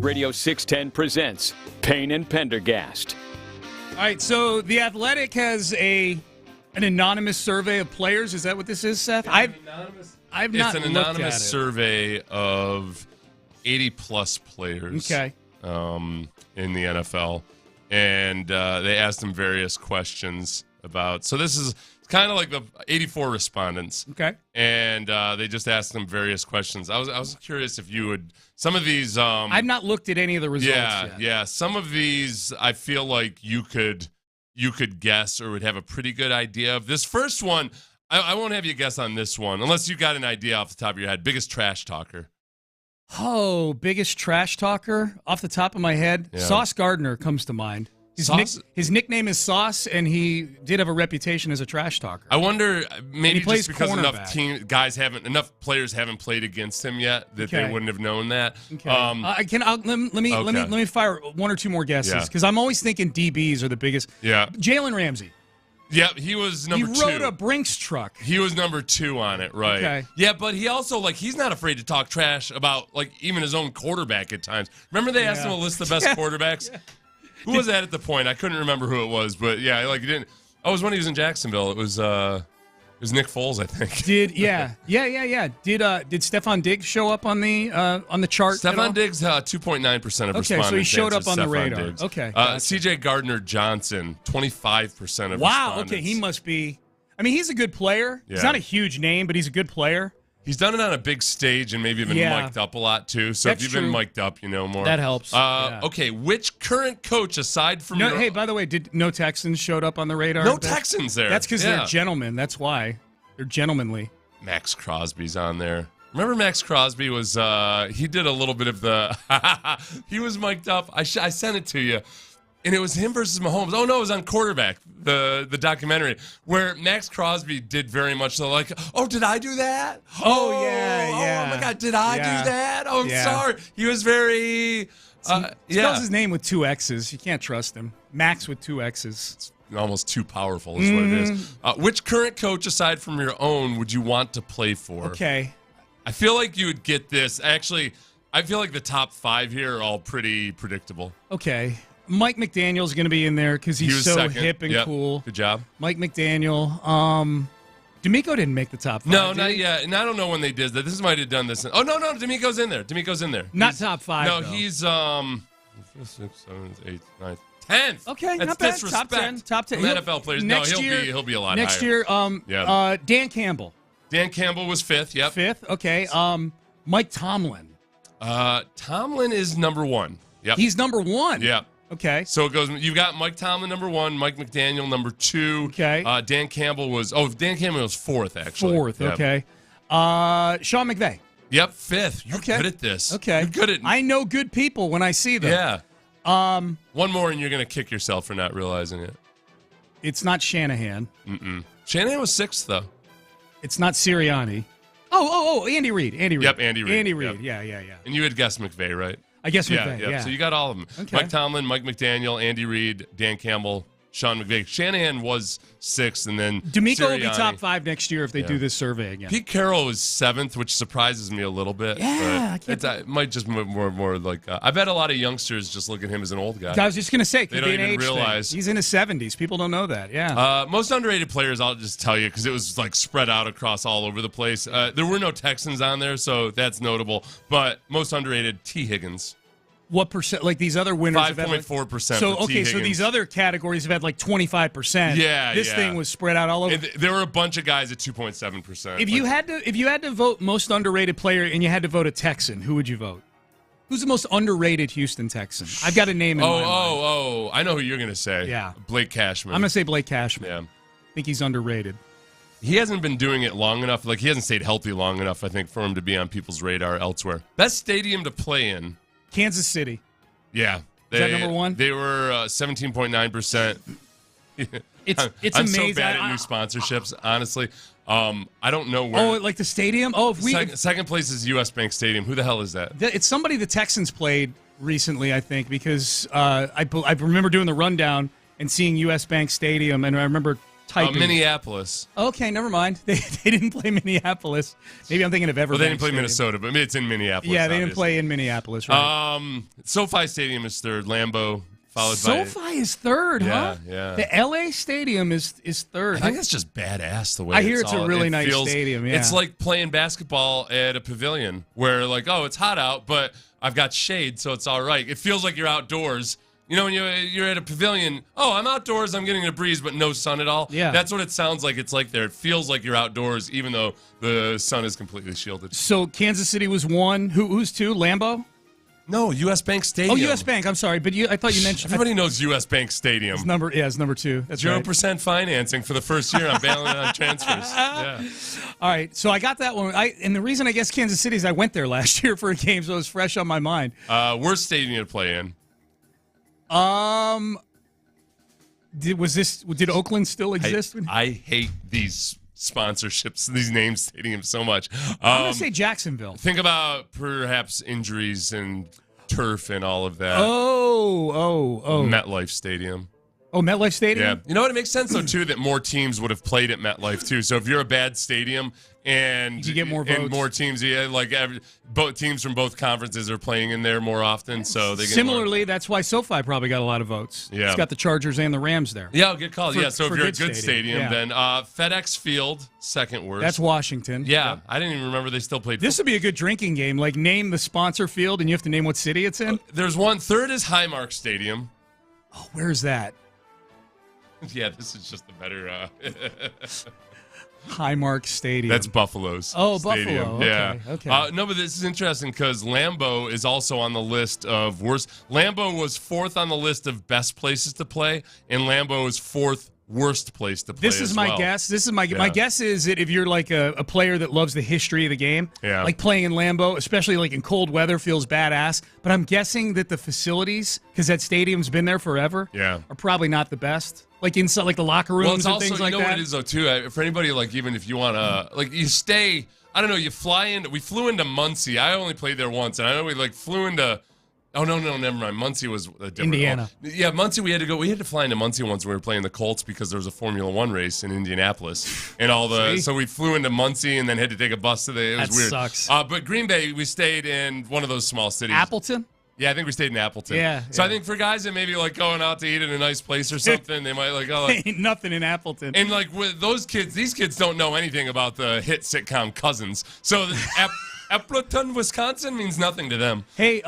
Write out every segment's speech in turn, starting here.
Radio 610 presents Payne and Pendergast. All right, so The Athletic has an anonymous survey of players. Is that what this is, Seth? I've not It's an anonymous survey of 80-plus players in the NFL. And they asked them various questions about. So this is kind of like the 84 respondents. Okay. And they just asked them various questions. I was curious if you would. Some of these. I've not looked at any of the results yet. Yeah. Some of these, I feel like you could guess or would have a pretty good idea of. This first one, I won't have you guess on this one unless you got an idea off the top of your head. Biggest trash talker. Oh, biggest trash talker off the top of my head. Yeah. Sauce Gardner comes to mind. His nickname is Sauce, and he did have a reputation as a trash talker. I wonder, maybe just because cornerback. enough players haven't played against him yet that they wouldn't have known that. Okay. Let me fire one or two more guesses because I'm always thinking DBs are the biggest. Yeah. Jalen Ramsey. Yeah, he was number 2. He rode a Brinks truck. He was number 2 on it, right? Okay. Yeah, but he also he's not afraid to talk trash about even his own quarterback at times. Remember they asked him to list the best quarterbacks. Yeah. Who was that at the point? I couldn't remember who it was, but yeah, he didn't. Oh, it was when he was in Jacksonville. It was Nick Foles, I think. Did Did Stephon Diggs show up on the chart? Stephon Diggs, 2.9% of respondents. Okay, so he showed up on the radar. Diggs. Okay, gotcha. C.J. Gardner-Johnson, 25% of respondents. Wow. Okay, he must be. I mean, he's a good player. Yeah. He's not a huge name, but he's a good player. He's done it on a big stage and maybe been mic'd up a lot, too. So if you've been mic'd up, you know more. That helps. Okay, which current coach, aside from Hey, by the way, did no Texans showed up on the radar? No Texans there. That's because they're gentlemen. That's why. They're gentlemanly. Max Crosby's on there. Remember Max Crosby was, he did a little bit of the, he was mic'd up. I sent it to you. And it was him versus Mahomes. Oh, no, it was on Quarterback, the documentary, where Max Crosby did very much so oh, did I do that? Oh, yeah. Oh, my God, did I do that? Oh, I'm sorry. He was very, spells his name with 2 X's. You can't trust him. Max with 2 X's. It's almost too powerful is what it is. Which current coach, aside from your own, would you want to play for? Okay. I feel like you would get this. Actually, I feel like the top 5 here are all pretty predictable. Okay. Mike McDaniel's going to be in there because he's so hip and cool. Good job. Mike McDaniel. DeMeco didn't make the top 5. No, not yet. And I don't know when they did that. This might have done this. Oh, no, DeMeco's in there. Not top 5, No, though. He's 6, 7, 8, 9, 10th. Okay, that's not bad. Disrespect. Top 10. NFL players. He'll be a lot next higher. Next year, Dan Campbell. Dan Campbell was 5th, yep. 5th, okay. Mike Tomlin. Tomlin is number 1. Yep. He's number 1? Yep. Okay. So it goes, you've got Mike Tomlin number 1, Mike McDaniel number 2. Okay. Dan Campbell was 4th, actually. 4th, yep. Okay. Sean McVay. Yep, 5th. You're good at this. Okay. You're good at I know good people when I see them. Yeah. One more and you're going to kick yourself for not realizing it. It's not Shanahan. Shanahan was 6th, though. It's not Sirianni. Oh, Andy Reid. Yep, Andy Reid. Yep. Yeah. And you had guessed McVay, right? I guess McVay, yeah. So you got all of them. Okay. Mike Tomlin, Mike McDaniel, Andy Reid, Dan Campbell, Sean McVay. Shanahan was 6th, and then DeMeco will be top 5 next year if they do this survey again. Pete Carroll was 7th, which surprises me a little bit. Yeah, but it might just more like I bet a lot of youngsters just look at him as an old guy. I was just going to say, they don't even realize he's in his 70s. People don't know that. Yeah. Most underrated players, I'll just tell you because it was spread out across all over the place. There were no Texans on there, so that's notable. But most underrated, T. Higgins. What percent? Like these other winners 5.4%. So okay, so these other categories have had 25%. Yeah, this thing was spread out all over. And there were a bunch of guys at 2.7%. If you had to vote most underrated player and you had to vote a Texan, who would you vote? Who's the most underrated Houston Texan? I've got a name in mind. I know who you're gonna say. Yeah, Blake Cashman. I'm gonna say Blake Cashman. Yeah, I think he's underrated. He hasn't been doing it long enough. He hasn't stayed healthy long enough, I think, for him to be on people's radar elsewhere. Best stadium to play in. Kansas City. Yeah. Is that number 1? They were 17.9%. It's I'm amazing. So bad at new sponsorships, honestly. I don't know where. Oh, like the stadium? Oh, if we second place is U.S. Bank Stadium. Who the hell is that? It's somebody the Texans played recently, I think, because I remember doing the rundown and seeing U.S. Bank Stadium, and I remember typing. Minneapolis. Okay, never mind. They didn't play Minneapolis. Maybe I'm thinking of Everbank. Well, they didn't play Stadium. Minnesota, but it's in Minneapolis. Yeah, they didn't obviously. play in Minneapolis, right? SoFi Stadium is third. Lambeau followed by. SoFi is third, huh? Yeah. The LA Stadium is third. I think it's just badass the way I hear it's a really nice stadium, yeah. It's like playing basketball at a pavilion where, like, oh, it's hot out, but I've got shade, so it's all right. It feels like you're outdoors. You know, when you're at a pavilion, oh, I'm outdoors, I'm getting a breeze, but no sun at all. Yeah. That's what it sounds like it's like there. It feels like you're outdoors, even though the sun is completely shielded. So Kansas City was 1. Who's 2? Lambeau? No, U.S. Bank Stadium. Oh, U.S. Bank. I'm sorry, but I thought you mentioned. Everybody knows U.S. Bank Stadium. It's number 2. That's 0% right. financing for the first year. I'm bailing on transfers. Yeah. All right, so I got that one. And the reason I guess Kansas City is I went there last year for a game, so it was fresh on my mind. Worst stadium to play in. Did Oakland still exist? I hate these sponsorships, these name stadiums so much. I'm going to say Jacksonville. Think about perhaps injuries and turf and all of that. Oh. MetLife Stadium. Oh, MetLife Stadium? Yeah. You know what? It makes sense, though, too, that more teams would have played at MetLife, too. So if you're a bad stadium and you get more votes. And more teams, both teams from both conferences are playing in there more often, so they get Similarly, more. that's why SoFi probably got a lot of votes. Yeah. It's got the Chargers and the Rams there. Yeah, good call. So if you're a good stadium, yeah. then FedEx Field, second worst. That's Washington. Yeah, Yep. I didn't even remember they still played. This would be a good drinking game. Like, name the sponsor field, and you have to name what city it's in. There's one. Third is Highmark Stadium. Oh, where's that? Yeah, this is just the better. Highmark Stadium. That's Buffalo's. Oh, stadium. Buffalo. Yeah. Okay. No, but this is interesting because Lambeau is also on the list of worst. Lambeau was 4th on the list of best places to play, and Lambeau is 4th worst place to play. This is my guess. My guess is that if you're like a player that loves the history of the game, like playing in Lambeau, especially like in cold weather, feels badass. But I'm guessing that the facilities, because that stadium's been there forever, are probably not the best. Like inside, like the locker rooms and things like that. You know what it is though too. For anybody like even if you want to like you stay, I don't know. You fly in. We flew into Muncie. I only played there once, and I know we like flew into. Oh no, never mind. Muncie was a different Indiana. Yeah, Muncie. We had to fly into Muncie once when we were playing the Colts because there was a Formula One race in Indianapolis, and all the. So we flew into Muncie and then had to take a bus to the. It was weird. Sucks. But Green Bay, we stayed in one of those small cities. Appleton. Yeah, I think we stayed in Appleton. Yeah. So I think for guys that maybe like going out to eat in a nice place or something, they might like ain't nothing in Appleton. And like with those kids, these kids don't know anything about the hit sitcom Cousins. So Appleton, Wisconsin means nothing to them. Hey,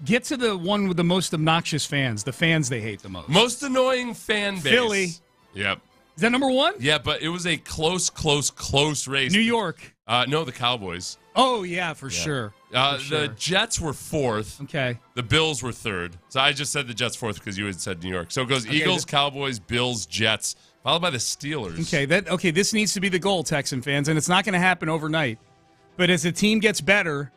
get to the one with the most obnoxious fans, the fans they hate the most. Most annoying fan base. Philly. Yep. Is that number 1? Yeah, but it was a close race. New York. No, the Cowboys. Oh, yeah, for sure. The Jets were 4th. Okay. The Bills were 3rd. So I just said the Jets 4th because you had said New York. So it goes Eagles, Cowboys, Bills, Jets, followed by the Steelers. Okay, this needs to be the goal, Texan fans, and it's not going to happen overnight. But as the team gets better,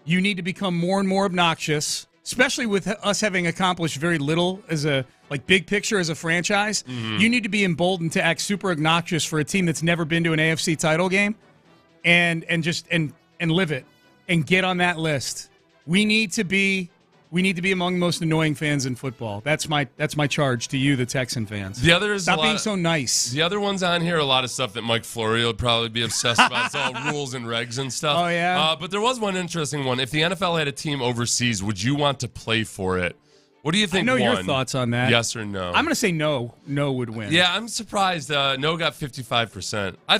you need to become more and more obnoxious, especially with us having accomplished very little as a big picture as a franchise. Mm-hmm. You need to be emboldened to act super obnoxious for a team that's never been to an AFC title game, and live it and get on that list. We need to be among the most annoying fans in football. That's my charge to you, the Texan fans. The other is stop being so nice. The other ones on here are a lot of stuff that Mike Florio would probably be obsessed about. It's all rules and regs and stuff. Oh yeah. But there was one interesting one. If the NFL had a team overseas, would you want to play for it? What do you think? I know your thoughts on that. Yes or no? I'm going to say no. No would win. Yeah, I'm surprised. No got 55%. I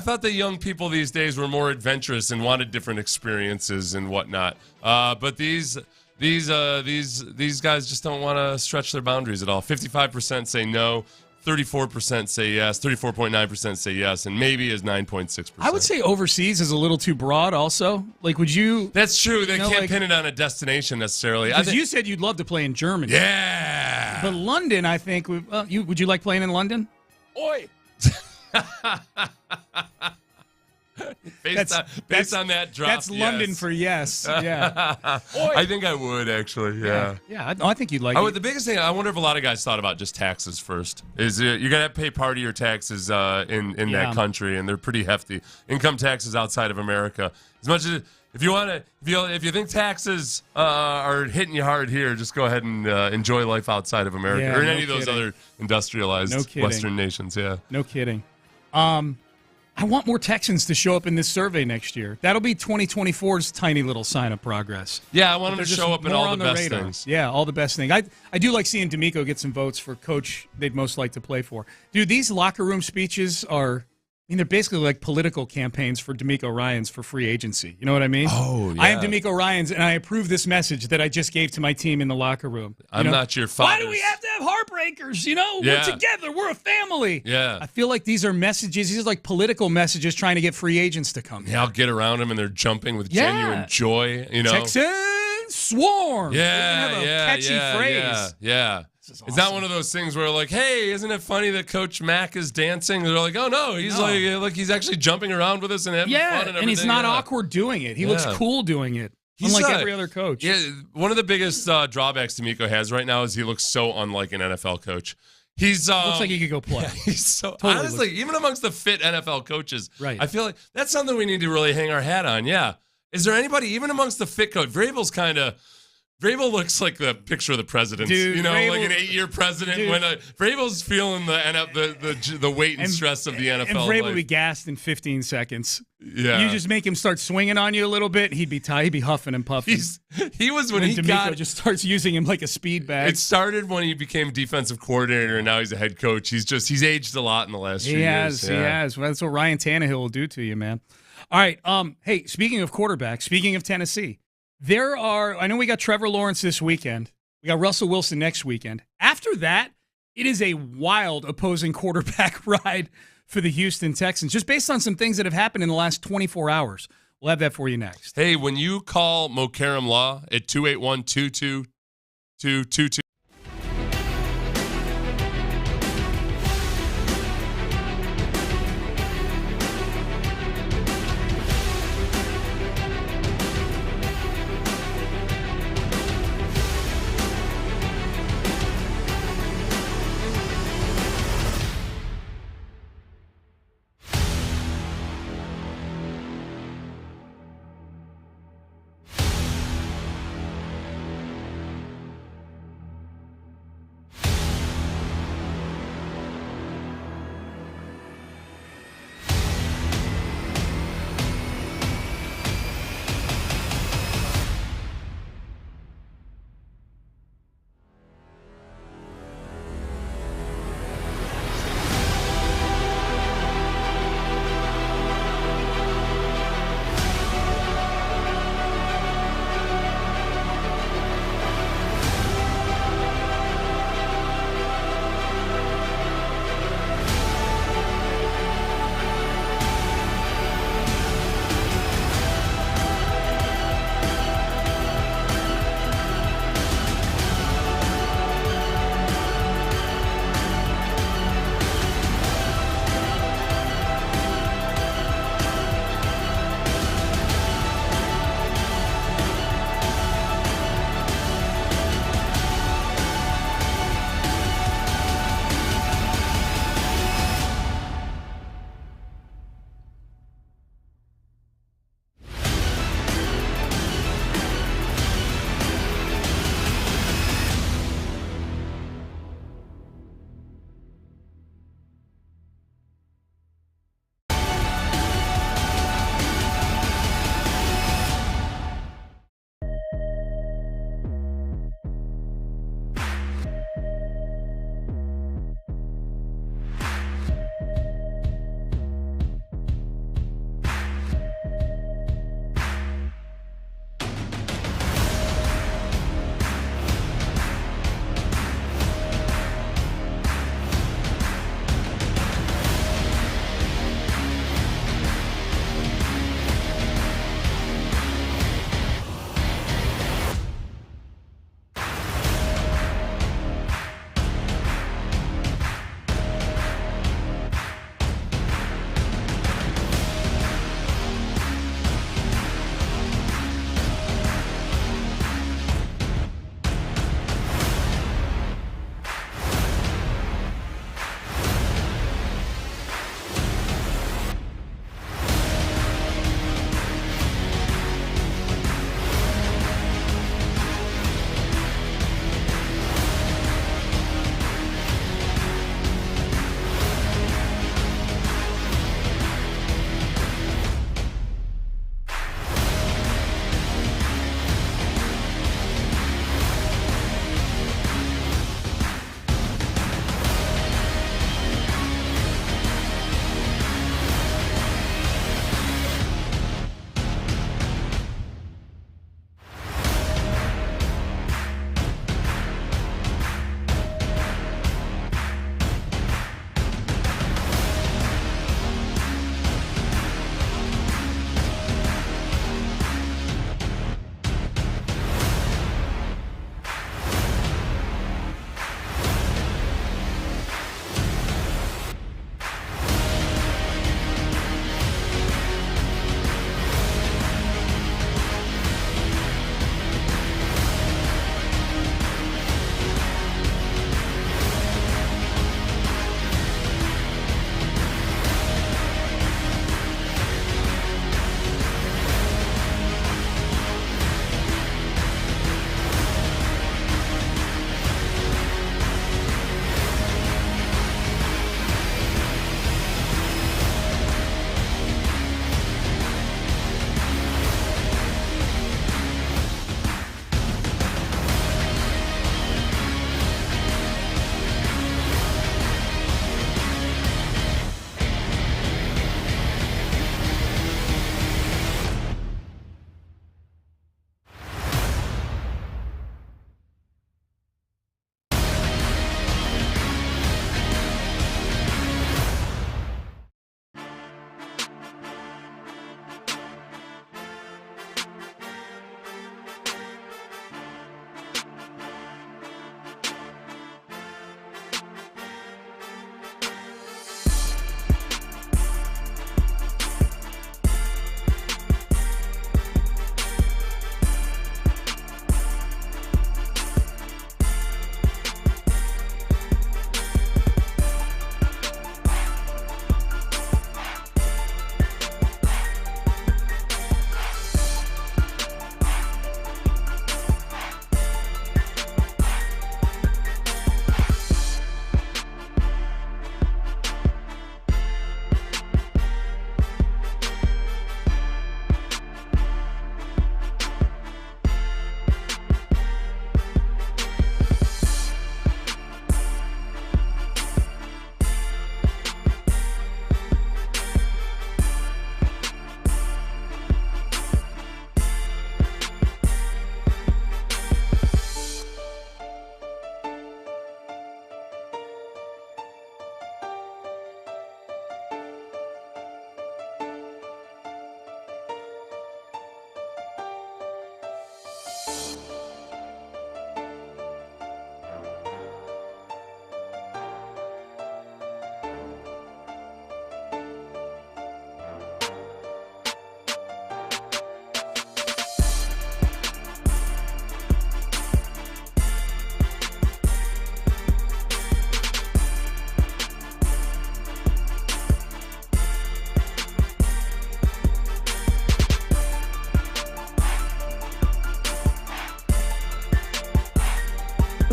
thought the young people these days were more adventurous and wanted different experiences and whatnot. But these guys just don't want to stretch their boundaries at all. 55% say no. 34% say yes, 34.9% say yes, and maybe is 9.6%. I would say overseas is a little too broad also. Like, would you... That's true. They can't pin it on a destination necessarily. Because you said you'd love to play in Germany. Yeah. But London, I think... would you like playing in London? Oi. Based on that drop, that's London for yes. Yeah. I think I would actually. Yeah. Yeah. I think you'd like it. The biggest thing, I wonder if a lot of guys thought about just taxes first. Is you're gonna have to pay part of your taxes in that country, and they're pretty hefty. Income taxes outside of America, as much as If you think taxes are hitting you hard here, just go ahead and enjoy life outside of America or in any of those other industrialized Western nations. Yeah, no kidding. I want more Texans to show up in this survey next year. That'll be 2024's tiny little sign of progress. Yeah, I want them to show up in all the best things. Yeah, all the best things. I do like seeing DeMeco get some votes for coach they'd most like to play for. Dude, these locker room speeches are... they're basically like political campaigns for DeMeco Ryans for free agency. You know what I mean? Oh, yeah. I am DeMeco Ryans, and I approve this message that I just gave to my team in the locker room. I'm not your father. Why do we have to have heartbreakers? We're together. We're a family. Yeah. I feel like these are messages. These are like political messages trying to get free agents to come. Yeah, I'll get around them, and they're jumping with genuine joy. Texans swarm. Yeah, have a catchy phrase. Yeah. Awesome. It's not one of those things where like, hey, isn't it funny that Coach Mack is dancing? They're like, oh no, he's like he's actually jumping around with us and having fun and everything. And he's not awkward doing it. He looks cool doing it. Unlike every other coach. Yeah, one of the biggest drawbacks DeMeco has right now is he looks so unlike an NFL coach. He's looks like he could go play. Yeah, he's so honestly, even amongst the fit NFL coaches, I feel like that's something we need to really hang our hat on. Yeah, is there anybody even amongst the fit coach? Vrabel looks like the picture of the president. Dude, like an 8-year president. Dude. When Vrabel's feeling the weight and stress of the NFL. And Vrabel would be gassed in 15 seconds. Yeah, you just make him start swinging on you a little bit, he'd be tight. He'd be huffing and puffing. He was when DeMeco just starts using him like a speed bag. It started when he became defensive coordinator, and now he's a head coach. He's aged a lot in the last few years. He has. Well, that's what Ryan Tannehill will do to you, man. All right. Hey, speaking of quarterbacks, speaking of Tennessee. I know we got Trevor Lawrence this weekend. We got Russell Wilson next weekend. After that, it is a wild opposing quarterback ride for the Houston Texans, just based on some things that have happened in the last 24 hours. We'll have that for you next. Hey, when you call Mokaram Law at 281-222-2222,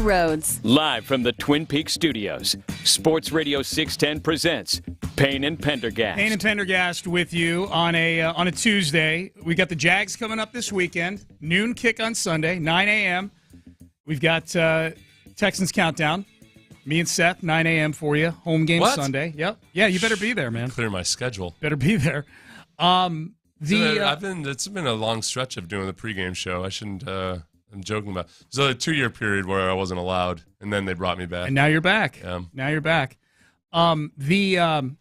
Roads. Live from the Twin Peaks studios, Sports Radio 610 presents Payne and Pendergast. Payne and Pendergast with you on a Tuesday. We got the Jags coming up this weekend. Noon kick on Sunday, 9 a.m. We've got Texans Countdown. Me and Seth, 9 a.m. for you. Home game Sunday. Yep. Yeah, you better be there, man. Clear my schedule. Better be there. It's been a long stretch of doing the pregame show. I shouldn't. I'm joking about. There's a 2-year period where I wasn't allowed, and then they brought me back. And now you're back. Yeah. Now you're back. The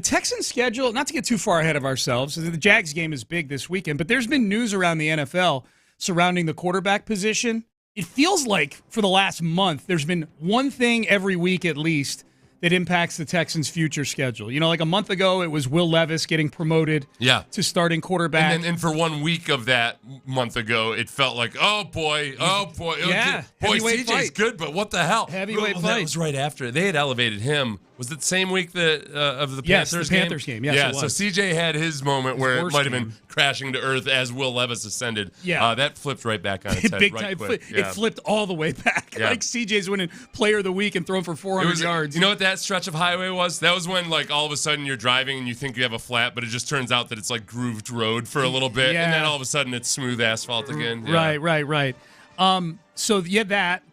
Texans schedule. Not to get too far ahead of ourselves. The Jags game is big this weekend, but there's been news around the NFL surrounding the quarterback position. It feels like for the last month, there's been one thing every week at least that impacts the Texans' future schedule. You know, like a month ago, it was Will Levis getting promoted to starting quarterback. And for 1 week of that month ago, it felt like, oh, boy. Yeah. Boy, Heavyweight CJ's fight. good, but what the hell? Heavyweight fight. That was right after. They had elevated him. Was it the same week that of the Panthers game? Yes, the Panthers game. Yes, yeah, it was. So CJ had his moment where it might have been game. crashing to earth as Will Levis ascended. Yeah. That flipped right back on its head. Big right time. quick. It flipped all the way back. Yeah. Like CJ's winning Player of the Week and throwing for 400 yards. You know what that stretch of highway was? That was when, like, all of a sudden you're driving and you think you have a flat, but it just turns out that it's like grooved road for a little bit, and then all of a sudden it's smooth asphalt again. Yeah. Right. So you had that.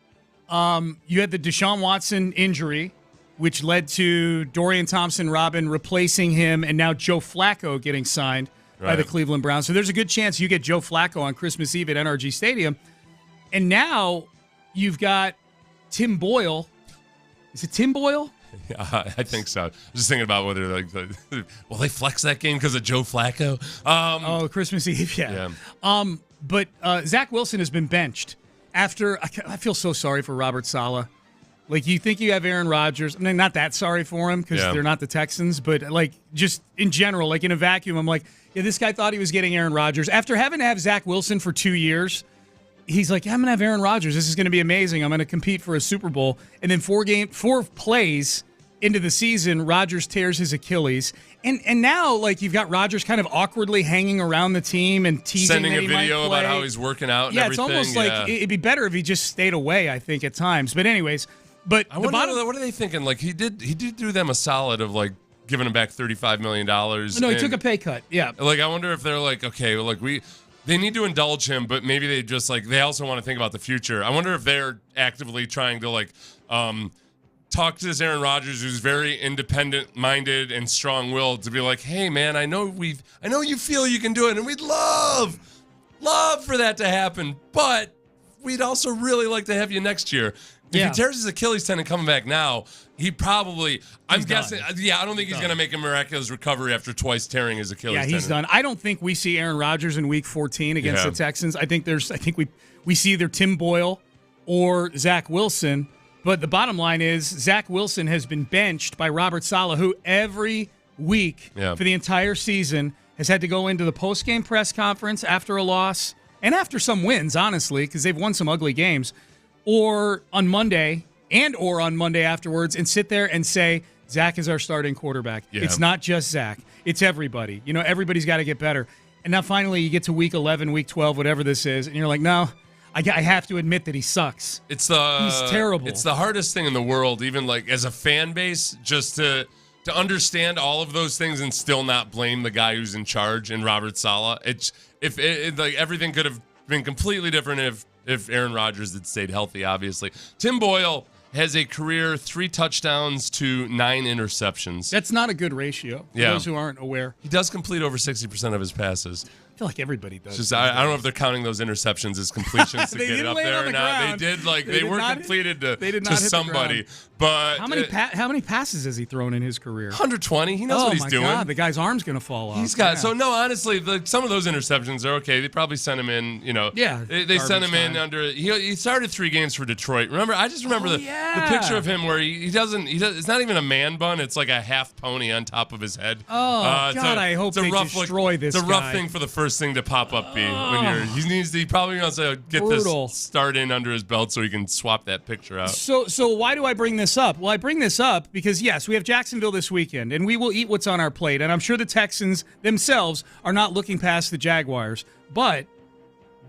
You had the Deshaun Watson injury, which led to Dorian Thompson-Robin replacing him, and now Joe Flacco getting signed by the Cleveland Browns. So there's a good chance you get Joe Flacco on Christmas Eve at NRG Stadium. And now you've got Tim Boyle. Is it Tim Boyle? Yeah, I think so. I was just thinking about whether will they flex that game because of Joe Flacco? Christmas Eve, yeah. But Zach Wilson has been benched after. I feel so sorry for Robert Saleh. Like, you think you have Aaron Rodgers. I mean, not that sorry for him because they're not the Texans, but, like, just in general, like, in a vacuum, I'm like, yeah, this guy thought he was getting Aaron Rodgers. After having to have Zach Wilson for 2 years, he's like, I'm going to have Aaron Rodgers. This is going to be amazing. I'm going to compete for a Super Bowl. And then 4 plays into the season, Rodgers tears his Achilles. And now, like, you've got Rodgers kind of awkwardly hanging around the team and teasing sending that a video about how he's working out and everything. Yeah, it's almost like it'd be better if he just stayed away, I think, at times. But anyways... But I wonder, what are they thinking? Like, he did do them a solid of, like, giving him back $35 million. No, he took a pay cut. Yeah. Like, I wonder if they're like, okay, well, like, they need to indulge him, but maybe they just, like, they also want to think about the future. I wonder if they're actively trying to, like, talk to this Aaron Rodgers, who's very independent-minded and strong-willed, to be like, hey, man, I know you feel you can do it, and we'd love for that to happen, but we'd also really like to have you next year. If he tears his Achilles tendon coming back now, he probably, I'm guessing, I don't think he's going to make a miraculous recovery after twice tearing his Achilles tendon. Yeah, he's done. I don't think we see Aaron Rodgers in Week 14 against the Texans. I think we see either Tim Boyle or Zach Wilson. But the bottom line is Zach Wilson has been benched by Robert Saleh, who every week for the entire season has had to go into the post-game press conference after a loss and after some wins, honestly, because they've won some ugly games, or on Monday afterwards, and sit there and say, Zach is our starting quarterback. Yeah. It's not just Zach. It's everybody. You know, everybody's got to get better. And now finally you get to Week 11, Week 12, whatever this is, and you're like, no, I have to admit that he sucks. He's terrible. It's the hardest thing in the world, even like as a fan base, just to understand all of those things and still not blame the guy who's in charge in Robert Saleh. Like everything could have been completely different if Aaron Rodgers had stayed healthy, obviously. Tim Boyle has a career 3 touchdowns to 9 interceptions. That's not a good ratio for those who aren't aware. He does complete over 60% of his passes. I feel like everybody does. I don't know if they're counting those interceptions as completions to get it up there or not. Ground. They did, they were completed to somebody. But how many passes has he thrown in his career? 120. He knows what he's doing. God, the guy's arm's going to fall off. He's got so no. Honestly, some of those interceptions are okay. They probably sent him in. You know, they sent him in under. He started 3 games for Detroit. I just remember the picture of him where he doesn't. It's not even a man bun. It's like a half pony on top of his head. Oh God, I hope they destroy this. It's a rough thing for the first thing to pop up. He probably wants to get this start in under his belt so he can swap that picture out. So why do I bring this up? Well, I bring this up because, yes, we have Jacksonville this weekend, and we will eat what's on our plate. And I'm sure the Texans themselves are not looking past the Jaguars. But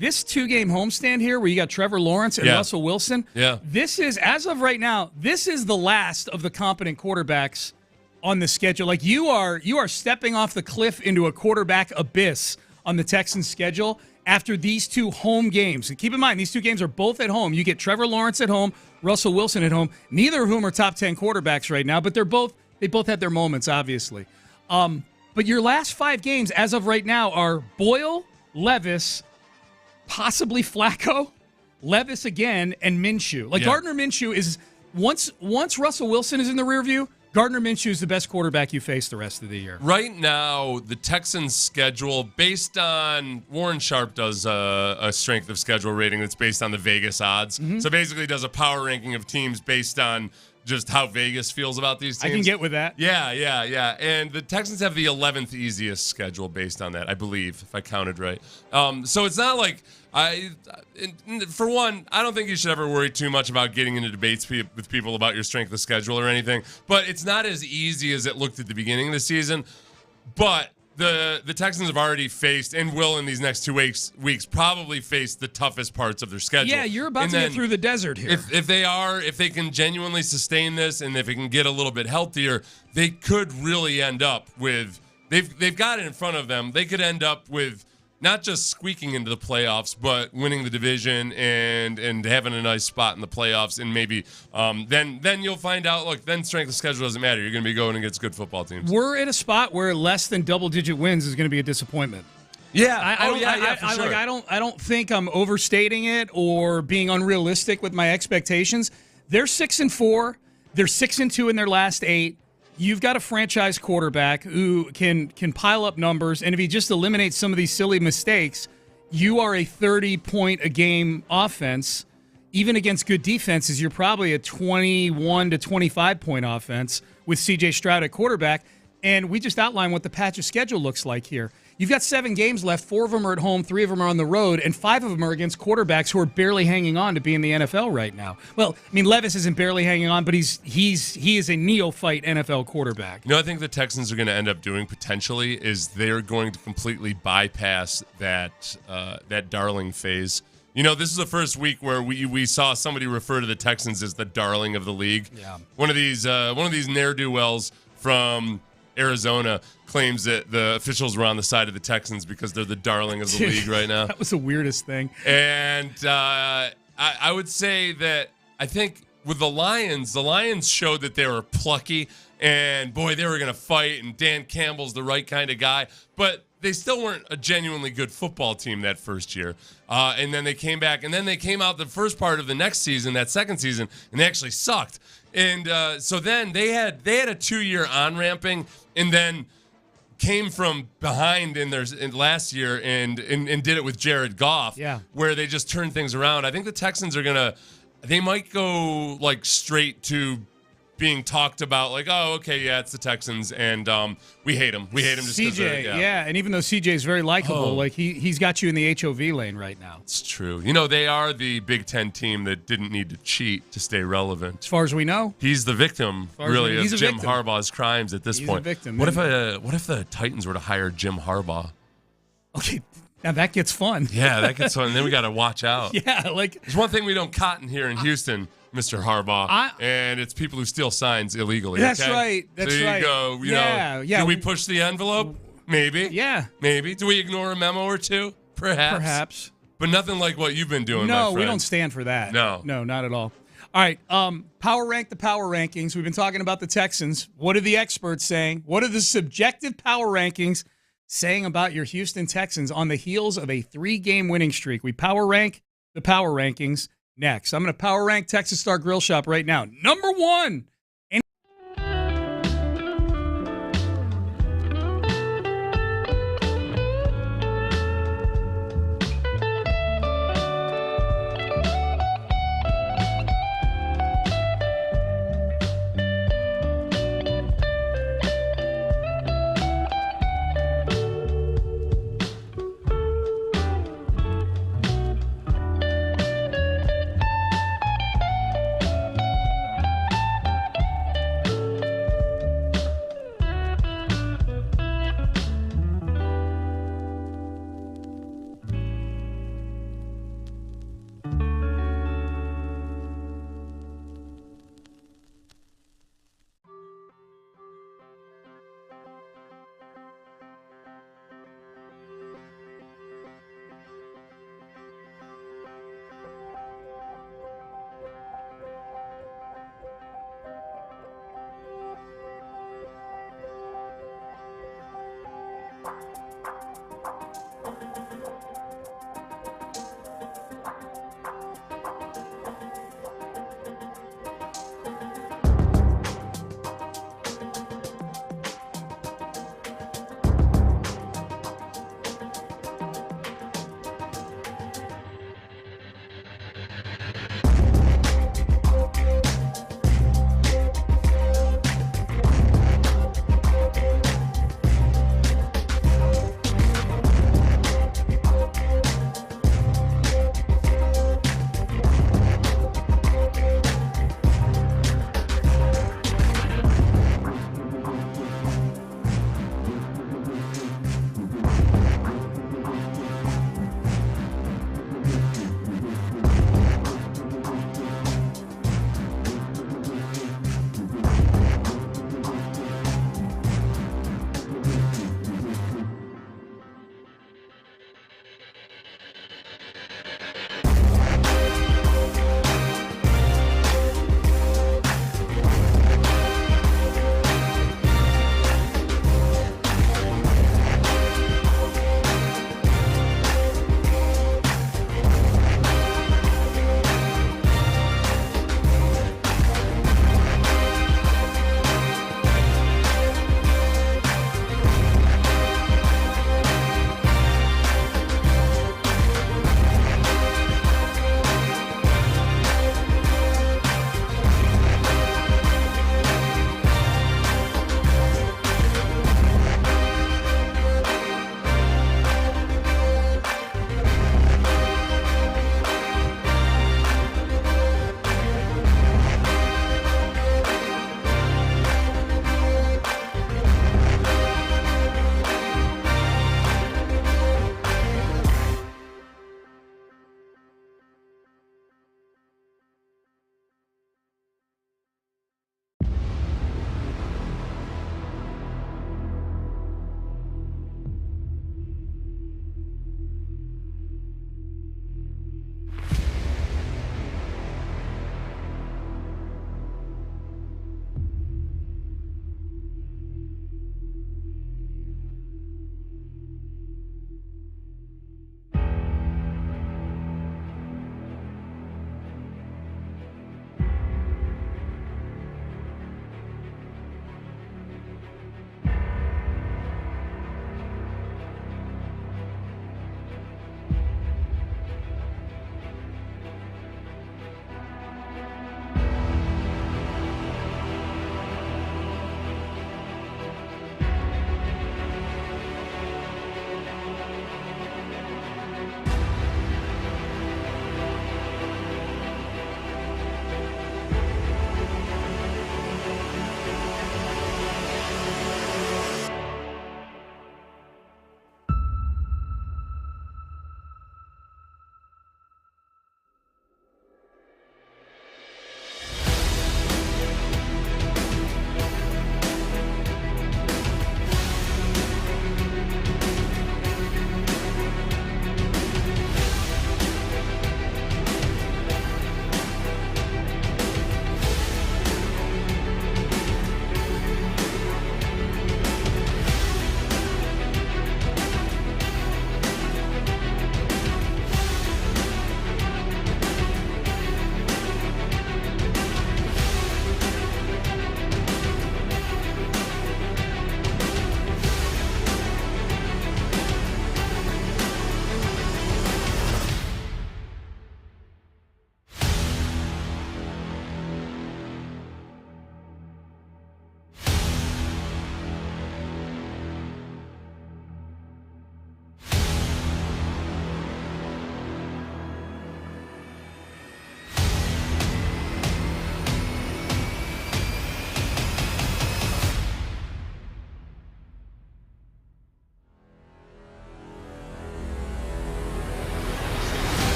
this 2-game homestand here where you got Trevor Lawrence and Russell Wilson, this is, as of right now, this is the last of the competent quarterbacks on the schedule. Like, you are stepping off the cliff into a quarterback abyss on the Texans schedule after these 2 home games. And keep in mind, these 2 games are both at home. You get Trevor Lawrence at home, Russell Wilson at home, neither of whom are top 10 quarterbacks right now, but they both had their moments, obviously. But your last 5 games, as of right now, are Boyle, Levis, possibly Flacco, Levis again, and Minshew. Like, Gardner Minshew is, once Russell Wilson is in the rear view, Gardner Minshew is the best quarterback you face the rest of the year. Right now, the Texans' schedule, based on, Warren Sharp does a strength of schedule rating that's based on the Vegas odds. Mm-hmm. So basically does a power ranking of teams based on just how Vegas feels about these teams. I can get with that. Yeah. And the Texans have the 11th easiest schedule based on that, I believe, if I counted right. So it's not like, for one, I don't think you should ever worry too much about getting into debates with people about your strength of schedule or anything. But it's not as easy as it looked at the beginning of the season. But the Texans have already faced, and will in these next 2 weeks probably face the toughest parts of their schedule. Yeah, you're about to get through the desert here. If they can genuinely sustain this, and if it can get a little bit healthier, they could really end up with, they've got it in front of them. They could end up with not just squeaking into the playoffs, but winning the division and having a nice spot in the playoffs. And maybe then you'll find out, look, then strength of schedule doesn't matter. You're going to be going against good football teams. We're at a spot where less than double-digit wins is going to be a disappointment. Yeah. For sure. I don't think I'm overstating it or being unrealistic with my expectations. They're 6-4. They're 6-2 in their last 8. You've got a franchise quarterback who can pile up numbers, and if he just eliminates some of these silly mistakes, you are a 30-point-a-game offense. Even against good defenses, you're probably a 21 to 25-point offense with C.J. Stroud at quarterback, and we just outlined what the patch of schedule looks like here. You've got 7 games left. 4 of them are at home, 3 of them are on the road, and 5 of them are against quarterbacks who are barely hanging on to be in the NFL right now. Well, I mean, Levis isn't barely hanging on, but he is a neophyte NFL quarterback. You know, I think the Texans are going to end up doing potentially is they're going to completely bypass that darling phase. You know, this is the first week where we saw somebody refer to the Texans as the darling of the league. Yeah. One of these ne'er-do-wells from Arizona claims that the officials were on the side of the Texans because they're the darling of the league right now. That was the weirdest thing. And I would say that I think with the Lions showed that they were plucky, and boy, they were going to fight, and Dan Campbell's the right kind of guy. But they still weren't a genuinely good football team that first year. And then they came back, and then they came out the first part of the next season, that second season, and they actually sucked. And so then they had a 2-year on-ramping, and then came from behind in last year and did it with Jared Goff, where they just turned things around. I think the Texans they might go like straight to being talked about, like, oh, okay, yeah, it's the Texans, and we hate them. We hate them just because CJ, and even though CJ is very likable, like he's got you in the HOV lane right now. It's true. You know, they are the Big Ten team that didn't need to cheat to stay relevant. As far as we know. He's the victim, really, of Jim Harbaugh's crimes at this point. He's a victim. What if the Titans were to hire Jim Harbaugh? Okay, now that gets fun. Yeah, that gets fun. And then we got to watch out. Yeah, like there's one thing we don't cotton here in Houston, Mr. Harbaugh, and it's people who steal signs illegally. That's okay? right. That's so right. Go, you know, do we push the envelope? Maybe. Yeah. Maybe. Do we ignore a memo or two? Perhaps. But nothing like what you've been doing, my friend. No, we don't stand for that. No, not at all. All right, power rank the power rankings. We've been talking about the Texans. What are the experts saying? What are the subjective power rankings saying about your Houston Texans on the heels of a 3-game winning streak? We power rank the power rankings next. I'm going to power rank Texas Star Grill Shop right now. Number 1.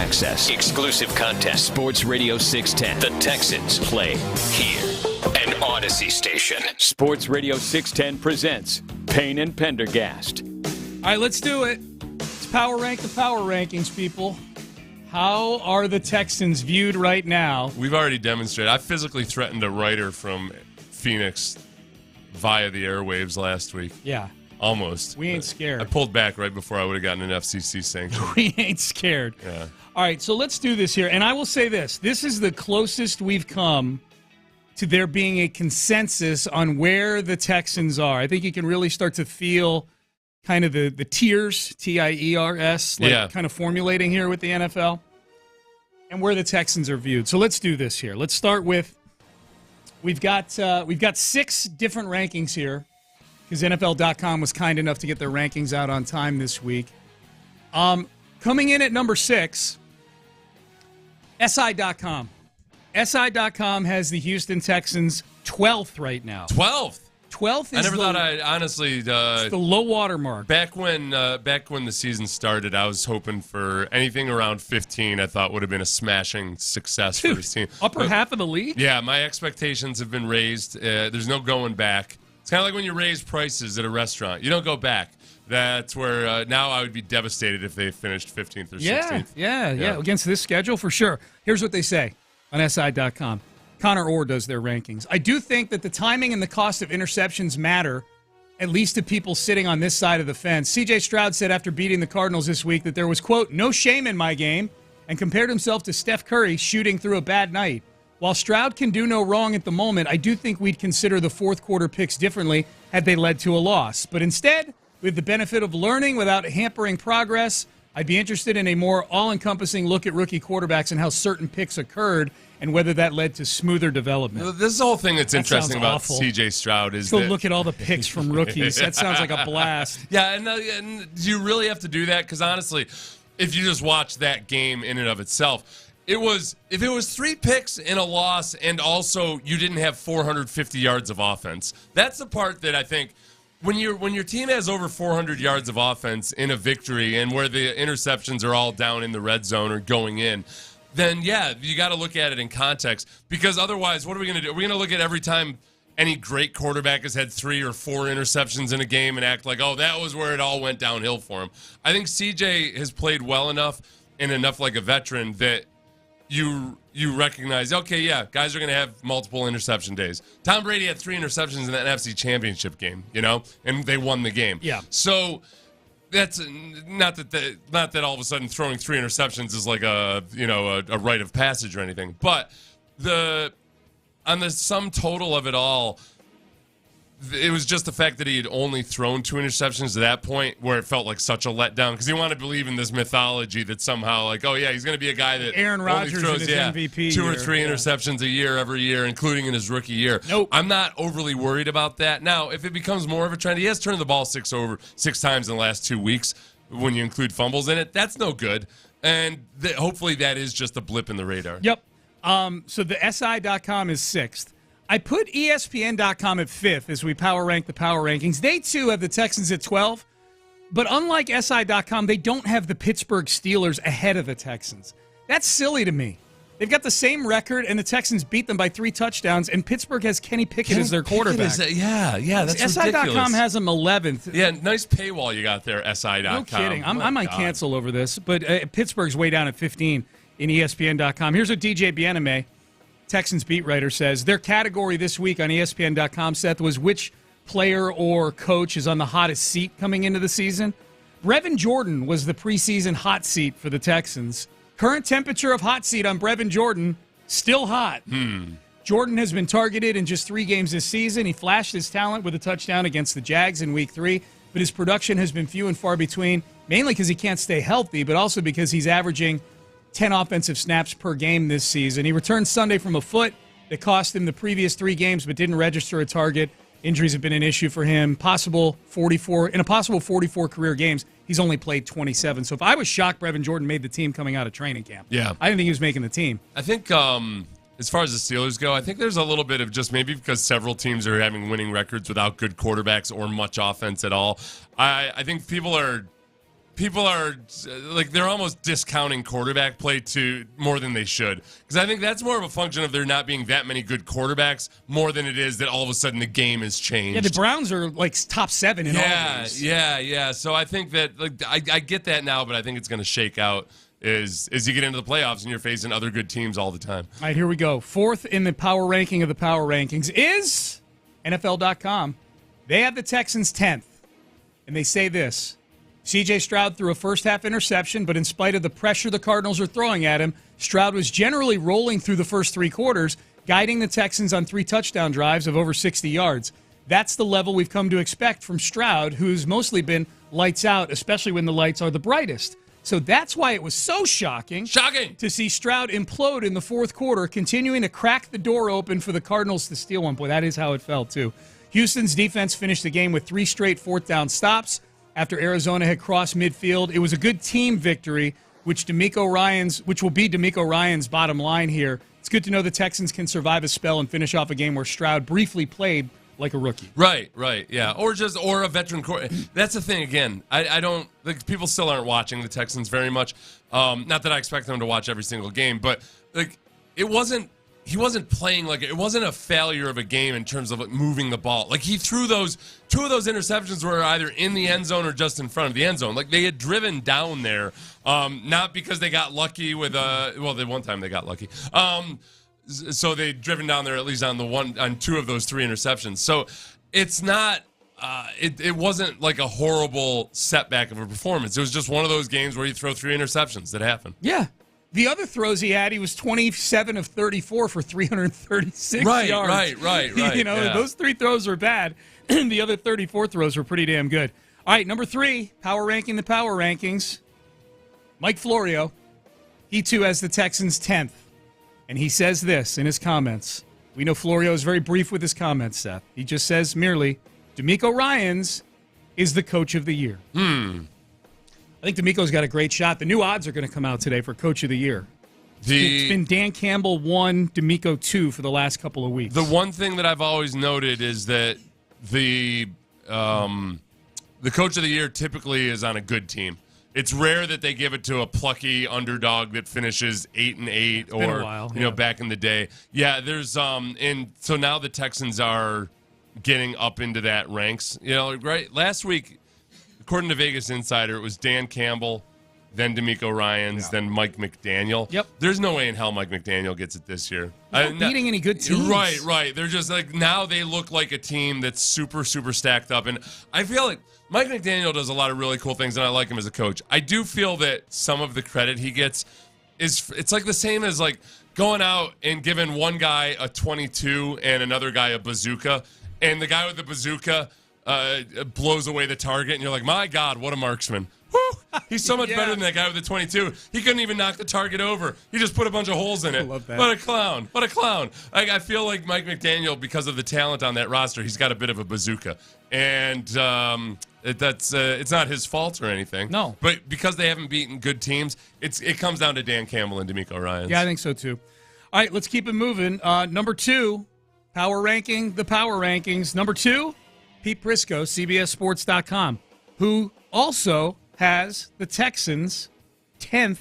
access, exclusive content. Sports Radio 610. The Texans play here. An Odyssey station. Sports Radio 610 presents Payne and Pendergast. All right, let's do it. Let's power rank the power rankings, people. How are the Texans viewed right now? We've already demonstrated. I physically threatened a writer from Phoenix via the airwaves last week. Yeah. Almost. We ain't scared. I pulled back right before I would have gotten an FCC sanction. We ain't scared. Yeah. All right, so let's do this here. And I will say this. This is the closest we've come to there being a consensus on where the Texans are. I think you can really start to feel kind of the tiers, Tiers, kind of formulating here with the NFL, and where the Texans are viewed. So let's do this here. Let's start with, we've got 6 different rankings here, because NFL.com was kind enough to get their rankings out on time this week. Coming in at number 6, SI.com. SI.com has the Houston Texans 12th right now. 12th? 12th is I never thought I'd honestly... it's the low water mark. Back when the season started, I was hoping for anything around 15 I thought would have been a smashing success for this team. Upper half of the league? Yeah, my expectations have been raised. There's no going back. It's kind of like when you raise prices at a restaurant. You don't go back. That's where now I would be devastated if they finished 15th or 16th. Yeah. Against this schedule, for sure. Here's what they say on SI.com. Connor Orr does their rankings. I do think that the timing and the cost of interceptions matter, at least to people sitting on this side of the fence. C.J. Stroud said after beating the Cardinals this week that there was, quote, no shame in my game, and compared himself to Steph Curry shooting through a bad night. While Stroud can do no wrong at the moment, I do think we'd consider the fourth quarter picks differently had they led to a loss. But instead, with the benefit of learning without hampering progress, I'd be interested in a more all-encompassing look at rookie quarterbacks and how certain picks occurred and whether that led to smoother development. This is the whole thing that's interesting about C.J. Stroud is go look at all the picks from rookies. That sounds like a blast. Yeah, and do you really have to do that? Because honestly, if you just watch that game in and of itself, if it was 3 picks in a loss and also you didn't have 450 yards of offense, that's the part that I think when your team has over 400 yards of offense in a victory and where the interceptions are all down in the red zone or going in, then yeah, you got to look at it in context, because otherwise, what are we going to do? Are we going to look at every time any great quarterback has had 3 or 4 interceptions in a game and act like, oh, that was where it all went downhill for him? I think CJ has played well enough and enough like a veteran that you recognize, okay, yeah, guys are going to have multiple interception days. Tom Brady had 3 interceptions in that NFC Championship game, and they won the game. Yeah. So that's not that all of a sudden throwing 3 interceptions is like a rite of passage or anything. But on the sum total of it all, it was just the fact that he had only thrown 2 interceptions to that point where it felt like such a letdown, because he wanted to believe in this mythology that somehow, like, oh yeah, he's going to be a guy that Aaron Rodgers only throws in his MVP 2 or 3 interceptions a year every year, including in his rookie year. Nope. I'm not overly worried about that. Now, if it becomes more of a trend, he has turned the ball 6 times in the last 2 weeks when you include fumbles in it. That's no good. And hopefully that is just a blip in the radar. Yep. So the SI.com is 6th. I put ESPN.com at 5th as we power rank the power rankings. They, too, have the Texans at 12. But unlike SI.com, they don't have the Pittsburgh Steelers ahead of the Texans. That's silly to me. They've got the same record, and the Texans beat them by 3 touchdowns, and Pittsburgh has Kenny Pickett as their quarterback. Yeah, that's SI.com ridiculous. has them 11th. Yeah, nice paywall you got there, SI.com. No kidding. I might cancel over this, but Pittsburgh's way down at 15 in ESPN.com. Here's what DJ Bieneme, Texans beat writer, says. Their category this week on ESPN.com, Seth, was which player or coach is on the hottest seat coming into the season. Brevin Jordan was the preseason hot seat for the Texans. Current temperature of hot seat on Brevin Jordan, still hot. Jordan has been targeted in just 3 games this season. He flashed his talent with a touchdown against the Jags in Week 3, but his production has been few and far between, mainly because he can't stay healthy, but also because he's averaging 10 offensive snaps per game this season. He returned Sunday from a foot that cost him the previous 3 games but didn't register a target. Injuries have been an issue for him. In a possible 44 career games, he's only played 27. So if I was shocked Brevin Jordan made the team coming out of training camp. Yeah. I didn't think he was making the team. I think as far as the Steelers go, I think there's a little bit of just maybe because several teams are having winning records without good quarterbacks or much offense at all. I think people are people are like they're almost discounting quarterback play to more than they should, because I think that's more of a function of there not being that many good quarterbacks more than it is that all of a sudden the game has changed. Yeah, the Browns are like top 7 in all of these. Yeah. So I think that I get that now, but I think it's going to shake out as you get into the playoffs and you're facing other good teams all the time. All right, here we go. 4th in the power ranking of the power rankings is NFL.com. They have the Texans 10th, and they say this. C.J. Stroud threw a first-half interception, but in spite of the pressure the Cardinals are throwing at him, Stroud was generally rolling through the first 3 quarters, guiding the Texans on 3 touchdown drives of over 60 yards. That's the level we've come to expect from Stroud, who's mostly been lights out, especially when the lights are the brightest. So that's why it was so shocking to see Stroud implode in the 4th quarter, continuing to crack the door open for the Cardinals to steal one. Boy, that is how it felt, too. Houston's defense finished the game with 3 straight 4th-down stops after Arizona had crossed midfield. It was a good team victory, which will be DeMeco Ryans' bottom line here. It's good to know the Texans can survive a spell and finish off a game where Stroud briefly played like a rookie. Right, yeah. Or a veteran core. That's the thing, again. I don't, like, people still aren't watching the Texans very much. Not that I expect them to watch every single game, but like he wasn't playing like it wasn't a failure of a game in terms of like moving the ball. Like he threw those 2 of those interceptions were either in the end zone or just in front of the end zone. Like they had driven down there, not because they got lucky with the one time they got lucky. So they'd driven down there at least on 2 of those 3 interceptions. So it's not. It wasn't like a horrible setback of a performance. It was just one of those games where you throw 3 interceptions that happen. Yeah. The other throws he had, he was 27 of 34 for 336 yards. Right. Those 3 throws were bad. The other 34 throws were pretty damn good. All right, number 3, power ranking the power rankings. Mike Florio. He, too, has the Texans 10th. And he says this in his comments. We know Florio is very brief with his comments, Seth. He just says merely, DeMeco Ryans is the coach of the year. I think DeMeco's got a great shot. The new odds are going to come out today for Coach of the Year. It's been Dan Campbell 1, DeMeco 2 for the last couple of weeks. The one thing that I've always noted is that the Coach of the Year typically is on a good team. It's rare that they give it to a plucky underdog that finishes 8-8 or a while, back in the day. Yeah, there's and so now the Texans are getting up into that ranks. Right last week. According to Vegas Insider, it was Dan Campbell, then DeMeco Ryans, then Mike McDaniel. Yep. There's no way in hell Mike McDaniel gets it this year. Not beating any good teams. Right. They're just like, now they look like a team that's super, super stacked up. And I feel like Mike McDaniel does a lot of really cool things, and I like him as a coach. I do feel that some of the credit he gets it's like the same as like going out and giving one guy a 22 and another guy a bazooka, and the guy with the bazooka blows away the target, and you're like, my God, what a marksman. Woo! He's so much better than that guy with the 22. He couldn't even knock the target over. He just put a bunch of holes in it. I love that. What a clown. I feel like Mike McDaniel, because of the talent on that roster, he's got a bit of a bazooka. And it's not his fault or anything. No. But because they haven't beaten good teams, it comes down to Dan Campbell and DeMeco Ryans. Yeah, I think so too. All right, let's keep it moving. Number 2, power ranking, the power rankings. Number 2, Pete Prisco, CBSSports.com, who also has the Texans 10th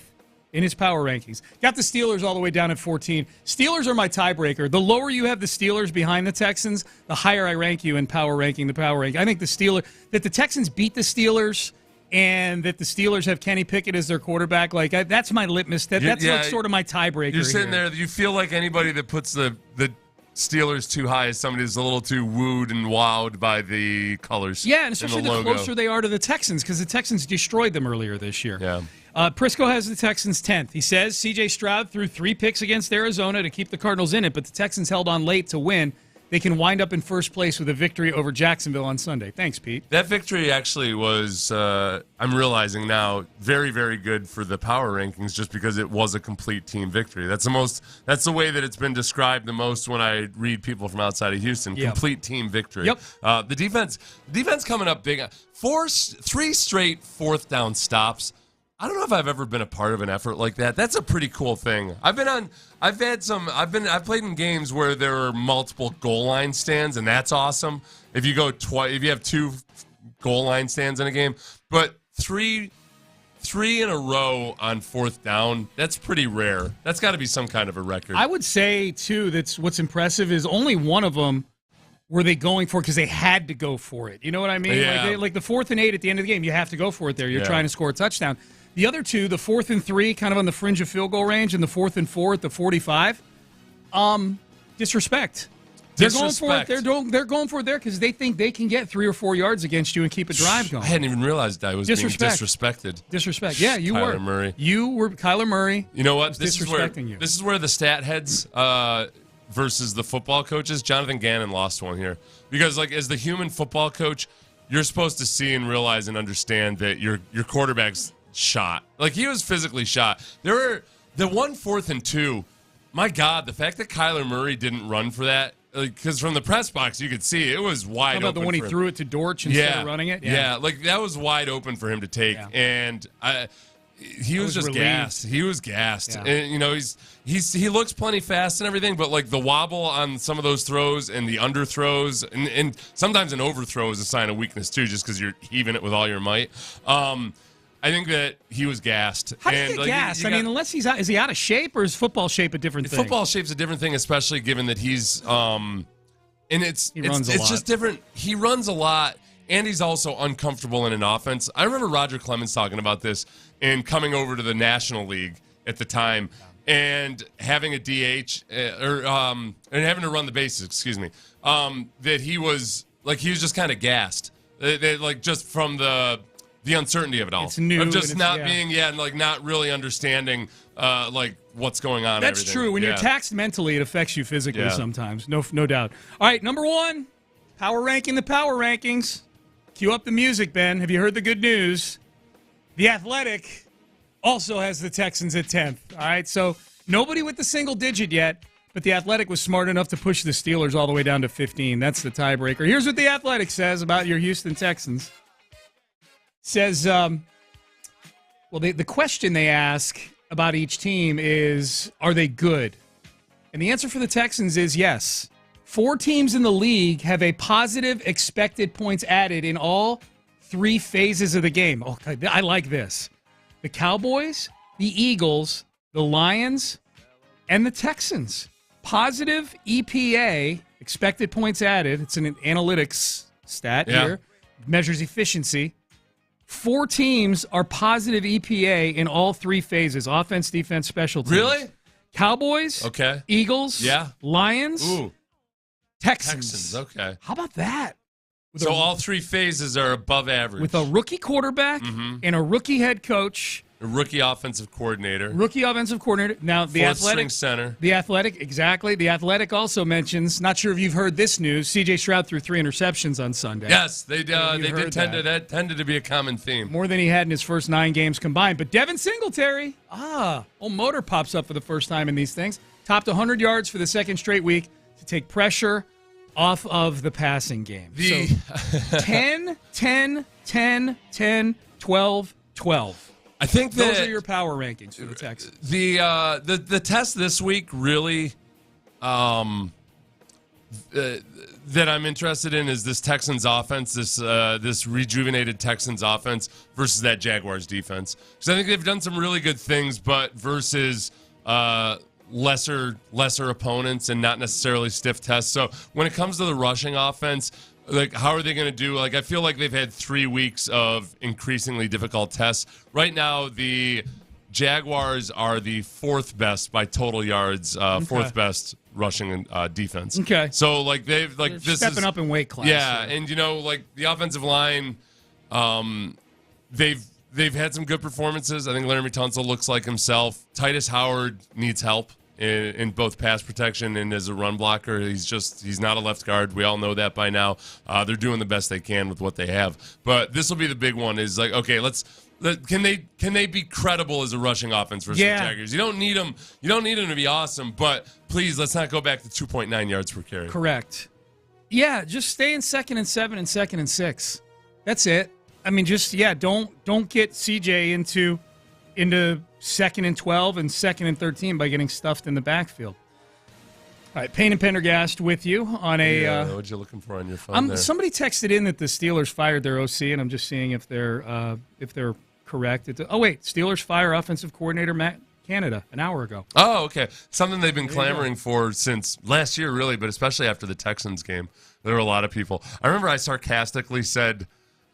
in his power rankings. Got the Steelers all the way down at 14. Steelers are my tiebreaker. The lower you have the Steelers behind the Texans, the higher I rank you in power ranking, the power ranking. I think that the Texans beat the Steelers and that the Steelers have Kenny Pickett as their quarterback. That's my litmus. That's like sort of my tiebreaker. You're sitting there. You feel like anybody that puts the Steelers too high is somebody who's a little too wooed and wowed by the colors. Yeah, and especially the closer they are to the Texans, because the Texans destroyed them earlier this year. Yeah. Prisco has the Texans 10th. He says C.J. Stroud threw 3 picks against Arizona to keep the Cardinals in it, but the Texans held on late to win. They can wind up in first place with a victory over Jacksonville on Sunday. Thanks, Pete. That victory actually was, I'm realizing now, very, very good for the power rankings just because it was a complete team victory. That's the way that it's been described the most when I read people from outside of Houston. Yep. Complete team victory. Yep. The defense coming up big. 3 straight 4th down stops. I don't know if I've ever been a part of an effort like that. That's a pretty cool thing. I've played in games where there are multiple goal line stands, and that's awesome. If you have 2 goal line stands in a game, but 3 3 in a row on 4th down, that's pretty rare. That's got to be some kind of a record. I would say, too, that's what's impressive is only one of them were they going for it because they had to go for it. You know what I mean? Yeah. Like the 4th and 8 at the end of the game, you have to go for it there. You're trying to score a touchdown. The other two, the 4th and 3, kind of on the fringe of field goal range, and the 4th and 4 at the 45, disrespect. They're going for it. They're going for it there because they think they can get 3 or 4 yards against you and keep a drive going. I hadn't even realized I was being disrespected. Disrespect. Yeah, you were. Kyler Murray. You were Kyler Murray. You know what? This is where the stat heads versus the football coaches. Jonathan Gannon lost one here because, like, as the human football coach, you're supposed to see and realize and understand that your quarterback's shot. Like, he was physically shot. There were the 1 4th and 2. My God, the fact that Kyler Murray didn't run for that. Because from the press box, you could see it was wide open. How about the one he threw it to Dortch instead of running it? Yeah, like that was wide open for him to take. Yeah. And he was just gassed. He was gassed. Yeah. And, you know, he looks plenty fast and everything, but like the wobble on some of those throws and the underthrows, and sometimes an overthrow is a sign of weakness too, just because you're heaving it with all your might. I think that he was gassed. How do you get gassed? I mean, unless is he out of shape, or is football shape a different thing? Football shape's a different thing, especially given that he's and it's just different. He runs a lot, and he's also uncomfortable in an offense. I remember Roger Clemens talking about this and coming over to the National League at the time and having a DH and having to run the bases. Excuse me. That he was just kind of gassed, like just from the uncertainty of it all. It's new. Of just not being, and like not really understanding like what's going on. That's true. When you're taxed mentally, it affects you physically sometimes. No doubt. All right, number 1, power ranking the power rankings. Cue up the music, Ben. Have you heard the good news? The Athletic also has the Texans at 10th. All right, so nobody with the single digit yet, but the Athletic was smart enough to push the Steelers all the way down to 15. That's the tiebreaker. Here's what the Athletic says about your Houston Texans. Says, the question they ask about each team is, are they good? And the answer for the Texans is yes. 4 teams in the league have a positive expected points added in all 3 phases of the game. Okay, I like this. The Cowboys, the Eagles, the Lions, and the Texans. Positive EPA, expected points added. It's an analytics stat here. Measures efficiency. 4 teams are positive EPA in all 3 phases: offense, defense, special teams. Really? Cowboys, Eagles, Lions, Texans. Okay. How about that? So all 3 phases are above average. With a rookie quarterback and a rookie head coach. A rookie offensive coordinator. Now, the Athletic center. The Athletic, exactly. The Athletic also mentions, not sure if you've heard this news, C.J. Stroud threw 3 interceptions on Sunday. Yes, that tended to be a common theme. More than he had in his first 9 games combined. But Devin Singletary, old motor pops up for the first time in these things. Topped 100 yards for the second straight week to take pressure off of the passing game. So 10, 10, 10, 10, 12, 12. I think those are your power rankings for the Texans. The test this week really that I'm interested in is this Texans offense, this rejuvenated Texans offense versus that Jaguars defense. Because I think they've done some really good things, but versus lesser opponents and not necessarily stiff tests. So when it comes to the rushing offense, like, how are they going to do? Like, I feel like they've had 3 weeks of increasingly difficult tests. Right now, the Jaguars are the 4th best by total yards, 4th best rushing defense. Okay. So, like, they're this stepping up in weight class. Yeah, and, you know, like, the offensive line, they've had some good performances. I think Laramie Tunsil looks like himself. Titus Howard needs help in both pass protection and as a run blocker. He's not a left guard. We all know that by now. They're doing the best they can with what they have. But this will be the big one is like, okay, can they be credible as a rushing offense versus the Jaguars? You don't need them to be awesome, but please let's not go back to 2.9 yards per carry. Correct. Yeah, just stay in 2nd and 7 and 2nd and 6. That's it. I mean, don't get CJ into 2nd and 12 and 2nd and 13 by getting stuffed in the backfield. All right, Payne and Pendergast with you on a. What you looking for on your phone? Somebody texted in that the Steelers fired their OC, and I'm just seeing if they're correct. Steelers fire offensive coordinator Matt Canada an hour ago. Oh, okay. Something they've been clamoring for since last year, really, but especially after the Texans game. There were a lot of people. I remember I sarcastically said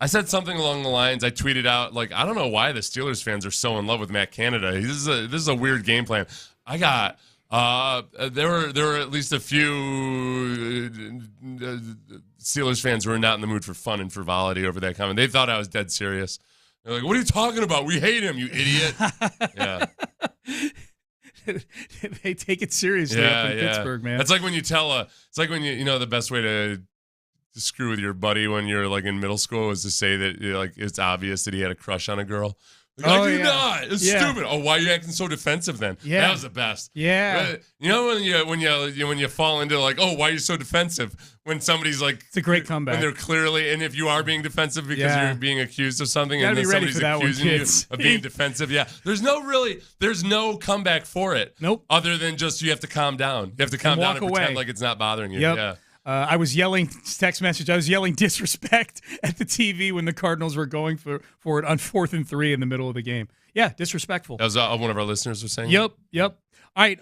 something along the lines, I tweeted out, like, I don't know why the Steelers fans are so in love with Matt Canada. This is a weird game plan. I got there were at least a few Steelers fans who were not in the mood for fun and frivolity over that comment. They thought I was dead serious. They're like, what are you talking about? We hate him, you idiot. Yeah. They take it seriously up in Pittsburgh, man. It's like when you the best way to screw with your buddy when you're like in middle school is to say that like it's obvious that he had a crush on a girl. Like, I do not. It's stupid. Oh, why are you acting so defensive then? Yeah. That was the best. Yeah. You know when you fall into like, oh, why are you so defensive? When somebody's like, it's a great comeback. When they're clearly, and if you are being defensive because you're being accused of something, and then somebody's accusing you of being defensive, there's no comeback for it. Nope. Other than just you have to calm down. You have to calm down and pretend like it's not bothering you. Yep. Yeah. I was yelling disrespect at the TV when the Cardinals were going for it on 4th and 3 in the middle of the game. Yeah, disrespectful. That was one of our listeners was saying. Yep. All right.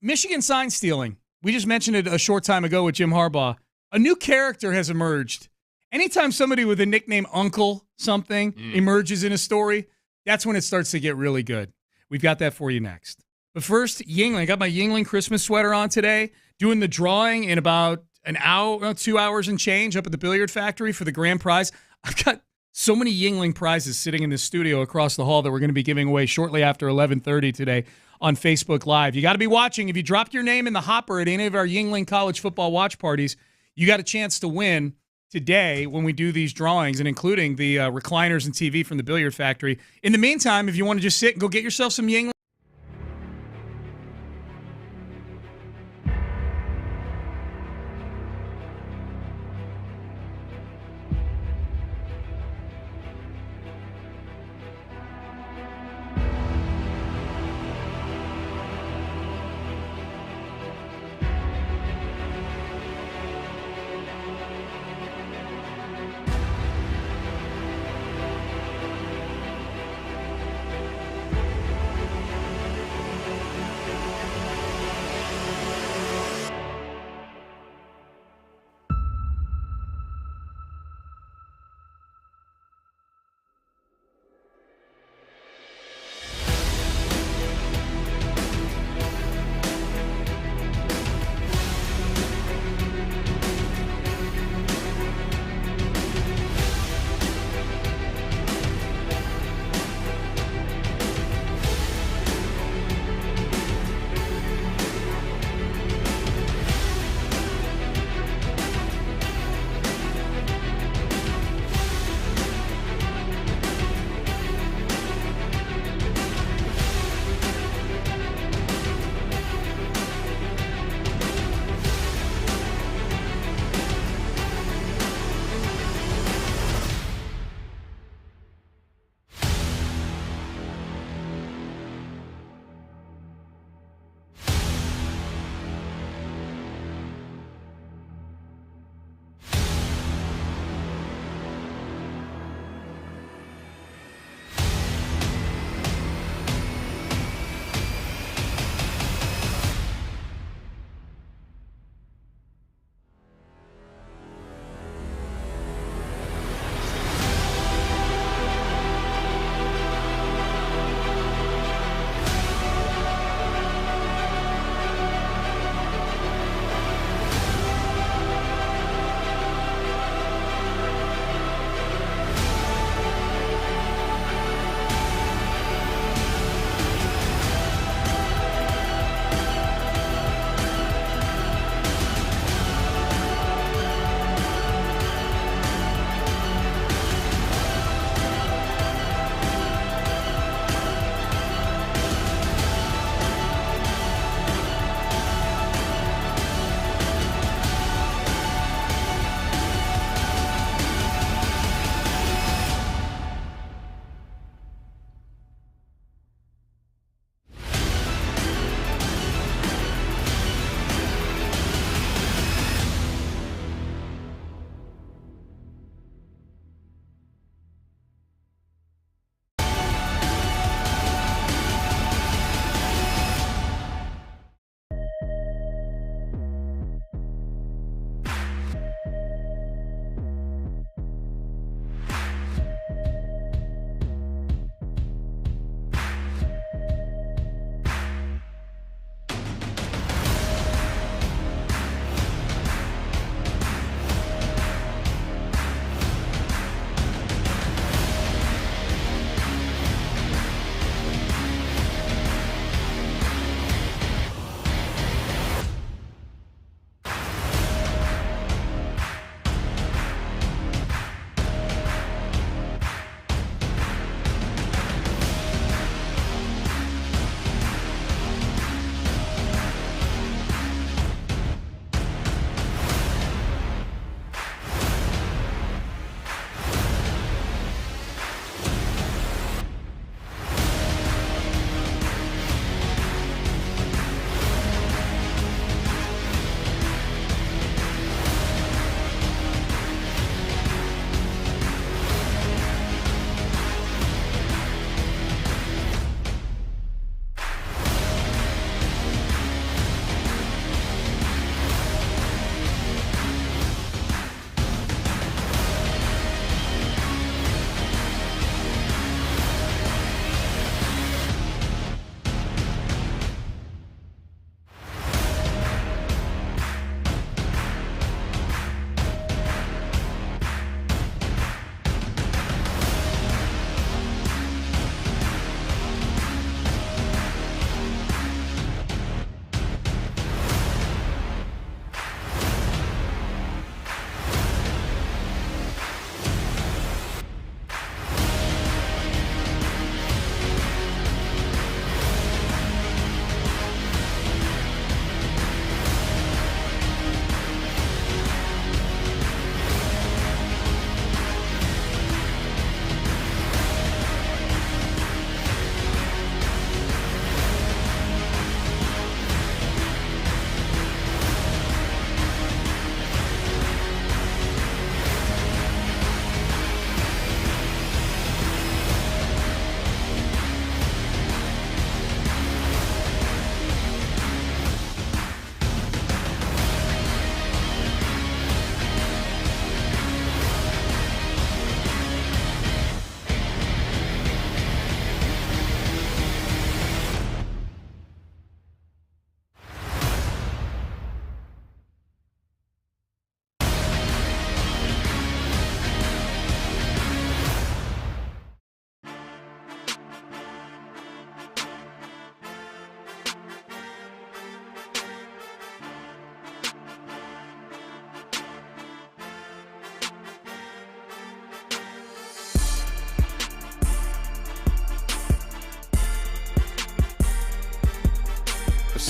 Michigan sign stealing. We just mentioned it a short time ago with Jim Harbaugh. A new character has emerged. Anytime somebody with a nickname Uncle something emerges in a story, that's when it starts to get really good. We've got that for you next. But first, Yuengling. I got my Yuengling Christmas sweater on today. Doing the drawing in about an hour, 2 hours and change up at the Billiard Factory for the grand prize. I've got so many Yuengling prizes sitting in the studio across the hall that we're going to be giving away shortly after 11:30 today on Facebook Live. You got to be watching. If you dropped your name in the hopper at any of our Yuengling college football watch parties, you got a chance to win today when we do these drawings, and including the recliners and TV from the Billiard Factory. In the meantime, if you want to just sit and go get yourself some Yuengling,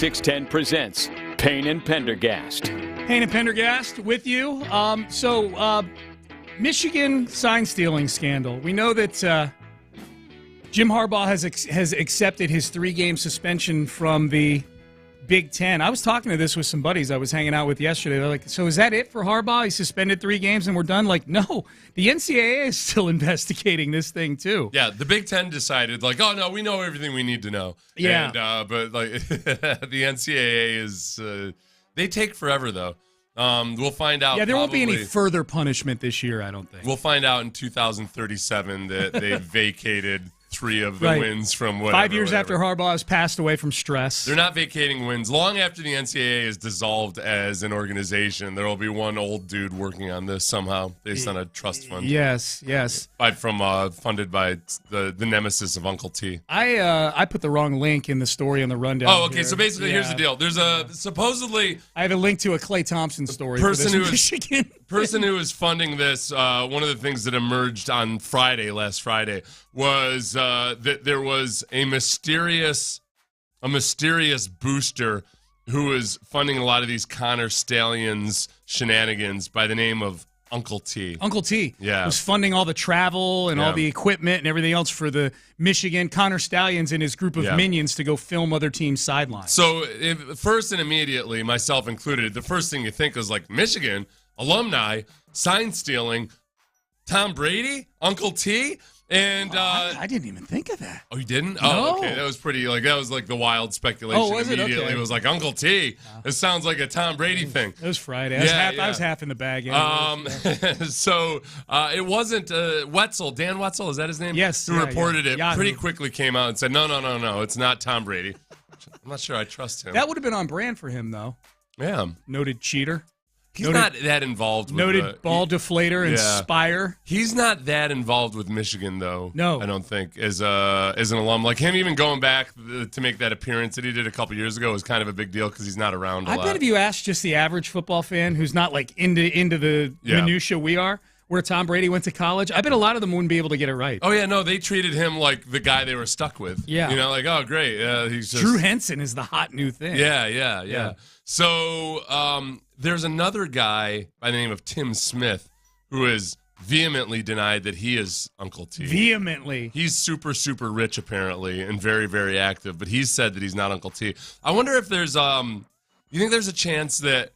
610 presents Payne and Pendergast. Payne and Pendergast with you. Michigan sign stealing scandal. We know that Jim Harbaugh has accepted his 3-game suspension from the Big Ten. I was talking to this with some buddies I was hanging out with yesterday. They're like, so is that it for Harbaugh? He suspended 3 games and we're done? Like, no. The NCAA is still investigating this thing, too. Yeah, the Big Ten decided, like, oh, no, we know everything we need to know. Yeah. And, but, like, the NCAA is they take forever, though. We'll find out. Yeah, there won't be any further punishment this year, I don't think. We'll find out in 2037 that they vacated 3 of the wins from whatever. 5 years after Harbaugh has passed away from stress. They're not vacating wins. Long after the NCAA is dissolved as an organization, there will be one old dude working on this somehow based on a trust fund. Yes. Funded by the nemesis of Uncle T. I put the wrong link in the story on the rundown. Oh, okay. Here. So basically, here's the deal. There's supposedly I have a link to a Klay Thompson story. Person who is funding this. One of the things that emerged on last Friday, was that there was a mysterious booster who was funding a lot of these Connor Stallions shenanigans by the name of Uncle T. Uncle T was funding all the travel and all the equipment and everything else for the Michigan Connor Stallions and his group of minions to go film other teams' sidelines. So first and immediately, myself included, the first thing you think is like Michigan alumni sign stealing, Tom Brady, Uncle T. And I didn't even think of that. Oh, you didn't? No. Oh, okay. That was pretty. That was the wild speculation. Oh, was it? Immediately. Okay. It was like Uncle T. It sounds like a Tom Brady thing. It was Friday. I was half in the bag. So it wasn't Wetzel. Dan Wetzel, is that his name? Yes. Who reported it? Yahoo. Pretty quickly came out and said, no, it's not Tom Brady. I'm not sure I trust him. That would have been on brand for him, though. Yeah. Noted cheater. He's not that involved with noted ball deflator and Spire. He's not that involved with Michigan, though. No. I don't think, as an alum. Like him even going back to make that appearance that he did a couple years ago was kind of a big deal because he's not around a lot. I bet if you ask just the average football fan who's not like into the minutia we are, where Tom Brady went to college, I bet a lot of them wouldn't be able to get it right. Oh, yeah, no, they treated him like the guy they were stuck with. Yeah. Like, oh, great. He's just... Drew Henson is the hot new thing. Yeah. So there's another guy by the name of Tim Smith who has vehemently denied that he is Uncle T. Vehemently. He's super, super rich, apparently, and very, very active, but he's said that he's not Uncle T. I wonder if there's you think there's a chance that,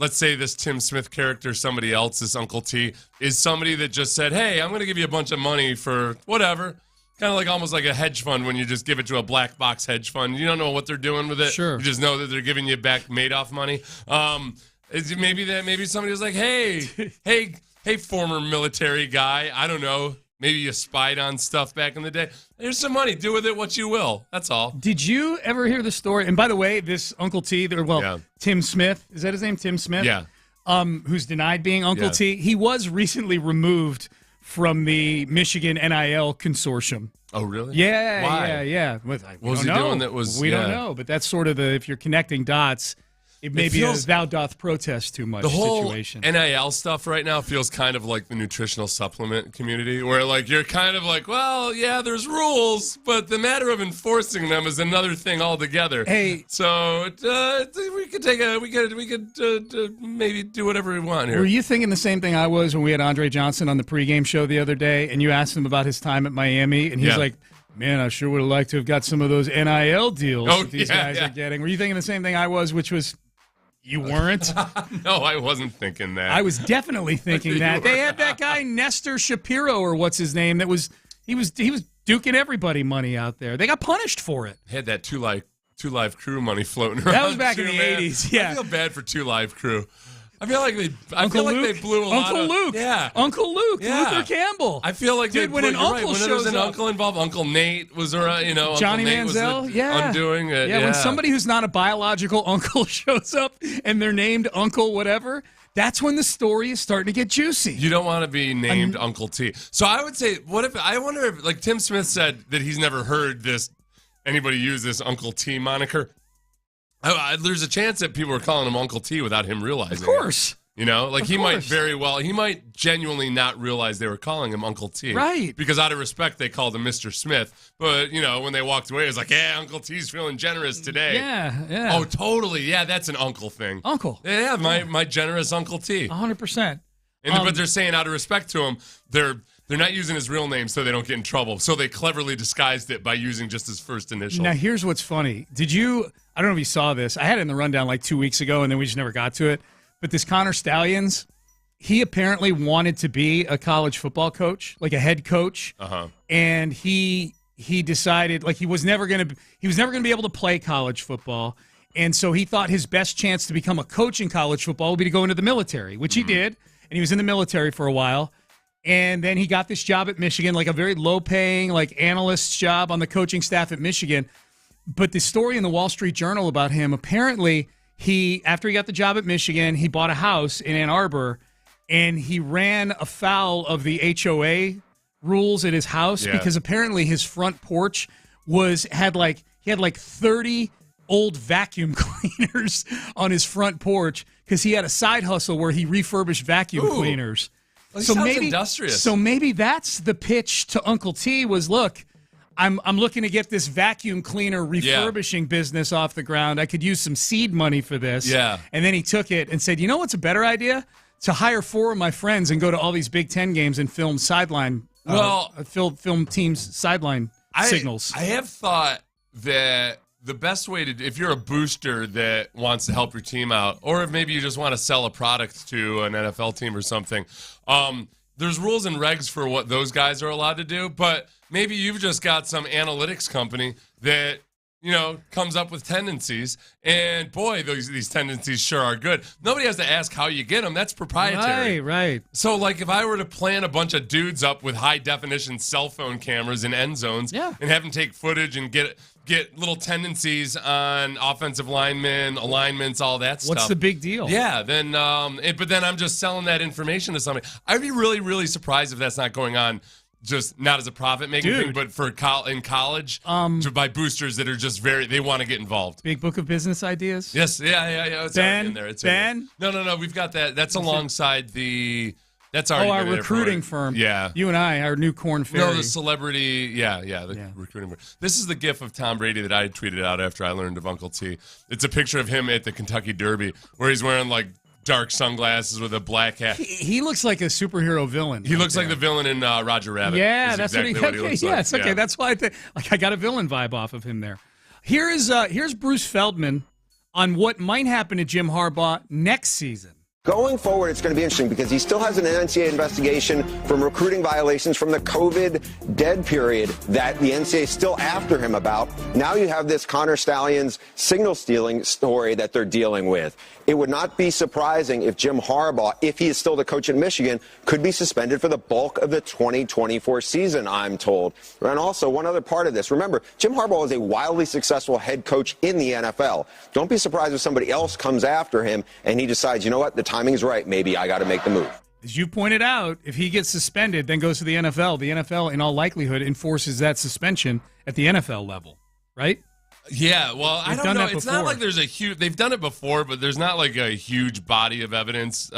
let's say this Tim Smith character, somebody else, this Uncle T, is somebody that just said, hey, I'm going to give you a bunch of money for whatever. Kind of like almost like a hedge fund when you just give it to a black box hedge fund. You don't know what they're doing with it. Sure. You just know that they're giving you back Madoff money. Maybe somebody was like, hey, former military guy. I don't know. Maybe you spied on stuff back in the day. Here's some money. Do with it what you will. That's all. Did you ever hear the story? And by the way, this Uncle T, Tim Smith, is that his name? Tim Smith? Yeah. Who's denied being Uncle T. He was recently removed from the Michigan NIL consortium. Oh, really? Yeah. Why? Yeah. What was he doing that was... We don't know, but that's sort of if you're connecting dots... It may be a thou doth protest too much situation. The whole NIL stuff right now feels kind of like the nutritional supplement community, where like you're kind of like, well, yeah, there's rules, but the matter of enforcing them is another thing altogether. Hey, so we could maybe do whatever we want here. Were you thinking the same thing I was when we had Andre Johnson on the pregame show the other day, and you asked him about his time at Miami, and he's like, man, I sure would have liked to have got some of those NIL deals that these guys are getting. Were you thinking the same thing I was, which was... You weren't? No, I wasn't thinking that. I was definitely thinking that. They had that guy Nestor Shapiro, or what's his name, he was duking everybody money out there. They got punished for it. Had that Two Live Crew money floating around. That was back in the 80s. Yeah. I feel bad for Two Live Crew. I feel like they blew a lot of... Uncle Luke. Yeah. Uncle Luke. Yeah. Luther Campbell. I feel like when an uncle when shows there was an up. uncle involved, Uncle Nate was around, Johnny Uncle Nate Manziel, was undoing it. Yeah, when somebody who's not a biological uncle shows up and they're named Uncle whatever, that's when the story is starting to get juicy. You don't want to be named Uncle T. So I would say, I wonder if, like Tim Smith said that he's never heard anybody use this Uncle T moniker. There's a chance that people are calling him Uncle T without him realizing. Of course. You know, like he might genuinely not realize they were calling him Uncle T. Right. Because out of respect, they called him Mr. Smith. But, you know, when they walked away, it was like, yeah, Uncle T's feeling generous today. Yeah. Oh, totally. Yeah, that's an uncle thing. Uncle. Yeah, my generous Uncle T. 100%. But they're saying out of respect to him, they're not using his real name so they don't get in trouble. So they cleverly disguised it by using just his first initial. Now, here's what's funny. I don't know if you saw this. I had it in the rundown like 2 weeks ago, and then we just never got to it. But this Connor Stallions, he apparently wanted to be a college football coach, like a head coach. And he decided like he was never going to be able to play college football. And so he thought his best chance to become a coach in college football would be to go into the military, which he did. And he was in the military for a while. And then he got this job at Michigan, like a very low-paying, like analyst job on the coaching staff at Michigan. But the story in the Wall Street Journal about him, apparently after he got the job at Michigan, he bought a house in Ann Arbor, and he ran afoul of the HOA rules at his house because apparently his front porch had 30 old vacuum cleaners on his front porch because he had a side hustle where he refurbished vacuum cleaners. Well, sounds industrious. So maybe that's the pitch to Uncle T was, look, I'm looking to get this vacuum cleaner refurbishing business off the ground. I could use some seed money for this. Yeah. And then he took it and said, you know what's a better idea? To hire 4 of my friends and go to all these Big Ten games and film film teams' sideline signals. I have thought that the best way if you're a booster that wants to help your team out, or if maybe you just want to sell a product to an NFL team or something, there's rules and regs for what those guys are allowed to do, but maybe you've just got some analytics company that, you know, comes up with tendencies, and boy, these tendencies sure are good. Nobody has to ask how you get them. That's proprietary. Right. So, like, if I were to plan a bunch of dudes up with high-definition cell phone cameras in end zones and have them take footage and get little tendencies on offensive linemen, alignments, all that stuff. What's the big deal? Yeah, then, but then I'm just selling that information to somebody. I'd be really, really surprised if that's not going on. Just not as a profit-making thing, but for in college, by boosters that are just they want to get involved. Big book of business ideas? Yes, yeah. It's already in there. It's Ben? No, we've got that. That's alongside that's already our recruiting firm. Yeah. You and I, our new Corn Ferry. No, the celebrity, the recruiting firm. This is the gif of Tom Brady that I tweeted out after I learned of Uncle T. It's a picture of him at the Kentucky Derby where he's wearing, like, dark sunglasses with a black hat. He looks like a superhero villain. He looks like the villain in Roger Rabbit. Yeah, that's exactly what he looks like. It's okay. Yeah. That's why I got a villain vibe off of him there. Here's Bruce Feldman on what might happen to Jim Harbaugh next season. Going forward, it's going to be interesting because he still has an NCAA investigation from recruiting violations from the COVID dead period that the NCAA is still after him about. Now you have this Connor Stallions signal stealing story that they're dealing with. It would not be surprising if Jim Harbaugh, if he is still the coach in Michigan, could be suspended for the bulk of the 2024 season, I'm told. And also, one other part of this. Remember, Jim Harbaugh is a wildly successful head coach in the NFL. Don't be surprised if somebody else comes after him and he decides, you know what, the timing is right. Maybe I got to make the move. As you pointed out, if he gets suspended, then goes to the NFL in all likelihood, enforces that suspension at the NFL level, right? Yeah, well, I don't know. It's not like there's a huge – they've done it before, but there's not like a huge body of evidence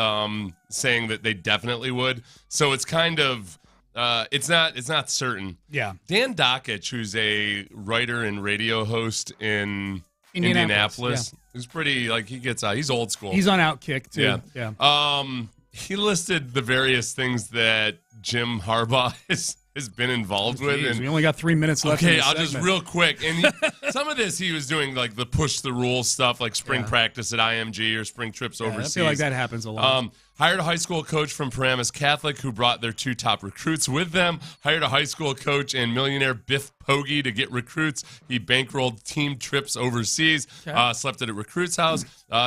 saying that they definitely would. So it's kind of it's not certain. Yeah. Dan Dockich, who's a writer and radio host in Indianapolis, who's pretty – like he gets out. He's old school. He's on Outkick, too. Yeah. He listed the various things that Jim Harbaugh has been involved with. And we only got 3 minutes left. Okay, I'll just real quick. And some of this he was doing like the push the rules stuff, like spring practice at IMG or spring trips overseas. I feel like that happens a lot. Hired a high school coach from Paramus Catholic who brought their 2 top recruits with them. Hired a high school coach and millionaire Biff Poggi to get recruits. He bankrolled team trips overseas. Slept at a recruit's house.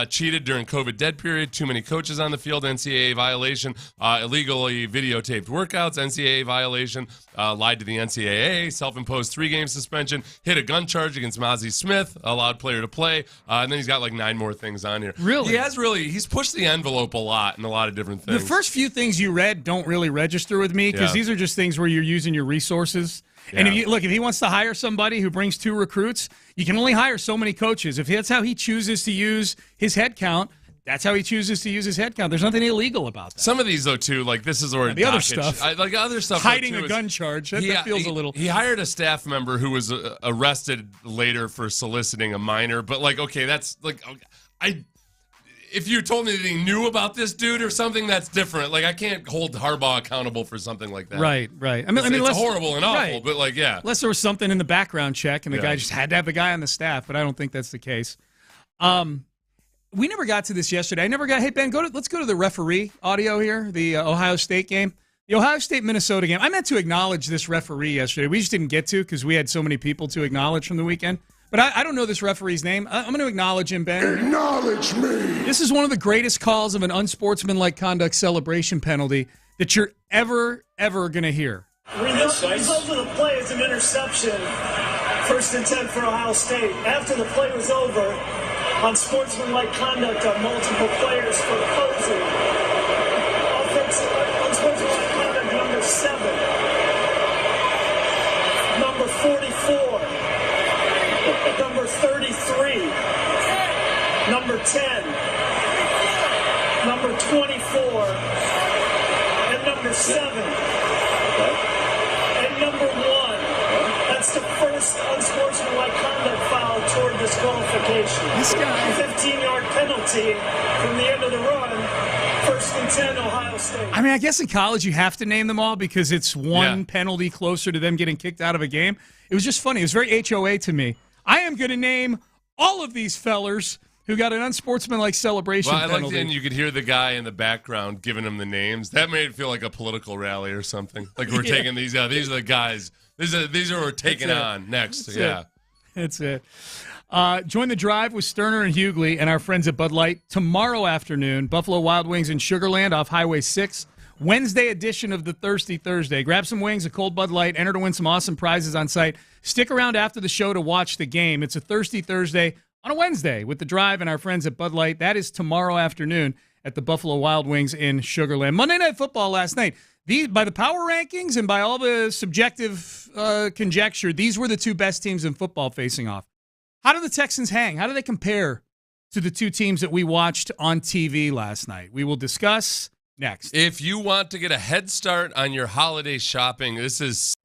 Cheated during COVID dead period. Too many coaches on the field. NCAA violation. Illegally videotaped workouts. NCAA violation. Lied to the NCAA. Self-imposed 3-game suspension. Hit a gun charge against Mozzie Smith. Allowed player to play. And then he's got like 9 more things on here. Really? He's pushed the envelope a lot in a lot of different things. The first few things you read don't really register with me because these are just things where you're using your resources. Yeah. And if he wants to hire somebody who brings 2 recruits, you can only hire so many coaches. If that's how he chooses to use his head count, that's how he chooses to use his head count. There's nothing illegal about that. Some of these, though, too, like this is where the other stuff, other stuff, hiding though, too, a gun charge, that feels a little. He hired a staff member who was arrested later for soliciting a minor, but okay, that's if you told me that he knew about this dude or something, that's different. I can't hold Harbaugh accountable for something like that. Right. I mean, it's horrible and awful, but yeah. Unless there was something in the background check and the guy just had to have the guy on the staff, but I don't think that's the case. We never got to this yesterday. Hey, Ben, let's go to the referee audio here, the Ohio State game. The Ohio State-Minnesota game. I meant to acknowledge this referee yesterday. We just didn't get to because we had so many people to acknowledge from the weekend. But I don't know this referee's name. I'm going to acknowledge him, Ben. Acknowledge me. This is one of the greatest calls of an unsportsmanlike conduct celebration penalty that you're ever going to hear. Result of the play is an interception. 1st and 10 for Ohio State. After the play was over, unsportsmanlike conduct on multiple players for opposing. Unsportsmanlike conduct number 7. Number 44. Number 33, number 10, number 24, and number 7, and number 1. That's the first unsportsmanlike conduct foul toward disqualification. This guy. 15-yard penalty from the end of the run. 1st and 10, Ohio State. I mean, I guess in college you have to name them all because it's one penalty closer to them getting kicked out of a game. It was just funny. It was very HOA to me. I am going to name all of these fellers who got an unsportsmanlike celebration penalty. And you could hear the guy in the background giving them the names. That made it feel like a political rally or something. Like we're taking these out. These are the guys. These are what we're taking on next. That's it. Join the drive with Stoerner and Hughley and our friends at Bud Light tomorrow afternoon. Buffalo Wild Wings in Sugar Land off Highway 6. Wednesday edition of the Thirsty Thursday. Grab some wings, a cold Bud Light, enter to win some awesome prizes on site. Stick around after the show to watch the game. It's a Thirsty Thursday on a Wednesday with the drive and our friends at Bud Light. That is tomorrow afternoon at the Buffalo Wild Wings in Sugar Land. Monday Night Football last night. By the power rankings and by all the subjective conjecture, these were the two best teams in football facing off. How do the Texans hang? How do they compare to the two teams that we watched on TV last night? We will discuss next. If you want to get a head start on your holiday shopping, this is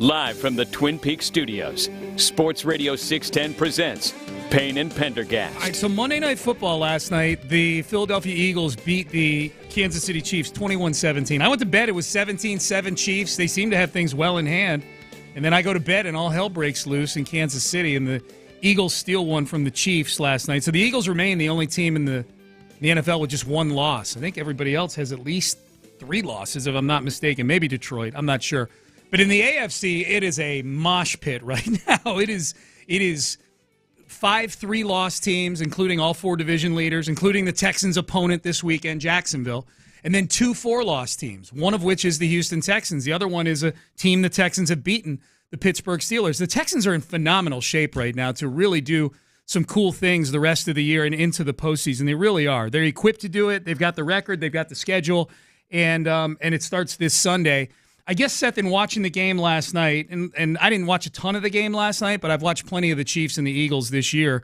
Live from the Twin Peaks studios, Sports Radio 610 presents Payne and Pendergast. All right, so Monday Night Football last night, the Philadelphia Eagles beat the Kansas City Chiefs 21-17. I went to bed, it was 17-7 Chiefs. They seem to have things well in hand. And then I go to bed and all hell breaks loose in Kansas City, and the Eagles steal one from the Chiefs last night. So the Eagles remain the only team in the NFL with just one loss. I think everybody else has at least 3 losses, if I'm not mistaken. Maybe Detroit, I'm not sure. But in the AFC, it is a mosh pit right now. It is 5 3-loss teams, including all 4 division leaders, including the Texans' opponent this weekend, Jacksonville, and then 2 4-loss teams, one of which is the Houston Texans. The other one is a team the Texans have beaten, the Pittsburgh Steelers. The Texans are in phenomenal shape right now to really do some cool things the rest of the year and into the postseason. They really are. They're equipped to do it. They've got the record. They've got the schedule, and it starts this Sunday. I guess, Seth, in watching the game last night, and I didn't watch a ton of the game last night, but I've watched plenty of the Chiefs and the Eagles this year.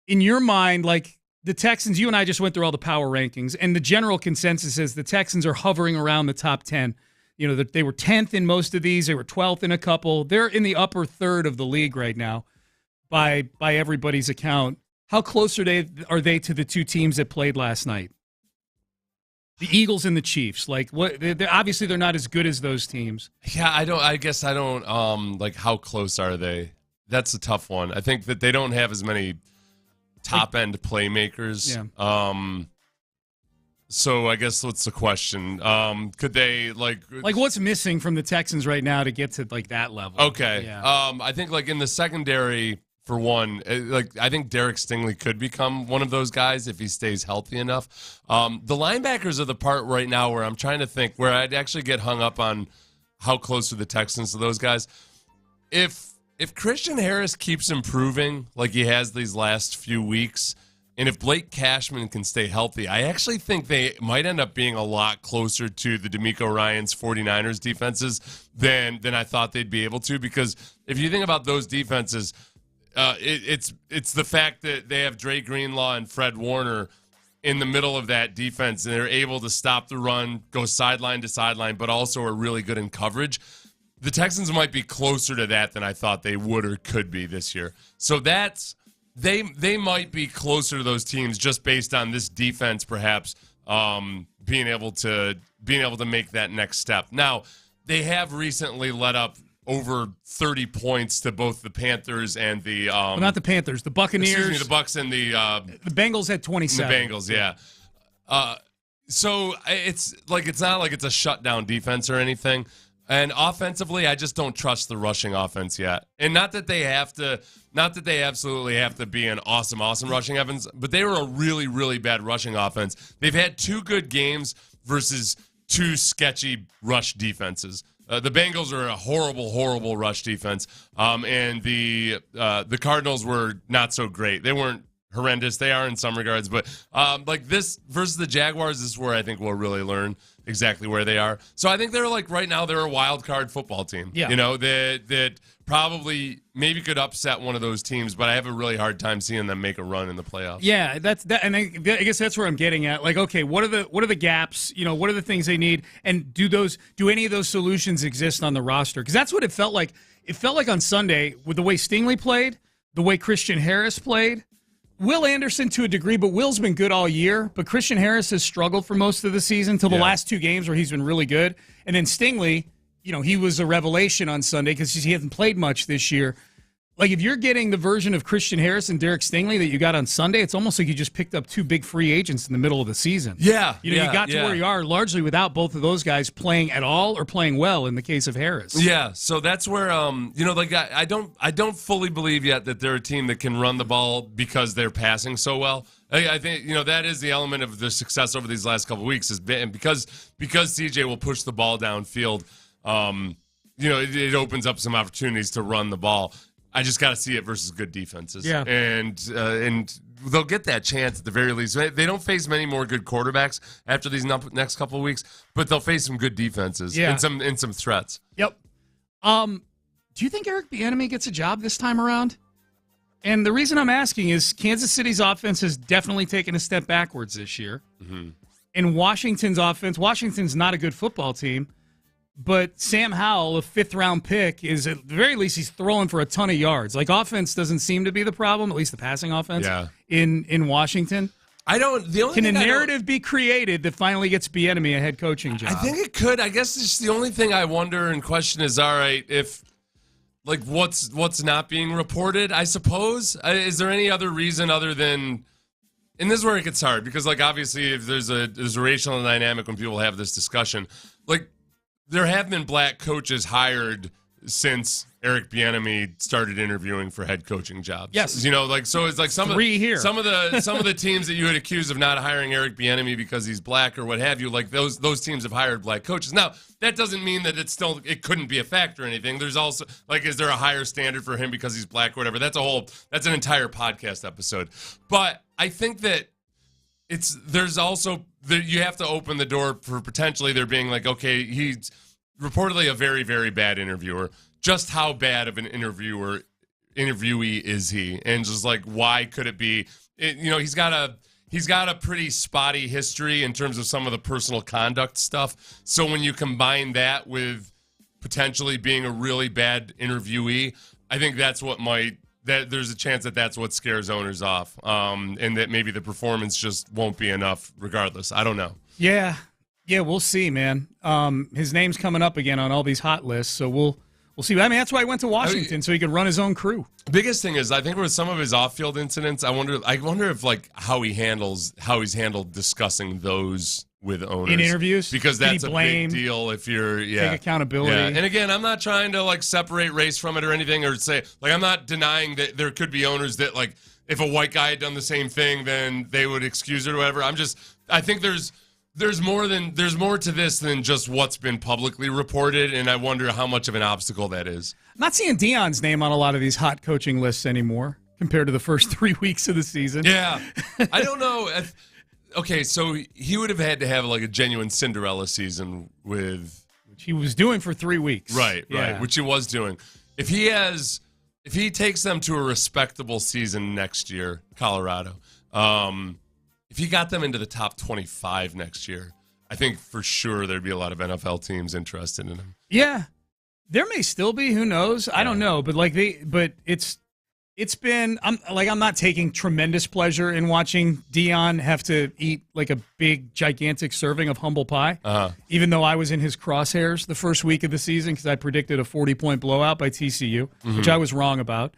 In your mind, like the Texans, you and I just went through all the power rankings, and the general consensus is the Texans are hovering around the top 10. You know, they were 10th in most of these. They were 12th in a couple. They're in the upper third of the league right now by everybody's account. How close are they to the 2 teams that played last night? The Eagles and the Chiefs, like what? Obviously, they're not as good as those teams. Yeah, I guess I don't. Like, how close are they? That's a tough one. I think that they don't have as many top end playmakers. Yeah. So I guess what's the question? Could they like what's missing from the Texans right now to get to like that level? Okay. Yeah. I think like in the secondary. For one, like I think Derek Stingley could become one of those guys if he stays healthy enough. The linebackers are the part right now where I'm trying to think where I'd actually get hung up on how close are the Texans to those guys. If Christian Harris keeps improving like he has these last few weeks, and if Blake Cashman can stay healthy, I actually think they might end up being a lot closer to the DeMeco Ryans 49ers defenses than I thought they'd be able to. Because if you think about those defenses, it's the fact that they have Dre Greenlaw and Fred Warner in the middle of that defense, and they're able to stop the run, go sideline to sideline, but also are really good in coverage. The Texans might be closer to that than I thought they would or could be this year. So that's they might be closer to those teams just based on this defense, perhaps being able to make that next step. Now, they have recently let up over 30 points to both the Panthers and the well, not the Panthers, the Buccaneers. Excuse me, the Bucks and the Bengals had 27. The Bengals, yeah. So it's not like it's a shutdown defense or anything. And offensively, I just don't trust the rushing offense yet. And not that they absolutely have to be an awesome rushing offense, but they were a really, really bad rushing offense. They've had 2 good games versus 2 sketchy rush defenses. The Bengals are a horrible rush defense, and the Cardinals were not so great. They weren't horrendous. They are in some regards, but like this versus the Jaguars, this is where I think we'll really learn exactly where they are. So I think they're like right now they're a wild card football team. Yeah. You know, that probably maybe could upset one of those teams, but I have a really hard time seeing them make a run in the playoffs. Yeah, and I guess that's where I'm getting at. Like, okay, what are the gaps? You know, what are the things they need? And do any of those solutions exist on the roster? Because that's what it felt like. It felt like on Sunday with the way Stingley played, the way Christian Harris played. Will Anderson to a degree, but Will's been good all year. But Christian Harris has struggled for most of the season until the last 2 games where he's been really good. And then Stingley, you know, he was a revelation on Sunday because he hasn't played much this year. Like, if you're getting the version of Christian Harris and Derek Stingley that you got on Sunday, it's almost like you just picked up 2 big free agents in the middle of the season. Yeah. You got to where you are largely without both of those guys playing at all or playing well in the case of Harris. Yeah, so that's where like I don't fully believe yet that they're a team that can run the ball because they're passing so well. I think that is the element of their success over these last couple of weeks is because CJ will push the ball downfield. It opens up some opportunities to run the ball. I just got to see it versus good defenses. Yeah. And they'll get that chance at the very least. They don't face many more good quarterbacks after these next couple of weeks, but they'll face some good defenses and some threats. Yep. Do you think Eric Bieniemy gets a job this time around? And the reason I'm asking is Kansas City's offense has definitely taken a step backwards this year. Mm-hmm. And Washington's offense, Washington's not a good football team, But Sam Howell, a fifth-round pick, is at the very least he's throwing for a ton of yards. Like, offense doesn't seem to be the problem, at least the passing offense in Washington. Can a narrative be created that finally gets Bieniemy a head coaching job? I think it could. I guess it's the only thing I wonder and question is, all right, if like what's not being reported, I suppose. Is there any other reason other than, and this is where it gets hard, because like obviously if there's a racial dynamic when people have this discussion, like there have been black coaches hired since Eric Bieniemy started interviewing for head coaching jobs. Yes, you know, like so it's like some of the teams that you would accuse of not hiring Eric Bieniemy because he's black or what have you, like those teams have hired black coaches. Now that doesn't mean that it couldn't be a factor or anything. There's also like, is there a higher standard for him because he's black or whatever? That's an entire podcast episode. But I think that you have to open the door for potentially there being like, okay, he's reportedly a very, very bad interviewer. Just how bad of an interviewee is he? And just like, why could it be? He's got a pretty spotty history in terms of some of the personal conduct stuff. So when you combine that with potentially being a really bad interviewee, I think that's what there's a chance that that's what scares owners off, and that maybe the performance just won't be enough regardless. I don't know. Yeah, we'll see, man. His name's coming up again on all these hot lists, so we'll see. I mean, that's why he went to Washington, so he could run his own crew. Biggest thing is, I think with some of his off-field incidents, I wonder if like how he's handled discussing those with owners in interviews, because that's a big deal. If you're take accountability. Yeah. And again, I'm not trying to like separate race from it or anything, or say like I'm not denying that there could be owners that like if a white guy had done the same thing, then they would excuse it or whatever. I think there's more to this than just what's been publicly reported, and I wonder how much of an obstacle that is. I'm not seeing Deion's name on a lot of these hot coaching lists anymore compared to the first 3 weeks of the season. Yeah. I don't know. Okay, so he would have had to have like a genuine Cinderella season which he was doing for 3 weeks. Right, which he was doing. If he takes them to a respectable season next year, Colorado, if he got them into the top 25 next year, I think for sure there'd be a lot of NFL teams interested in him. Yeah, there may still be. Who knows? I don't know. But it's been. I'm not taking tremendous pleasure in watching Deion have to eat like a big, gigantic serving of humble pie. Even though I was in his crosshairs the first week of the season because I predicted a 40-point blowout by TCU, which I was wrong about.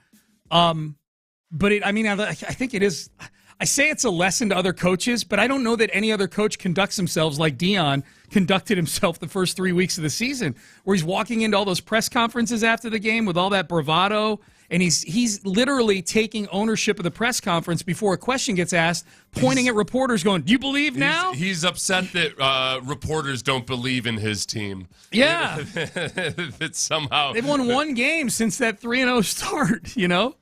But I think it is. I say it's a lesson to other coaches, but I don't know that any other coach conducts themselves like Deion conducted himself the first 3 weeks of the season, where he's walking into all those press conferences after the game with all that bravado, and he's literally taking ownership of the press conference before a question gets asked, pointing at reporters going, do you believe now? He's upset that reporters don't believe in his team. Yeah. That somehow they've won one game since that 3-0 start, you know?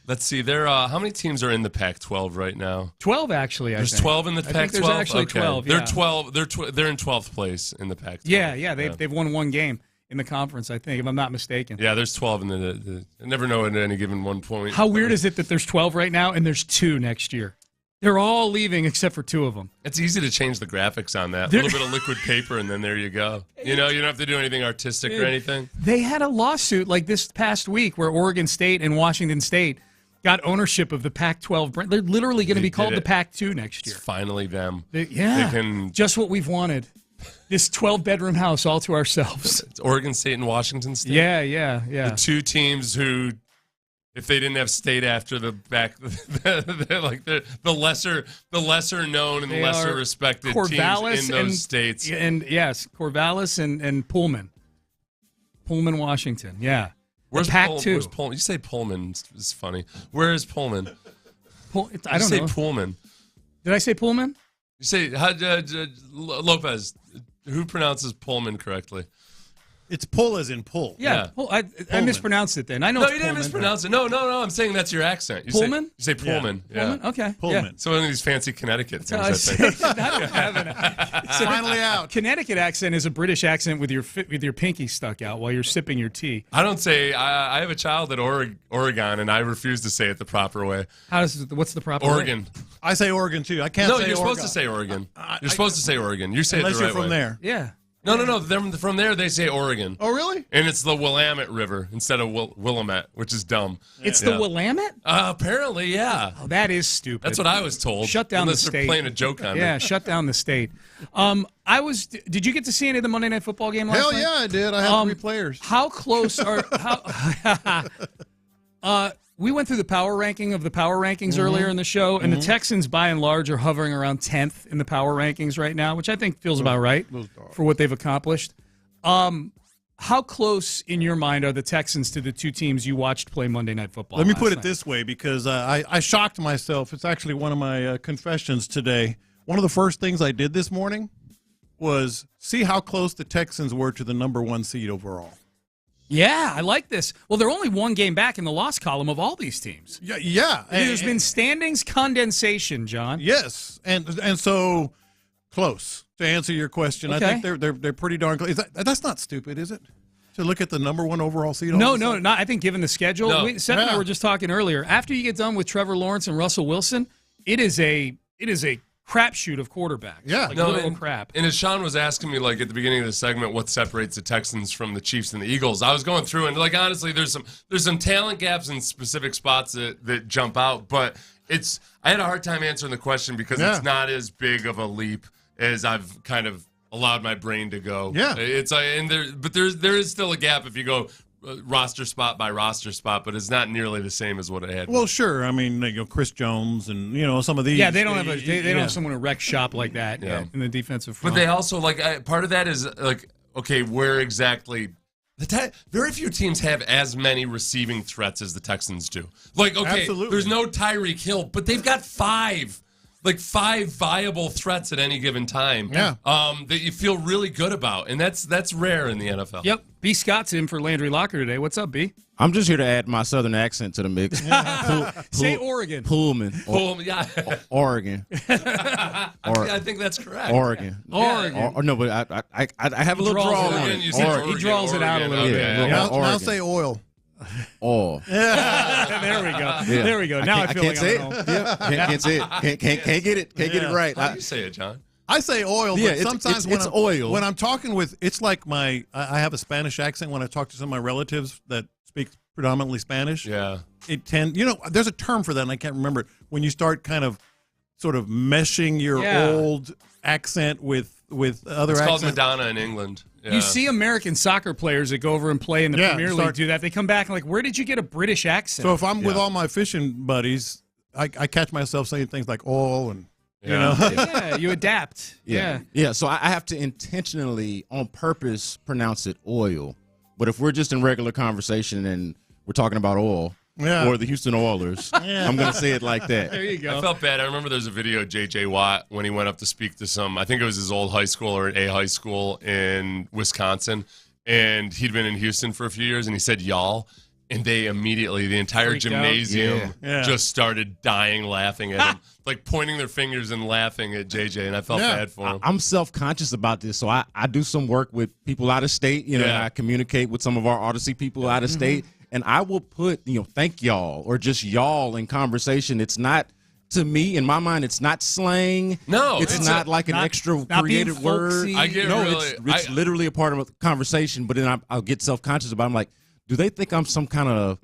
Let's see. How many teams are in the Pac-12 right now? 12, actually. There's 12 in the Pac-12. I think there's actually 12. Yeah. They're 12. They're in 12th place in the Pac-12. Yeah. They've won one game in the conference, I think, if I'm not mistaken. Yeah, there's 12 in the I never know at any given one point. How weird is it that there's 12 right now and there's 2 next year? They're all leaving except for 2 of them. It's easy to change the graphics on that. A little bit of liquid paper, and then there you go. You don't have to do anything artistic or anything. They had a lawsuit like this past week where Oregon State and Washington State got ownership of the Pac-12 brand. They're literally going to be called the Pac-2 next year. It's finally them. Just what we've wanted. This 12-bedroom house all to ourselves. It's Oregon State and Washington State. Yeah. The 2 teams who, if they didn't have state after the back, they're like the lesser known and the lesser respected Corvallis teams in those states. And yes, Corvallis and Pullman, Washington. Yeah. Where's Pac-2? Where's Pullman? You say Pullman is funny. Where is Pullman? I don't know. You say Pullman. Did I say Pullman? You say Lopez. Who pronounces Pullman correctly? It's pull as in pull. Yeah. I mispronounced it then. I know. No, you didn't mispronounce it. No. I'm saying that's your accent. Pullman? You say Pullman. Yeah. Pullman? Okay. Pullman. Yeah. So one of these fancy Connecticut things, I think. I don't have an Finally out. Connecticut accent is a British accent with your pinky stuck out while you're sipping your tea. I don't say. I have a child at Oregon, and I refuse to say it the proper way. What's the proper Oregon. way? I say Oregon too. I can't say No, you're Oregon. supposed to say Oregon. You're supposed to say Oregon. You say unless it the right you're from way. there. Yeah. No. From there, they say Oregon. Oh, really? And it's the Willamette River instead of Willamette, which is dumb. It's the Willamette? Apparently, yeah. Oh, that is stupid. That's what I was told. Shut down the state. Unless they're playing a joke on me. Yeah, shut down the state. Did you get to see any of the Monday Night Football game last night? Hell yeah, I did. I had 3 players. How close are... we went through the power ranking of the power rankings earlier in the show, and the Texans, by and large, are hovering around 10th in the power rankings right now, which I think feels about right for what they've accomplished. How close, in your mind, are the Texans to the 2 teams you watched play Monday Night Football? Let me put it this way, because I shocked myself. It's actually one of my confessions today. One of the first things I did this morning was see how close the Texans were to the number 1 seed overall. Yeah, I like this. Well, they're only 1 game back in the loss column of all these teams. Yeah. There's been standings condensation, John. Yes, and so close to answer your question. Okay. I think they're pretty darn close. That's not stupid, is it? To look at the number 1 overall seed. No, not. I think given the schedule, Seth and I Yeah. were just talking earlier. After you get done with Trevor Lawrence and Russell Wilson, it is a crapshoot of quarterbacks. Yeah. Literal crap. And as Sean was asking me, like, at the beginning of the segment, what separates the Texans from the Chiefs and the Eagles, I was going through, and, like, honestly, there's some talent gaps in specific spots that jump out, but I had a hard time answering the question because it's not as big of a leap as I've kind of allowed my brain to go. Yeah. But there is still a gap if you go roster spot by roster spot, but it's not nearly the same as what I had. Well, sure. I mean, Chris Jones and some of these. Yeah, they don't have someone to wreck shop like that in the defensive front. But they also part of that is like, okay, where exactly? Very few teams have as many receiving threats as the Texans do. Like, okay, Absolutely. There's no Tyreek Hill, but they've got 5 viable threats at any given time. Yeah. That you feel really good about, and that's rare in the NFL. Yep. B. Scott's in for Landry Locker today. What's up, B? I'm just here to add my southern accent to the mix. Say Oregon. Pullman. Yeah. Oregon. I think that's correct. Oregon. No, but I have a little draw on Oregon, it. you said Oregon. He draws it out a little Okay. bit. Now say oil. Oh. There we go. Yeah. There we go. Now I feel can't say like I'm it. Yeah. Can't say it. Can't get it. Can't get it right. How do you say it, John? I say oil, Yeah, but sometimes it's oil. When I'm talking with, it's like I have a Spanish accent when I talk to some of my relatives that speak predominantly Spanish. Yeah. There's a term for that, and I can't remember it. When you start kind of sort of meshing your old accent with other accents. It's called Madonna in England. Yeah. You see American soccer players that go over and play in the Premier League do that. They come back and like, where did you get a British accent? So if I'm with all my fishing buddies, I catch myself saying things like oil and, yeah, you adapt. Yeah. So I have to intentionally, on purpose, pronounce it oil. But if we're just in regular conversation and we're talking about oil or the Houston Oilers, I'm going to say it like that. There you go. I felt bad. I remember there's a video of J.J. Watt when he went up to speak to I think it was his old high school or a high school in Wisconsin, and he'd been in Houston for a few years, and he said y'all, and they immediately, the entire gymnasium just started dying laughing at him, like pointing their fingers and laughing at JJ, and I felt bad for him. I'm self-conscious about this, so I do some work with people out of state, and I communicate with some of our Odyssey people out of state, and I will put, thank y'all, or just y'all in conversation. It's not, to me, in my mind, it's not slang. No. It's not like an extra created word. I get it's literally a part of a conversation, but then I'll get self-conscious about it. I'm like, do they think I'm some kind of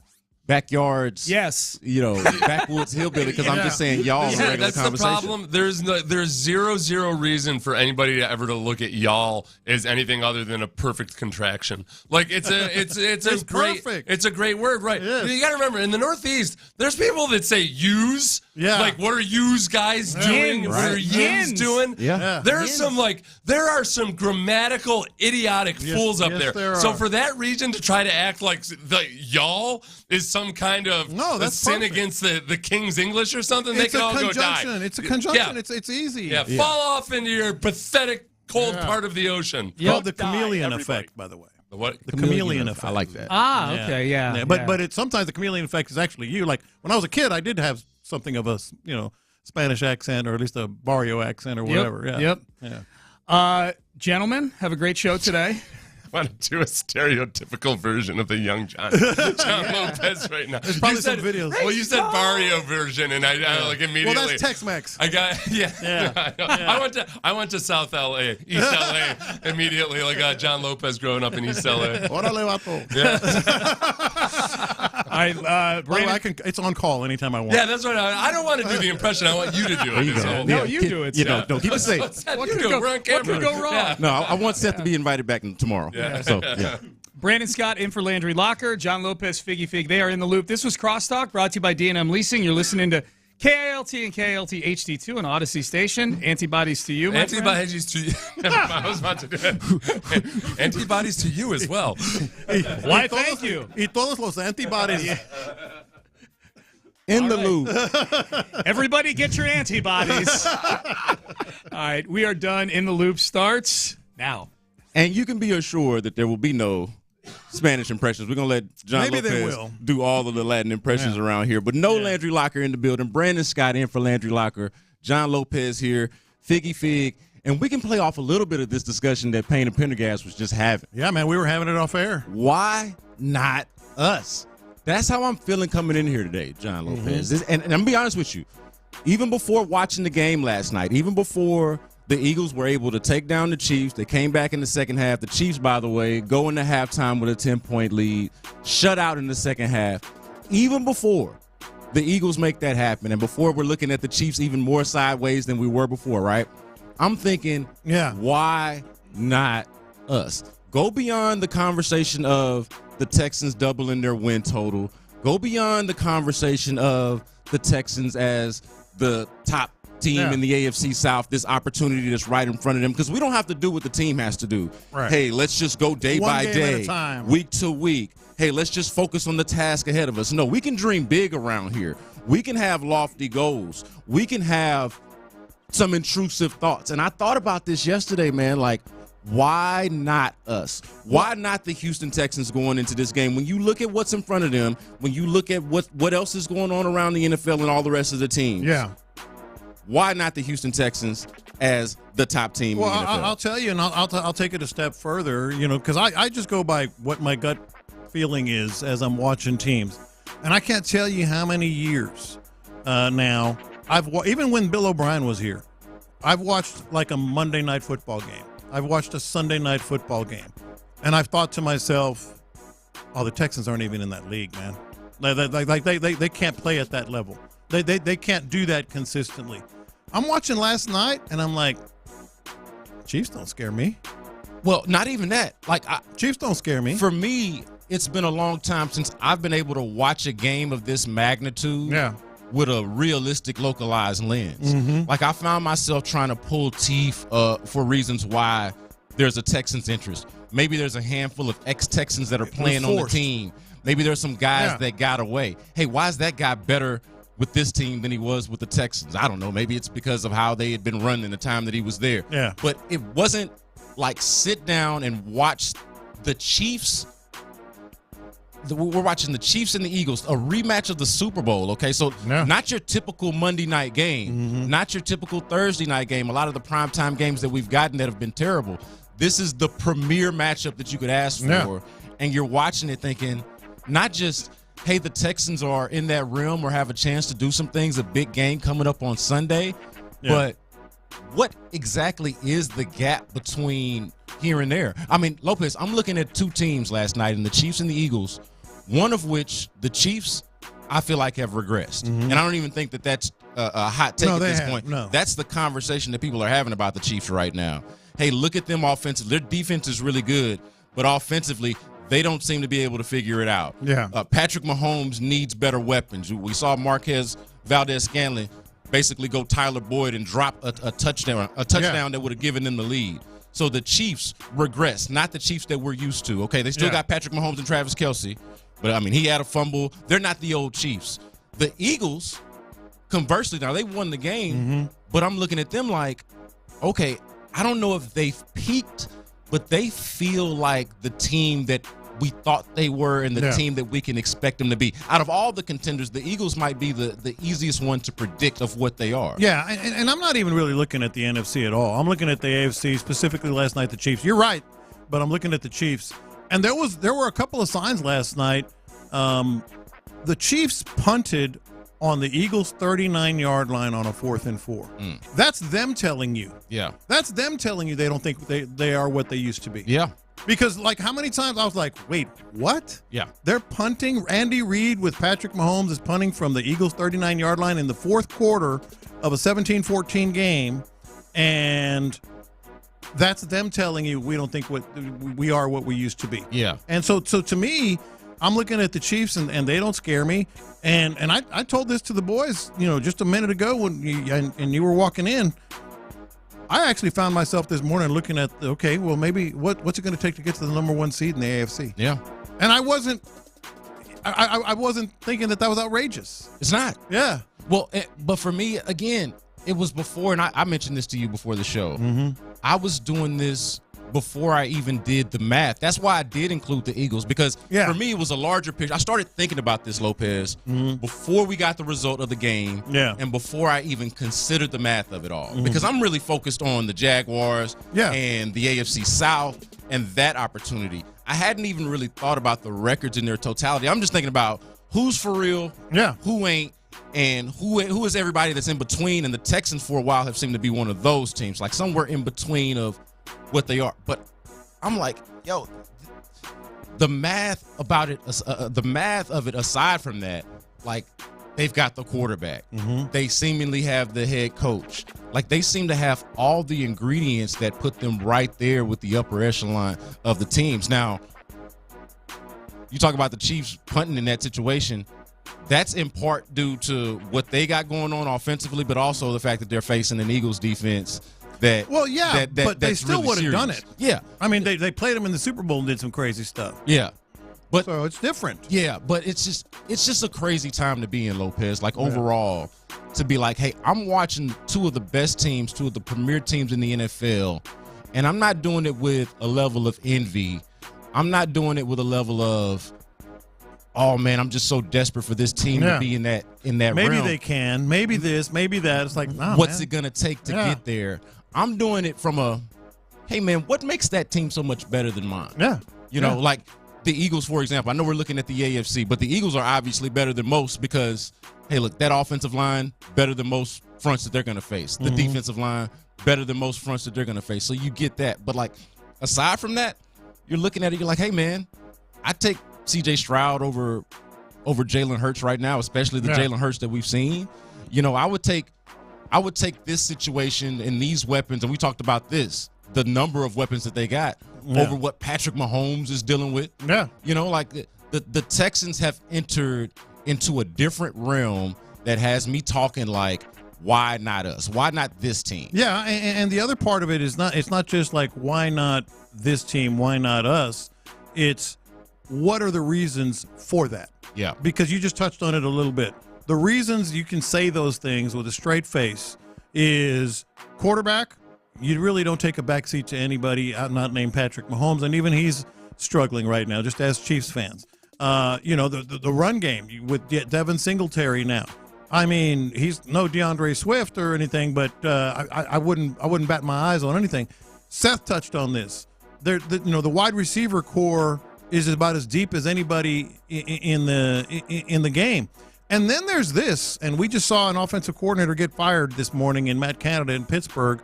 backyards? Yes. Backwoods hillbilly because I'm just saying y'all in regular that's conversation. The problem. There's zero reason for anybody to ever to look at y'all as anything other than a perfect contraction. Like it's a great word, right? You got to remember, in the Northeast, there's people that say "yous." Yeah. Like, what are yous guys doing? Yins. What are yins doing? Yeah. There are some grammatical idiotic fools up there. So for that region to try to act like the y'all is some kind of sin against the King's English or something, they can all go die. It's a conjunction. It's easy. Yeah, fall off into your pathetic cold part of the ocean. Called the chameleon effect, by the way. The what? The chameleon effect. I like that. Okay, yeah. But sometimes the chameleon effect is actually you. Like when I was a kid, I did have something of a Spanish accent, or at least a barrio accent, or whatever. Yep. Gentlemen, have a great show today. want to do a stereotypical version of the young John Lopez right now. There's probably some videos. Well, you said Barrio version, and I like immediately. Well, that's Tex-Mex. I got I went to South LA, East LA immediately. Like John Lopez growing up in East LA. Órale, vato. Yeah. Brandon, it's on call anytime I want. Yeah, that's right. I don't want to do the impression. I want you to do it. No, you do it. No, keep it safe. What could go wrong? Yeah. No, I want Seth to be invited back tomorrow. Yeah. So, yeah. Brandon Scott in for Landry Locker. John Lopez, Figgy Fig. They are in the loop. This was Crosstalk, brought to you by D&M Leasing. You're listening to KILT and KILT HD2 on Odyssey Station. Antibodies to you, my Antibodies to you. I was about to do it. Antibodies to you as well. Why, thank you. Y todos los antibodies. In the loop. Everybody get your antibodies. All right, we are done. In the Loop starts now. And you can be assured that there will be no Spanish impressions. We're going to let John Lopez do all of the Latin impressions around here. But no Landry Locker in the building. Brandon Scott in for Landry Locker. John Lopez here. Figgy Fig. And we can play off a little bit of this discussion that Payne and Pendergast was just having. Yeah, man, we were having it off air. Why not us? That's how I'm feeling coming in here today, John Lopez. And I'm going to be honest with you. Even before watching the game last night, even before the Eagles were able to take down the Chiefs, they came back in the second half. The Chiefs, by the way, go into halftime with a 10-point lead, shut out in the second half. Even before the Eagles make that happen, and before we're looking at the Chiefs even more sideways than we were before, right? I'm thinking, why not us? Go beyond the conversation of the Texans doubling their win total. Go beyond the conversation of the Texans as the top team in the AFC South, this opportunity that's right in front of them, because we don't have to do what the team has to do. Right. Hey, let's just go day by day, week to week. Hey, let's just focus on the task ahead of us. No, we can dream big around here. We can have lofty goals. We can have some intrusive thoughts. And I thought about this yesterday, man, like, why not us? Why not the Houston Texans going into this game? When you look at what's in front of them, when you look at what else is going on around the NFL and all the rest of the teams, why not the Houston Texans as the top team in the NFL? I'll tell you, and I'll take it a step further, because I just go by what my gut feeling is as I'm watching teams. And I can't tell you how many years now, even when Bill O'Brien was here, I've watched like a Monday Night Football game. I've watched a Sunday Night Football game, and I've thought to myself, "Oh, the Texans aren't even in that league, man. They can't play at that level. They can't do that consistently." I'm watching last night, and I'm like, Chiefs don't scare me. Well, not even that. Chiefs don't scare me. For me, it's been a long time since I've been able to watch a game of this magnitude. With a realistic, localized lens. Like, I found myself trying to pull teeth for reasons why there's a Texans interest. Maybe there's a handful of ex-Texans that are playing on the team. Maybe there's some guys that got away. Hey, why is that guy better with this team than he was with the Texans? I don't know. Maybe it's because of how they had been run in the time that he was there. But it wasn't like sit down and watch the Chiefs. We're watching the Chiefs and the Eagles, a rematch of the Super Bowl, okay? So not your typical Monday night game, not your typical Thursday night game, a lot of the primetime games that we've gotten that have been terrible. This is the premier matchup that you could ask for, and you're watching it thinking not just, hey, the Texans are in that realm or have a chance to do some things, a big game coming up on Sunday, but what exactly is the gap between here and there? I mean, Lopez, I'm looking at two teams last night, and the Chiefs and the Eagles, one of which, the Chiefs, I feel like have regressed. And I don't even think that that's a hot take at this point. That's the conversation that people are having about the Chiefs right now. Hey, look at them offensively. Their defense is really good, but offensively, they don't seem to be able to figure it out. Patrick Mahomes needs better weapons. We saw Marquez Valdez-Scantling basically go Tyler Boyd and drop a touchdown that would have given them the lead. So the Chiefs regress, not the Chiefs that we're used to. Okay, they still got Patrick Mahomes and Travis Kelce. But, I mean, he had a fumble. They're not the old Chiefs. The Eagles, conversely, now they won the game, but I'm looking at them like, okay, I don't know if they've peaked, but they feel like the team that we thought they were and the team that we can expect them to be. Out of all the contenders, the Eagles might be the easiest one to predict of what they are. And I'm not even really looking at the NFC at all. I'm looking at the AFC, specifically last night, the Chiefs. You're right. but I'm looking at the Chiefs. And there were a couple of signs last night. The Chiefs punted on the Eagles' 39-yard line on a 4th and 4. That's them telling you. Yeah. That's them telling you they don't think they are what they used to be. Yeah. Because, like, how many times I was like, wait, what? Yeah. They're punting. Andy Reid with Patrick Mahomes is punting from the Eagles' 39-yard line in the fourth quarter of a 17-14 game, and that's them telling you we don't think we are what we used to be. Yeah. And so to me, I'm looking at the Chiefs, and they don't scare me. And I told this to the boys, just a minute ago when you were walking in. I actually found myself this morning looking at, maybe what's it going to take to get to the number 1 seed in the AFC? Yeah. And I wasn't thinking that was outrageous. It's not. Yeah. Well, but for me, again, it was before, and I mentioned this to you before the show. Mm-hmm. I was doing this before I even did the math. That's why I did include the Eagles, because for me it was a larger picture. I started thinking about this, Lopez, before we got the result of the game, and before I even considered the math of it all, because I'm really focused on the Jaguars and the AFC South and that opportunity. I hadn't even really thought about the records in their totality. I'm just thinking about who's for real, who ain't, and who is everybody that's in between. And the Texans for a while have seemed to be one of those teams, like somewhere in between of what they are. But I'm like, yo, the math about it, the math of it aside from that, like, they've got the quarterback. They seemingly have the head coach. Like, they seem to have all the ingredients that put them right there with the upper echelon of the teams. Now, you talk about the Chiefs punting in that situation. That's in part due to what they got going on offensively, but also the fact that they're facing an Eagles defense but they still really would have done it. Yeah. I mean, they played them in the Super Bowl and did some crazy stuff. Yeah. But so it's different. Yeah, but it's just a crazy time to be in, Lopez. Like, overall, to be like, hey, I'm watching two of the best teams, two of the premier teams in the NFL, and I'm not doing it with a level of envy. I'm not doing it with a level of, oh man, I'm just so desperate for this team to be in that maybe realm. They can, maybe this, maybe that. It's like, nah, what's it gonna take to get there? I'm doing it from a, hey man, what makes that team so much better than mine? Yeah, you know, like the Eagles, for example. I know we're looking at the AFC, but the Eagles are obviously better than most because, hey, look, that offensive line better than most fronts that they're gonna face. The defensive line better than most fronts that they're gonna face. So you get that, but like aside from that, you're looking at it, you're like, hey man, I take CJ Stroud over Jalen Hurts right now, especially the Jalen Hurts that we've seen. You know, I would take this situation and these weapons, and we talked about this, the number of weapons that they got over what Patrick Mahomes is dealing with. Yeah. You know, like the Texans have entered into a different realm that has me talking like, why not us? Why not this team? Yeah, and the other part of it is it's not just like, why not this team, why not us? It's what are the reasons for that? Yeah. Because you just touched on it a little bit. The reasons you can say those things with a straight face is quarterback. You really don't take a backseat to anybody not named Patrick Mahomes, and even he's struggling right now, just as Chiefs fans. You know, the run game with Devin Singletary now. I mean, he's no DeAndre Swift or anything, but I wouldn't bat my eyes on anything. Seth touched on this. The wide receiver core is about as deep as anybody in the game. And then there's this, and we just saw an offensive coordinator get fired this morning in Matt Canada in Pittsburgh.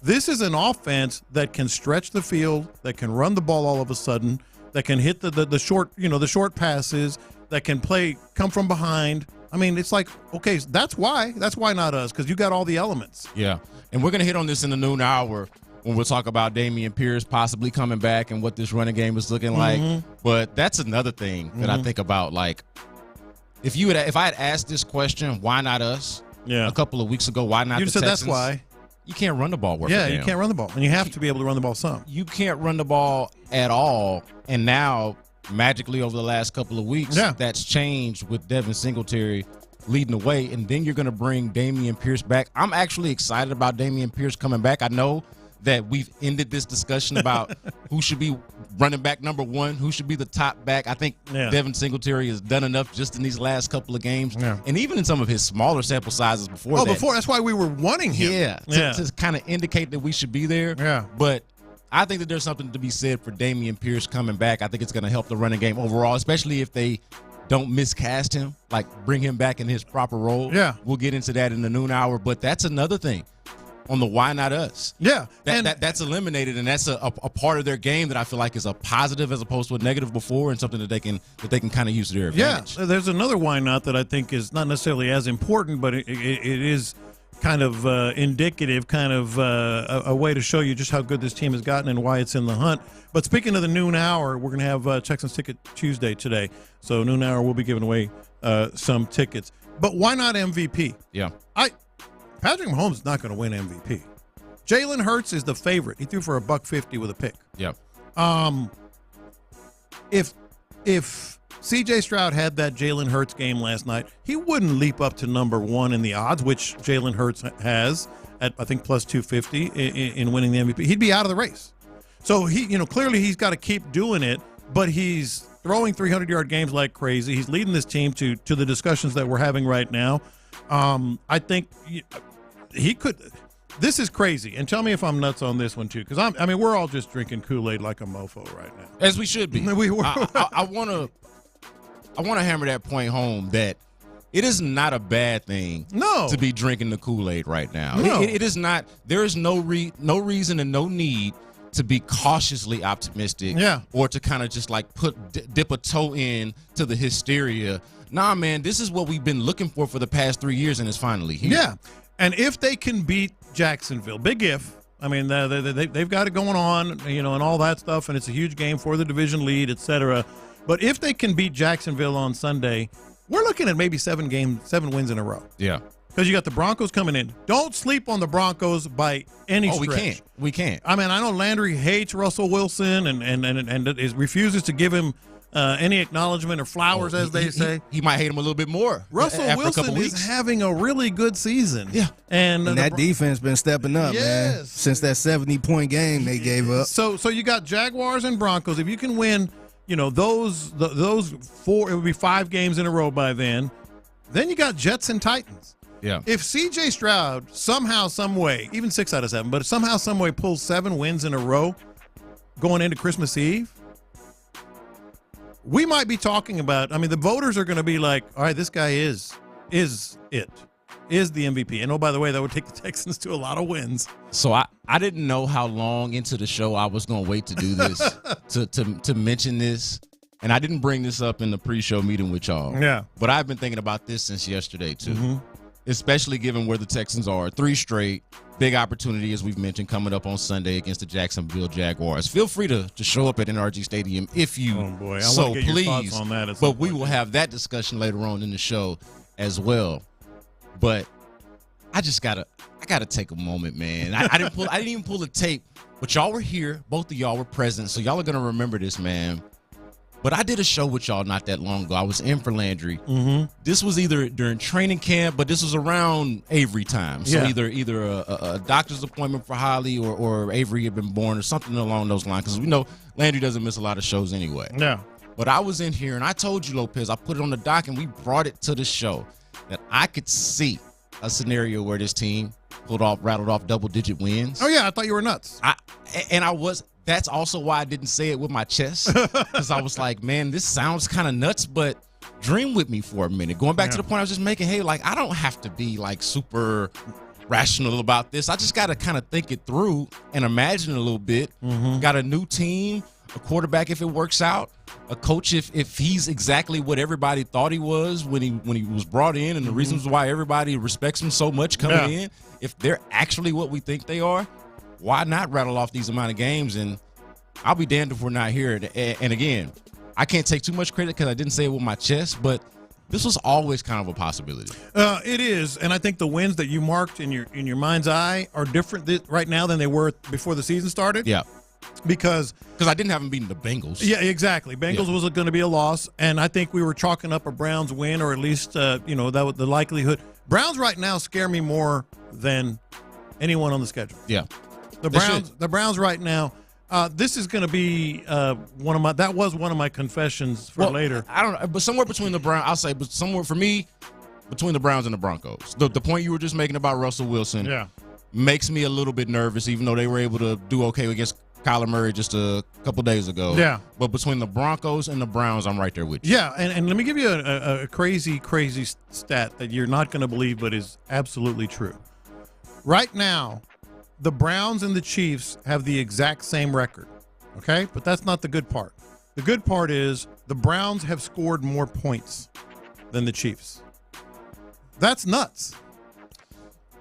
This is an offense that can stretch the field, that can run the ball all of a sudden, that can hit the short passes, that can come from behind. I mean, it's like, okay, that's why not us, because you got all the elements. Yeah, and we're going to hit on this in the noon hour when we'll talk about Dameon Pierce possibly coming back and what this running game is looking like. But that's another thing that I think about. Like, if I had asked this question, why not us? Yeah. A couple of weeks ago, why not the Texans? That's why. You can't run the ball worth you can't run the ball, and you have to be able to run the ball some. You can't run the ball at all, and now magically over the last couple of weeks, that's changed with Devin Singletary leading the way, and then you're going to bring Dameon Pierce back. I'm actually excited about Dameon Pierce coming back. I know that we've ended this discussion about who should be running back number one, who should be the top back. I think Devin Singletary has done enough just in these last couple of games, and even in some of his smaller sample sizes before that. Before, that's why we were wanting him. To kind of indicate that we should be there. Yeah. But I think that there's something to be said for Dameon Pierce coming back. I think it's going to help the running game overall, especially if they don't miscast him, like bring him back in his proper role. Yeah. We'll get into that in the noon hour, but that's another thing on the why not us. Yeah. That's eliminated, and that's a part of their game that I feel like is a positive as opposed to a negative before, and something that they can kind of use to their advantage. Yeah, there's another why not that I think is not necessarily as important, but it is kind of indicative, kind of a way to show you just how good this team has gotten and why it's in the hunt. But speaking of the noon hour, we're going to have Texans Ticket Tuesday today. So noon hour, we'll be giving away some tickets. But why not MVP? Yeah. Patrick Mahomes is not going to win MVP. Jalen Hurts is the favorite. He threw for $150 with a pick. Yeah. If C.J. Stroud had that Jalen Hurts game last night, he wouldn't leap up to number one in the odds, which Jalen Hurts has at, I think, plus 250 in winning the MVP. He'd be out of the race. So clearly he's got to keep doing it, but he's throwing 300-yard games like crazy. He's leading this team to the discussions that we're having right now. I think he could. This is crazy, and tell me if I'm nuts on this one too, because we're all just drinking Kool-Aid like a mofo right now, as we should be. I want to hammer that point home that it is not a bad thing to be drinking the Kool-Aid right now. No. It is not. There is no reason and no need to be cautiously optimistic, or to kind of just like dip a toe in to the hysteria. Nah, man, this is what we've been looking for the past 3 years, and it's finally here. Yeah, and if they can beat Jacksonville, big if. I mean, they've got it going on, and all that stuff, and it's a huge game for the division lead, et cetera. But if they can beat Jacksonville on Sunday, we're looking at maybe 7 wins in a row. Yeah. Because you got the Broncos coming in. Don't sleep on the Broncos by any stretch. We can't. I mean, I know Landry hates Russell Wilson and refuses to give him any acknowledgement or flowers, as they say. He might hate him a little bit more. Russell Wilson is having a really good season. Yeah. And that defense been stepping up, man, since that 70-point game they gave up. So you got Jaguars and Broncos. If you can win, those 4, it would be 5 games in a row by then. Then you got Jets and Titans. Yeah. If C.J. Stroud somehow, some way, even 6 out of 7, but somehow, some way pulls 7 wins in a row going into Christmas Eve, we might be talking about, the voters are going to be like, all right, this guy is the MVP. And, oh, by the way, that would take the Texans to a lot of wins. So I didn't know how long into the show I was going to wait to do this, to mention this. And I didn't bring this up in the pre-show meeting with y'all. Yeah. But I've been thinking about this since yesterday, too. Mm-hmm. Especially given where the Texans are. 3 straight. Big opportunity, as we've mentioned, coming up on Sunday against the Jacksonville Jaguars. Feel free to show up at NRG Stadium if you so please. On that but we will have that discussion later on in the show as well. But I gotta take a moment, man. I didn't even pull the tape, but y'all were here. Both of y'all were present, so y'all are gonna remember this, man. But I did a show with y'all not that long ago. I was in for Landry. Mm-hmm. This was either during training camp, but this was around Avery time. So either a doctor's appointment for Holly or Avery had been born or something along those lines. Because we know Landry doesn't miss a lot of shows anyway. Yeah. But I was in here, and I told you, Lopez, I put it on the dock, and we brought it to the show, that I could see a scenario where this team rattled off double-digit wins. Oh, yeah, I thought you were nuts. That's also why I didn't say it with my chest, because I was like, man, this sounds kind of nuts, but dream with me for a minute. Going back to the point I was just making, hey, like, I don't have to be, like, super rational about this. I just got to kind of think it through and imagine a little bit. Mm-hmm. Got a new team, a quarterback if it works out, a coach if he's exactly what everybody thought he was when he was brought in, and the reasons why everybody respects him so much coming in. If they're actually what we think they are, why not rattle off these amount of games? And I'll be damned if we're not here. And again, I can't take too much credit because I didn't say it with my chest, but this was always kind of a possibility. It is, and I think the wins that you marked in your mind's eye are different right now than they were before the season started. Yeah. Because I didn't have them beating the Bengals. Yeah, exactly. Bengals was going to be a loss, and I think we were chalking up a Browns win, or at least that was the likelihood. Browns right now scare me more than anyone on the schedule. Yeah. The Browns right now. This is going to be one of my confessions for later. I don't know, but somewhere between the Browns, I'll say, but somewhere for me between the Browns and the Broncos. The point you were just making about Russell Wilson makes me a little bit nervous, even though they were able to do okay against Kyler Murray just a couple days ago. Yeah. But between the Broncos and the Browns, I'm right there with you. Yeah, and let me give you a crazy stat that you're not going to believe, but is absolutely true. Right now, the Browns and the Chiefs have the exact same record, okay? But that's not the good part. The good part is the Browns have scored more points than the Chiefs. That's nuts.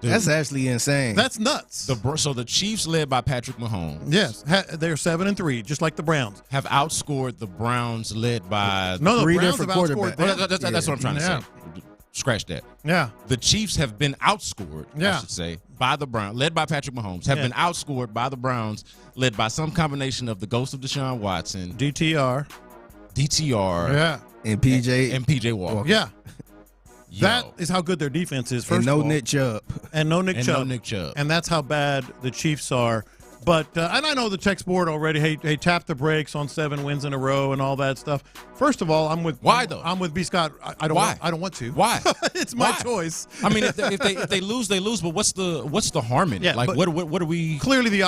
Dude, that's actually insane. That's nuts. So the Chiefs, led by Patrick Mahomes, yes, they're 7-3, just like the Browns. Have outscored the Browns, led by the three Browns different have outscored quarterbacks. them. That's what I'm trying to say. Scratch that. Yeah. The Chiefs have been outscored, I should say, by the Browns, led by Patrick Mahomes, have been outscored by the Browns, led by some combination of the ghost of Deshaun Watson, DTR, and PJ Walker. Yeah. That is how good their defense is, first and of all. Nick Chubb. And no Nick Chubb. No Nick Chubb. And that's how bad the Chiefs are. But and I know the text board already, hey, tap the brakes on 7 wins in a row and all that stuff. First of all, I'm with I'm with B. Scott. I don't want to. Why? It's my choice. I mean, if they lose, they lose. But what's the harm in it? Yeah, like what are we? Clearly, the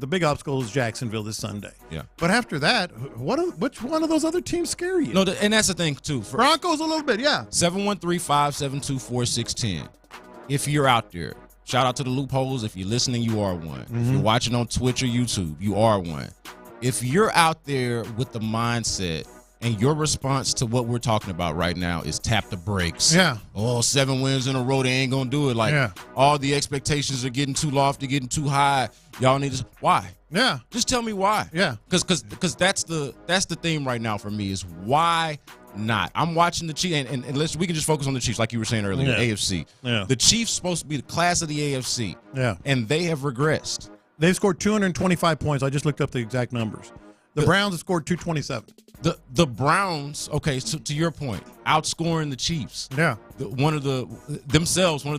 big obstacle is Jacksonville this Sunday. Yeah. But after that, which one of those other teams scare you? No, and that's the thing too. Broncos a little bit, yeah. 713-572-4610. If you're out there. Shout out to the loopholes. If you're listening, you are one. If you're watching on Twitch or YouTube, you are one. If you're out there with the mindset and your response to what we're talking about right now is tap the brakes. Yeah. Oh, 7 wins in a row, they ain't going to do it. Like, all the expectations are getting too lofty, getting too high. Y'all need to. Why? Yeah. Just tell me why. Yeah. Because that's the theme right now for me is why not. I'm watching the Chiefs, and we can just focus on the Chiefs, like you were saying earlier, the AFC. Yeah. The Chiefs supposed to be the class of the AFC. Yeah. And they have regressed. They've scored 225 points. I just looked up the exact numbers. The Browns have scored 227. The Browns, okay, so to your point, outscoring the Chiefs. Yeah. One of the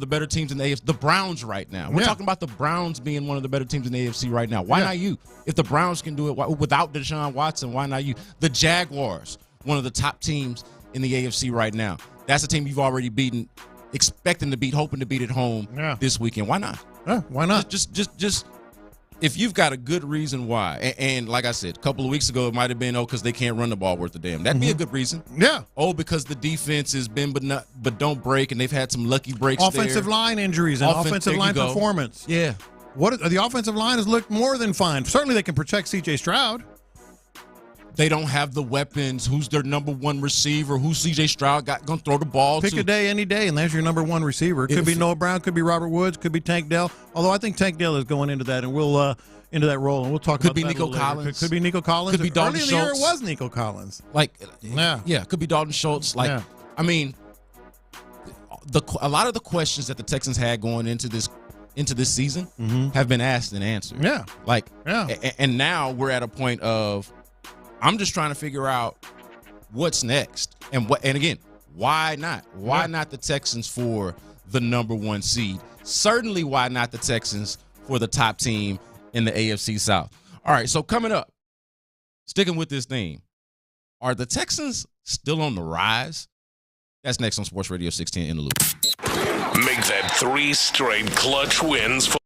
better teams in the AFC. The Browns right now. We're talking about the Browns being one of the better teams in the AFC right now. Why not you? If the Browns can do it without Deshaun Watson, why not you? The Jaguars, one of the top teams in the AFC right now. That's a team you've already beaten, expecting to beat, hoping to beat at home this weekend. Why not? Why not? Just if you've got a good reason why, and like I said, a couple of weeks ago, it might have been, because they can't run the ball worth a damn. That'd be a good reason. Yeah. Because the defense has been but don't break, and they've had some lucky breaks offensive line injuries and offensive line performance. Yeah. The offensive line has looked more than fine. Certainly they can protect C.J. Stroud. They don't have the weapons. Who's their number one receiver? Who's C.J. Stroud going to throw the ball to? Pick a day, any day, and there's your number one receiver. Could be Noah Brown, could be Robert Woods, could be Tank Dell. Although I think Tank Dell is going into that, and we'll into that role, and we'll talk about that. Could be Nico Collins. Could be Nico Collins. Could be Dalton Schultz. Early in the year, it was Nico Collins. Could be Dalton Schultz. I mean, a lot of the questions that the Texans had going into this season have been asked and answered. Yeah. And now we're at a point of, I'm just trying to figure out what's next. And again, why not? Why not the Texans for the number one seed? Certainly why not the Texans for the top team in the AFC South? All right, so coming up, sticking with this theme, are the Texans still on the rise? That's next on Sports Radio 610 in the Loop. Make that 3 straight clutch wins for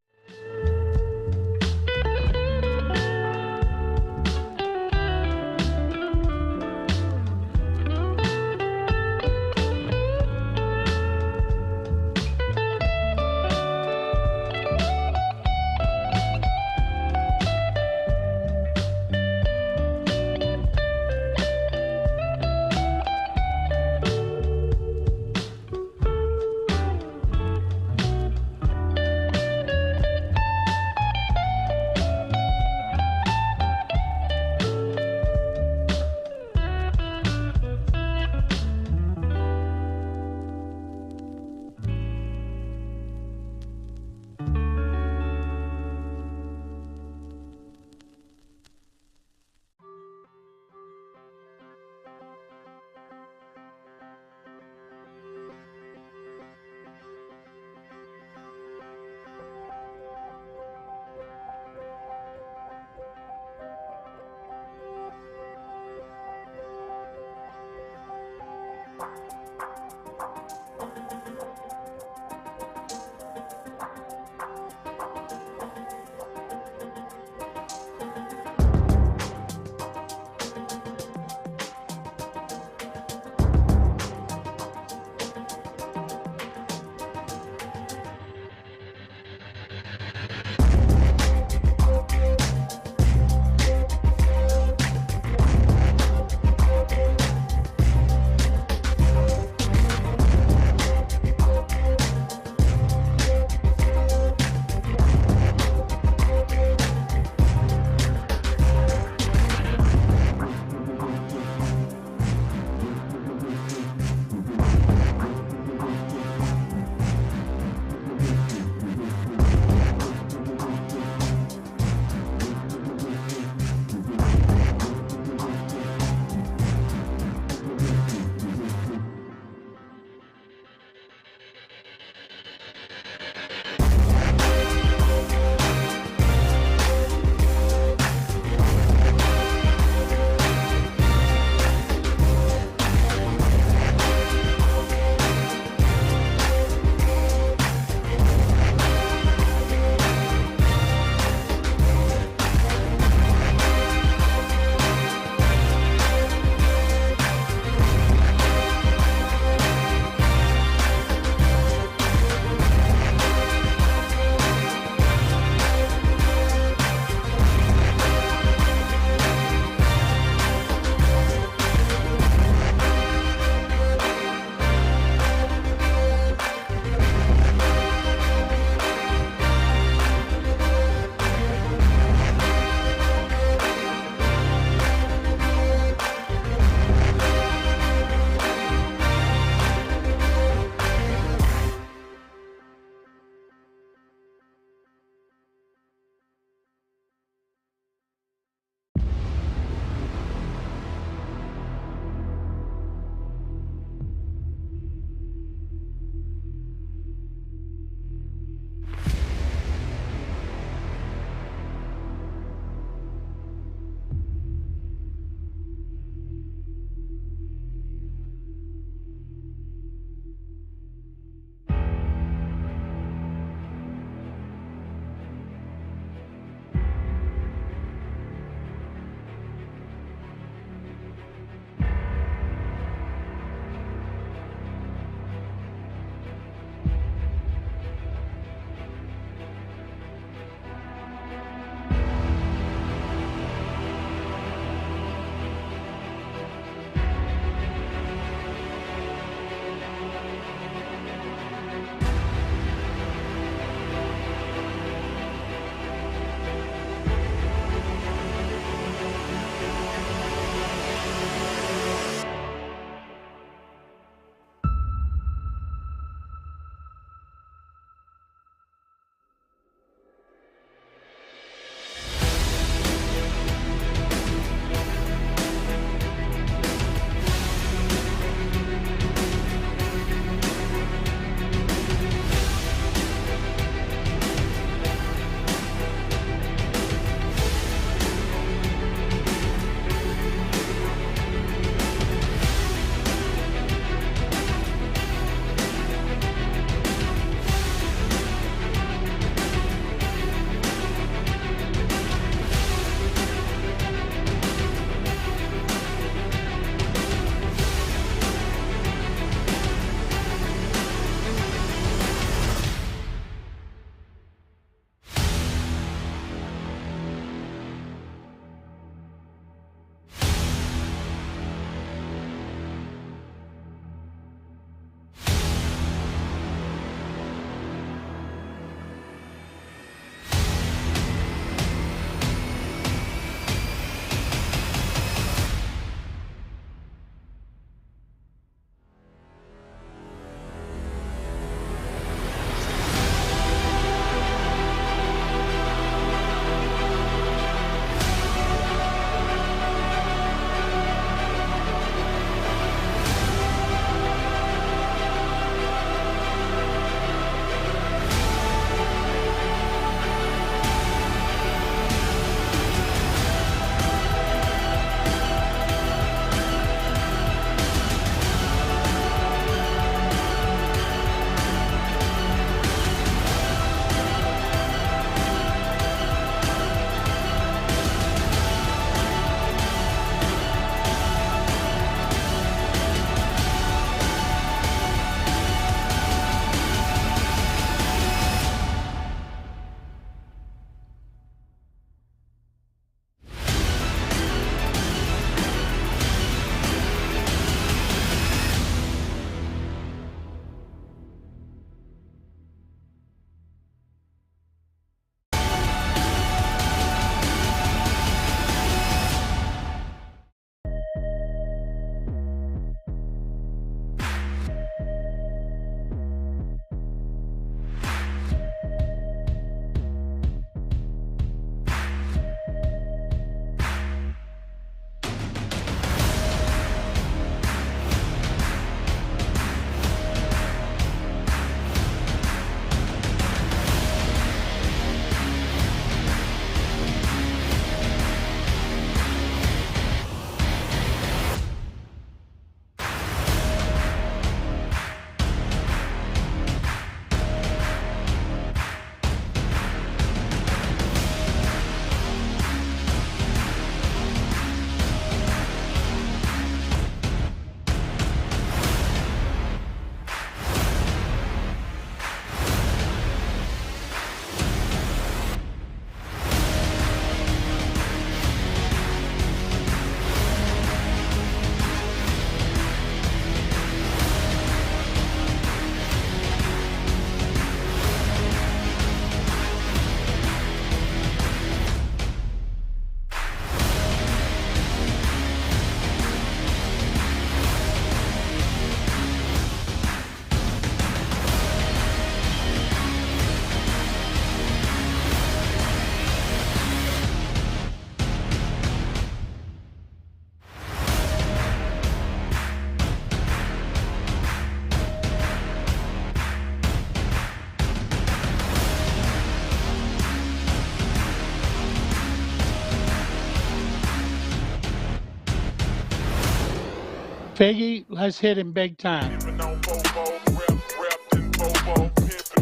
Figgy, let's hit him big time.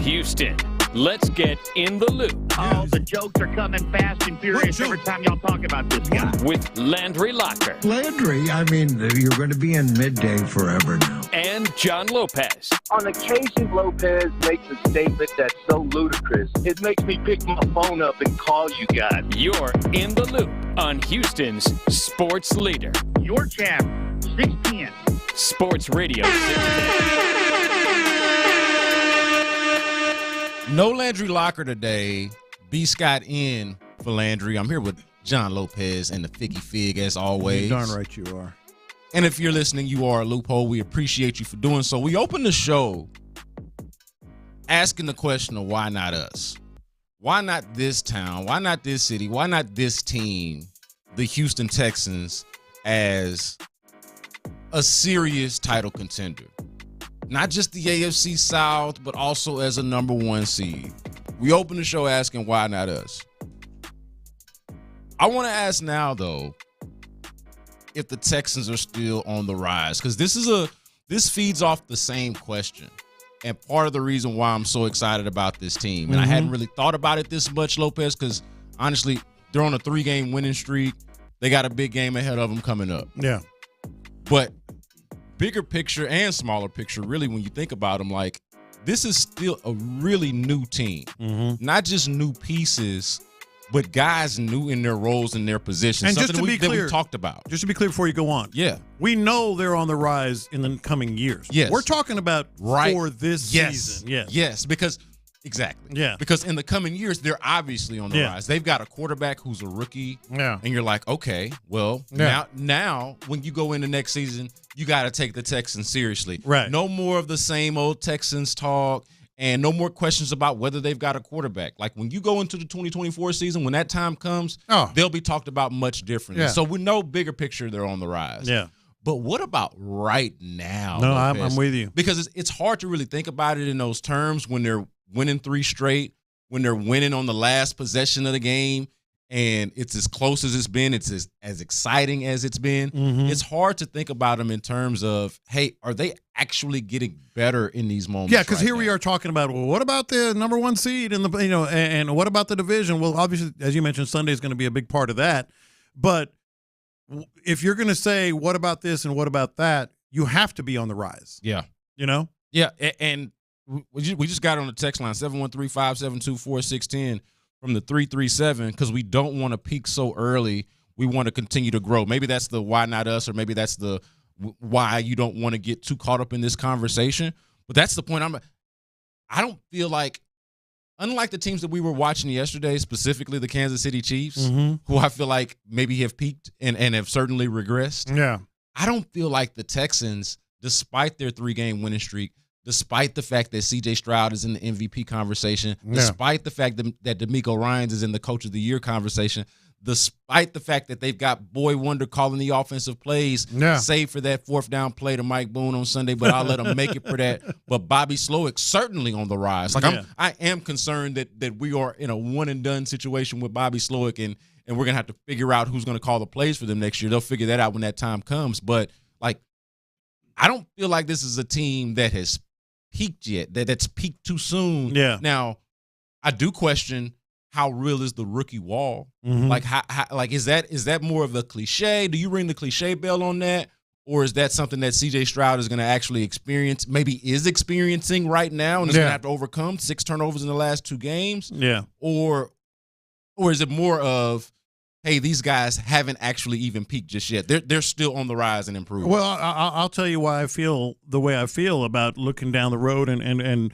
Houston, let's get in the loop. Oh, the jokes are coming fast and furious every time y'all talk about this guy. With Landry Locker. Landry, I mean, you're going to be in midday forever now. And John Lopez. On occasion, Lopez makes a statement that's so ludicrous, it makes me pick my phone up and call you guys. You're in the loop on Houston's sports leader. Your champ, 610. Sports Radio 610. No Landry Locker today. B. Scott in for Landry. I'm here with John Lopez and the Figgy Fig as always. You're darn right you are. And if you're listening, you are a loophole. We appreciate you for doing so. We opened the show asking the question of why not us? Why not this town? Why not this city? Why not this team, the Houston Texans, as a serious title contender? Not just the AFC South, but also as a number one seed. We opened the show asking why not us? I want to ask now, though, if the Texans are still on the rise, because this feeds off the same question, and part of the reason why I'm so excited about this team. And I hadn't really thought about it this much, Lopez, because honestly, they're on a 3-game winning streak. They got a big game ahead of them coming up. Yeah, but bigger picture and smaller picture, really, when you think about them, like, this is still a really new team. Not just new pieces, but guys new in their roles and their positions. And something just to be clear, that we talked about. Just to be clear before you go on. Yeah. We know they're on the rise in the coming years. Yes. We're talking about for this season. Yes, because exactly. Yeah. Because in the coming years, they're obviously on the rise. They've got a quarterback who's a rookie. Yeah. And you're like, okay, well, now when you go into next season, you got to take the Texans seriously. Right. No more of the same old Texans talk. And no more questions about whether they've got a quarterback. Like, when you go into the 2024 season, when that time comes, they'll be talked about much differently. Yeah. So we know bigger picture, they're on the rise. Yeah. But what about right now? No, Lopez? I'm with you. Because it's hard to really think about it in those terms when they're winning 3 straight, when they're winning on the last possession of the game, and it's as close as it's been. It's as exciting as it's been. It's hard to think about them in terms of, hey, are they actually getting better in these moments? Yeah, because here we are talking about, well, what about the number one seed in the, and what about the division? Well, obviously, as you mentioned, Sunday is going to be a big part of that. But if you're going to say, what about this and what about that, you have to be on the rise. Yeah. Yeah, and we just got on the text line, 713-572-4610 from the 337, because we don't want to peak so early. We want to continue to grow. Maybe that's the why not us, or maybe that's the why you don't want to get too caught up in this conversation. But that's the point. I don't feel like, unlike the teams that we were watching yesterday, specifically the Kansas City Chiefs, who I feel like maybe have peaked and have certainly regressed. Yeah. I don't feel like the Texans, despite their 3-game winning streak, despite the fact that C.J. Stroud is in the MVP conversation, despite the fact that DeMeco Ryans is in the Coach of the Year conversation, despite the fact that they've got Boy Wonder calling the offensive plays, save for that 4th down play to Mike Boone on Sunday, but I'll let him make it for that. But Bobby Slowick certainly on the rise. Like, I am concerned that we are in a one-and-done situation with Bobby Slowick, and we're going to have to figure out who's going to call the plays for them next year. They'll figure that out when that time comes. But, like, I don't feel like this is a team that has peaked yet, that's peaked too soon. Yeah. Now, I do question, how real is the rookie wall? Like, how like is that more of a cliche? Do you ring the cliche bell on that, or is that something that C.J. Stroud is going to actually experience? Maybe is experiencing right now, and is going to have to overcome 6 turnovers in the last 2 games. Yeah. Or is it more of, hey, these guys haven't actually even peaked just yet. They're still on the rise and improving. Well, I'll tell you why I feel the way I feel about looking down the road and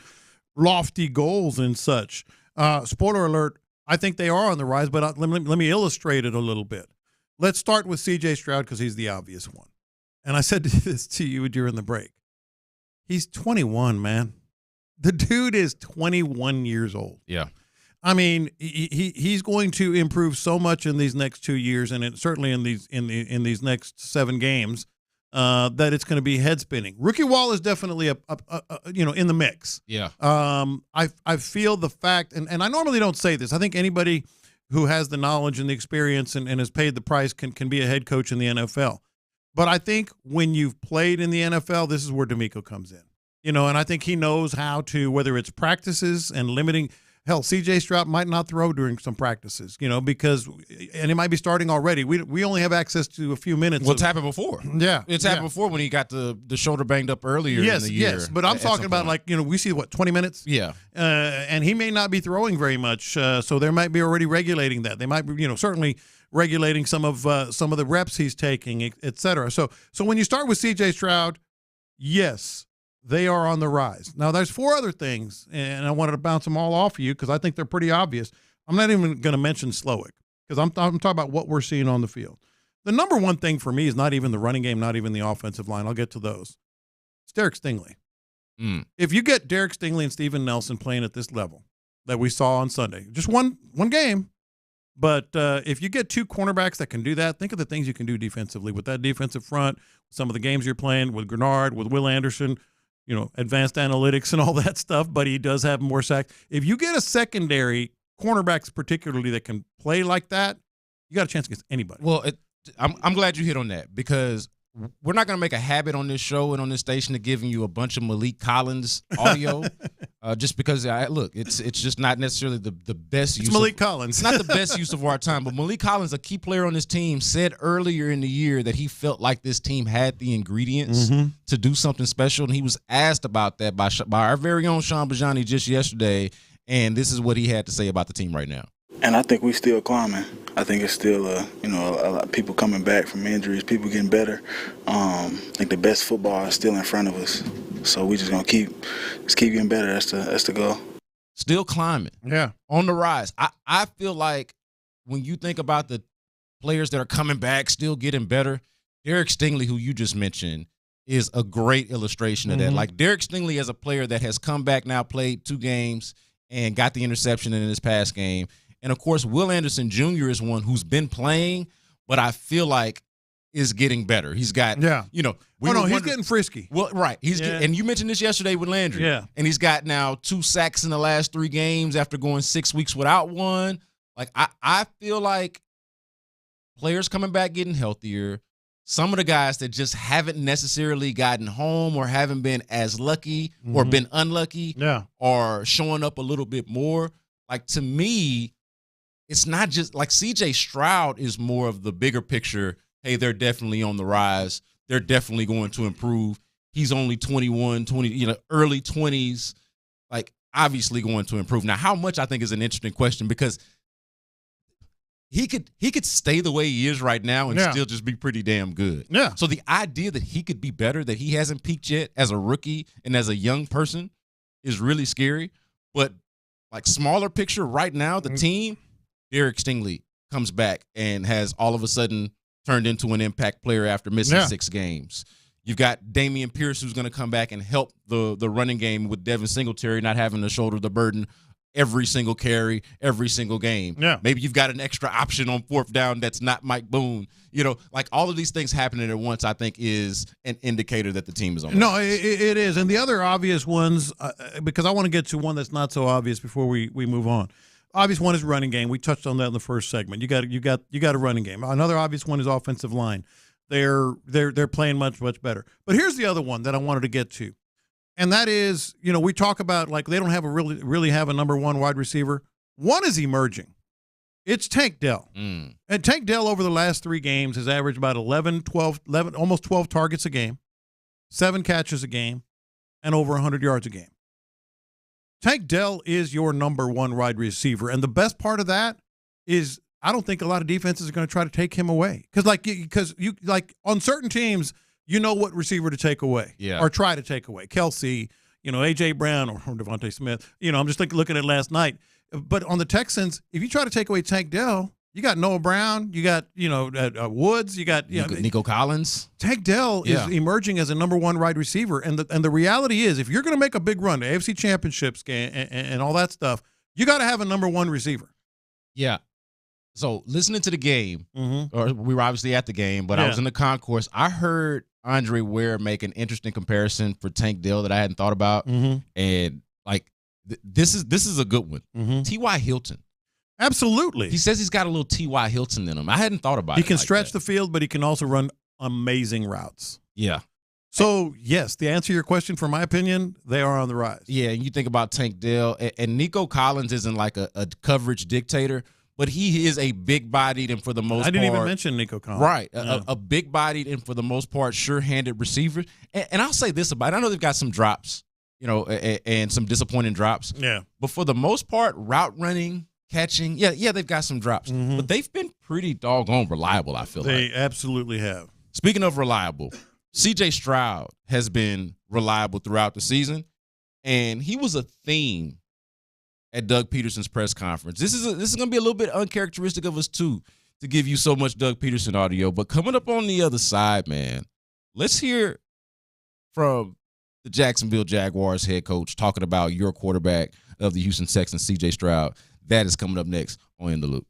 lofty goals and such. Spoiler alert, I think they are on the rise, but let me illustrate it a little bit. Let's start with C.J. Stroud, because he's the obvious one. And I said this to you during the break. He's 21, man. The dude is 21 years old. Yeah. I mean, he's going to improve so much in these next 2 years, and certainly in these next 7 games, that it's going to be head spinning. Rookie wall is definitely in the mix. Yeah. I feel the fact, and I normally don't say this. I think anybody who has the knowledge and the experience and has paid the price can be a head coach in the NFL. But I think when you've played in the NFL, this is where DeMeco comes in. And I think he knows how to, whether it's practices and limiting. Hell, C.J. Stroud might not throw during some practices, because he might be starting already. We only have access to a few minutes. Well, it's happened before. Yeah. It's happened before when he got the shoulder banged up earlier in the year. Yes, but I'm talking about we see 20 minutes? Yeah. And he may not be throwing very much, so they might be already regulating that. They might be, certainly regulating some of the reps he's taking, et cetera. So when you start with C.J. Stroud, yes, they are on the rise. Now, there's 4 other things, and I wanted to bounce them all off of you because I think they're pretty obvious. I'm not even going to mention Slowick because I'm talking about what we're seeing on the field. The number one thing for me is not even the running game, not even the offensive line. I'll get to those. It's Derek Stingley. If you get Derek Stingley and Steven Nelson playing at this level that we saw on Sunday, just one game, but if you get 2 cornerbacks that can do that, think of the things you can do defensively with that defensive front, some of the games you're playing with Grenard, with Will Anderson, advanced analytics and all that stuff, but he does have more sacks. If you get a secondary, cornerbacks particularly, that can play like that, you got a chance against anybody. Well, I'm glad you hit on that because we're not going to make a habit on this show and on this station of giving you a bunch of Malik Collins audio just because, look, it's just not necessarily the best use. It's Malik Collins. It's not the best use of our time, but Malik Collins, a key player on this team, said earlier in the year that he felt like this team had the ingredients to do something special, and he was asked about that by our very own Sean Bajani just yesterday, and this is what he had to say about the team right now. And I think we're still climbing. I think it's still, a lot of people coming back from injuries, people getting better. I think the best football is still in front of us. So we just gonna keep getting better. That's the goal. Still climbing. Yeah. On the rise. I feel like when you think about the players that are coming back, still getting better, Derek Stingley, who you just mentioned, is a great illustration of that. Like Derek Stingley as a player that has come back now, played 2 games, and got the interception in his past game. And, of course, Will Anderson Jr. is one who's been playing, but I feel like is getting better. He's got, he's getting frisky. Well, right. And you mentioned this yesterday with Landry. Yeah. And he's got now 2 sacks in the last 3 games after going 6 weeks without one. Like, I feel like players coming back getting healthier. Some of the guys that just haven't necessarily gotten home or haven't been as lucky or been unlucky are showing up a little bit more. Like, to me, it's not just like C.J. Stroud is more of the bigger picture. Hey, they're definitely on the rise. They're definitely going to improve. He's only 21, 20, early 20s, like obviously going to improve. Now, how much I think is an interesting question because he could stay the way he is right now and still just be pretty damn good. Yeah. So the idea that he could be better, that he hasn't peaked yet as a rookie and as a young person is really scary. But like smaller picture right now, the team, Derek Stingley comes back and has all of a sudden turned into an impact player after missing 6 games. You've got Dameon Pierce who's going to come back and help the running game with Devin Singletary not having to shoulder the burden every single carry, every single game. Yeah. Maybe you've got an extra option on 4th down that's not Mike Boone. Like all of these things happening at once, I think is an indicator that the team is on. No, it is. And the other obvious ones, because I want to get to one that's not so obvious before we move on. Obvious one is running game. We touched on that in the first segment. You got a running game. Another obvious one is offensive line. They're playing much better. But here's the other one that I wanted to get to, and that is we talk about like they don't have really have a number 1 wide receiver. One is emerging. It's Tank Dell. And Tank Dell over the last 3 games has averaged about 11, almost 12 targets a game, 7 catches a game, and over 100 yards a game. Tank Dell is your number 1 wide receiver, and the best part of that is I don't think a lot of defenses are going to try to take him away because you on certain teams what receiver to take away or try to take away. Kelsey, A.J. Brown or Devontae Smith. I'm just looking at last night. But on the Texans, if you try to take away Tank Dell, you got Noah Brown, you got Woods, you got Nico Collins. Tank Dell is emerging as a number 1 wide receiver, and the reality is, if you're going to make a big run, the AFC Championships game and all that stuff, you got to have a number 1 receiver. Yeah. So listening to the game, or we were obviously at the game, but I was in the concourse. I heard Andre Ware make an interesting comparison for Tank Dell that I hadn't thought about, and like this is a good one. T.Y. Hilton. Absolutely. He says he's got a little T.Y. Hilton in him. I hadn't thought about it. He can stretch the field, but he can also run amazing routes. Yeah. So, yes, the answer to your question, for my opinion, they are on the rise. Yeah, and you think about Tank Dell, and Nico Collins isn't like a coverage dictator, but he is a big-bodied and for the most part. I didn't even mention Nico Collins. Right, Yeah. a big-bodied and for the most part sure-handed receiver. And I'll say this about it. I know they've got some drops, and some disappointing drops. Yeah. But for the most part, route running, catching, yeah, they've got some drops. Mm-hmm. But they've been pretty doggone reliable, I feel like. They absolutely have. Speaking of reliable, C.J. Stroud has been reliable throughout the season, and he was a theme at Doug Peterson's press conference. This is going to be a little bit uncharacteristic of us, too, to give you so much Doug Peterson audio. But coming up on the other side, man, let's hear from the Jacksonville Jaguars head coach talking about your quarterback of the Houston Texans, C.J. Stroud. That is coming up next on In the Loop.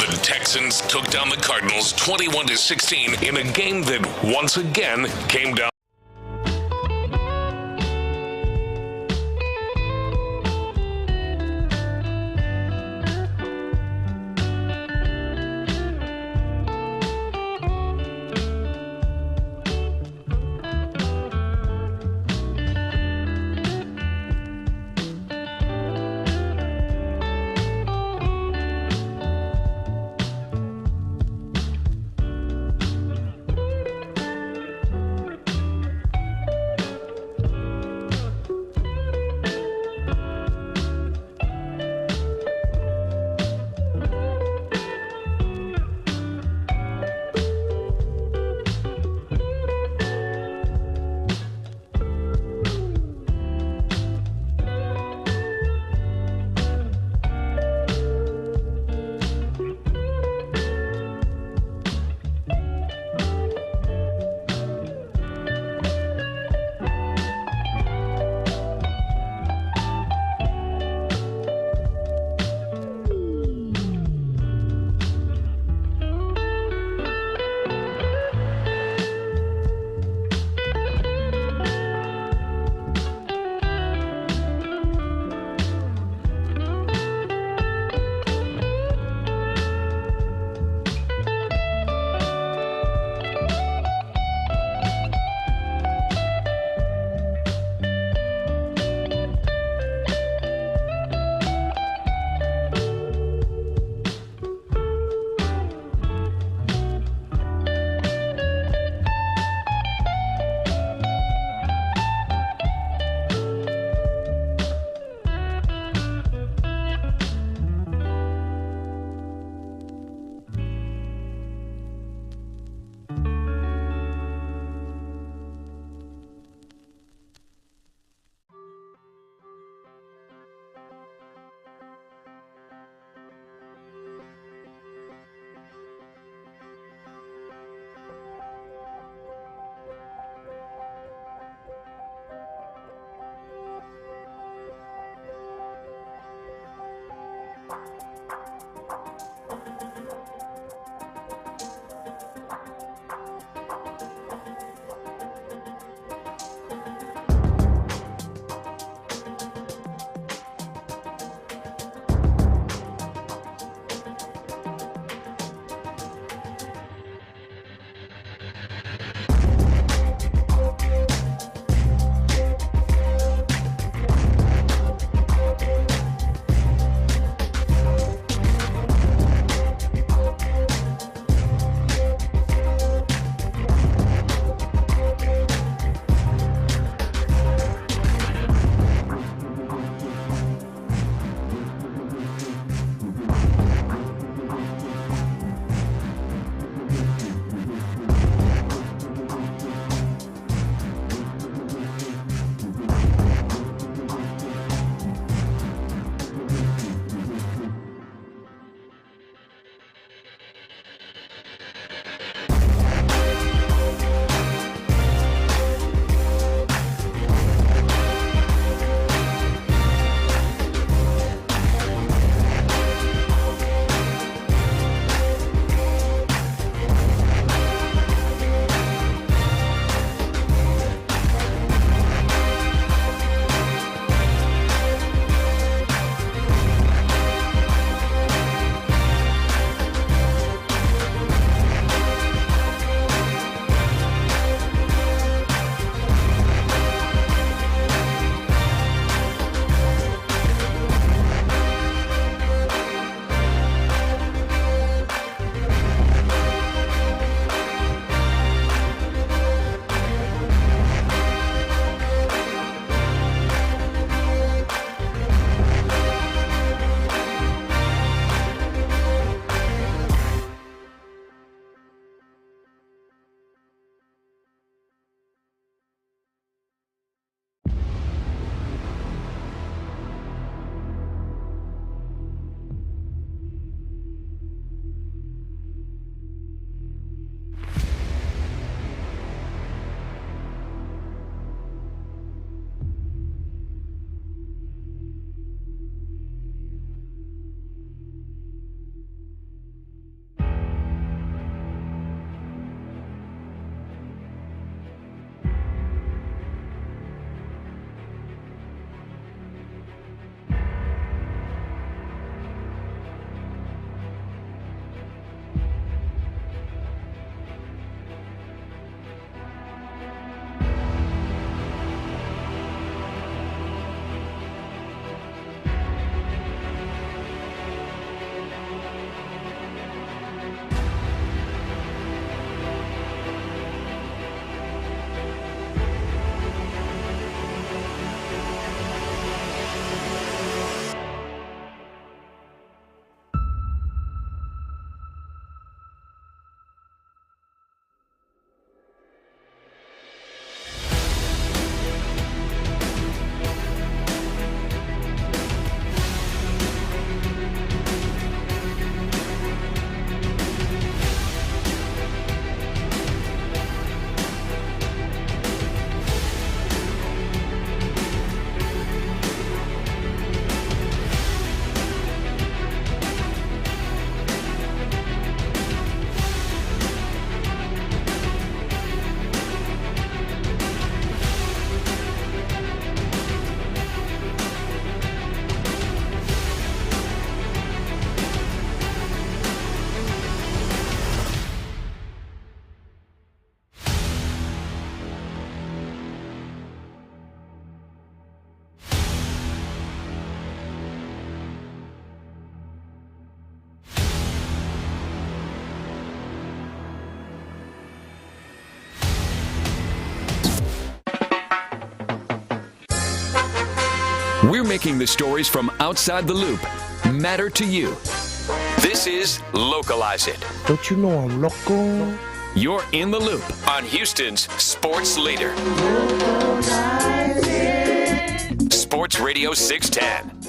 The Texans took down the Cardinals 21-16 in a game that once again came down. making the stories from outside the loop matter to you. This is Localize It. Don't you know I'm local? You're in the loop on Houston's sports leader. Sports Radio 610.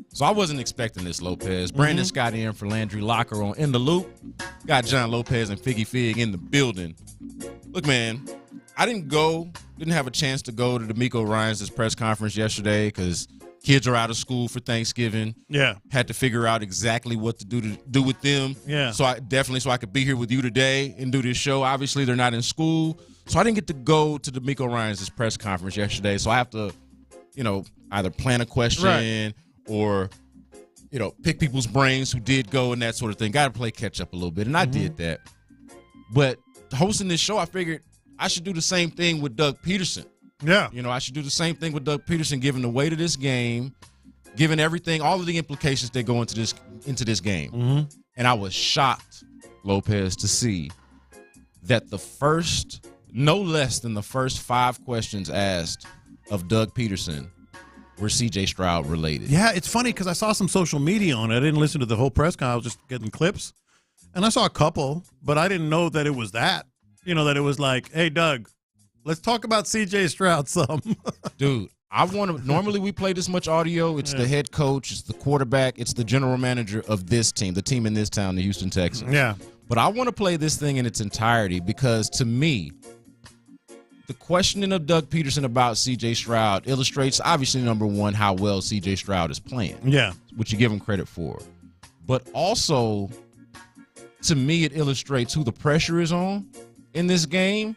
So I wasn't expecting this, Lopez. Brandon Scott in for Landry Locker on In the Loop. Got John Lopez and Figgy Fig in the building. Look, man, I didn't have a chance to go to DeMeco Ryans' press conference yesterday because kids are out of school for Thanksgiving. Yeah. Had to figure out exactly what to do with them. Yeah. So I could be here with you today and do this show. Obviously, they're not in school. So I didn't get to go to DeMeco Ryans' press conference yesterday. So I have to, either plan a question or, pick people's brains who did go and that sort of thing. Got to play catch up a little bit. And I did that. But hosting this show, I figured I should do the same thing with Doug Peterson. Yeah. I should do the same thing with Doug Peterson, given the weight of this game, given everything, all of the implications that go into this game. And I was shocked, Lopez, to see that no less than the first 5 questions asked of Doug Peterson were C.J. Stroud related. Yeah, it's funny because I saw some social media on it. I didn't listen to the whole press conference. I was just getting clips. And I saw a couple, but I didn't know that it was that. That it was like, hey, Doug, let's talk about C.J. Stroud some. Dude, normally we play this much audio. It's the head coach, it's the quarterback, it's the general manager of this team, the team in this town, the Houston Texans. Yeah. But I want to play this thing in its entirety because, to me, the questioning of Doug Peterson about C.J. Stroud illustrates, obviously, number one, how well C.J. Stroud is playing. Yeah. Which you give him credit for. But also, to me, it illustrates who the pressure is on in this game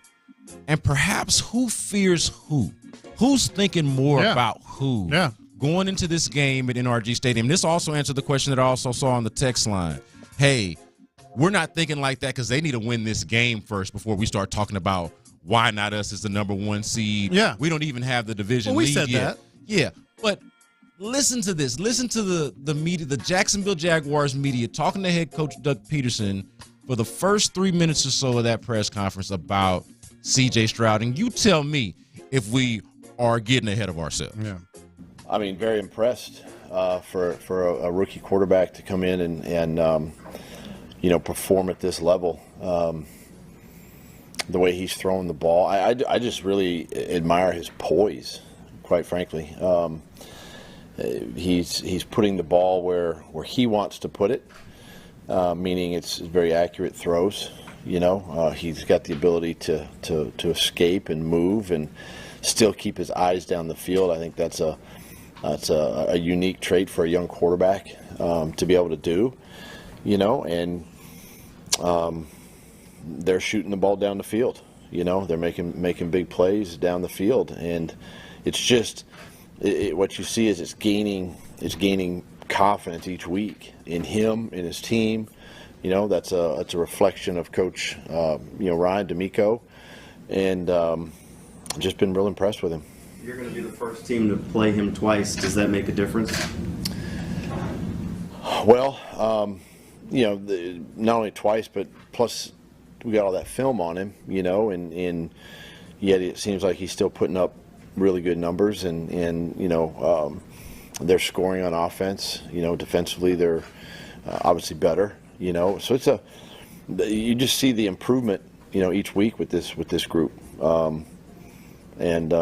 and perhaps who fears who. Who's thinking more about who going into this game at NRG Stadium? This also answered the question that I also saw on the text line. Hey, we're not thinking like that because they need to win this game first before we start talking about why not us as the number 1 seed. Yeah. We don't even have the division we lead said yet. that. Yeah, but listen to this. Listen to the media, the Jacksonville Jaguars media talking to head coach Doug Peterson for the first 3 minutes or so of that press conference about C.J. Stroud. And you tell me if we are getting ahead of ourselves. Yeah. I mean, very impressed for a rookie quarterback to come in and perform at this level. The way he's throwing the ball, I just really admire his poise, quite frankly. He's putting the ball where he wants to put it, meaning it's very accurate throws. He's got the ability to escape and move and still keep his eyes down the field. I think that's a unique trait for a young quarterback to be able to do. And they're shooting the ball down the field. They're making big plays down the field, and it's just what you see is it's gaining confidence each week in him, in his team. That's a reflection of Coach Ryan DeMeco, and just been real impressed with him. You're going to be the first team to play him twice. Does that make a difference? Well, not only twice, but plus we got all that film on him, and yet it seems like he's still putting up really good numbers, and they're scoring on offense. Defensively they're obviously better. So you just see the improvement, each week with this group, and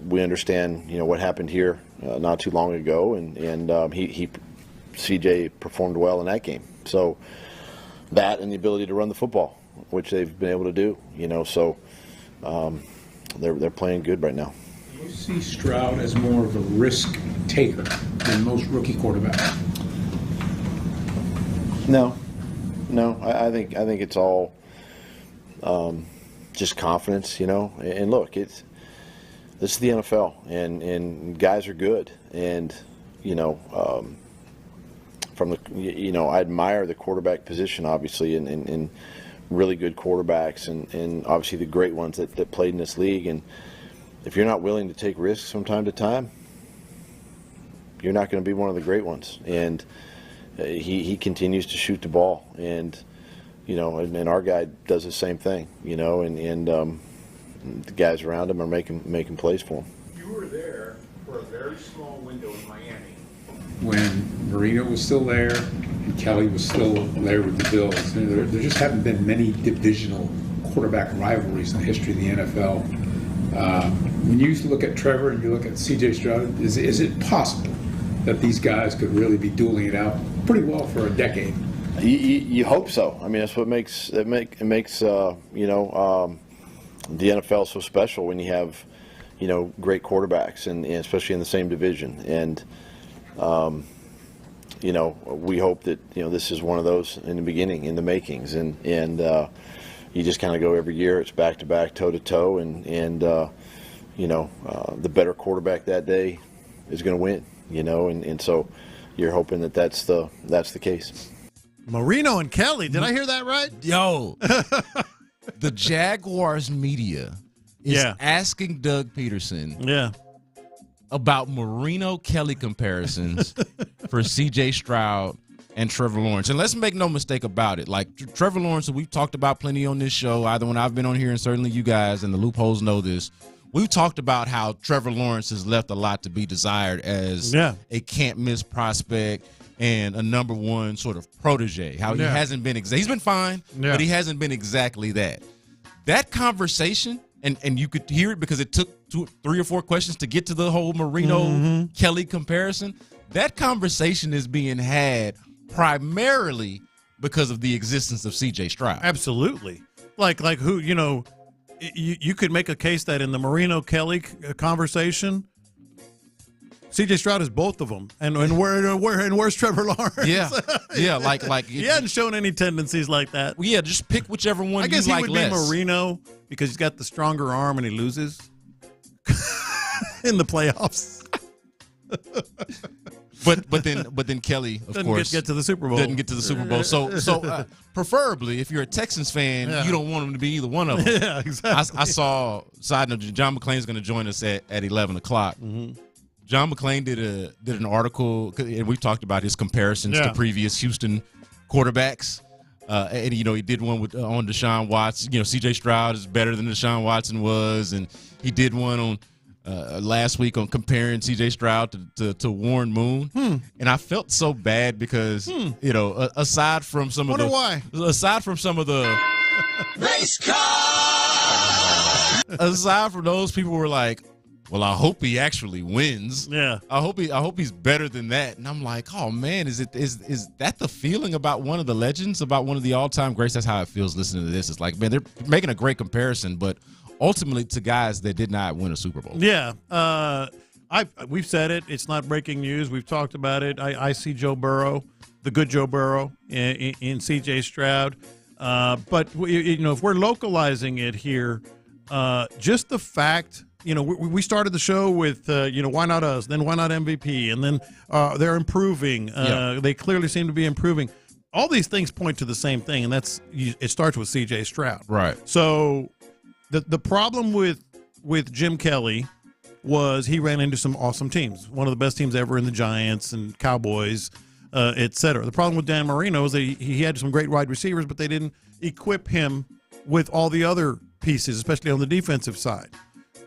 we understand, what happened here not too long ago, and CJ performed well in that game. So that and the ability to run the football, which they've been able to do, so they're playing good right now. Do you see Stroud as more of a risk taker than most rookie quarterbacks? No. I think it's all just confidence, And look, this is the NFL, and guys are good, and I admire the quarterback position, obviously, and really good quarterbacks, and obviously the great ones that played in this league. And if you're not willing to take risks from time to time, you're not going to be one of the great ones. And he continues to shoot the ball, and and our guy does the same thing, and the guys around him are making plays for him. You were there for a very small window in Miami when Marino was still there and Kelly was still there with the Bills. There just haven't been many divisional quarterback rivalries in the history of the NFL. When you look at Trevor and you look at C.J. Stroud, is it possible that these guys could really be dueling it out pretty well for a decade? You hope so. I mean, that's what makes the NFL so special when you have, great quarterbacks and especially in the same division. And we hope that this is one of those in the beginning, in the makings, and you just kind of go every year. It's back to back, toe to toe, and the better quarterback that day is going to win. And so you're hoping that that's the case. Marino and Kelly, did I hear that right? Yo, the Jaguars media is asking Doug Peterson about Marino Kelly comparisons for C.J. Stroud and Trevor Lawrence. And let's make no mistake about it. Like Trevor Lawrence, who we've talked about plenty on this show, either when I've been on here and certainly you guys and the loopholes know this, we've talked about how Trevor Lawrence has left a lot to be desired as a can't-miss prospect and a number one sort of protege. How he hasn't been he's been fine, but he hasn't been exactly that. That conversation, and you could hear it because it took 3 or 4 questions to get to the whole Marino Kelly comparison. That conversation is being had primarily because of the existence of C.J. Stroud. Absolutely. Like who, you could make a case that in the Marino Kelly conversation, C.J. Stroud is both of them, and where's Trevor Lawrence? Like he hadn't shown any tendencies like that. Well, just pick whichever one. I guess you he like would be Marino because he's got the stronger arm and he loses in the playoffs. But then Kelly, of course, get to the Super Bowl. Doesn't get to the Super Bowl. So preferably, if you're a Texans fan, you don't want him to be either one of them. Yeah, exactly. I saw, side note, John McClain's going to join us at 11 o'clock. Mm-hmm. John McClain did an article, and we've talked about his comparisons to previous Houston quarterbacks. And he did one on Deshaun Watson. C.J. Stroud is better than Deshaun Watson was, and he did one on last week on comparing C.J. Stroud to Warren Moon. And I felt so bad because aside from some of the race car, aside from those people were like, well, I hope he actually wins. Yeah. I hope he's better than that. And I'm like, oh man, is that the feeling about one of the legends, about one of the all-time greats? That's how it feels listening to this. It's like, man, they're making a great comparison, but ultimately to guys that did not win a Super Bowl. Yeah. We've said it. It's not breaking news. We've talked about it. I see Joe Burrow, the good Joe Burrow, in C.J. Stroud. But if we're localizing it here, just the fact. We started the show with, why not us? Then why not MVP? And then they're improving. They clearly seem to be improving. All these things point to the same thing, and it starts with C.J. Stroud. Right. So the problem with Jim Kelly was he ran into some awesome teams, one of the best teams ever in the Giants and Cowboys, et cetera. The problem with Dan Marino is that he had some great wide receivers, but they didn't equip him with all the other pieces, especially on the defensive side.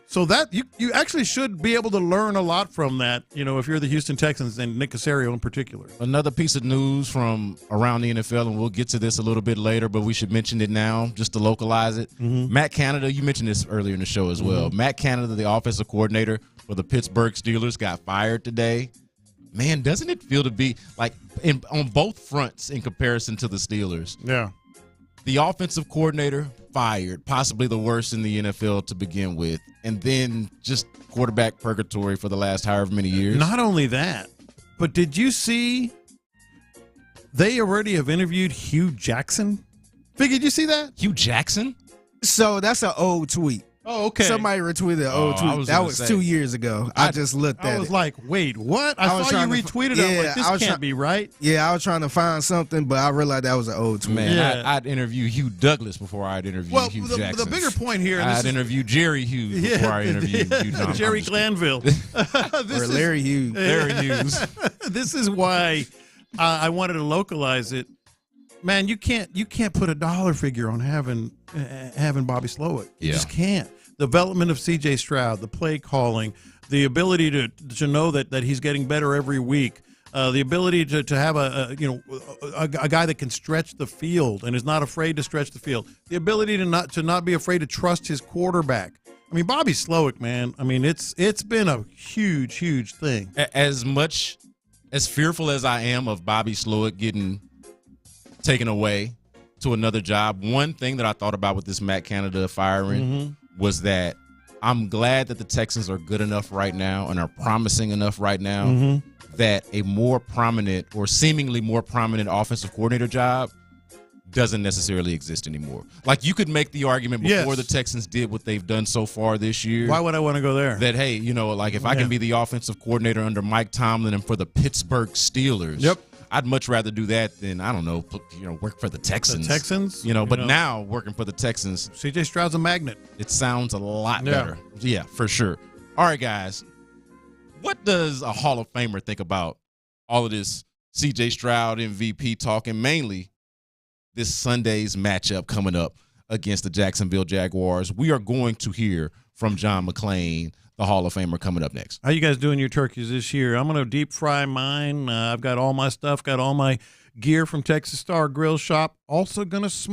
So that you actually should be able to learn a lot from that, if you're the Houston Texans and Nick Caserio in particular. Another piece of news from around the NFL, and we'll get to this a little bit later, but we should mention it now just to localize it. Mm-hmm. Matt Canada, you mentioned this earlier in the show as well. Mm-hmm. Matt Canada, the offensive coordinator for the Pittsburgh Steelers, got fired today. Man, doesn't it feel to be like on both fronts in comparison to the Steelers? Yeah. The offensive coordinator fired, possibly the worst in the NFL to begin with, and then just quarterback purgatory for the last however many years. Not only that, but did you see they already have interviewed Hugh Jackson? Figgy, did you see that? Hugh Jackson? So that's an old tweet. Oh, okay. Somebody retweeted an old tweet. That was 2 years ago. I just looked at it. I was like, wait, what? I saw you retweeted it. I'm like, this can't be right. Yeah, I was trying to find something, but I realized that was an old tweet. Man, I'd interview Hugh Douglas before I'd interview Hugh Jackson. The bigger point here. I'd interview Jerry Hughes before I interviewed Hugh Jackson. Jerry Glanville. Or Larry Hughes. Larry Hughes. This is why I wanted to localize it. Man, you can't put a dollar figure on having Bobby Slowick. You just can't. development of C.J. Stroud, the play calling, the ability to know that he's getting better every week, the ability to have a guy that can stretch the field and is not afraid to stretch the field, the ability to not be afraid to trust his quarterback. I mean, Bobby Slowick, man. I mean, it's been a huge thing. As much as fearful as I am of Bobby Slowick getting taken away to another job, one thing that I thought about with this Matt Canada firing was that I'm glad that the Texans are good enough right now and are promising enough right now that a more prominent or seemingly more prominent offensive coordinator job doesn't necessarily exist anymore. Like, you could make the argument before the Texans did what they've done so far this year. Why would I want to go there? That, hey, like if I can be the offensive coordinator under Mike Tomlin and for the Pittsburgh Steelers, I'd much rather do that than, I don't know, work for the Texans. The Texans? But now working for the Texans. C.J. Stroud's a magnet. It sounds a lot better. Yeah, for sure. All right, guys. What does a Hall of Famer think about all of this C.J. Stroud MVP talking, mainly this Sunday's matchup coming up against the Jacksonville Jaguars? We are going to hear from John McClain, the Hall of Famer, coming up next. How you guys doing your turkeys this year? I'm going to deep fry mine. I've got all my stuff, got all my gear from Texas Star Grill Shop. Also going to smoke.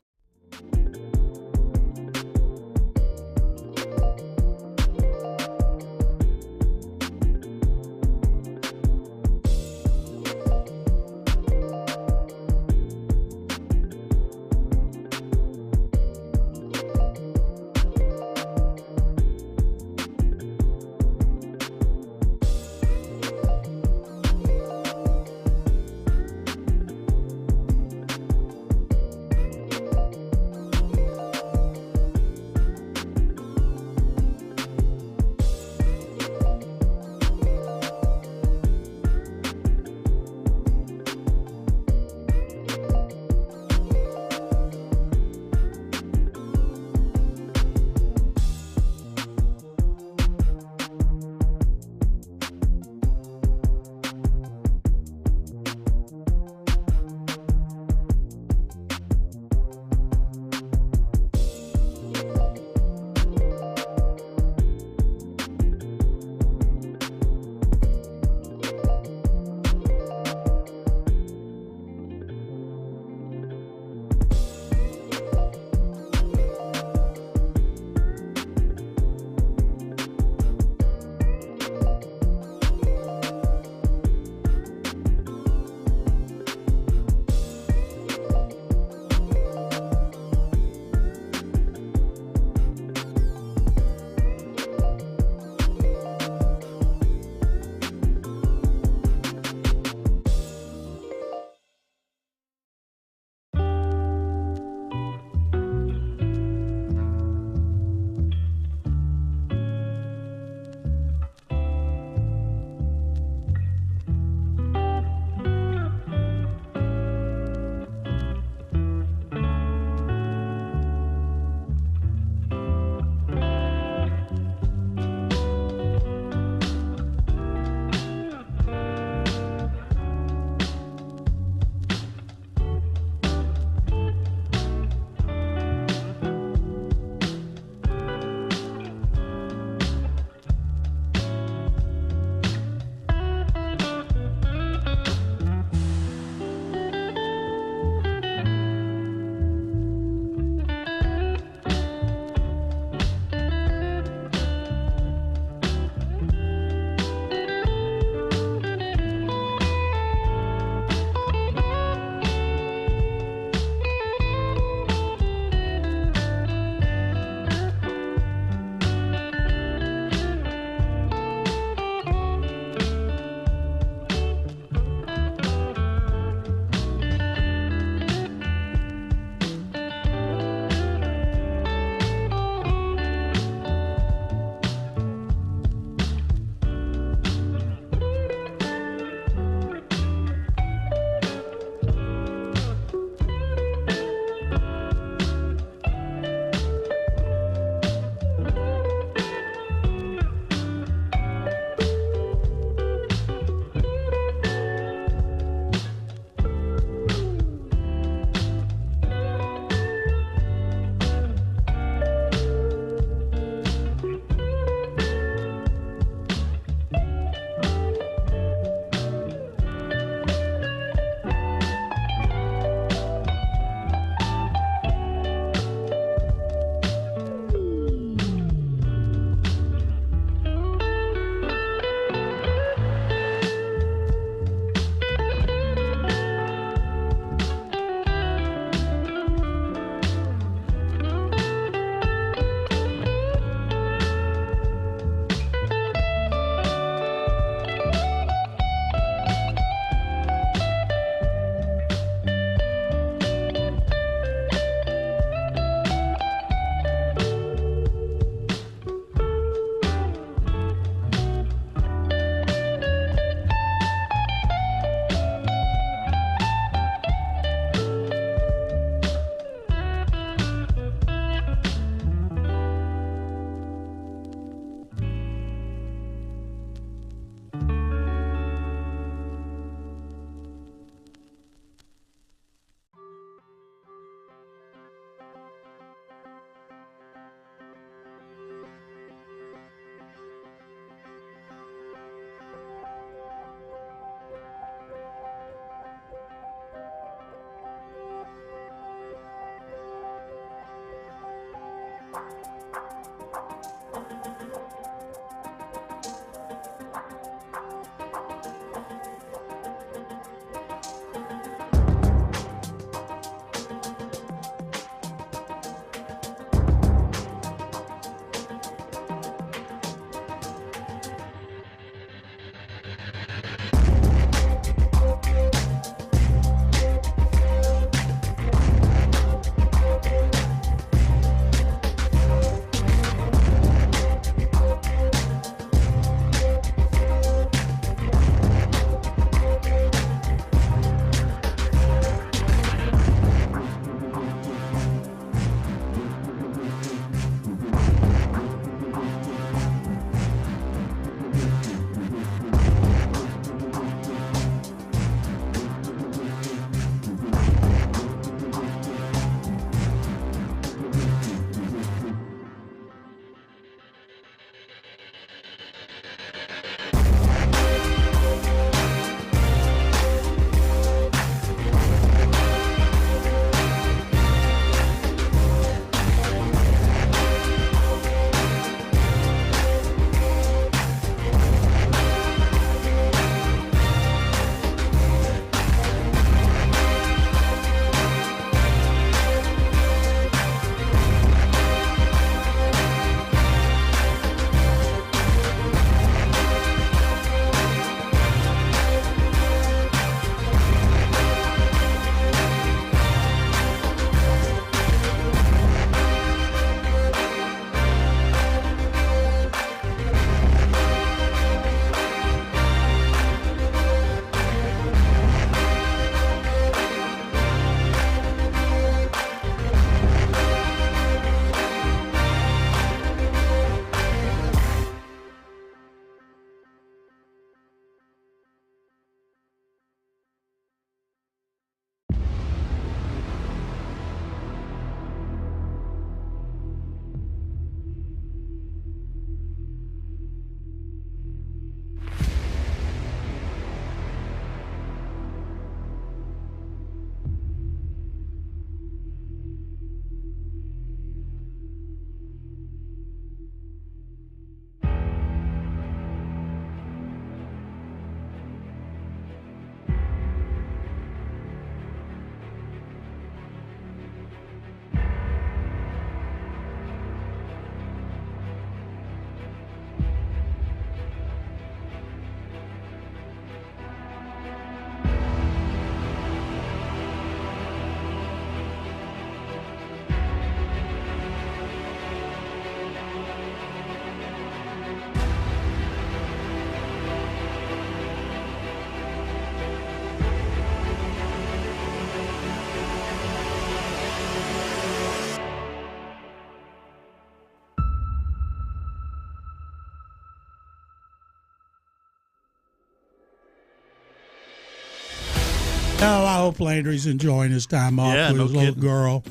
No, I hope Landry's enjoying his time off with his little girl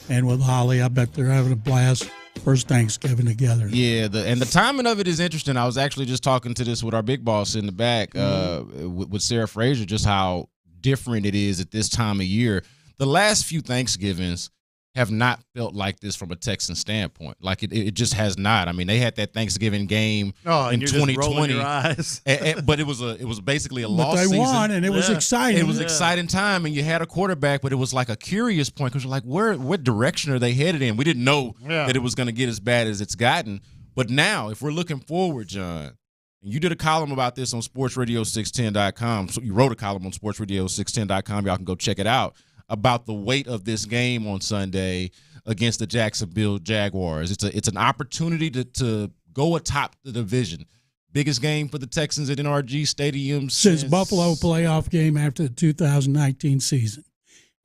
and with Holly. I bet they're having a blast. First Thanksgiving together. Yeah, the timing of it is interesting. I was actually just talking to this with our big boss in the back with Sarah Frazier, just how different it is at this time of year. The last few Thanksgivings have not felt like this from a Texan standpoint. Like it just has not. I mean, they had that Thanksgiving game in 2020, just rolling your eyes. but it was basically a lost season. But they won, and it was exciting. It was an exciting time, and you had a quarterback, but it was like a curious point because you're like, what direction are they headed in? We didn't know that it was going to get as bad as it's gotten. But now, if we're looking forward, John, and you did a column about this on SportsRadio610.com. So you wrote a column on SportsRadio610.com. Y'all can go check it out. About the weight of this game on Sunday against the Jacksonville Jaguars. It's an opportunity to go atop the division. Biggest game for the Texans at NRG Stadium since Buffalo playoff game after the 2019 season.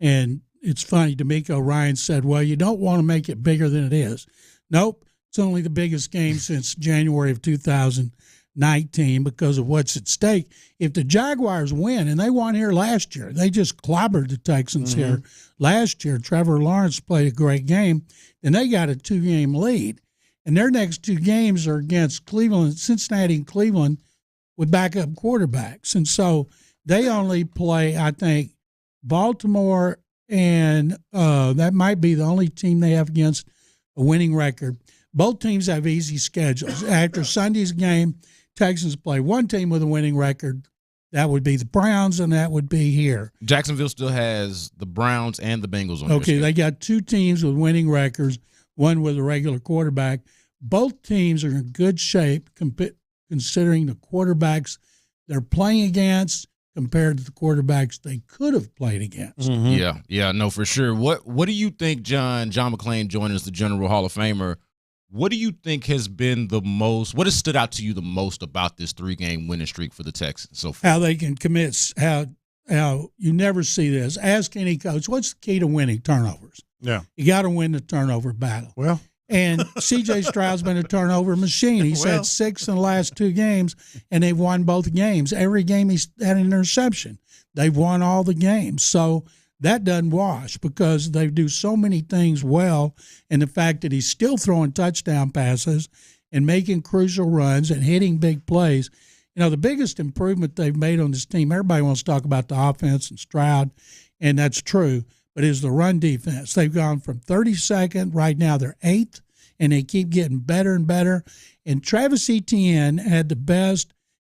And it's funny, DeMeco Ryans said, well, you don't want to make it bigger than it is. Nope, it's only the biggest game since January of 2019 because of what's at stake. If the Jaguars win, and they won here last year, they just clobbered the Texans here last year. Trevor Lawrence played a great game, and they got a 2-game lead. And their next 2 games are against Cincinnati and Cleveland with backup quarterbacks. And so they only play, I think, Baltimore, and that might be the only team they have against a winning record. Both teams have easy schedules. After Sunday's game, Texans play one team with a winning record. That would be the Browns, and that would be here. Jacksonville still has the Browns and the Bengals on their schedule. They got two teams with winning records, one with a regular quarterback. Both teams are in good shape considering the quarterbacks they're playing against compared to the quarterbacks they could have played against. Mm-hmm. Yeah, no, for sure. What do you think, John McClain joining us, the General Hall of Famer, what do you think has been what has stood out to you the most about this 3-game winning streak for the Texans so far? How they can commit, how you never see this. Ask any coach, what's the key to winning? Turnovers. Yeah. You got to win the turnover battle. Well. And C.J. Stroud's been a turnover machine. He's had 6 in the last 2 games, and they've won both games. Every game he's had an interception. They've won all the games. So that doesn't wash because they do so many things well, and the fact that he's still throwing touchdown passes and making crucial runs and hitting big plays. You know, the biggest improvement they've made on this team, everybody wants to talk about the offense and Stroud, and that's true, but is the run defense. They've gone from 32nd, right now they're 8th, and they keep getting better and better. And Travis Etienne had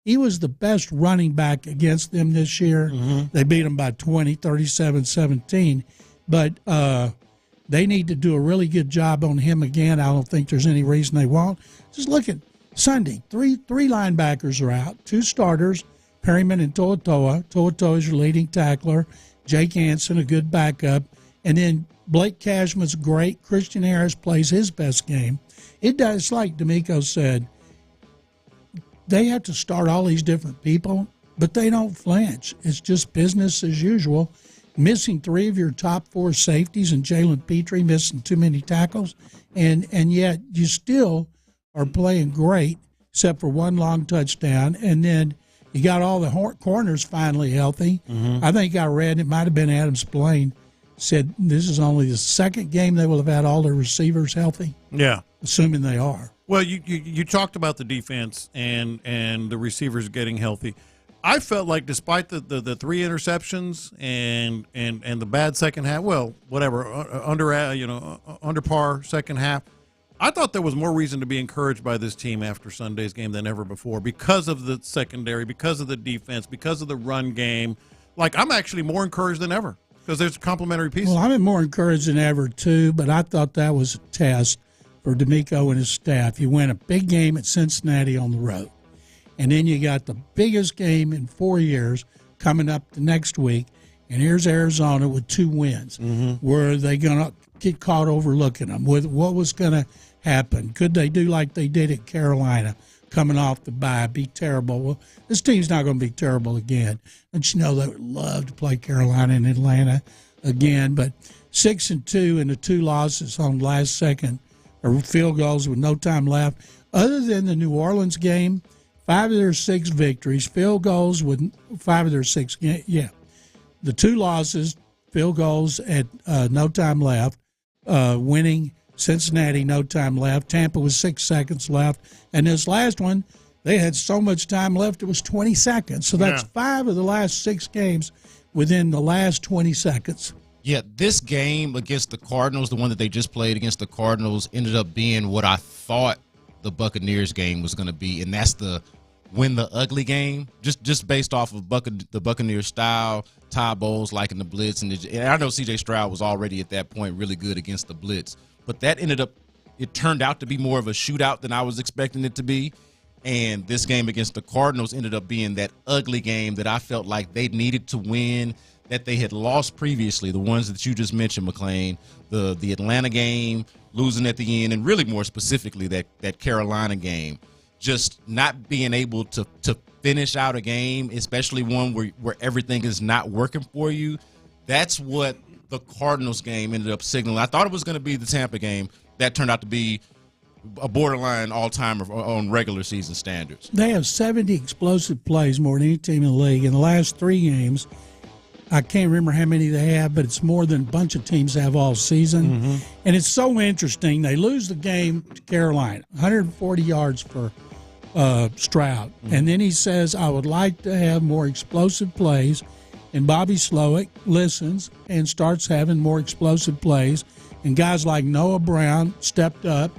he was the best running back against them this year. Mm-hmm. They beat them by 20, 37-17. But they need to do a really good job on him again. I don't think there's any reason they won't. Just look at Sunday. Three linebackers are out, 2 starters, Perryman and To'oto'a. To'oto'a is your leading tackler. Jake Hansen, a good backup. And then Blake Cashman's great. Christian Harris plays his best game. It's like DeMeco said, they have to start all these different people, but they don't flinch. It's just business as usual. Missing 3 of your top 4 safeties and Jalen Petrie missing too many tackles, and yet you still are playing great except for 1 long touchdown. And then you got all the corners finally healthy. Mm-hmm. I think I read, it might have been Adam Spillane, said this is only the 2nd game they will have had all their receivers healthy. Yeah. Assuming they are. Well, you talked about the defense and the receivers getting healthy. I felt like despite the 3 interceptions and the bad second half, well, whatever, under par second half, I thought there was more reason to be encouraged by this team after Sunday's game than ever before because of the secondary, because of the defense, because of the run game. Like, I'm actually more encouraged than ever because there's complementary pieces. Well, I'm more encouraged than ever, too, but I thought that was a test for DeMeco and his staff. You win a big game at Cincinnati on the road, and then you got the biggest game in 4 years coming up the next week, and here's Arizona with 2 wins. Mm-hmm. Were they going to get caught overlooking them? With what was going to happen? Could they do like they did at Carolina, coming off the bye, be terrible? Well, this team's not going to be terrible again. And you know they would love to play Carolina and Atlanta again, but 6-2 and the 2 losses on last second or field goals with no time left. Other than the New Orleans game, 5 of their 6 victories, field goals with 5 of their 6. Yeah, the 2 losses, field goals at no time left, winning Cincinnati, no time left. Tampa was 6 seconds left. And this last one, they had so much time left, it was 20 seconds. So that's 5 of the last 6 games within the last 20 seconds. Yeah, this game against the Cardinals, the one that they just played against the Cardinals, ended up being what I thought the Buccaneers game was going to be, and that's the win the ugly game, just based off of the Buccaneers style, Todd Bowles liking the blitz, and I know C.J. Stroud was already at that point really good against the blitz, but that it turned out to be more of a shootout than I was expecting it to be, and this game against the Cardinals ended up being that ugly game that I felt like they needed to win, that they had lost previously, the ones that you just mentioned, McClain, the Atlanta game, losing at the end, and really more specifically that Carolina game, just not being able to finish out a game, especially one where everything is not working for you. That's what the Cardinals game ended up signaling. I thought it was going to be the Tampa game. That turned out to be a borderline all-timer on regular season standards. They have 70 explosive plays more than any team in the league. In the last 3 games, I can't remember how many they have, but it's more than a bunch of teams have all season. Mm-hmm. And it's so interesting. They lose the game to Carolina, 140 yards for Stroud. Mm-hmm. And then he says, I would like to have more explosive plays. And Bobby Slowick listens and starts having more explosive plays. And guys like Noah Brown stepped up.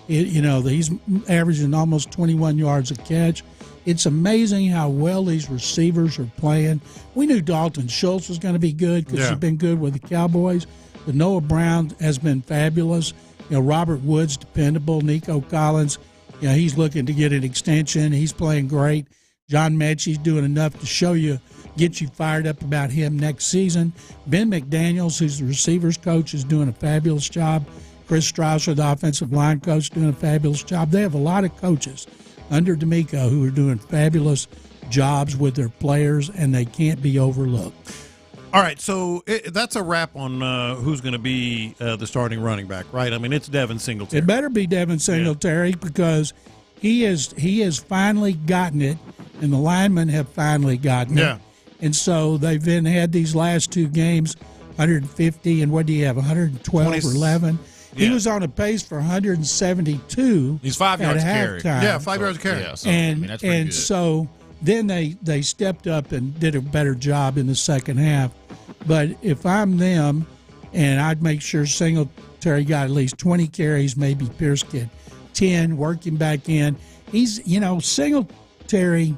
He's averaging almost 21 yards a catch. It's amazing how well these receivers are playing. We knew Dalton Schultz was going to be good because he's been good with the Cowboys. But Noah Brown has been fabulous. Robert Woods, dependable. Nico Collins, he's looking to get an extension. He's playing great. John Mechie's doing enough to get you fired up about him next season. Ben McDaniels, who's the receivers coach, is doing a fabulous job. Chris Strausser, the offensive line coach, doing a fabulous job. They have a lot of coaches under DeMeco who are doing fabulous jobs with their players, and they can't be overlooked. All right, so that's a wrap on who's going to be the starting running back, right? I mean, it's Devin Singletary. It better be Devin Singletary because he has finally gotten it, and the linemen have finally gotten it. And so they've had these last two games, 150, and what do you have, 112 or 11? He was on a pace for 172. He's 5 yards carry. Yeah, 5 yards carry. Yeah, so, that's pretty good. So then they stepped up and did a better job in the second half. But if I'm them, and I'd make sure Singletary got at least 20 carries, maybe Pierce get 10, work him back in. Singletary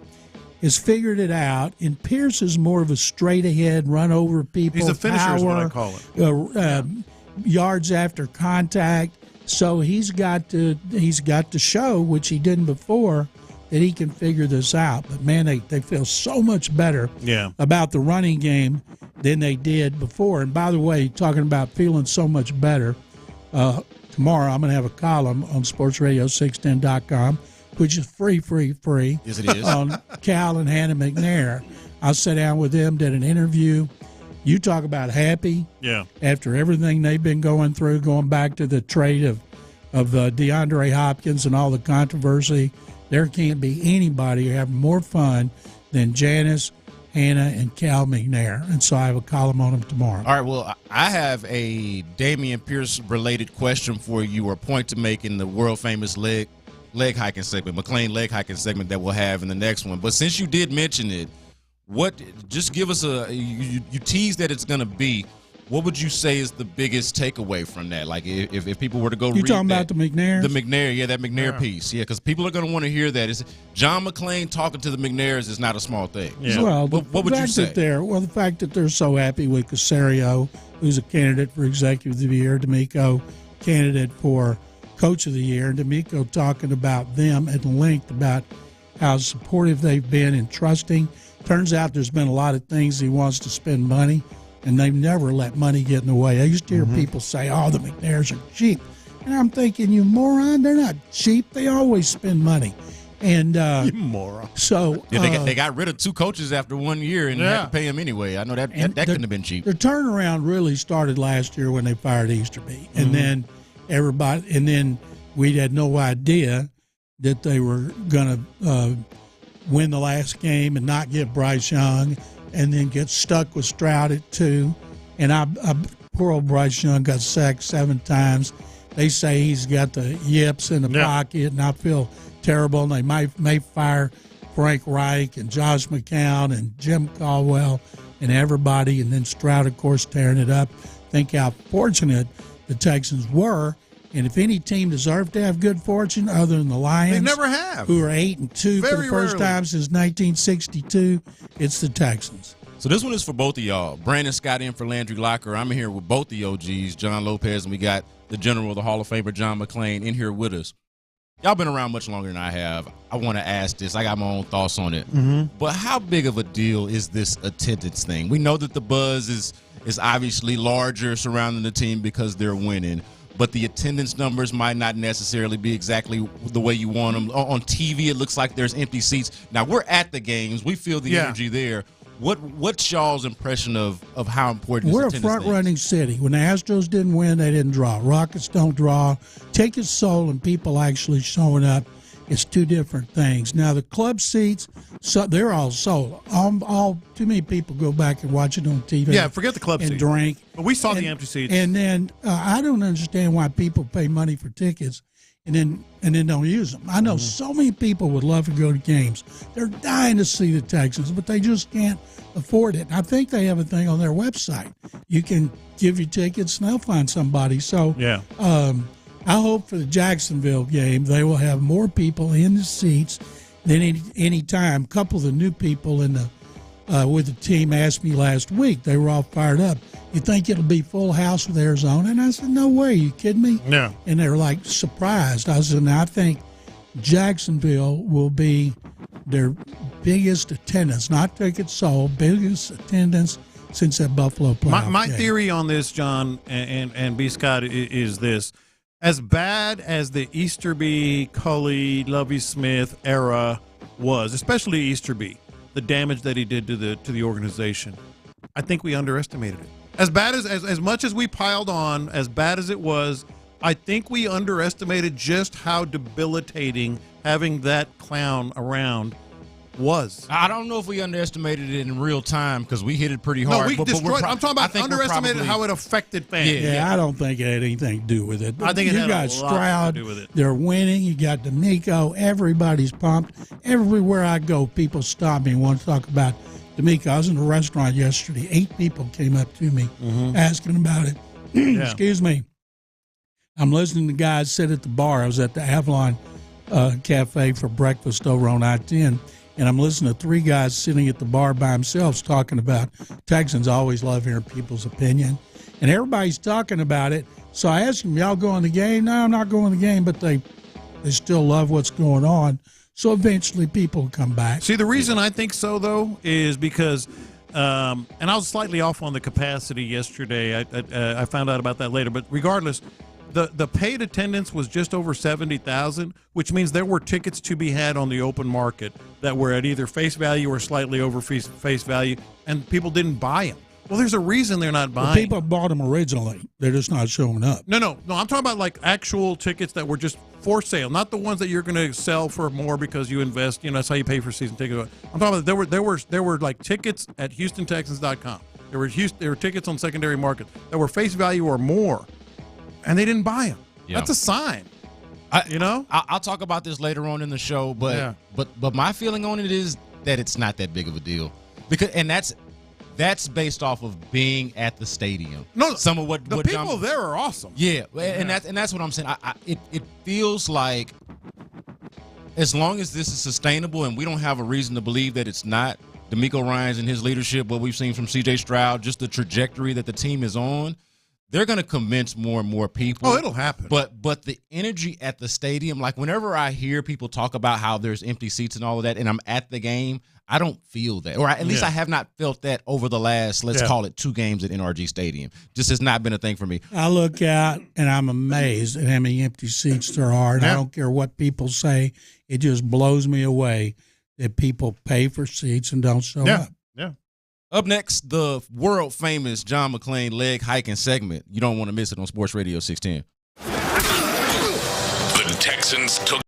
has figured it out, and Pierce is more of a straight ahead, run over people. He's a finisher, is what I call it. Yards after contact. So he's got to show, which he didn't before, that he can figure this out. But man, they feel so much better about the running game than they did before. And by the way, talking about feeling so much better, tomorrow I'm going to have a column on SportsRadio610.com, which is free. Yes, it is. On Cal and Hannah McNair. I'll sit down with them, did an interview. You talk about happy. Yeah. After everything they've been going through, going back to the trade of DeAndre Hopkins and all the controversy, there can't be anybody having more fun than Janice, Hannah, and Cal McNair. And so I have a column on them tomorrow. All right, well, I have a Damian Pierce-related question for you, or point to make in the world-famous leg hiking segment, McLean leg hiking segment that we'll have in the next one. But since you did mention it, just give us you tease that it's going to be. What would you say is the biggest takeaway from that? Like if people were to go read that. You talking about the McNair? The McNair, that McNair piece. Yeah, because people are going to want to hear that. It's John McClain talking to the McNairs is not a small thing. Yeah. Well, what would you say? The fact that they're so happy with Caserio, who's a candidate for Executive of the Year, DeMeco, candidate for Coach of the Year, and DeMeco talking about them at length about how supportive they've been and trusting. Turns out there's been a lot of things he wants to spend money, and they've never let money get in the way. I used to hear people say, the McNairs are cheap. And I'm thinking, you moron, they're not cheap. They always spend money. And you moron. So they got rid of two coaches after 1 year and had to pay him anyway. I know that couldn't have been cheap. Their turnaround really started last year when they fired Easterby. And then we had no idea that they were going to win the last game and not get Bryce Young, and then get stuck with Stroud at 2. And poor old Bryce Young got sacked 7 times. They say he's got the yips in the pocket, and I feel terrible. And they may fire Frank Reich and Josh McCown and Jim Caldwell and everybody, and then Stroud, of course, tearing it up. Think how fortunate the Texans were. And if any team deserved to have good fortune other than the Lions, they never have, who are 8-2 for the first time since 1962, it's the Texans. So this one is for both of y'all. Brandon Scott in for Landry Locker. I'm here with both the OGs, John Lopez, and we got the General, the Hall of Famer, John McClain, in here with us. Y'all been around much longer than I have. I want to ask this. I got my own thoughts on it. But how big of a deal is this attendance thing? We know that the buzz is obviously larger surrounding the team because they're winning. But the attendance numbers might not necessarily be exactly the way you want them. On TV, it looks like there's empty seats. Now, we're at the games. We feel the energy there. What's y'all's impression of how important we're this attendance a front-running city. When the Astros didn't win, they didn't draw. Rockets don't draw. Tickets sold and people actually showing up. It's two different things. Now, the club seats, so they're all sold. Too many people go back and watch it on TV. Yeah, forget the club and seats. Drink. But we saw the empty seats. And then I don't understand why people pay money for tickets and then don't use them. I know so many people would love to go to games. They're dying to see the Texans, but they just can't afford it. I think they have a thing on their website. You can give your tickets and they'll find somebody. So yeah. I hope for the Jacksonville game they will have more people in the seats than any time. A couple of the new people in the with the team asked me last week. They were all fired up. You think it'll be full house with Arizona? And I said, no way. Are you kidding me? No. And they're like surprised. I said, I think Jacksonville will be their biggest attendance, not tickets sold, biggest attendance since that Buffalo playoff My game. theory on this, John and B. Scott, is this. As bad as the Easterby, Culley, Lovie Smith era was, especially Easterby, the damage that he did to the organization, I think we underestimated it. As bad as much as we piled on, as bad as it was, I think we underestimated just how debilitating having that clown around was. I don't know if we underestimated it in real time because we hit it pretty hard. No, we destroyed. I'm talking about underestimated how it affected fans. Yeah, I don't think it had anything to do with it. I think it had got a lot Stroud, to do with it. They're winning. You got DeMeco. Everybody's pumped. Everywhere I go, people stop me and want to talk about DeMeco. I was in a restaurant yesterday. 8 people came up to me asking about it. Excuse me. I'm listening to guys sit at the bar. I was at the Avalon Cafe for breakfast over on I-10. And I'm listening to 3 guys sitting at the bar by themselves talking about Texans. Always love hearing people's opinion. And everybody's talking about it. So I asked them, y'all going to the game? No, I'm not going to the game, but they still love what's going on. So eventually people will come back. See, the reason I think so, though, is because, and I was slightly off on the capacity yesterday. I found out about that later. But regardless, the paid attendance was just over 70,000, which means there were tickets to be had on the open market that were at either face value or slightly over face value, and people didn't buy them. Well, there's a reason they're not buying. Well, people bought them originally. They're just not showing up. No. I'm talking about like actual tickets that were just for sale, not the ones that you're going to sell for more because you invest. That's how you pay for season tickets. I'm talking about there were like tickets at HoustonTexans.com. There were tickets on secondary market that were face value or more, and they didn't buy them. Yeah. That's a sign. I'll talk about this later on in the show, but my feeling on it is that it's not that big of a deal that's based off of being at the stadium. No, some of what the people there are awesome. Yeah, and that's what I'm saying. It feels like as long as this is sustainable and we don't have a reason to believe that it's not, DeMeco Ryans and his leadership, what we've seen from C.J. Stroud, just the trajectory that the team is on, they're going to convince more and more people. Oh, it'll happen. But the energy at the stadium, like whenever I hear people talk about how there's empty seats and all of that, and I'm at the game, I don't feel that. Or at least I have not felt that over the last, let's call it 2 games at NRG Stadium. Just has not been a thing for me. I look out, and I'm amazed at how many empty seats there are. And I don't care what people say. It just blows me away that people pay for seats and don't show up. Yeah. Up next, the world-famous John McClain leg hiking segment. You don't want to miss it on Sports Radio 610. The Texans took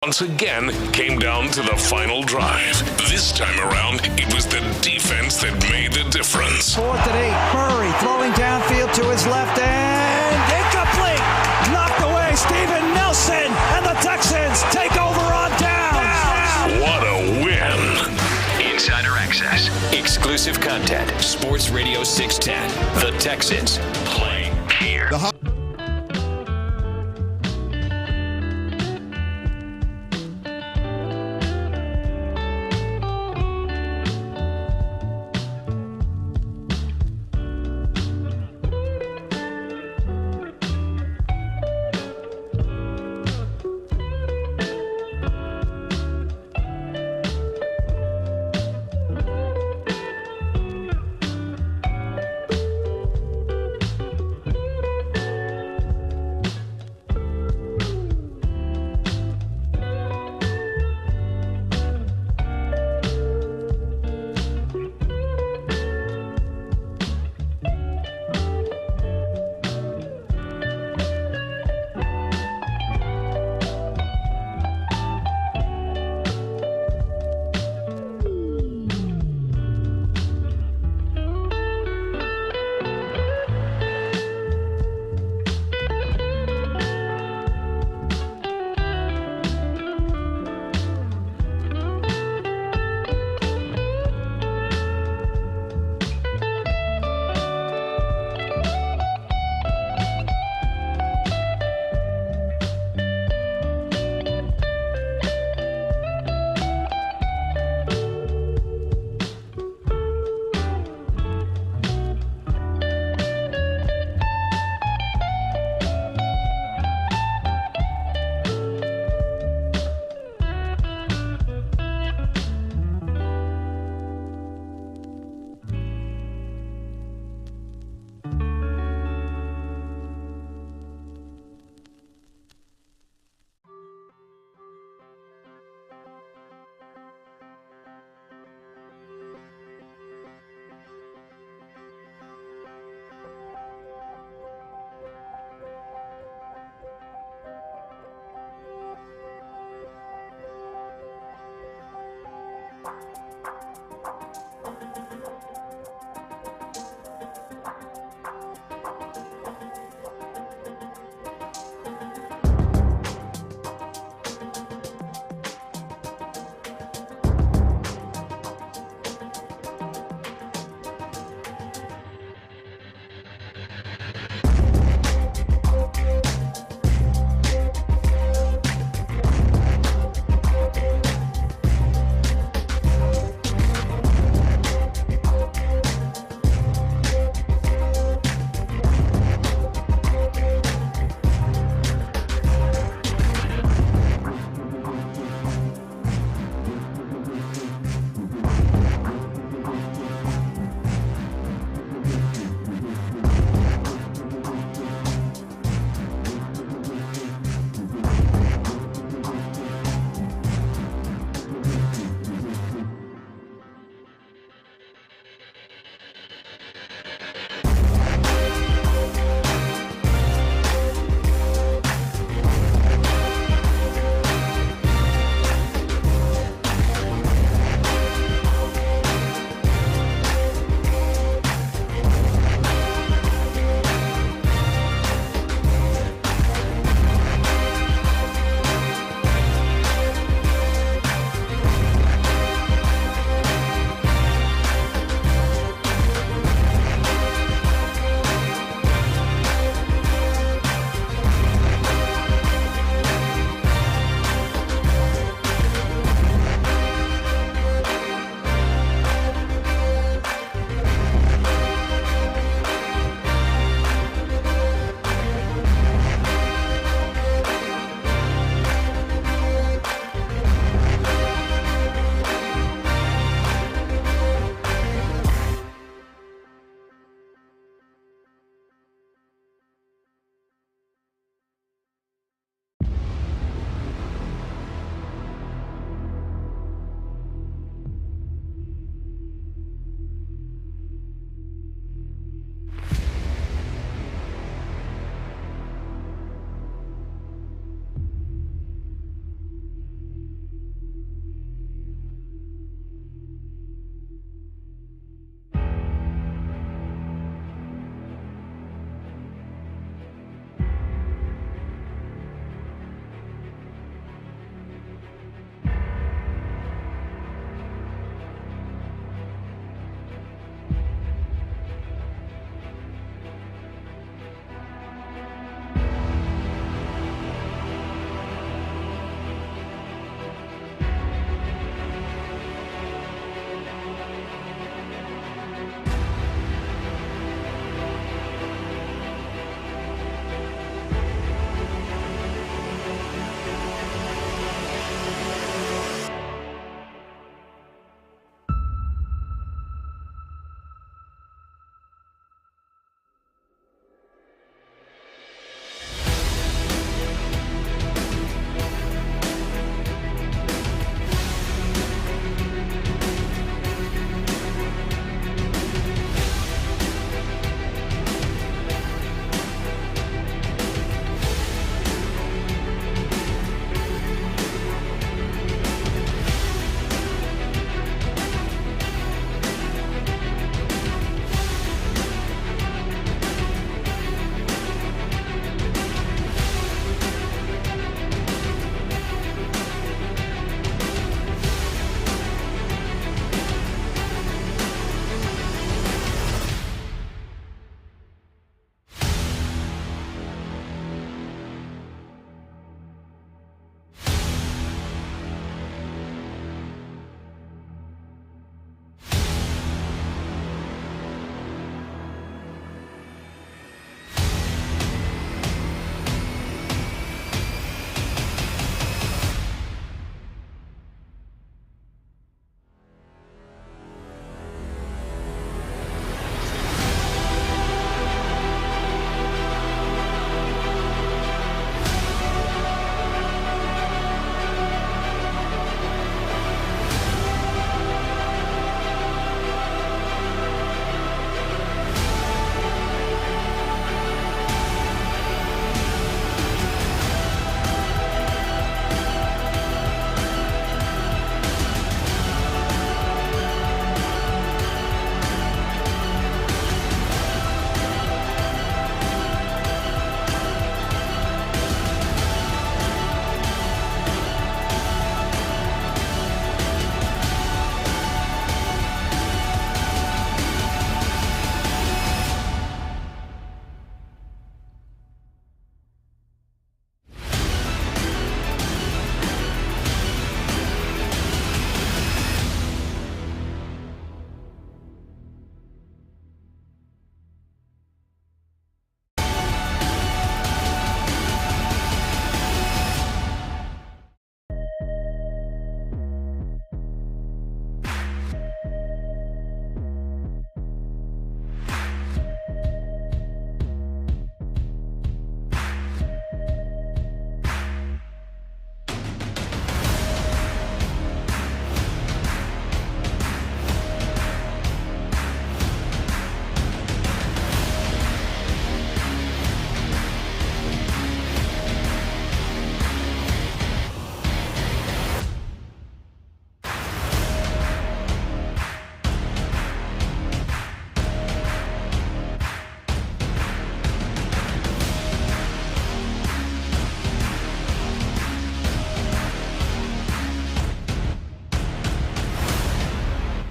once again came down to the final drive. This time around, it was the defense that made the difference. 4th and 8. Murray throwing downfield to his left and incomplete. Knocked away. Steven Nelson and the Texans take over on down. What a win. Insider access. Exclusive content. Sports Radio 610. The Texans play here.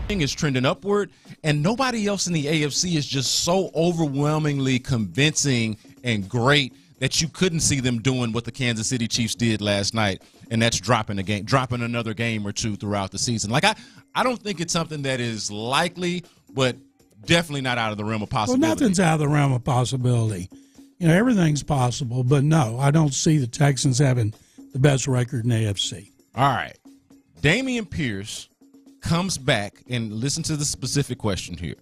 is trending upward, and nobody else in the AFC is just so overwhelmingly convincing and great that you couldn't see them doing what the Kansas City Chiefs did last night, and that's dropping another game or two throughout the season. Like, I don't think it's something that is likely, but definitely not out of the realm of possibility. Well, nothing's out of the realm of possibility. Everything's possible, but no, I don't see the Texans having the best record in the AFC. All right. Dameon Pierce comes back, and listen to the specific question here,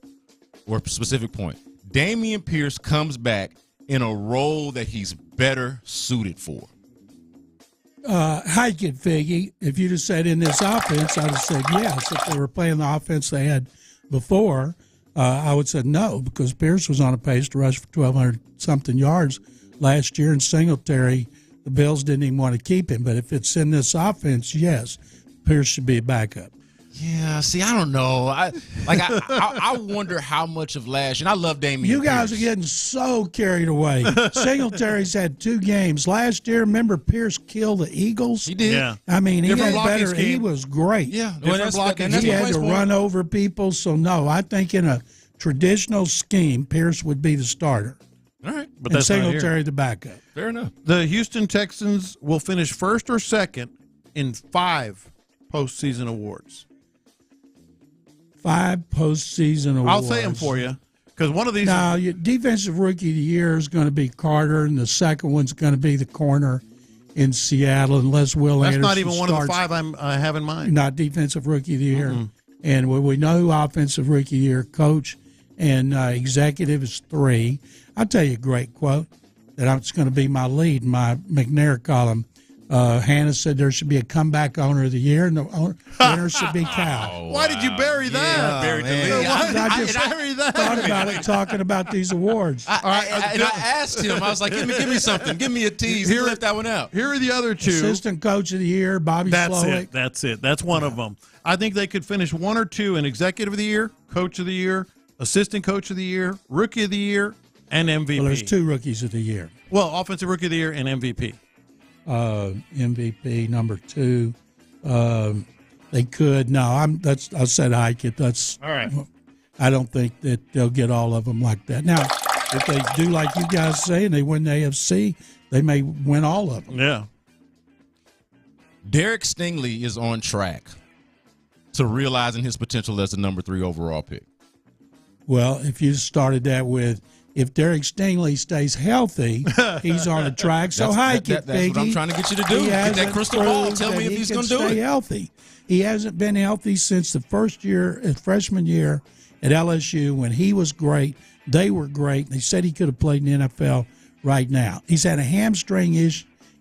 or specific point. Dameon Pierce comes back in a role that he's better suited for. Hike it, Figgy. If you'd have said in this offense, I'd have said yes. If they were playing the offense they had before, I would have said no, because Pierce was on a pace to rush for 1,200-something yards last year, and Singletary, the Bills didn't even want to keep him. But if it's in this offense, yes, Pierce should be a backup. Yeah, see, I don't know. I wonder how much of last year. And I love Dameon You guys Pierce. are getting so carried away. Singletary's had 2 games. Last year, remember Pierce killed the Eagles? He did. Yeah. I mean, he Different was blocking better. scheme. He was great. Yeah. Different blocking He scheme. had to run over people. So, no, I think in a traditional scheme, Pierce would be the starter. All right. But And that's not here. Singletary the backup. Fair enough. The Houston Texans will finish first or second in 5 postseason awards. 5 postseason awards. I'll say them for you, because one of these. Now, your defensive rookie of the year is going to be Carter, and the second one's going to be the corner in Seattle, unless Will That's Anderson not even one of the starts. 5 I have in mind. Not defensive rookie of the year. And we know who offensive rookie of the year, coach and executive is 3. I'll tell you a great quote that's going to be my lead in my McNair column. Hannah said there should be a comeback owner of the year, and the winner should be Cal. Why did you bury that? Yeah, buried the lead. I just thought about it talking about these awards. I asked him, I was like, give me something. Give me a tease. He left that one out. Here are the other 2. Assistant coach of the year, Bobby Slowick. That's it. That's one of them. I think they could finish 1 or 2 in executive of the year, coach of the year, assistant coach of the year, rookie of the year, and MVP. Well, there's 2 rookies of the year. Well, offensive rookie of the year and MVP. MVP number 2. They could. No, I said hike it. That's all right. I don't think that they'll get all of them like that. Now, if they do like you guys say and they win the AFC, they may win all of them. Yeah. Derek Stingley is on track to realizing his potential as the number 3 overall pick. Well, if you started that with, if Derek Stingley stays healthy, he's on a track. So hike it, That's what I'm trying to get you to do. Get that crystal ball. Tell me if he's going to do it. Stay healthy. He hasn't been healthy since the freshman year at LSU when he was great. They were great. They said he could have played in the NFL right now. He's had a hamstring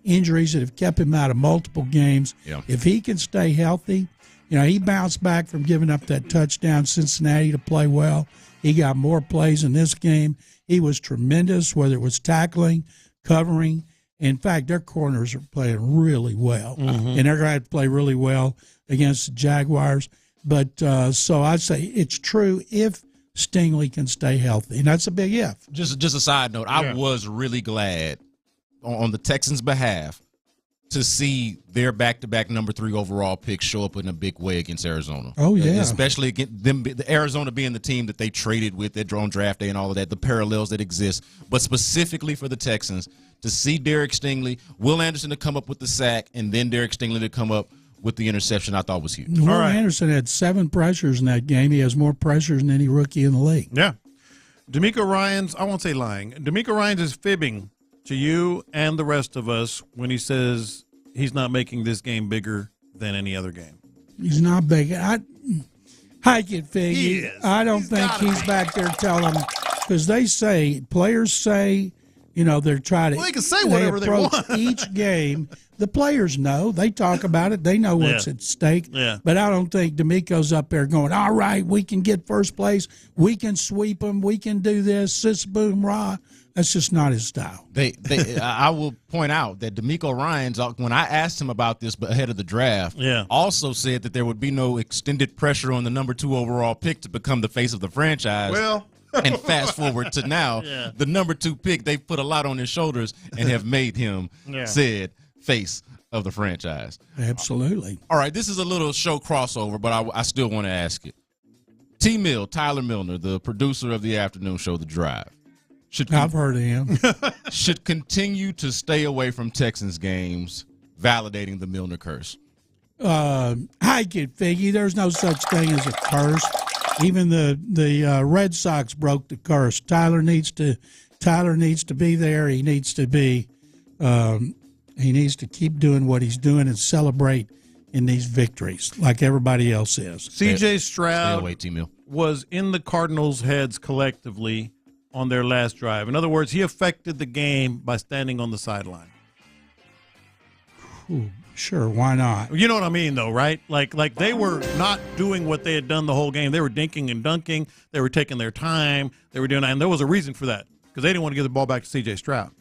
injuries that have kept him out of multiple games. Yeah. If he can stay healthy, he bounced back from giving up that touchdown Cincinnati to play well. He got more plays in this game. He was tremendous, whether it was tackling, covering. In fact, their corners are playing really well. Mm-hmm. And they're going to have to play really well against the Jaguars. But so I'd say it's true if Stingley can stay healthy. And that's a big if. Just a side note, I was really glad on the Texans' behalf to see their back-to-back number 3 overall pick show up in a big way against Arizona. Oh, yeah. Especially against them, the Arizona being the team that they traded with their drone draft day and all of that, the parallels that exist. But specifically for the Texans, to see Derek Stingley, Will Anderson to come up with the sack, and then Derek Stingley to come up with the interception, I thought was huge. Will Anderson had 7 pressures in that game. He has more pressures than any rookie in the league. Yeah. DeMeco Ryans, I won't say lying. DeMeco Ryans is fibbing to you and the rest of us when he says he's not making this game bigger than any other game. He's not big. Hike it, Figgy. I don't think he's back there telling them, because players say, they're trying to. Well, they can say whatever they want. Each game, the players know. They talk about it. They know what's at stake. Yeah. But I don't think DeMeco's up there going, all right, we can get first place. We can sweep them. We can do this. Sis, boom, rah. That's just not his style. I will point out that DeMeco Ryans, when I asked him about this ahead of the draft, also said that there would be no extended pressure on the number 2 overall pick to become the face of the franchise. Well, and fast forward to now, the number 2 pick, they've put a lot on his shoulders and have made him said face of the franchise. Absolutely. All right, this is a little show crossover, but I still want to ask it. T-Mill, Tyler Milner, the producer of the afternoon show, The Drive. I've heard of him. Should continue to stay away from Texans games, validating the Milner curse. I get Figgy. There's no such thing as a curse. Even the Red Sox broke the curse. Tyler needs to be there. He needs to be. He needs to keep doing what he's doing and celebrate in these victories like everybody else is. C.J. Stroud was in the Cardinals' heads collectively on their last drive. In other words, he affected the game by standing on the sideline. Ooh, sure, why not? You know what I mean, though, right? Like they were not doing what they had done the whole game. They were dinking and dunking. They were taking their time. They were doing that, and there was a reason for that because they didn't want to give the ball back to C.J. Stroud.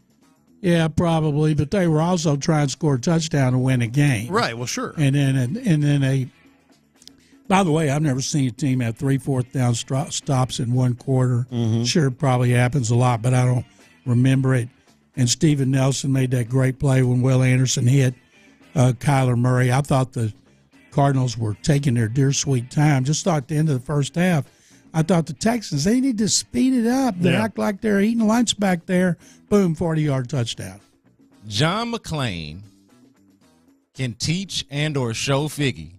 Yeah, probably, but they were also trying to score a touchdown to win a game. Right, well, sure. And then they. By the way, I've never seen a team have 3 4th down stops in one quarter. Mm-hmm. Sure, it probably happens a lot, but I don't remember it. And Steven Nelson made that great play when Will Anderson hit Kyler Murray. I thought the Cardinals were taking their dear sweet time. Just thought at the end of the first half, I thought the Texans, they need to speed it up. They act like they're eating lunch back there. Boom, 40-yard touchdown. John McClain can teach and or show Figgy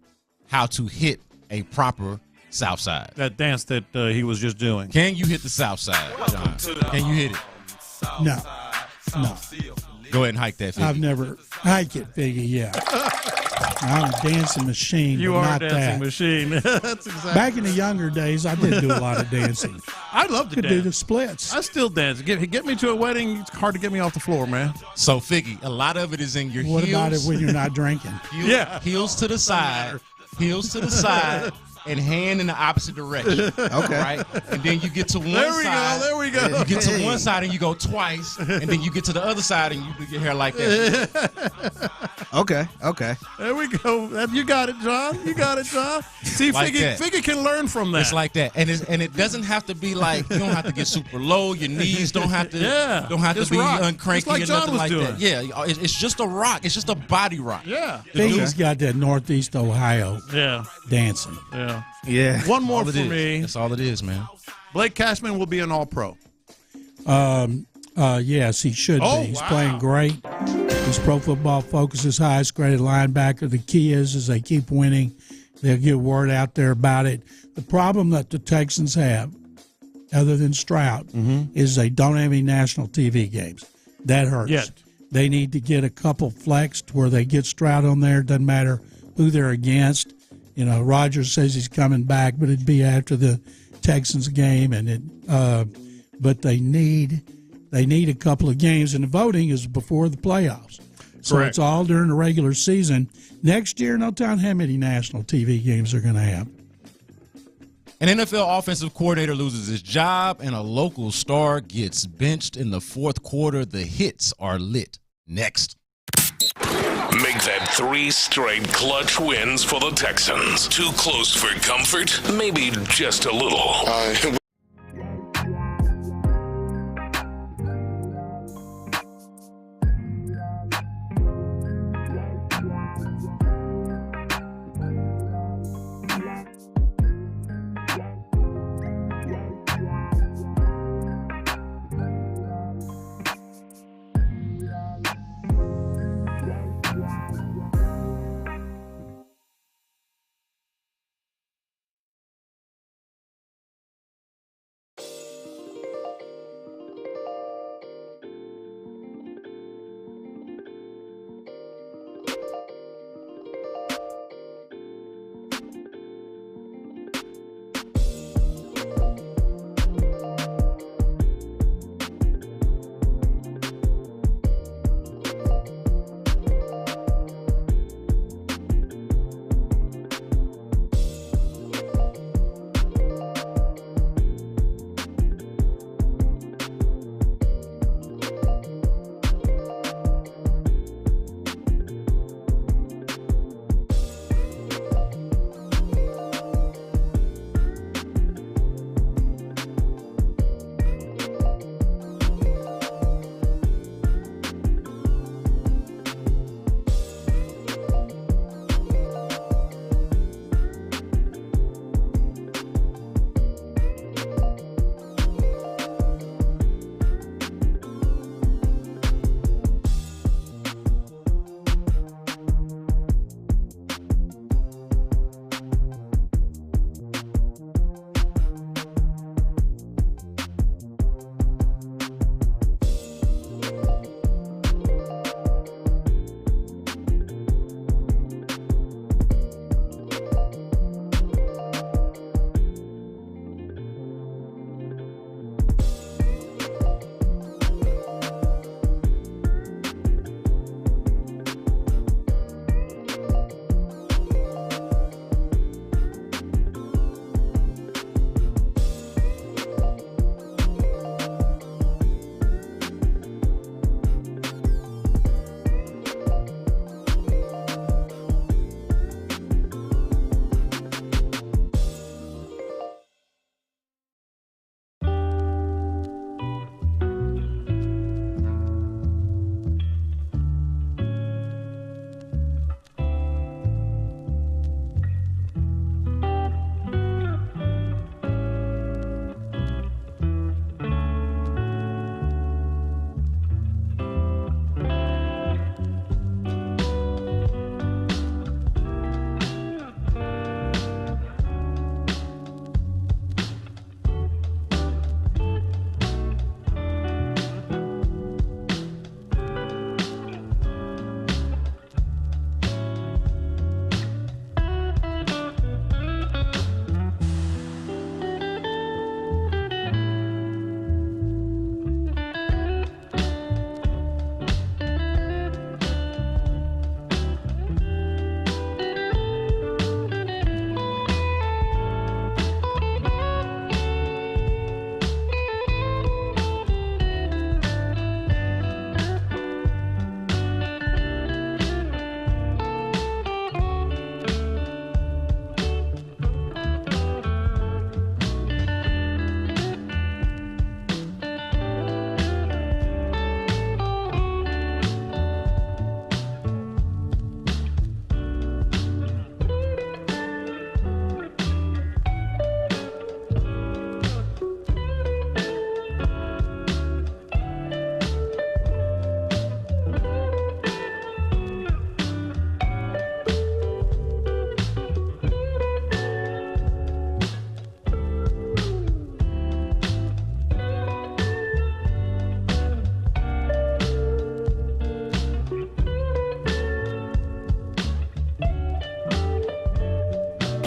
how to hit a proper South Side. That dance that he was just doing. Can you hit the South Side, John? Can you hit it? No. Go ahead and hike that, Figgy. I've never hike it, Figgy, yeah. I'm a dancing machine, You but are not a dancing that. machine. That's exactly. Back in the younger days, I did do a lot of dancing. I'd love to Could dance. do the splits. I still dance. Get me to a wedding. It's hard to get me off the floor, man. So, Figgy, a lot of it is in your What heels. about it when you're not drinking? Heels to the side. Heels to the side. And hand in the opposite direction. Okay. Right? And then you get to one side. There we go. You get to one side and you go twice. And then you get to the other side and you do your hair like that. Okay. There we go. You got it, John. You got it, John. See, Like that. Figgy can learn from that. It's like that. And it doesn't have to be like, you don't have to get super low. Your knees don't have to Just be rock. uncranky Just like or John nothing was like doing. that. Yeah, it's just a rock. It's just a body rock. Yeah. Figgy's got that Northeast Ohio dancing. Yeah. One more All it for is. me. That's all it is, man. Blake Cashman will be an All-Pro. Yes, he should Oh, be. He's wow. playing great. He's Pro Football Focus's highest graded linebacker. The key is they keep winning. They'll get word out there about it. The problem that the Texans have, other than Stroud, is they don't have any national TV games. That hurts. Yet. They need to get a couple flexed where they get Stroud on there. Doesn't matter who they're against. You know, Rodgers says he's coming back, but it'd be after the Texans game, but they need a couple of games, and the voting is before the playoffs. So Correct. It's all during the regular season. Next year, no telling how many national TV games they're going to have. An NFL offensive coordinator loses his job, and a local star gets benched in the fourth quarter. The hits are lit. Next. Make that 3 straight clutch wins for the Texans. Too close for comfort? Maybe just a little.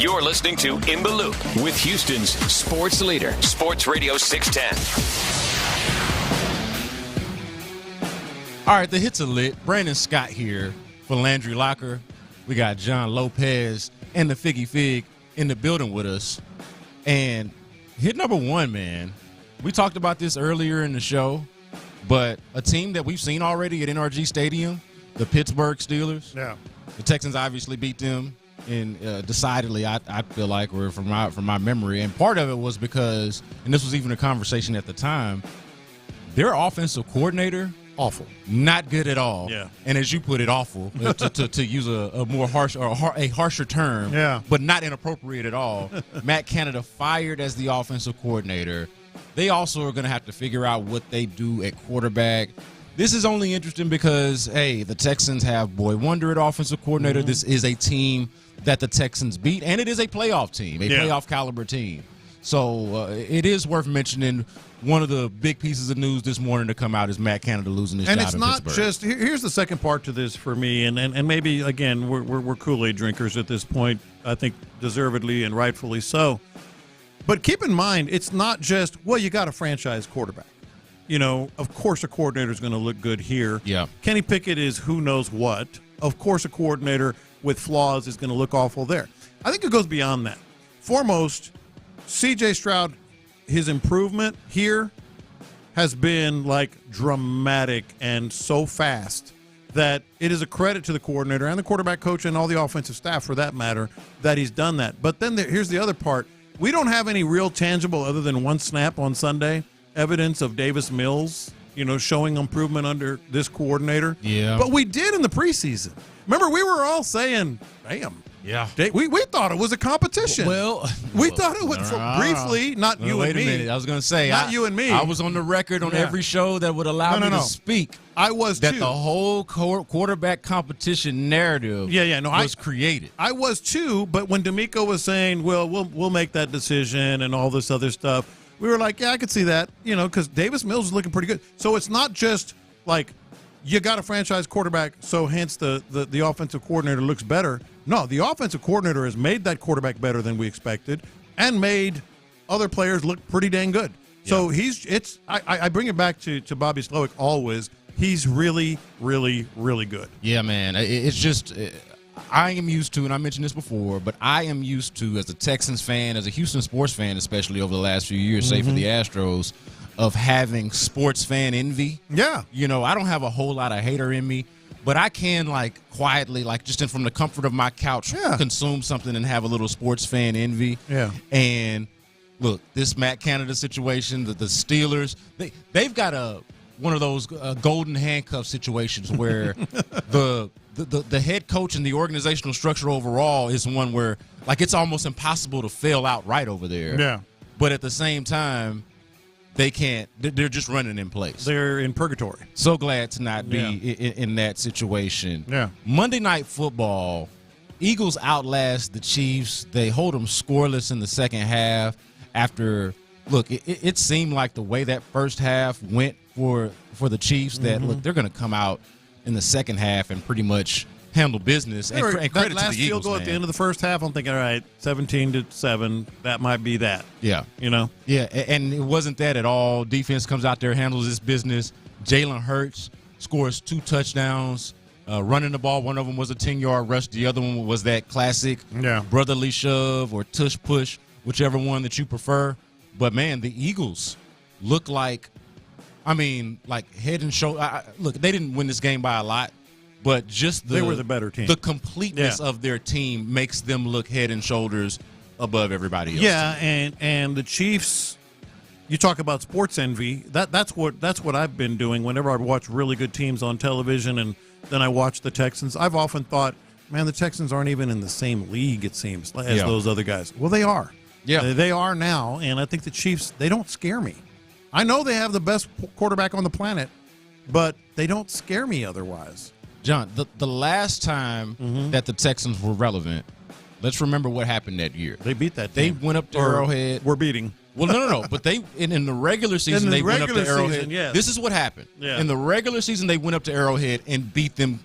You're listening to In the Loop with Houston's sports leader, Sports Radio 610. All right, the hits are lit. Brandon Scott here for Landry Locker. We got John Lopez and the Figgy Fig in the building with us. And hit number one, man. We talked about this earlier in the show, but a team that we've seen already at NRG Stadium, the Pittsburgh Steelers. Yeah. The Texans obviously beat them. And decidedly, I feel like, or from my memory, and part of it was because, and this was even a conversation at the time, their offensive coordinator, awful, not good at all. Yeah, and as you put it, awful to use a more harsh or a harsher term. Yeah, but not inappropriate at all. Matt Canada fired as the offensive coordinator. They also are going to have to figure out what they do at quarterback. This is only interesting because, hey, the Texans have Boy Wonder at offensive coordinator. Mm-hmm. This is a team that the Texans beat, and it is a playoff team, a playoff caliber team. So it is worth mentioning. One of the big pieces of news this morning to come out is Matt Canada losing his job in Pittsburgh. And it's not just – here's the second part to this for me, and maybe, again, we're Kool-Aid drinkers at this point, I think deservedly and rightfully so. But keep in mind, it's not just, well, you got a franchise quarterback. You know, of course a coordinator is going to look good here. Yeah. Kenny Pickett is who knows what. Of course a coordinator with flaws is going to look awful there. I think it goes beyond that. Foremost, C.J. Stroud, his improvement here has been like dramatic and so fast that it is a credit to the coordinator and the quarterback coach and all the offensive staff, for that matter, that he's done that. But then here's the other part. We don't have any real tangible, other than one snap on Sunday, evidence of Davis Mills, showing improvement under this coordinator. Yeah. But we did in the preseason. Remember, we were all saying, damn. Yeah. We thought it was a competition. We thought it was briefly, not you and me. Wait a minute. I was going to say. Not you and me. I was on the record on every show that would allow me to speak. I was that too. The whole quarterback competition narrative was created. I was too, but when DeMeco was saying, well, we'll make that decision and all this other stuff, we were like, yeah, I could see that, because Davis Mills is looking pretty good. So it's not just like you got a franchise quarterback, so hence the offensive coordinator looks better. No, the offensive coordinator has made that quarterback better than we expected and made other players look pretty dang good. Yeah. So I bring it back to Bobby Slowick always. He's really, really, really good. Yeah, man. It's just I am used to, and I mentioned this before, but I am used to, as a Texans fan, as a Houston sports fan, especially over the last few years, say for the Astros, of having sports fan envy. Yeah. I don't have a whole lot of hater in me, but I can, quietly, just from the comfort of my couch, consume something and have a little sports fan envy. Yeah. And, look, this Matt Canada situation, the Steelers, they've got one of those golden handcuff situations where the head coach and the organizational structure overall is one where, it's almost impossible to fail outright over there. Yeah. But at the same time, they can't. They're just running in place. They're in purgatory. So glad to not be in that situation. Yeah. Monday Night Football, Eagles outlast the Chiefs. They hold them scoreless in the second half after, look, it seemed like the way that first half went for the Chiefs that, look, they're going to come out in the second half and pretty much handle business. And credit that to last the Eagles, field goal at the end of the first half, I'm thinking, all right, 17-7, that might be that. Yeah. Yeah, and it wasn't that at all. Defense comes out there, handles this business. Jalen Hurts scores 2 touchdowns, running the ball. One of them was a 10-yard rush. The other one was that classic brotherly shove or tush push, whichever one that you prefer. But, man, the Eagles look like head and shoulder. Look, they didn't win this game by a lot. But just they were the better team. The completeness of their team makes them look head and shoulders above everybody else. Yeah, and the Chiefs, you talk about sports envy. That's what I've been doing whenever I watch really good teams on television, and then I watch the Texans. I've often thought, man, the Texans aren't even in the same league, it seems, as those other guys. Well, they are. Yeah, they are now, and I think the Chiefs, they don't scare me. I know they have the best quarterback on the planet, but they don't scare me otherwise. John, the last time that the Texans were relevant, let's remember what happened that year. They beat that team. They went up to Arrowhead. We're beating. Well, no. But they in the regular season, they went up to Arrowhead. Yes. This is what happened. Yeah. In the regular season, they went up to Arrowhead and beat them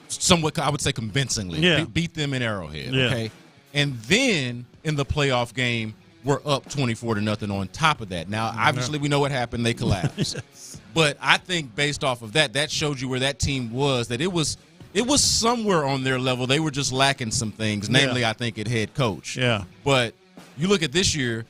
somewhat, I would say, convincingly. Yeah. Beat them in Arrowhead, yeah. okay? And then in the playoff game, we're up 24-0 on top of that. Now, obviously, we know what happened. They collapsed. Yes. But I think based off of that showed you where that team was, that it was somewhere on their level. They were just lacking some things, namely, I think, at head coach. Yeah. But you look at this year,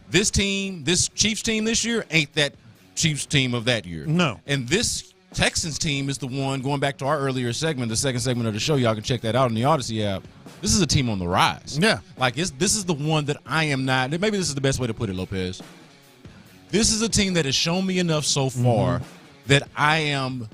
this Chiefs team this year ain't that Chiefs team of that year. No. And this Texans team is the one, going back to our earlier segment, the second segment of the show, y'all can check that out on the Odyssey app. This is a team on the rise. Yeah. Like, this is the one that I am not. Maybe this is the best way to put it, Lopez. This is a team that has shown me enough so far that I am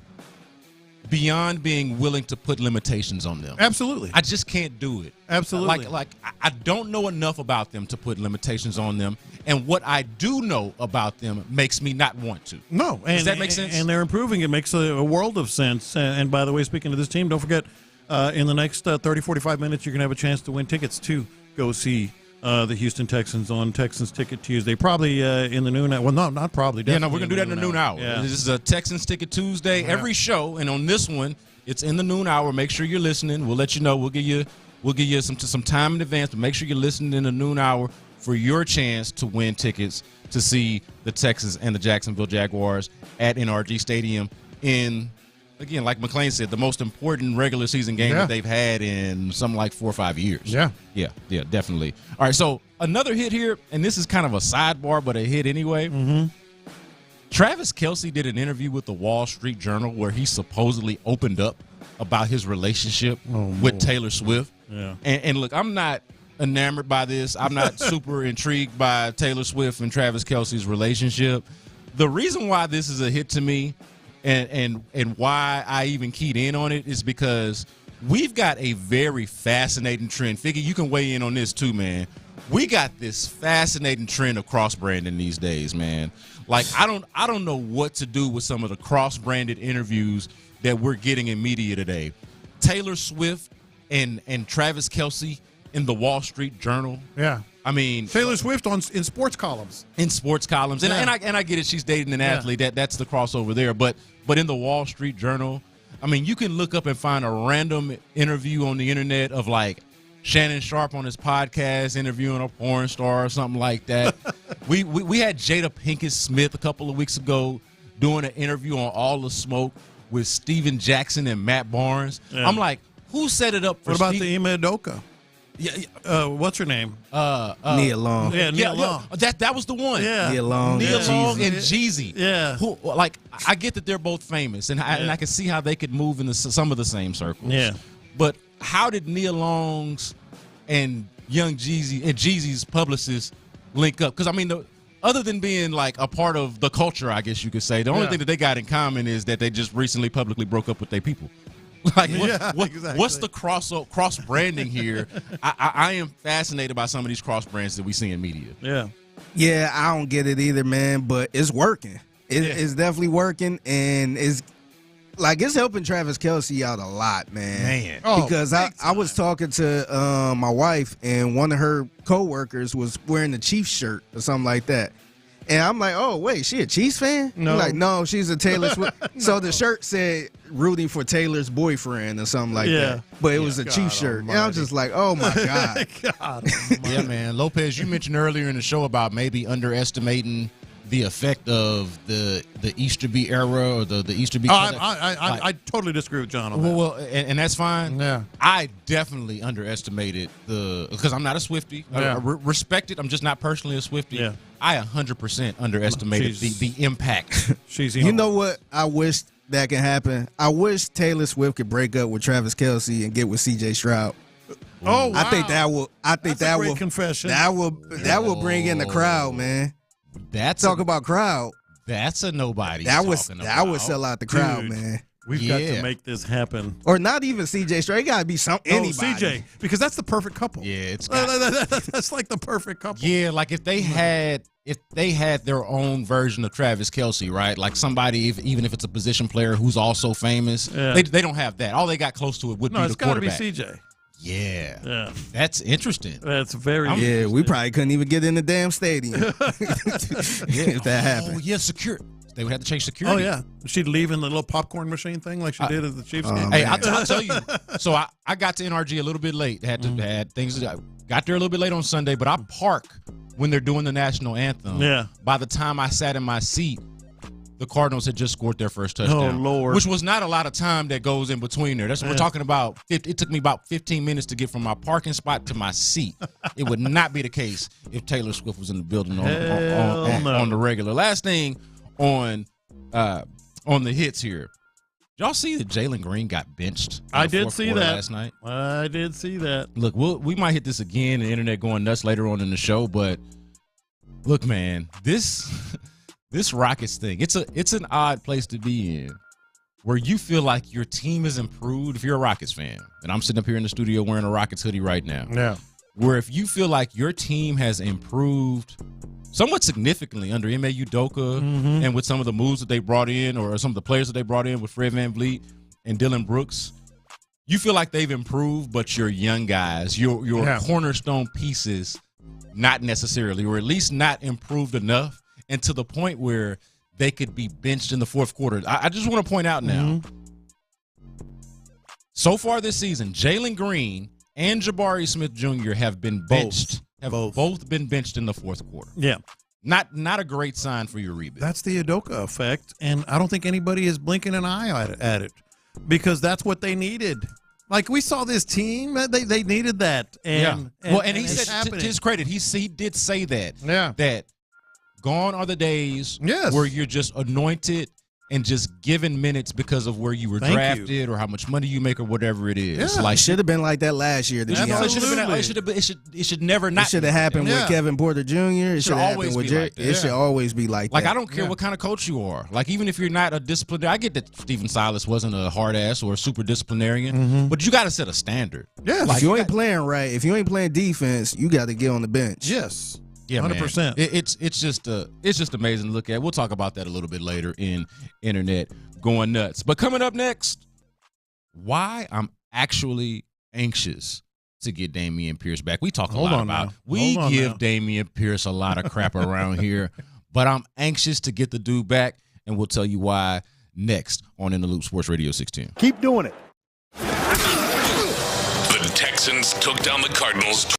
beyond being willing to put limitations on them. Absolutely. I just can't do it. Absolutely. Like I don't know enough about them to put limitations on them. And what I do know about them makes me not want to. No. Does that make sense? And they're improving. It makes a world of sense. And by the way, speaking of this team, don't forget, in the next 30, 45 minutes, you're going to have a chance to win tickets to go see the Houston Texans on Texans Ticket Tuesday. Probably in the noon hour. Well, no, not probably. Yeah, no, we're going to do that in the noon hour. Yeah. This is a Texans Ticket Tuesday. Yeah. Every show, and on this one, it's in the noon hour. Make sure you're listening. We'll let you know. We'll give you some time in advance, but make sure you're listening in the noon hour for your chance to win tickets to see the Texans and the Jacksonville Jaguars at NRG Stadium in, again, like McClain said, the most important regular season game that they've had in something like 4 or 5 years. Yeah, definitely. All right, so another hit here, and this is kind of a sidebar, but a hit anyway. Mm-hmm. Travis Kelce did an interview with the Wall Street Journal where he supposedly opened up about his relationship with Taylor Swift. Yeah. And look, I'm not enamored by this. I'm not super intrigued by Taylor Swift and Travis Kelce's relationship. The reason why this is a hit to me and why I even keyed in on it is because we've got a very fascinating trend. Figgy, you can weigh in on this too, man. We got this fascinating trend of cross-branding these days, man. Like, I don't know what to do with some of the cross-branded interviews that we're getting in media today. Taylor Swift and Travis Kelce in the Wall Street Journal. Yeah. I mean, Taylor Swift in sports columns. In sports columns. And I get it, she's dating an athlete. That's the crossover there. But in the Wall Street Journal, I mean, you can look up and find a random interview on the internet of like Shannon Sharp on his podcast interviewing a porn star or something like that. we had Jada Pinkett Smith a couple of weeks ago doing an interview on All the Smoke with Steven Jackson and Matt Barnes. Yeah. I'm like, who set it up for What about the Ime Udoka? Yeah, what's her name? Nia Long. Yeah, Nia Long. That was the one. Yeah, Nia Long. Nia Long and Jeezy. Yeah. Who, like, I get that they're both famous, and I can see how they could move in some of the same circles. Yeah. But how did Nia Long's and Young Jeezy and Jeezy's publicists link up? Because I mean, other than being like a part of the culture, I guess you could say, the only thing that they got in common is that they just recently publicly broke up with their people. Like, exactly. What's the cross branding here? I am fascinated by some of these cross brands that we see in media. Yeah, I don't get it either, man. But it's working. It's definitely working, and it's helping Travis Kelce out a lot, man. Because I was talking to my wife, and one of her coworkers was wearing the Chiefs shirt or something like that. And I'm like, oh, wait, she a Chiefs fan? No. Like, no, she's a Taylor Swift. No. So the shirt said rooting for Taylor's boyfriend or something like that. But it was a Chiefs shirt. Almighty. And I was just like, oh, my God. Yeah, man. Lopez, you mentioned earlier in the show about maybe underestimating the effect of the Easterby era or the Easterby. I totally disagree with John on that. Well, and that's fine. Yeah. I definitely underestimated because I'm not a Swiftie. Yeah. I respect it. I'm just not personally a Swiftie. Yeah. I 100% underestimated the impact. You know what I wish that can happen? I wish Taylor Swift could break up with Travis Kelce and get with C.J. Stroud. Oh, wow. I think that will. That's a great confession. That will bring in the crowd, man. Talk about crowd. That's a nobody. That would sell out the crowd, man. We've got to make this happen. Or not even CJ Stroud. It got to be anybody. CJ, because that's the perfect couple. Yeah, that's like the perfect couple. Yeah, like if they had their own version of Travis Kelce, right? Like somebody, even if it's a position player who's also famous, they don't have that. All they got close to it would be the quarterback. It's got to be CJ. Yeah, that's interesting. That's very. We probably couldn't even get in the damn stadium if that happened. Oh yeah, secure. They would have to change security. Oh yeah, she'd leave in the little popcorn machine thing like she did at the Chiefs game. Hey, I'll tell you. So I got to NRG a little bit late. Had things. got there a little bit late on Sunday, but I park when they're doing the national anthem. Yeah. By the time I sat in my seat, the Cardinals had just scored their first touchdown. Oh, Lord. Which was not a lot of time that goes in between there. That's what we're talking about. It took me about 15 minutes to get from my parking spot to my seat. It would not be the case if Taylor Swift was in the building on the regular. Last thing on the hits here. Did y'all see that Jalen Green got benched? I did see that last night. I did see that. Look, we might hit this again. The internet going nuts later on in the show, but look, man, this Rockets thing, it's an odd place to be in, where you feel like your team has improved. If you're a Rockets fan, and I'm sitting up here in the studio wearing a Rockets hoodie right now, where if you feel like your team has improved somewhat significantly under Ime Udoka and with some of the moves that they brought in, or some of the players that they brought in with Fred VanVleet and Dylan Brooks, you feel like they've improved, but your young guys, your cornerstone pieces, not necessarily, or at least not improved enough, and to the point where they could be benched in the fourth quarter. I just want to point out now, so far this season, Jalen Green and Jabari Smith Jr. have been benched. Both been benched in the fourth quarter. Yeah. Not a great sign for your rebuild. That's the Udoka effect, and I don't think anybody is blinking an eye at it because that's what they needed. Like, we saw this team, they needed that. And he said, to his credit, he did say that. Yeah. That gone are the days where you're just anointed and just given minutes because of where you were drafted or how much money you make or whatever it is. Yeah. Like, should have been like that last year. It should never not. It should have happened with Kevin Porter Jr. It should have happened with Jerry. It should always be like that. Like, I don't care what kind of coach you are. Like, even if you're not a disciplinarian, I get that Stephen Silas wasn't a hard ass or a super disciplinarian, but you got to set a standard. Yeah. Like, if you ain't playing right, if you ain't playing defense, you got to get on the bench. Yes. Yeah, 100%. It's just amazing to look at. We'll talk about that a little bit later in Internet Going Nuts. But coming up next, why I'm actually anxious to get Dameon Pierce back. We talk a lot about. We give Dameon Pierce a lot of crap around here, but I'm anxious to get the dude back, and we'll tell you why next on In the Loop Sports Radio 610. Keep doing it. The Texans took down the Cardinals.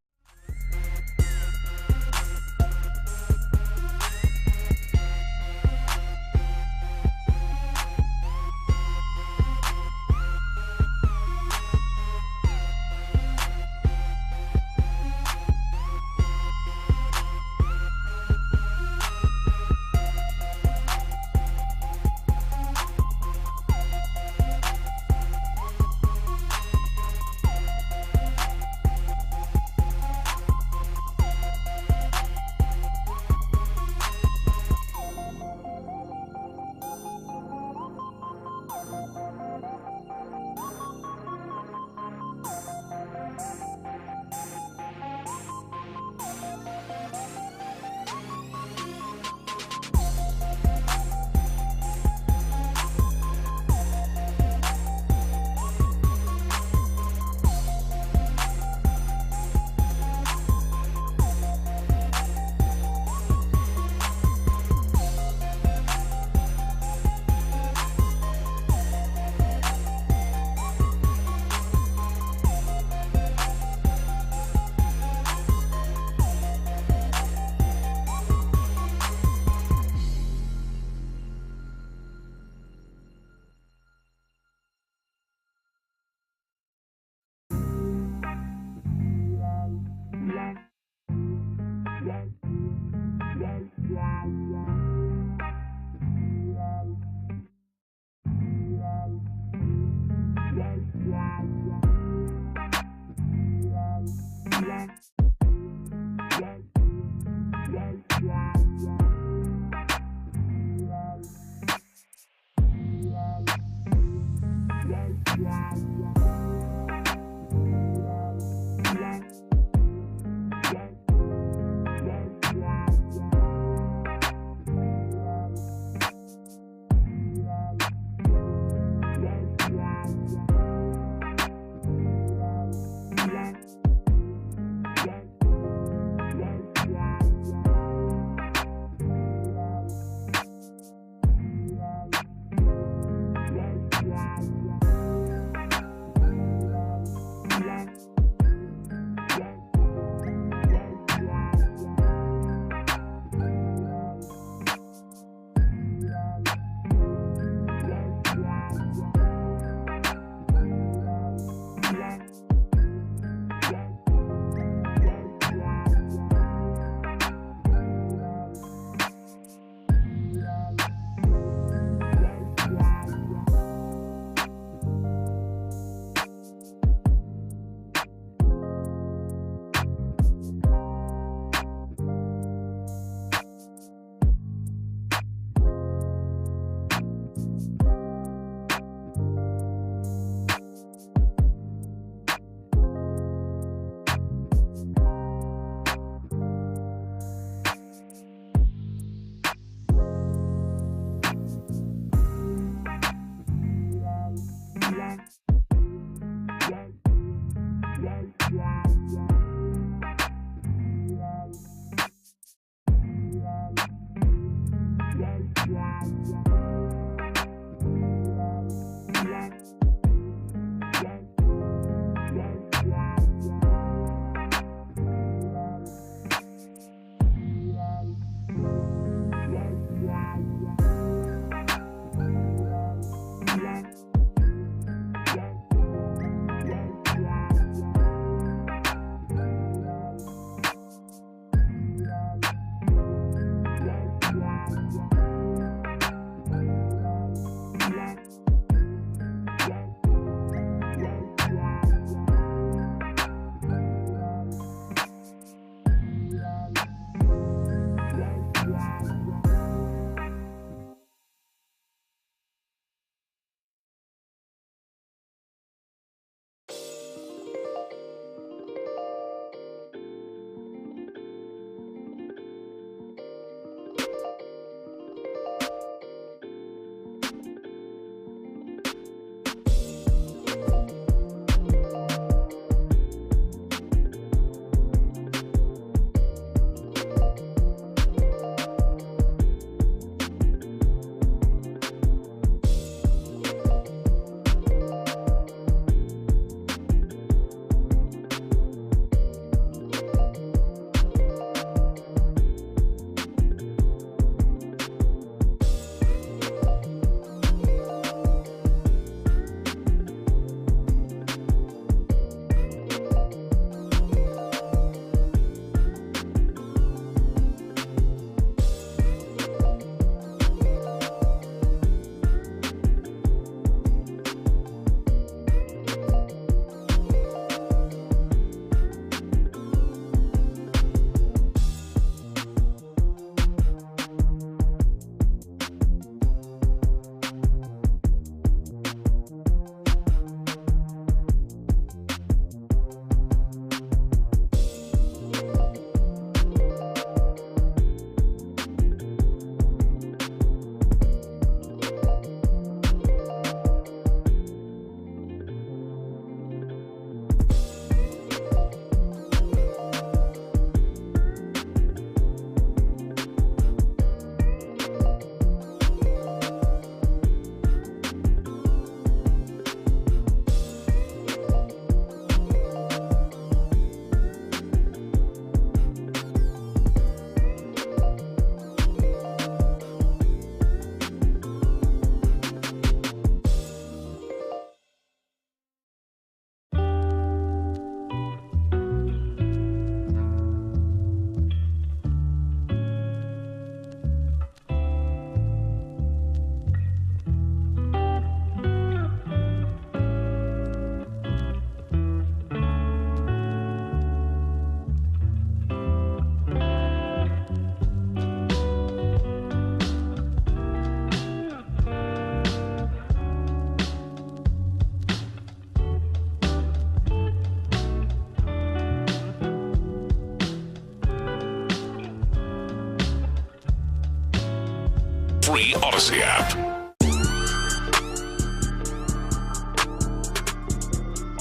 free Odyssey app.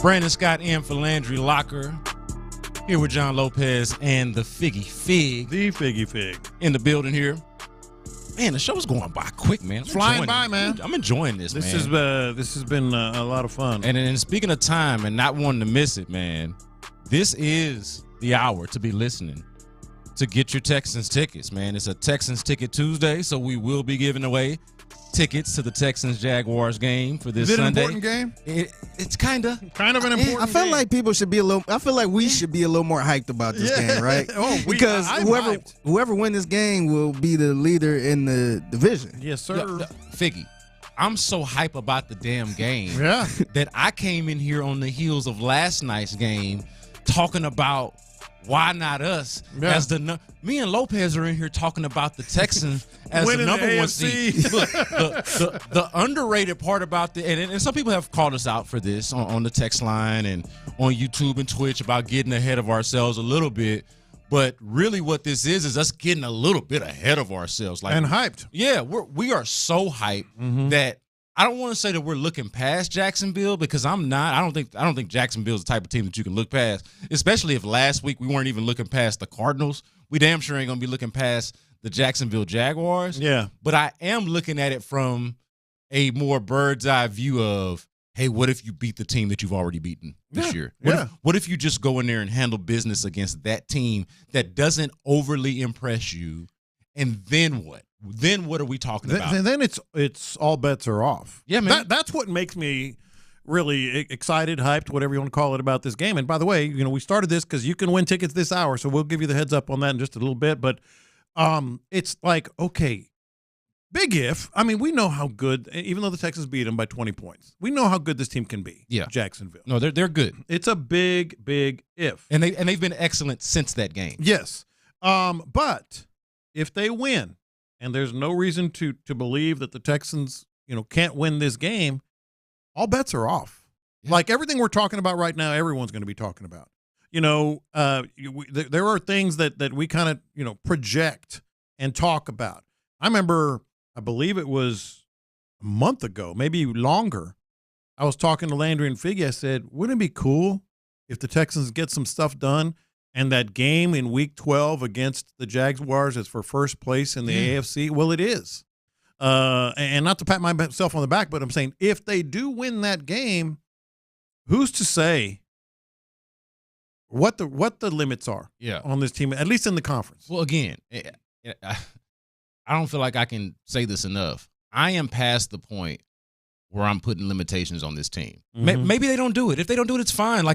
Brandon Scott in for Landry Locker. Here with John Lopez and the Figgy Fig. The Figgy Fig. In the building here. Man, the show's going by quick, man. Flying by, man. I'm enjoying this, man. This has been a lot of fun. And speaking of time and not wanting to miss it, man, this is the hour to be listening to get your Texans tickets, man. It's a Texans Ticket Tuesday, so we will be giving away tickets to the Texans-Jaguars game for this Sunday. Is it an important game? It's kind of an important game. I feel like people should be I feel like we should be a little more hyped about this game, right? Because whoever wins this game will be the leader in the division. Yes, sir. Figgy, I'm so hype about the damn game that I came in here on the heels of last night's game talking about why not us as me and Lopez are in here talking about the Texans as the number one seed. Look, the underrated part about and some people have called us out for this on the text line and on YouTube and Twitch about getting ahead of ourselves a little bit. But really what this is us getting a little bit ahead of ourselves. And hyped. Yeah, we are so hyped that I don't want to say that we're looking past Jacksonville because I'm not. I don't think Jacksonville's the type of team that you can look past, especially if last week we weren't even looking past the Cardinals. We damn sure ain't going to be looking past the Jacksonville Jaguars. Yeah. But I am looking at it from a more bird's eye view of, hey, what if you beat the team that you've already beaten this year? What if you just go in there and handle business against that team that doesn't overly impress you, and then what? Then what are we talking about? Then it's all bets are off. Yeah, man. That's what makes me really excited, hyped, whatever you want to call it about this game. And by the way, we started this because you can win tickets this hour, so we'll give you the heads up on that in just a little bit. But it's like, okay, big if. I mean, we know how good, even though the Texans beat them by 20 points, we know how good this team can be. Yeah, Jacksonville. No, they're good. It's a big if, and they've been excellent since that game. Yes, but if they win. And there's no reason to believe that the Texans, can't win this game. All bets are off. Yeah. Like everything we're talking about right now, everyone's going to be talking about. There are things that we kind of, project and talk about. I believe it was a month ago, maybe longer. I was talking to Landry and Figgy. I said, wouldn't it be cool if the Texans get some stuff done? And that game in Week 12 against the Jaguars is for first place in the AFC. Well, it is. And not to pat myself on the back, but I'm saying if they do win that game, who's to say what the limits are on this team, at least in the conference? Well, again, I don't feel like I can say this enough. I am past the point where I'm putting limitations on this team. Maybe they don't do it. If they don't do it, it's fine.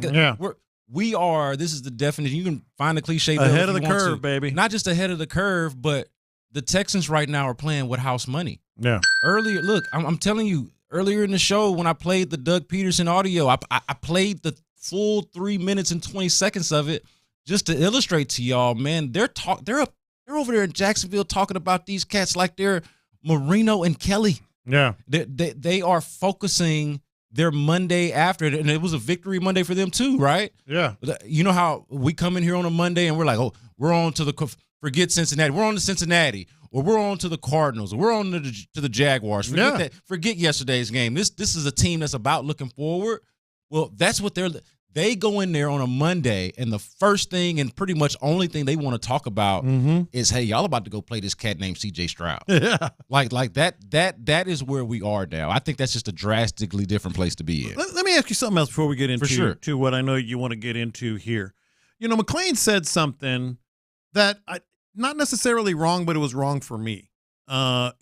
We are, this is the definition. You can find a cliche. Ahead of the curve, baby. Not just ahead of the curve, but the Texans right now are playing with house money. Yeah. Earlier, look, I'm telling you, earlier in the show when I played the Doug Peterson audio, I played the full 3 minutes and 20 seconds of it just to illustrate to y'all, man, they're over there in Jacksonville talking about these cats like they're Marino and Kelly. Yeah. They are focusing their Monday after it, and it was a victory Monday for them too, right? Yeah. You know how we come in here on a Monday and we're like, oh, we're on to forget Cincinnati. We're on to Cincinnati, or we're on to the Cardinals, or we're on to the Jaguars. Forget that. Forget yesterday's game. This is a team that's about looking forward. Well, that's what they go in there on a Monday, and the first thing and pretty much only thing they want to talk about is, hey, y'all about to go play this cat named C.J. Stroud. Yeah. Like that is where we are now. I think that's just a drastically different place to be in. Let me ask you something else before we get into to what I know you want to get into here. McClain said something that not necessarily wrong, but it was wrong for me.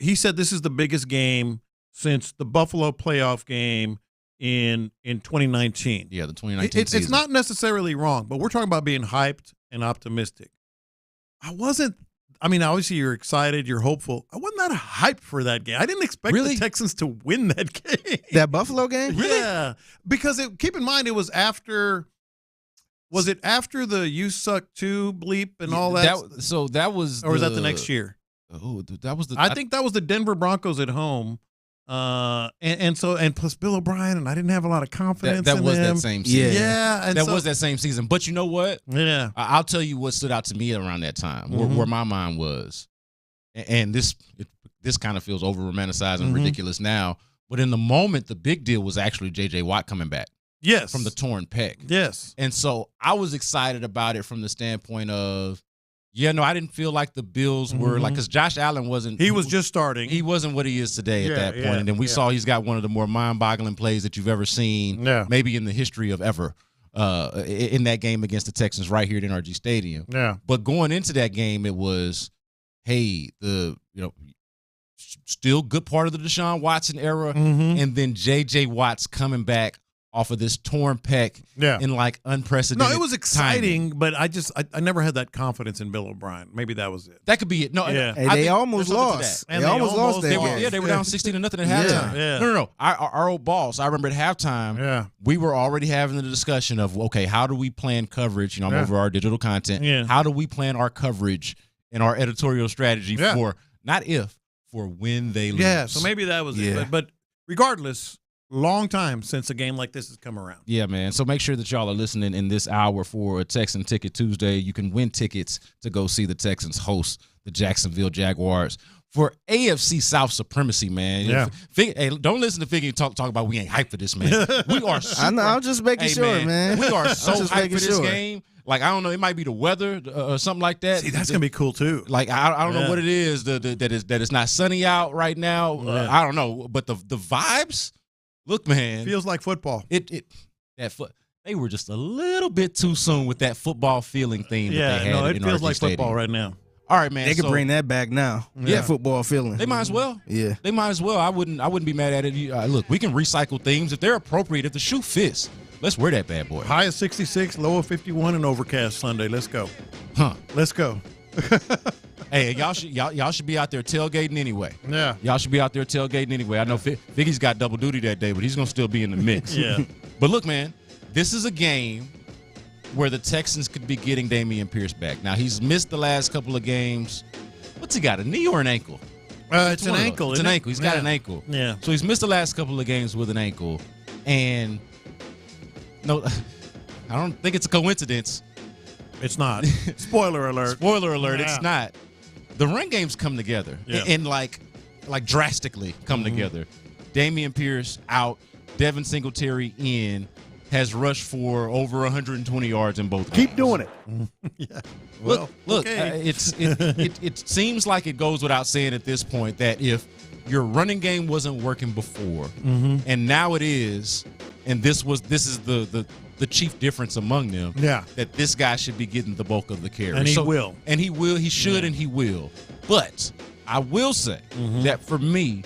He said this is the biggest game since the Buffalo playoff game in 2019. Yeah, the 2019 season. It's not necessarily wrong, but we're talking about being hyped and optimistic. Obviously you're excited, you're hopeful. I wasn't that hyped for that game. I didn't expect the Texans to win that game. That Buffalo game? Really? Yeah. Because keep in mind, it was after the You Suck Too bleep and all that? That was Or was that the next year? Oh, that was I think that was the Denver Broncos at home. And plus Bill O'Brien, and I didn't have a lot of confidence that in was him. That same season. Yeah. And that was that same season. But you know what? Yeah. I'll tell you what stood out to me around that time, where my mind was. And this, this kind of feels over-romanticized and ridiculous now. But in the moment, the big deal was actually J.J. Watt coming back. Yes. From the torn pec. Yes. And so I was excited about it from the standpoint of, I didn't feel like the Bills were like, because Josh Allen wasn't. He was just starting. He wasn't what he is today at that point. And then we saw he's got one of the more mind-boggling plays that you've ever seen, maybe in the history of ever, in that game against the Texans right here at NRG Stadium. Yeah. But going into that game, it was, still good part of the Deshaun Watson era, and then J.J. Watt's coming back off of this torn pec in like unprecedented. No, it was exciting, timing. but I never had that confidence in Bill O'Brien. Maybe that was it. That could be it. No, hey, they almost lost. And they almost lost that game. They were down 16-0 at halftime. Yeah. No. Our old boss, I remember at halftime, we were already having the discussion of, okay, how do we plan coverage? I'm over our digital content. Yeah. How do we plan our coverage and our editorial strategy for when they lose? Yeah, so maybe that was it. But regardless, long time since a game like this has come around. Yeah, man. So make sure that y'all are listening in this hour for a Texan Ticket Tuesday. You can win tickets to go see the Texans host the Jacksonville Jaguars for AFC South supremacy, man. Yeah. Hey, don't listen to Figgy talk about we ain't hyped for this, man. We are super. I know. I'm just making sure, man. We are so hyped for this game. Like, I don't know, it might be the weather or something like that. See, that's going to be cool, too. Like, I don't know what it is that it's not sunny out right now. I don't know. But the vibes, look, man. Feels like football. They were just a little bit too soon with that football feeling theme that they had. It feels like football right now. All right, man. They could bring that back now. Yeah, football feeling. They might as well. Yeah, they might as well. I wouldn't be mad at it. Look, we can recycle themes if they're appropriate. If the shoe fits, let's wear that bad boy. High of 66, low of 51, and overcast Sunday. Let's go. Let's go. Hey, y'all should be out there tailgating anyway. Yeah. Y'all should be out there tailgating anyway. I know Figgy's got double duty that day, but he's gonna still be in the mix. Yeah. But look, man, this is a game where the Texans could be getting Dameon Pierce back. Now, he's missed the last couple of games. What's he got, a knee or an ankle? It's an ankle. It's an ankle. He's got an ankle. Yeah. So he's missed the last couple of games with an ankle. And no, I don't think it's a coincidence. It's not. Spoiler alert. Spoiler alert, it's not. The run games come together and like drastically come together. Dameon Pierce out, Devin Singletary in, has rushed for over 120 yards in both games. Keep doing it. Yeah. Look. Okay. It seems like it goes without saying at this point that if your running game wasn't working before, and now it is, and this is the chief difference among them. Yeah. That this guy should be getting the bulk of the carry. And he will. And he will. He should, and he will. But I will say that for me,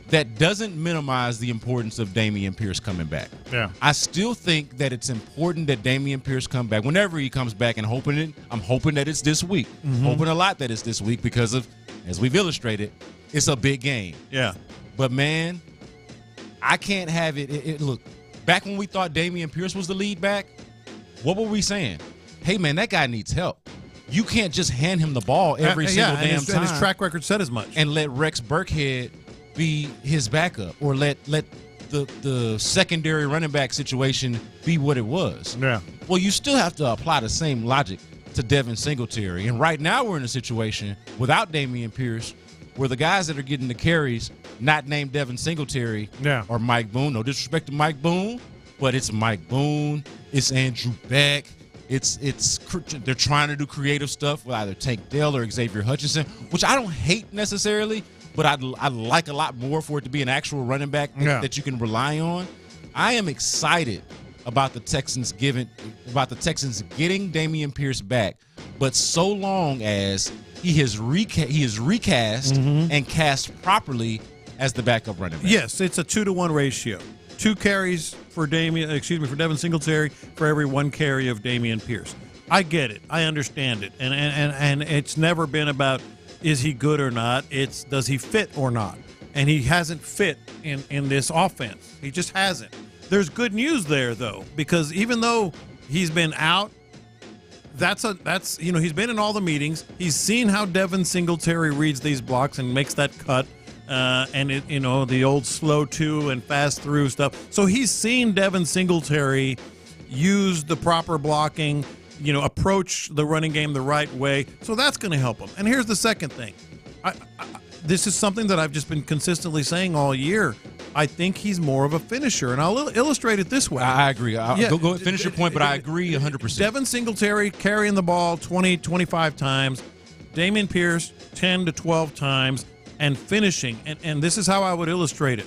that doesn't minimize the importance of Dameon Pierce coming back. Yeah. I still think that it's important that Dameon Pierce come back whenever he comes back, and I'm hoping that it's this week. Hoping a lot that it's this week because of, as we've illustrated, it's a big game. Yeah. But man, I can't have it. Look, back when we thought Dameon Pierce was the lead back, what were we saying? Hey man, that guy needs help. You can't just hand him the ball every single damn time. And his track record said as much. And let Rex Burkhead be his backup, or let the secondary running back situation be what it was. Yeah. Well, you still have to apply the same logic to Devin Singletary. And right now we're in a situation without Dameon Pierce where the guys that are getting the carries, not named Devin Singletary, or Mike Boone. No disrespect to Mike Boone, but it's Mike Boone, it's Andrew Beck. They're trying to do creative stuff with either Tank Dell or Xavier Hutchinson, which I don't hate necessarily, but I'd like a lot more for it to be an actual running back that you can rely on. I am excited about the Texans getting Dameon Pierce back, but so long as he is recast and cast properly as the backup running back. Yes, it's a 2-to-1 ratio. 2 carries for Devin Singletary for every 1 carry of Dameon Pierce. I get it. I understand it. And it's never been about is he good or not. It's does he fit or not. And he hasn't fit in this offense. He just hasn't. There's good news there though, because even though he's been out, that's he's been in all the meetings. He's seen how Devin Singletary reads these blocks and makes that cut. And the old slow to and fast through stuff. So he's seen Devin Singletary use the proper blocking, approach the running game the right way. So that's going to help him. And here's the second thing. this is something that I've just been consistently saying all year. I think he's more of a finisher, and I'll illustrate it this way. I agree. Go finish your point, but I agree 100%. Devin Singletary carrying the ball 20, 25 times. Dameon Pierce 10 to 12 times, and finishing. And this is how I would illustrate it.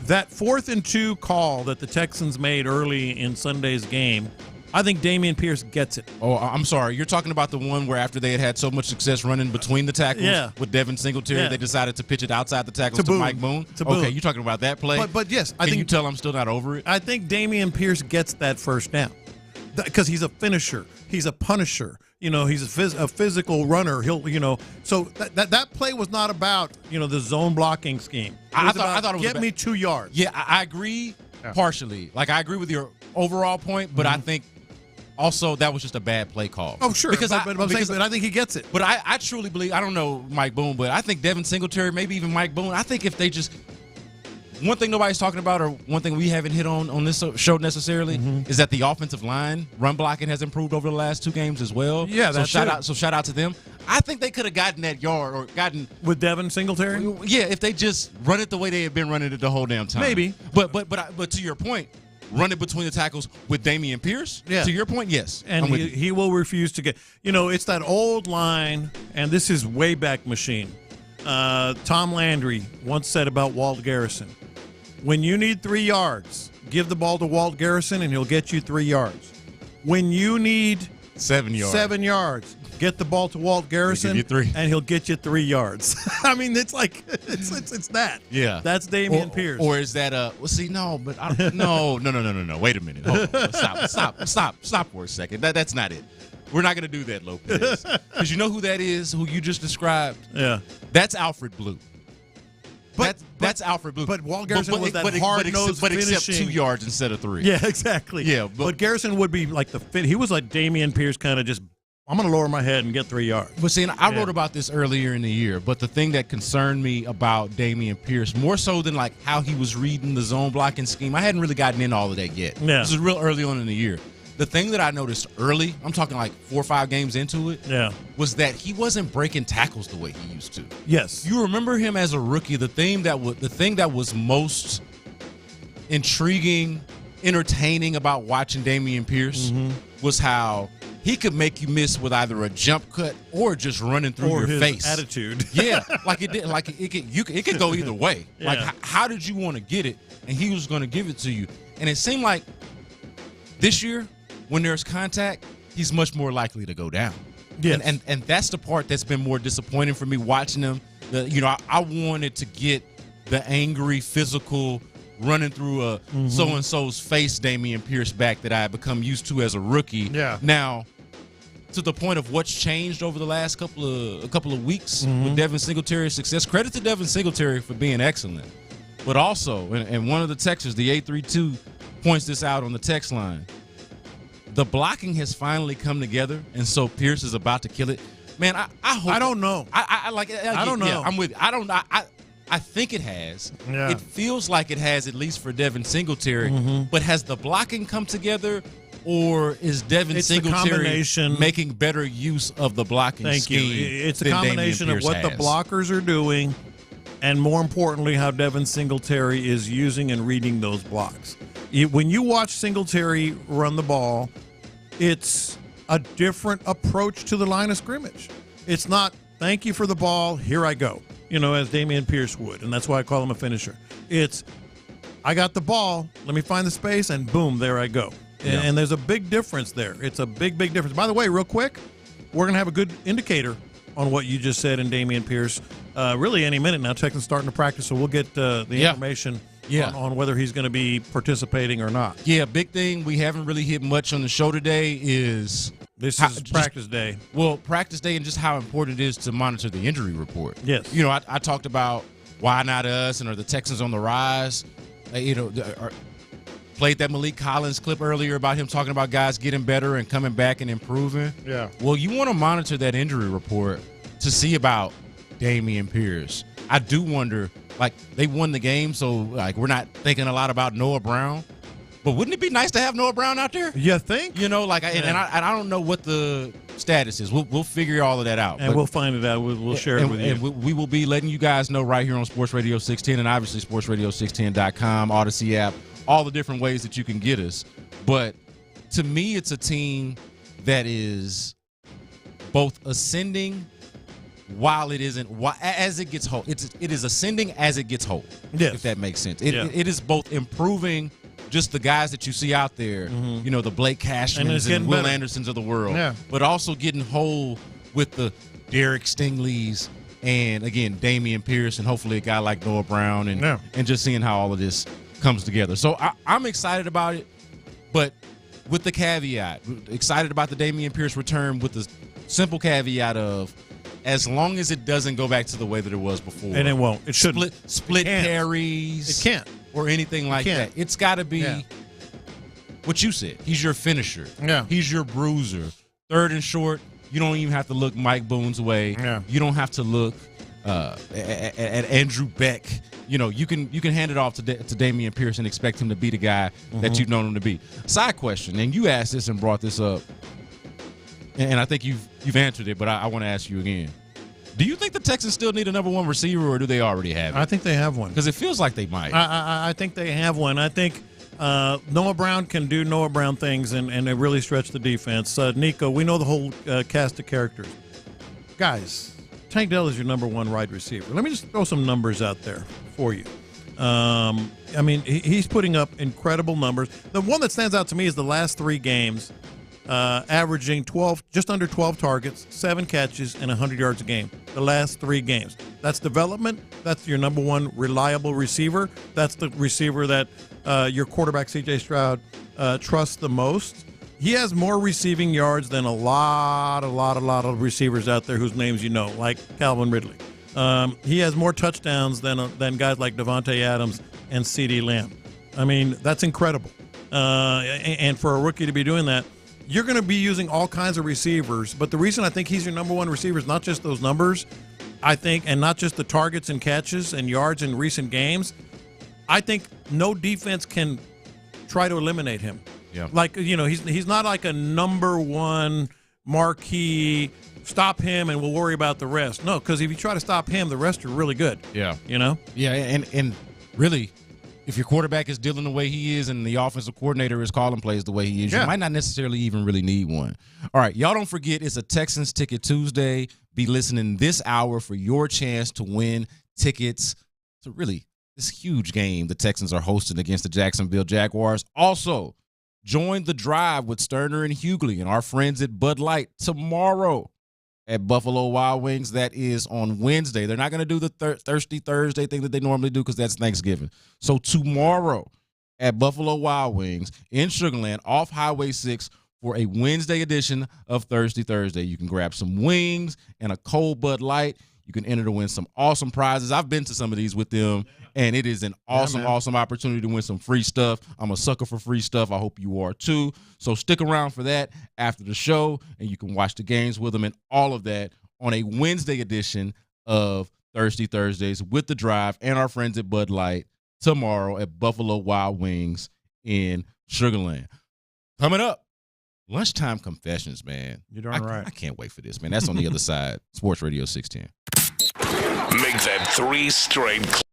That 4th and 2 call that the Texans made early in Sunday's game, I think Dameon Pierce gets it. Oh, I'm sorry. You're talking about the one where after they had so much success running between the tackles with Devin Singletary, they decided to pitch it outside the tackles to Mike Boone? Okay, you're talking about that play? But yes, Can you tell I'm still not over it? I think Dameon Pierce gets that first down because he's a finisher. He's a punisher. He's a physical runner. So that play was not about, the zone blocking scheme. I thought it was get me 2 yards. Yeah, I agree partially. Like, I agree with your overall point, but I think also that was just a bad play call. Oh, sure. But I think he gets it. But I truly believe, I don't know Mike Boone, but I think Devin Singletary, maybe even Mike Boone, I think if they just, one thing nobody's talking about, or one thing we haven't hit on this show necessarily, is that the offensive line run blocking has improved over the last 2 games as well. Yeah, shout out to them. I think they could have gotten that yard or gotten with Devin Singletary. Yeah, if they just run it the way they had been running it the whole damn time. Maybe. But to your point, run it between the tackles with Dameon Pierce. Yeah. To your point, yes. And he will refuse to get. It's that old line, and this is way back machine. Tom Landry once said about Walt Garrison, when you need 3 yards, give the ball to Walt Garrison and he'll get you 3 yards. When you need 7 yards, get the ball to Walt Garrison and he'll get you 3 yards. I mean, it's like it's that. Yeah. That's Dameon Pierce. Or is that no, but no. Wait a minute. Hold on. Stop for a second. That's not it. We're not going to do that, Lopez. Because you know who that is, who you just described? Yeah. That's Alfred Blue. That's Alfred Blue. But Walt Garrison was that hard-nosed finishing. Except 2 yards instead of 3. Yeah, exactly. Yeah, but Garrison would be like he was like Dameon Pierce, kind of just, I'm going to lower my head and get 3 yards. But see, I wrote about this earlier in the year, but the thing that concerned me about Dameon Pierce, more so than like how he was reading the zone blocking scheme, I hadn't really gotten into all of that yet. Yeah. This was real early on in the year. The thing that I noticed early, I'm talking like 4 or 5 games into it, was that he wasn't breaking tackles the way he used to. Yes. You remember him as a rookie, the thing that was most intriguing, entertaining about watching Dameon Pierce was how he could make you miss with either a jump cut or just running through your face. Attitude. Yeah, like it could go either way. Yeah. Like how did you want to get it? And he was going to give it to you. And it seemed like this year, when there's contact, he's much more likely to go down. Yes. And that's the part that's been more disappointing for me watching him. I wanted to get the angry, physical, running through a so-and-so's face Dameon Pierce back that I had become used to as a rookie. Yeah. Now, to the point of what's changed over the last couple of weeks with Devin Singletary's success. Credit to Devin Singletary for being excellent. But also, and one of the texters, the 832, points this out on the text line. The blocking has finally come together, and so Pierce is about to kill it. Man, I hope. I don't know. I don't know. Yeah, I'm with you. I don't. I think it has. Yeah. It feels like it has, at least for Devin Singletary. But has the blocking come together, or is Devin Singletary making better use of the blocking scheme? Thank you. It's a combination of what the blockers are doing, and more importantly, how Devin Singletary is using and reading those blocks. When you watch Singletary run the ball, it's a different approach to the line of scrimmage. It's not, thank you for the ball, here I go, as Dameon Pierce would, and that's why I call him a finisher. It's, I got the ball, let me find the space, and boom, there I go. Yeah. And there's a big difference there. It's a big, big difference. By the way, real quick, we're going to have a good indicator on what you just said in Dameon Pierce. Really any minute now. Texans starting to practice, so we'll get the information on whether he's going to be participating or not. Yeah, big thing we haven't really hit much on the show today is this is practice day. Well, practice day and just how important it is to monitor the injury report. Yes. I talked about why not us and are the Texans on the rise. Played that Malik Collins clip earlier about him talking about guys getting better and coming back and improving. Yeah. Well, you want to monitor that injury report to see about Dameon Pierce. I do wonder, they won the game, so we're not thinking a lot about Noah Brown. But wouldn't it be nice to have Noah Brown out there? You think? And I don't know what the status is. We'll figure all of that out. And we'll find it out. We'll share it with you. And we will be letting you guys know right here on Sports Radio 610 and obviously SportsRadio610.com, Odyssey app, all the different ways that you can get us. But to me, it's a team that is both ascending while it isn't, as it gets whole. It is ascending as it gets whole, if that makes sense. It is both improving just the guys that you see out there, the Blake Cashmans and Will Andersons of the world, but also getting whole with the Derek Stingleys and, again, Damian Peterson, hopefully a guy like Noah Brown, and just seeing how all of this comes together. So I'm excited about it, but with the caveat, excited about the Damian Pierce return with the simple caveat of, as long as it doesn't go back to the way that it was before. And it won't. It shouldn't. Split carries. It can't. Or anything like that. It's got to be what you said. He's your finisher. Yeah. He's your bruiser. Third and short, you don't even have to look Mike Boone's way. Yeah. You don't have to look at Andrew Beck. You can hand it off to Damian Pierce and expect him to be the guy that you've known him to be. Side question, and you asked this and brought this up, and I think you've answered it, but I want to ask you again. Do you think the Texans still need a number one receiver, or do they already have it? I think they have one. Because it feels like they might. I think they have one. I think Noah Brown can do Noah Brown things and they really stretch the defense. Nico, we know the whole cast of characters. Guys, Tank Dell is your number one wide receiver. Let me just throw some numbers out there for you. He's putting up incredible numbers. The one that stands out to me is the last 3 games. Averaging just under 12 targets, 7 catches, and 100 yards a game. The last 3 games. That's development. That's your number one reliable receiver. That's the receiver that your quarterback, C.J. Stroud, trusts the most. He has more receiving yards than a lot of receivers out there whose names you know, like Calvin Ridley. He has more touchdowns than guys like Devontae Adams and CeeDee Lamb. I mean, that's incredible. And for a rookie to be doing that, you're going to be using all kinds of receivers, but the reason I think he's your number one receiver is not just those numbers, I think, and not just the targets and catches and yards in recent games. I think no defense can try to eliminate him. Yeah. Like, he's not like a number one marquee, stop him and we'll worry about the rest. No, because if you try to stop him, the rest are really good. Yeah. Yeah, and really, if your quarterback is dealing the way he is and the offensive coordinator is calling plays the way he is, you might not necessarily even really need one. All right, y'all don't forget it's a Texans Ticket Tuesday. Be listening this hour for your chance to win tickets to really this huge game the Texans are hosting against the Jacksonville Jaguars. Also, join the drive with Stoerner and Hughley and our friends at Bud Light tomorrow at Buffalo Wild Wings. That is on Wednesday. They're not going to do the Thirsty Thursday thing that they normally do because that's Thanksgiving. So tomorrow at Buffalo Wild Wings in Sugar Land off Highway 6 for a Wednesday edition of Thirsty Thursday. You can grab some wings and a cold Bud Light. You can enter to win some awesome prizes. I've been to some of these with them, and it is an awesome opportunity to win some free stuff. I'm a sucker for free stuff. I hope you are too. So stick around for that after the show, and you can watch the games with them and all of that on a Wednesday edition of Thirsty Thursdays with the drive and our friends at Bud Light tomorrow at Buffalo Wild Wings in Sugar Land. Coming up, lunchtime confessions, man. You're darn right. I can't wait for this, man. That's on the other side. Sports Radio 610. Make that 3 straight.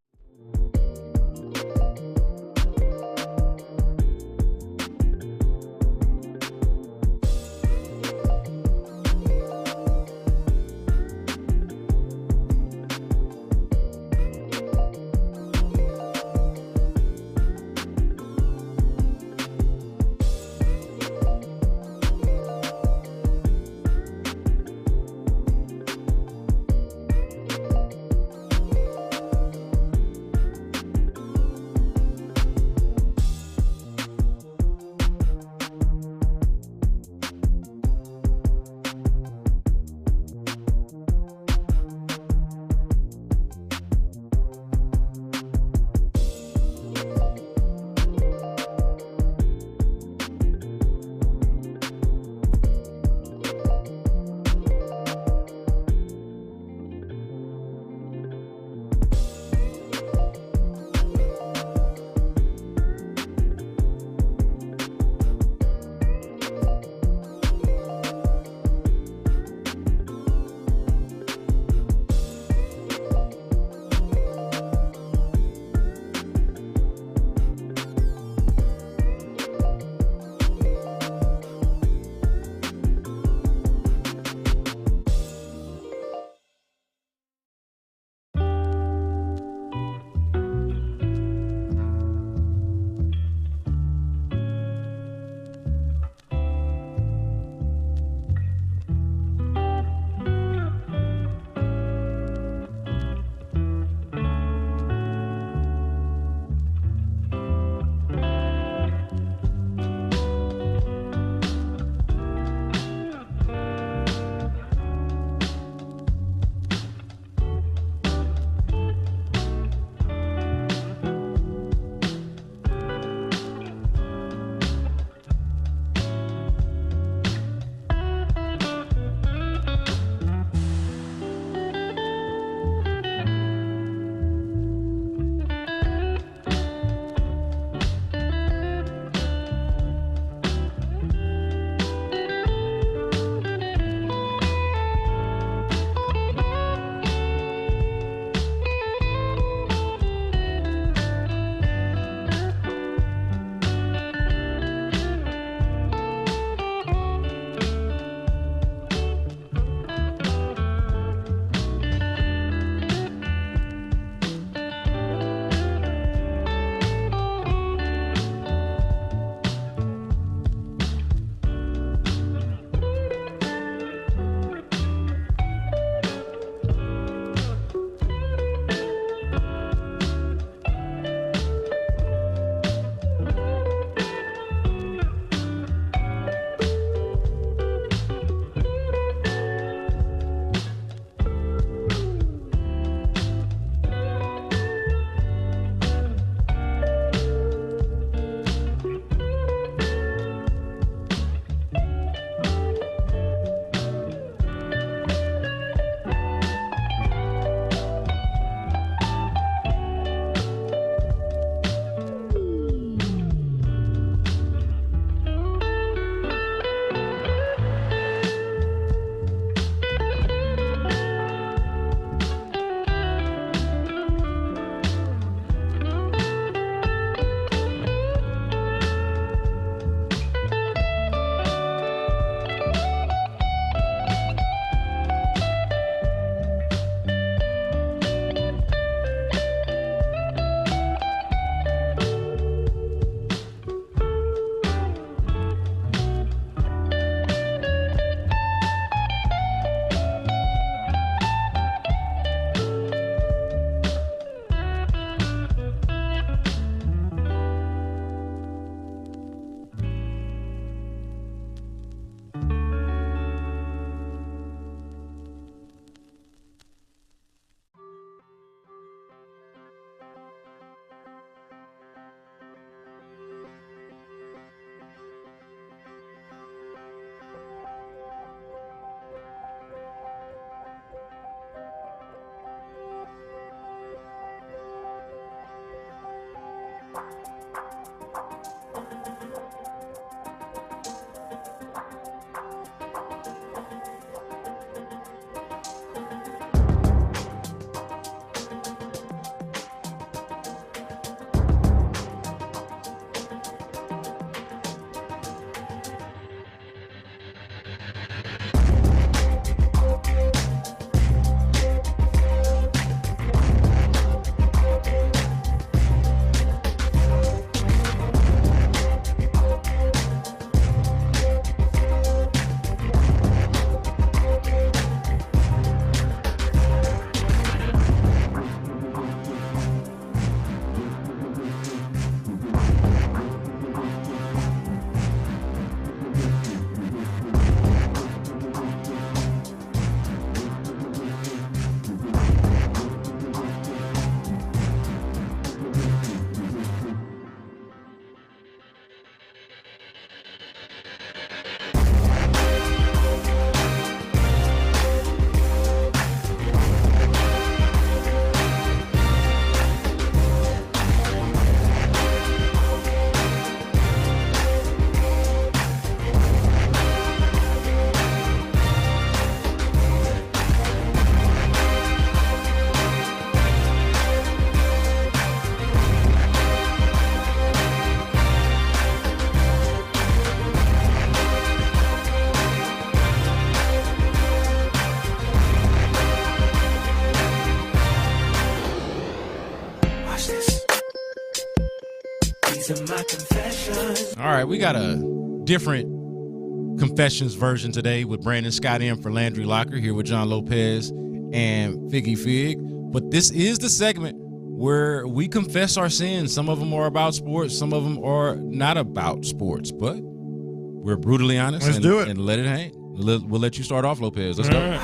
All right, we got a different confessions version today with Brandon Scott in for Landry Locker, here with John Lopez and Figgy Fig. But this is the segment where we confess our sins. Some of them are about sports, some of them are not about sports, but we're brutally honest. Let's do it. And let it hang. We'll let you start off, Lopez. Let's go.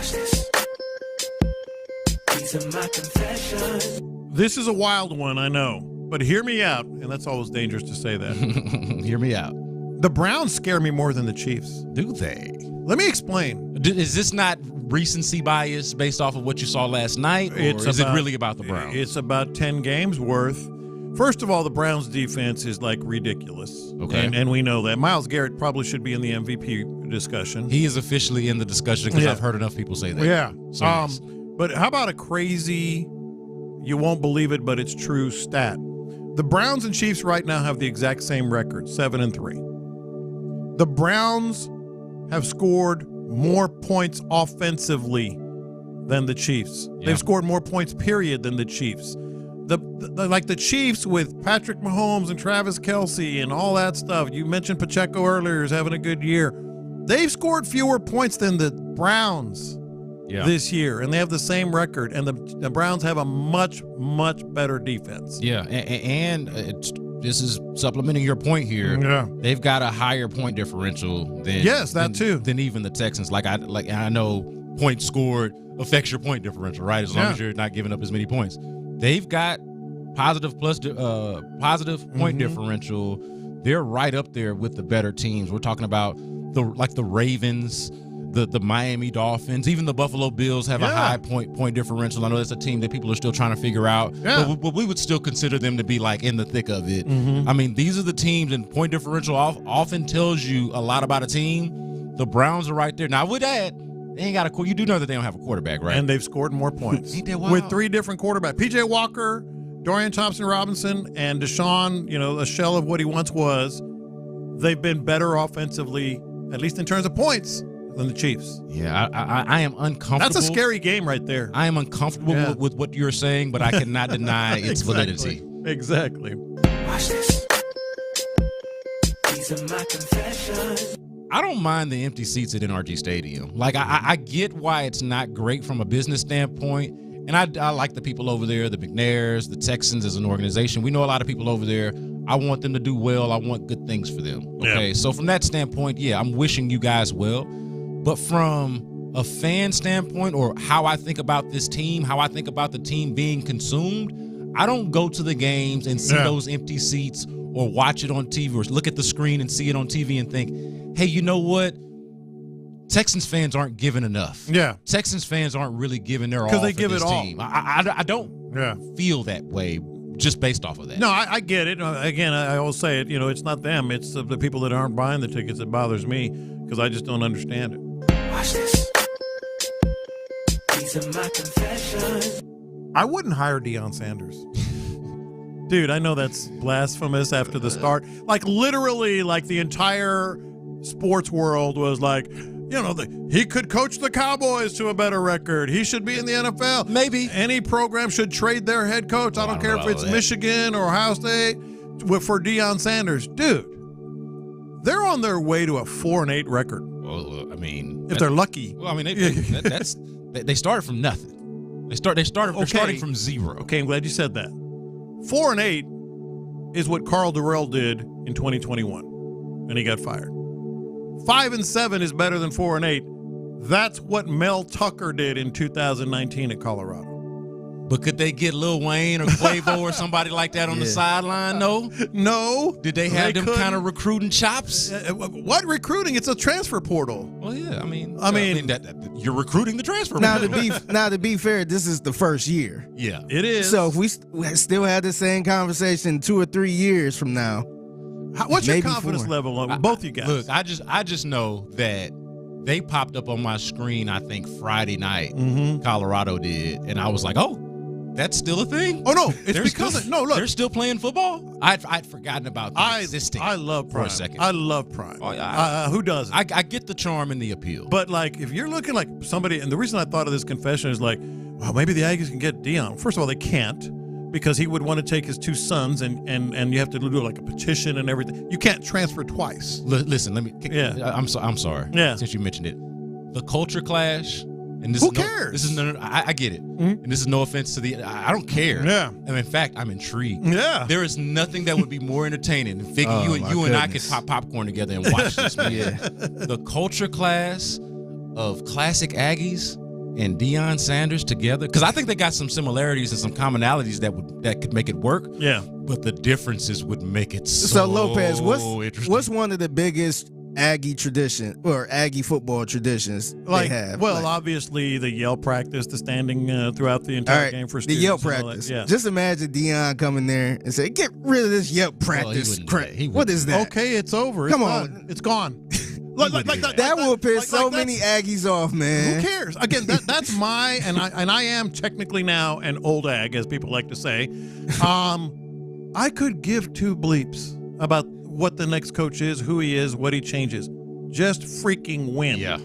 This is a wild one, I know, but hear me out, and that's always dangerous to say that. Hear me out. The Browns scare me more than the Chiefs. Do they? Let me explain. Is this not recency bias based off of what you saw last night, or is it really about the Browns? It's about 10 games worth. First of all, the Browns' defense is like ridiculous. Okay. And we know that. Myles Garrett probably should be in the MVP discussion. He is officially in the discussion because I've heard enough people say that. Yeah. So, yes. But how about a crazy, you won't believe it, but it's true stat. The Browns and Chiefs right now have the exact same record, 7-3. The Browns have scored more points offensively than the Chiefs. Yeah. They've scored more points, period, than the Chiefs. Like the Chiefs with Patrick Mahomes and Travis Kelce and all that stuff. You mentioned Pacheco earlier is having a good year. They've scored fewer points than the Browns this year, and they have the same record. And the Browns have a much, much better defense. Yeah, and this is supplementing your point here. Yeah. They've got a higher point differential than even the Texans. I know points scored affects your point differential, right? As long as you're not giving up as many points. They've got positive point differential. They're right up there with the better teams. We're talking about the Ravens, the Miami Dolphins, even the Buffalo Bills have a high point differential. I know that's a team that people are still trying to figure out, but we would still consider them to be like in the thick of it. I mean, these are the teams, and point differential often tells you a lot about a team. The Browns are right there. Now, I would add, they ain't got you do know that they don't have a quarterback, right? And they've scored more points. Ain't that wild? With 3 different quarterbacks. P.J. Walker, Dorian Thompson-Robinson, and Deshaun, a shell of what he once was. They've been better offensively, at least in terms of points, than the Chiefs. Yeah, I am uncomfortable. That's a scary game right there. I am uncomfortable with what you're saying, but I cannot deny its validity. Exactly. Watch this. These are my confessions. I don't mind the empty seats at NRG Stadium. Like, I get why it's not great from a business standpoint, and I like the people over there, the McNairs, the Texans as an organization. We know a lot of people over there. I want them to do well. I want good things for them. Okay, so from that standpoint, I'm wishing you guys well. But from a fan standpoint, or how I think about this team, how I think about the team being consumed, I don't go to the games and see those empty seats or watch it on TV or look at the screen and see it on TV and think, hey, you know what? Texans fans aren't giving enough. Yeah. Texans fans aren't really giving their all because they for give this it all. team. I don't feel that way just based off of that. No, I get it. Again, I always say it, it's not them. It's the people that aren't buying the tickets that bothers me because I just don't understand it. Watch this. These are my confessions. I wouldn't hire Deion Sanders. Dude, I know that's blasphemous after the start. Like, literally, like, the entire sports world was like, he could coach the Cowboys to a better record. He should be in the NFL. Maybe. Any program should trade their head coach. I don't care if it's Michigan or Ohio State for Deion Sanders. Dude, they're on their way to a 4-8 record. Well, I mean, if they're lucky. Well, I mean, they started from nothing. They're starting from zero. Okay, I'm glad you said that. 4-8 is what Carl Durrell did in 2021, and he got fired. 5-7 is better than 4-8. That's what Mel Tucker did in 2019 at Colorado. But could they get Lil Wayne or Quavo or somebody like that on the sideline? No. Did they have them kind of recruiting chops? What recruiting? It's a transfer portal. Well, yeah. I mean, you're recruiting the transfer portal. Now, to be fair, this is the first year. Yeah, it is. So if we still had the same conversation 2 or 3 years from now, what's your confidence level on both you guys? Look, I just know that they popped up on my screen. I think Friday night, Colorado did, and I was like, oh. That's still a thing? Oh, no. It's because look. They're still playing football? I'd forgotten about them existing. I love Prime. For a second. I love Prime. Oh, yeah. Who doesn't? I get the charm and the appeal. But, like, if you're looking like somebody, and the reason I thought of this confession is like, well, maybe the Aggies can get Deion. First of all, they can't because he would want to take his 2 sons and you have to do like a petition and everything. You can't transfer twice. Listen, let me. Yeah. I'm sorry. Yeah. Since you mentioned it, the culture clash. And this Who is cares? This is I get it, and this is no offense to the. I don't care. Yeah. And in fact, I'm intrigued. Yeah. There is nothing that would be more entertaining than Figgy. You and I could pop popcorn together and watch this. Yeah. The culture clash of classic Aggies and Deion Sanders together, because I think they got some similarities and some commonalities that could make it work. Yeah. But the differences would make it So Lopez, interesting. what's one of the biggest Aggie tradition or Aggie football traditions they have? Obviously the yell practice, the standing throughout the entire game for the students. yell practice. Yeah. Just imagine Deion coming there and say, "Get rid of this yell practice crap." What is that? Okay, it's over. Come on, it's gone. That will piss so many Aggies off, man. Who cares? Again, that's my and I am technically now an old Ag, as people like to say. I could give 2 bleeps about what the next coach is, who he is, what he changes. Just freaking win. Yeah.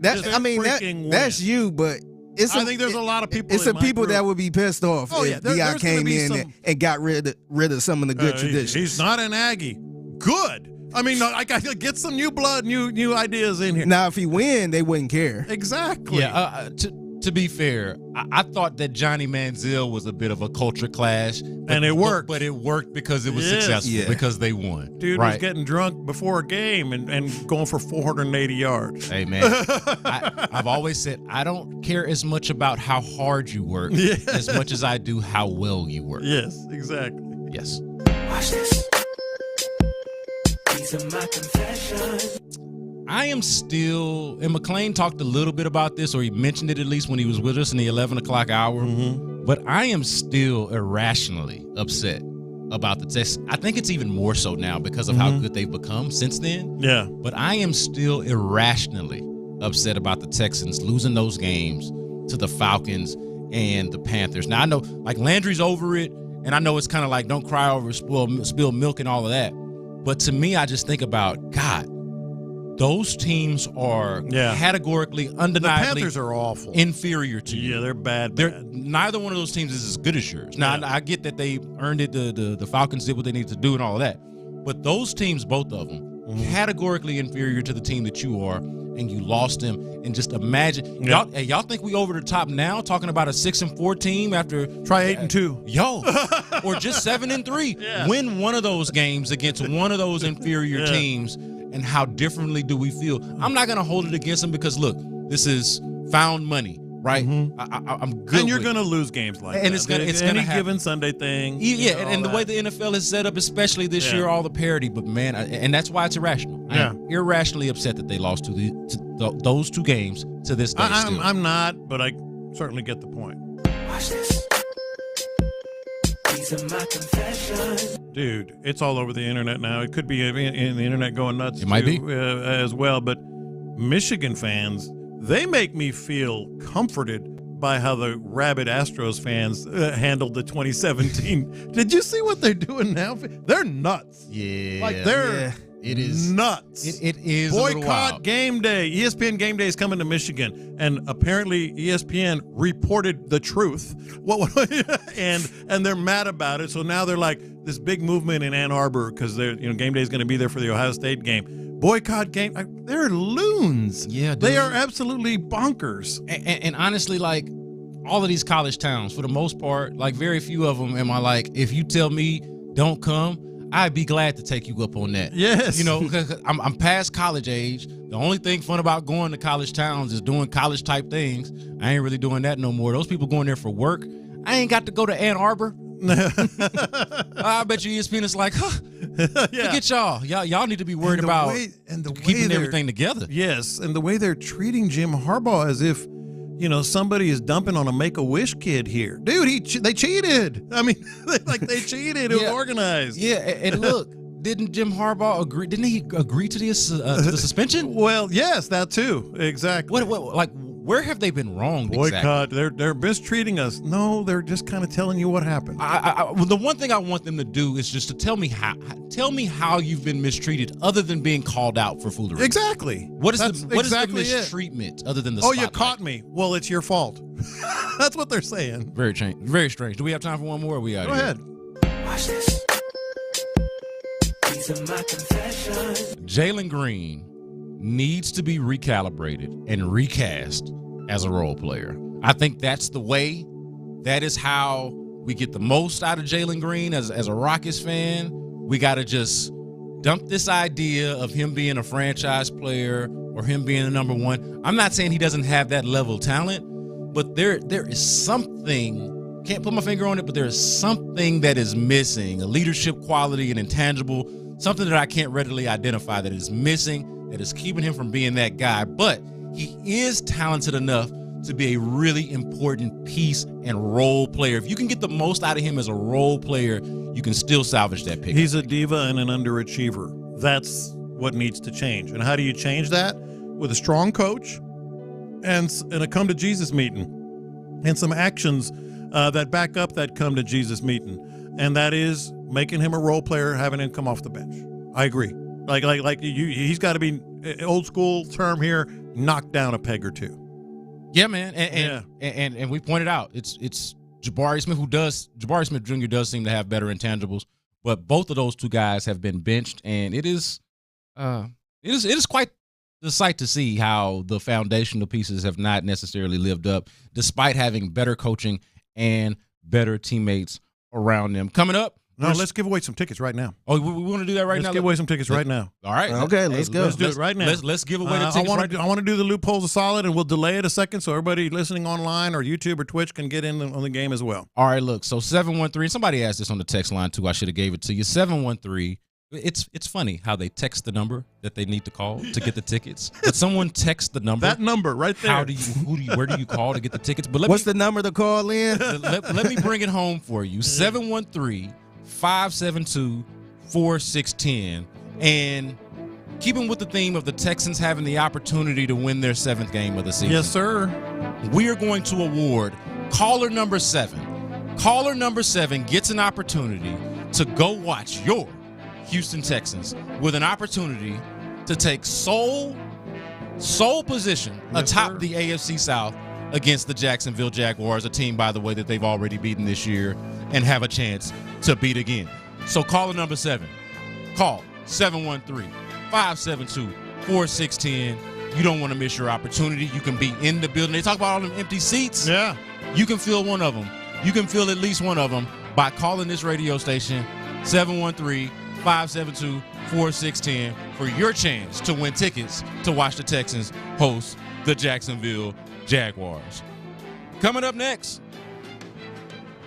That's you, but I think there's a lot of people. It's some people that would be pissed off if Deion came in and got rid of some of the good traditions. He's not an Aggie. Good. I mean, I got to get some new blood, new ideas in here. Now, if he win, they wouldn't care. Exactly. Yeah. To be fair, I thought that Johnny Manziel was a bit of a culture clash, and it worked. But it worked because it was successful, because they won. Dude was getting drunk before a game and going for 480 yards. Hey, man, I've always said I don't care as much about how hard you work as much as I do how well you work. Yes, exactly. Yes. Watch this. These are my confessions. I am still, and McClain talked a little bit about this, or he mentioned it at least when he was with us in the 11 o'clock hour, but I am still irrationally upset about the Texans. I think it's even more so now because of how good they've become since then. Yeah. But I am still irrationally upset about the Texans losing those games to the Falcons and the Panthers. Now, I know, like, Landry's over it, and I know it's kind of like don't cry over spilled milk and all of that. But to me, I just think about, God, those teams are categorically, undeniably, the Panthers are awful, inferior to you. Yeah, they're bad. Neither one of those teams is as good as yours. Now, I get that they earned it. The Falcons did what they needed to do and all of that. But those teams, both of them, categorically inferior to the team that you are, and you lost them. And just imagine, y'all think we over the top now, talking about a 6-4 team after try 8-2, or just 7-3. Yeah. Win one of those games against one of those inferior teams. And how differently do we feel? I'm not going to hold it against them because, look, this is found money, right? I'm good. And you're going to lose games like that. And it's going to any given Sunday thing. Yeah, and the way the NFL is set up, especially this year, all the parity. But, man, and that's why it's irrational. I'm irrationally upset that they lost to those 2 games to this day. I'm not, but I certainly get the point. Watch this. These are my confessions. Dude, it's all over the internet now. It could be in the internet going nuts. It might be as well. But Michigan fans, they make me feel comforted by how the rabid Astros fans handled the 2017. Did you see what they're doing now? They're nuts. Yeah, like they're it is nuts. It is boycott game day. ESPN game day is coming to Michigan, and apparently ESPN reported the truth. And they're mad about it. So now they're like this big movement in Ann Arbor because game day is going to be there for the Ohio State game. Boycott game. They're loons. Yeah, dude. They are absolutely bonkers. And honestly, like, all of these college towns, for the most part, like, very few of them am I like, if you tell me don't come, I'd be glad to take you up on that. Yes. Because I'm past college age. The only thing fun about going to college towns is doing college type things. I ain't really doing that no more. Those people going there for work. I ain't got to go to Ann Arbor. I bet you ESPN is like, forget y'all. Y'all need to be worried about keeping everything together. Yes, and the way they're treating Jim Harbaugh as if, somebody is dumping on a Make-A-Wish kid here. Dude, they cheated. I mean, they cheated. It was organized. Yeah, and look, didn't Jim Harbaugh agree? Didn't he agree to the suspension? Well, yes, that too. Exactly. Where have they been wrong? Boycott. Exactly? They're mistreating us. No, they're just kind of telling you what happened. Well, the one thing I want them to do is just to tell me how you've been mistreated, other than being called out for foolery. Exactly. What is the mistreatment other than the? Oh, you caught me. Well, it's your fault. That's what they're saying. Very strange. Do we have time for one more? Or we out Go here? ahead. Watch this. These are my confessions. Jalen Green needs to be recalibrated and recast as a role player. I think that's the way. That is how we get the most out of Jalen Green as a Rockets fan. We got to just dump this idea of him being a franchise player or him being a number one. I'm not saying he doesn't have that level of talent, but there is something, can't put my finger on it, but there is something that is missing, a leadership quality, an intangible, something that I can't readily identify that is missing, that is keeping him from being that guy. But he is talented enough to be a really important piece and role player. If you can get the most out of him as a role player, you can still salvage that pick. He's a diva and an underachiever. That's what needs to change. And how do you change that? With a strong coach and a come-to-Jesus meeting and some actions that back up that come-to-Jesus meeting. And that is making him a role player, having him come off the bench. I agree. He's got to be, old school term here, knocked down a peg or two. Yeah, man, and we pointed out it's Jabari Smith Jabari Smith Jr. does seem to have better intangibles, but both of those two guys have been benched, and it is quite the sight to see how the foundational pieces have not necessarily lived up, despite having better coaching and better teammates around them. Coming up. No, let's give away some tickets right now. Oh, we want to do that right now? Let's give away some tickets right now. All right. Okay, let's go. Let's do it right now. Let's give away the tickets right now. I want to do the loopholes of solid, and we'll delay it a second so everybody listening online or YouTube or Twitch can get in on the game as well. All right, look. So 713, somebody asked this on the text line too. I should have gave it to you. 713. It's funny how they text the number that they need to call to get the tickets. But someone texts the number. That number right there. Where do you call to get the tickets? But what's the number to call in? Let me bring it home for you. 713-572-4610. And keeping with the theme of the Texans having the opportunity to win their 7th game of the season. Yes, sir. We are going to award caller number 7. Caller number 7 gets an opportunity to go watch your Houston Texans with an opportunity to take sole position atop the AFC South against the Jacksonville Jaguars, a team, by the way, that they've already beaten this year and have a chance to beat again. So caller number 7, call 713-572-4610. You don't want to miss your opportunity. You can be in the building. They talk about all them empty seats. Yeah. You can fill one of them. You can fill at least one of them by calling this radio station, 713-572-4610, for your chance to win tickets to watch the Texans host the Jacksonville Jaguars. Coming up next,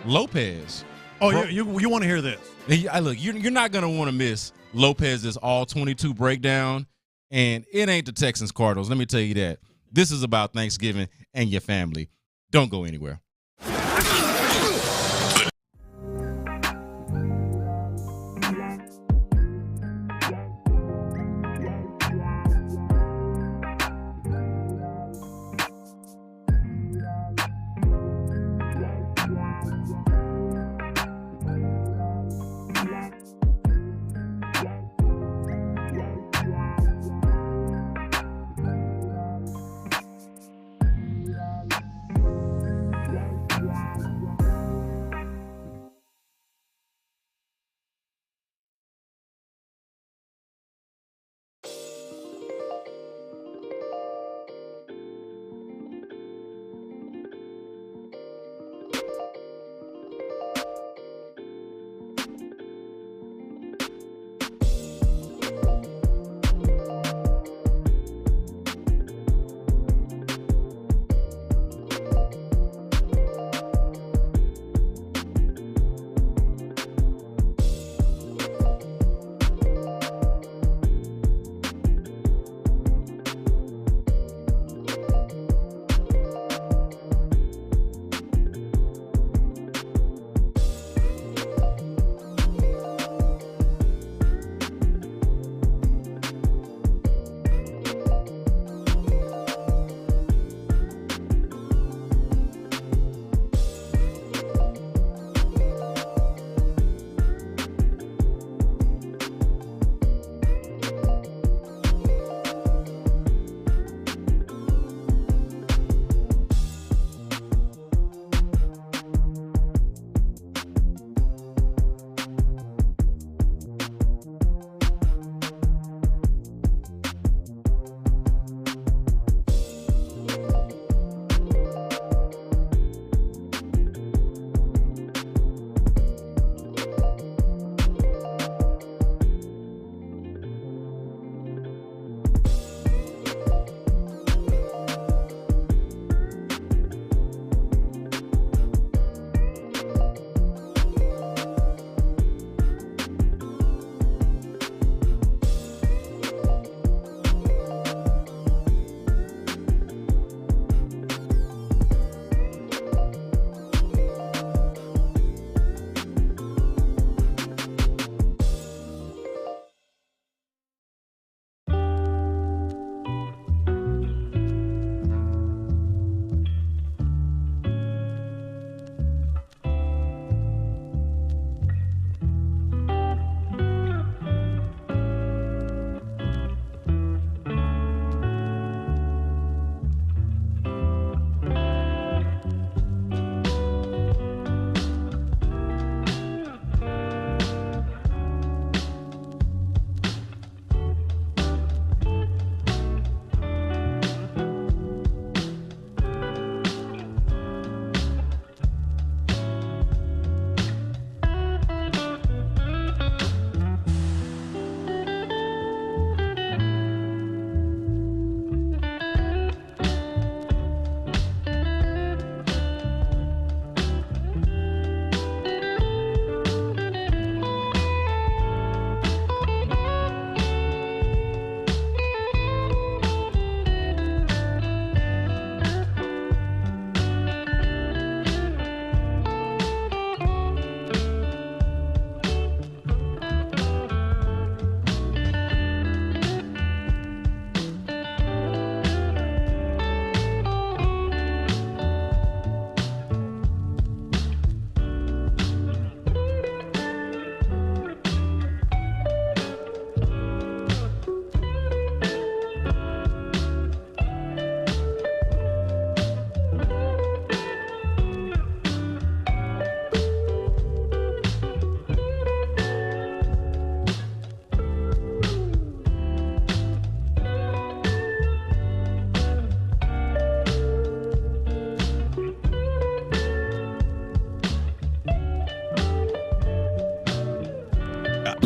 Lopez. Oh, you want to hear this? Look, you're not going to want to miss Lopez's all-22 breakdown, and it ain't the Texans Cardinals. Let me tell you that. This is about Thanksgiving and your family. Don't go anywhere.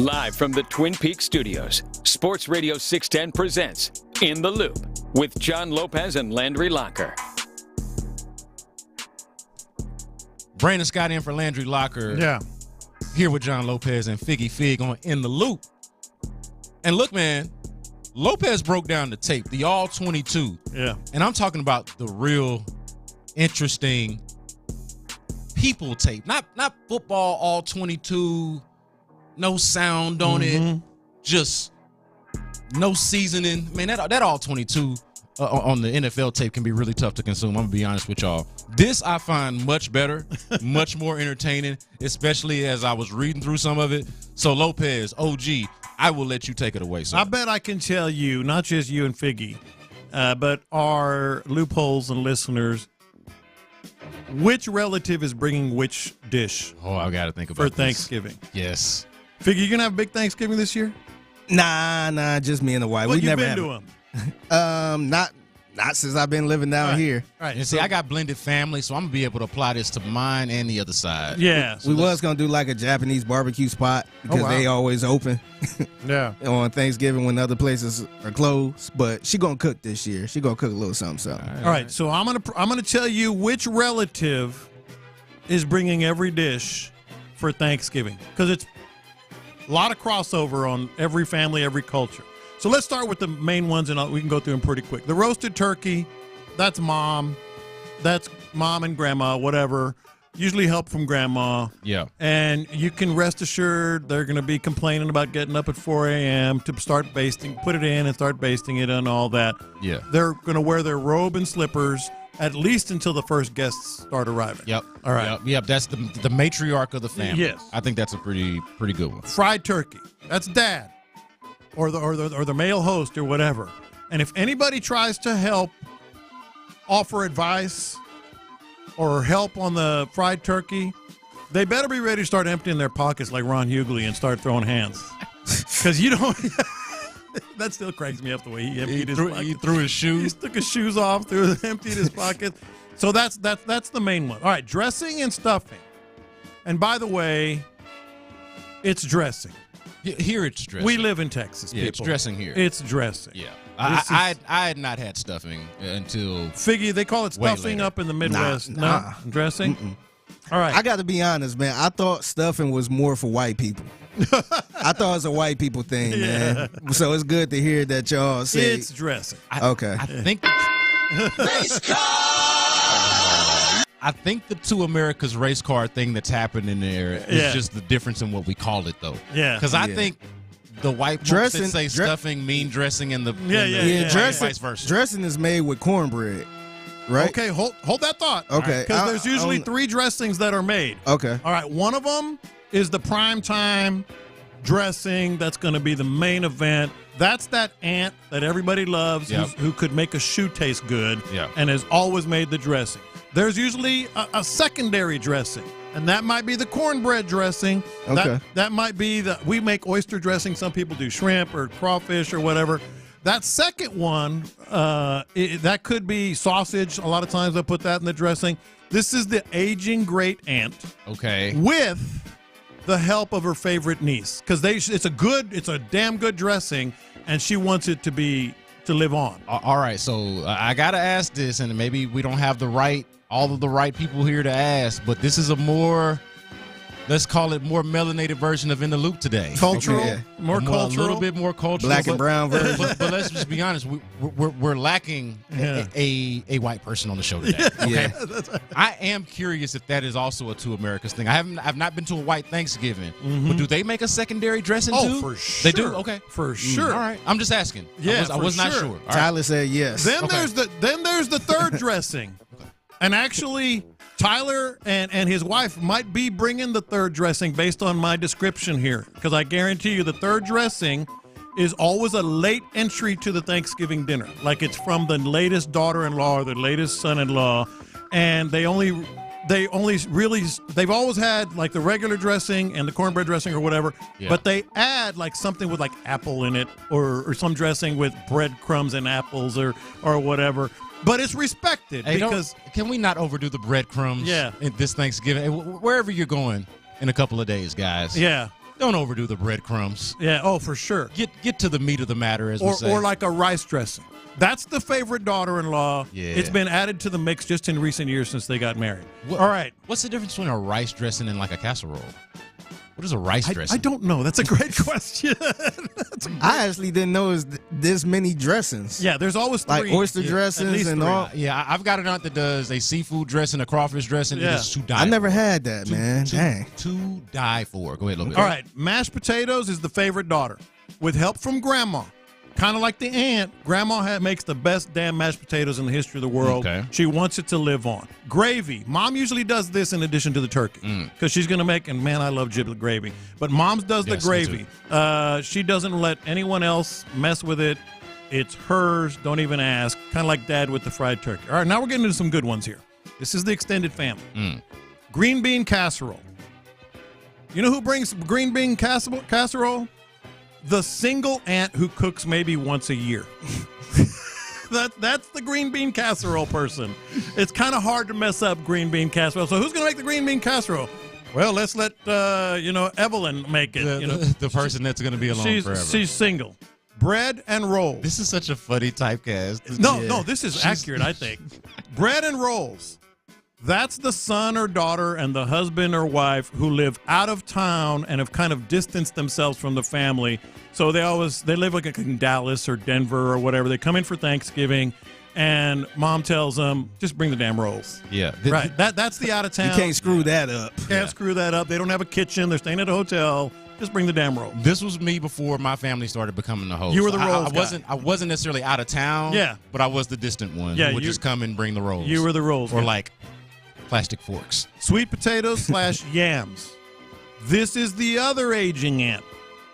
Live from the Twin Peaks studios, Sports Radio 610 presents In the Loop with John Lopez and Landry Locker. Brandon Scott in for Landry Locker. Yeah. Here with John Lopez and Figgy Fig on In the Loop. And look, man, Lopez broke down the tape, the all 22. Yeah. And I'm talking about the real interesting people tape. Not football all 22, no sound on it, just no seasoning. Man, that all 22 on the NFL tape can be really tough to consume. I'm going to be honest with y'all. This I find much better, much more entertaining, especially as I was reading through some of it. So, Lopez, OG, I will let you take it away, sir. I bet I can tell you, not just you and Figgy, but our loopholes and listeners, which relative is bringing which dish? Oh, I got to think about for Thanksgiving. Yes. Figgy, you going to have a big Thanksgiving this year? Nah, just me and the wife. Well, we you never been have to them? Not since I've been living down here. Right. And see, I got blended family, so I'm going to be able to apply this to mine and the other side. Yeah. We was going to do like a Japanese barbecue spot because they always open yeah. on Thanksgiving when other places are closed. But she going to cook this year. She going to cook a little something. All right, so I'm gonna tell you which relative is bringing every dish for Thanksgiving because it's a lot of crossover on every family, every culture. So let's start with the main ones, and we can go through them pretty quick. The roasted turkey, that's mom. That's mom and grandma, whatever. Usually help from grandma. Yeah. And you can rest assured they're going to be complaining about getting up at 4 a.m. to start basting, put it in and start basting it and all that. Yeah. They're going to wear their robe and slippers at least until the first guests start arriving. Yep. All right. Yep. That's the matriarch of the family. Yes. I think that's a pretty good one. Fried turkey. That's dad. Or the male host or whatever. And if anybody tries to help, offer advice, or help on the fried turkey, they better be ready to start emptying their pockets like Ron Hughley and start throwing hands. Because you don't... that still cracks me up the way he emptied his pockets. He threw his shoes. He took his shoes off, emptied his pocket. So that's the main one. All right, dressing and stuffing. And by the way, it's dressing. Here it's dressing. We live in Texas, people. It's dressing here. It's dressing. Yeah. I had not had stuffing until Figgy, they call it stuffing up in the Midwest. Nah. No? Dressing? Mm-mm. All right. I got to be honest, man. I thought stuffing was more for white people. I thought it was a white people thing, man. So it's good to hear that y'all say it's dressing. Okay. I think I think the Two Americas race car thing that's happening there is just the difference in what we call it, though. Yeah. Because I think the white folks that say stuffing mean dressing and the vice versa. Dressing is made with cornbread, right? Okay, hold that thought. Okay. Because there's usually three dressings that are made. Okay. All right, one of them is the prime time dressing. That's going to be the main event. That's that aunt that everybody loves who could make a shoe taste good and has always made the dressing. There's usually a secondary dressing, and that might be the cornbread dressing. Okay. That might be we make oyster dressing. Some people do shrimp or crawfish or whatever. That second one, that could be sausage. A lot of times they'll put that in the dressing. This is the aging great aunt. Okay. With the help of her favorite niece, because it's a damn good dressing, and she wants it to live on. All right, so I gotta ask this, and maybe we don't have all of the right people here to ask, but this is a more, let's call it more melanated version of In the Loop today. Cultural, more cultural, a little bit more cultural, black and brown version. But let's just be honest, we're lacking a white person on the show today. Okay, I am curious if that is also a Two Americas thing. I've not been to a white Thanksgiving, but do they make a secondary dressing too? Oh, for sure. They do. Okay, for sure. All right, I'm just asking. Yeah, I was not sure. Tyler said yes. Then there's the third dressing, and actually, Tyler and his wife might be bringing the third dressing based on my description here, because I guarantee you the third dressing is always a late entry to the Thanksgiving dinner. Like it's from the latest daughter-in-law or the latest son-in-law, and they've always had like the regular dressing and the cornbread dressing or whatever, but they add like something with like apple in it or some dressing with breadcrumbs and apples or whatever. But it's respected because can we not overdo the breadcrumbs? In this Thanksgiving, wherever you're going in a couple of days, guys. Yeah. Don't overdo the breadcrumbs. Yeah, oh, for sure. Get to the meat of the matter, as we say. Or like a rice dressing. That's the favorite daughter-in-law. Yeah. It's been added to the mix just in recent years since they got married. All right. What's the difference between a rice dressing and like a casserole? What is a rice dressing? I don't know. That's a great question. I actually didn't know it was this many dressings. Yeah, there's always three. Like oyster dressings and all. Yeah, I've got an aunt that does a seafood dressing, a crawfish dressing. Yeah. It is to die I never for. had that, man. Dang. To die for. Go ahead, a little bit. All right. Mashed potatoes is the favorite daughter. With help from grandma. Kind of like the aunt, grandma makes the best damn mashed potatoes in the history of the world. Okay. She wants it to live on. Gravy. Mom usually does this in addition to the turkey because she's going to make, and man, I love giblet gravy. But Mom's does the gravy. She doesn't let anyone else mess with it. It's hers. Don't even ask. Kind of like Dad with the fried turkey. All right, now we're getting into some good ones here. This is the extended family. Green bean casserole. You know who brings green bean casserole? The single aunt who cooks maybe once a year. That's the green bean casserole person. It's kind of hard to mess up green bean casserole. So who's going to make the green bean casserole? Well, let's let Evelyn make it. The person that's going to be alone forever. She's single. Bread and rolls. This is such a funny typecast. No, this is accurate, I think. Bread and rolls. That's the son or daughter and the husband or wife who live out of town and have kind of distanced themselves from the family. So they live like in Dallas or Denver or whatever. They come in for Thanksgiving, and mom tells them, just bring the damn rolls. Yeah. Right. That's the out of town. You can't screw that up. Can't screw that up. They don't have a kitchen. They're staying at a hotel. Just bring the damn roll. This was me before my family started becoming the host. You were the rolls guy. I wasn't necessarily out of town. Yeah. But I was the distant one. Yeah, who would just come and bring the rolls. You were the rolls Or guy. like plastic forks. Sweet potatoes / yams. This is the other aging aunt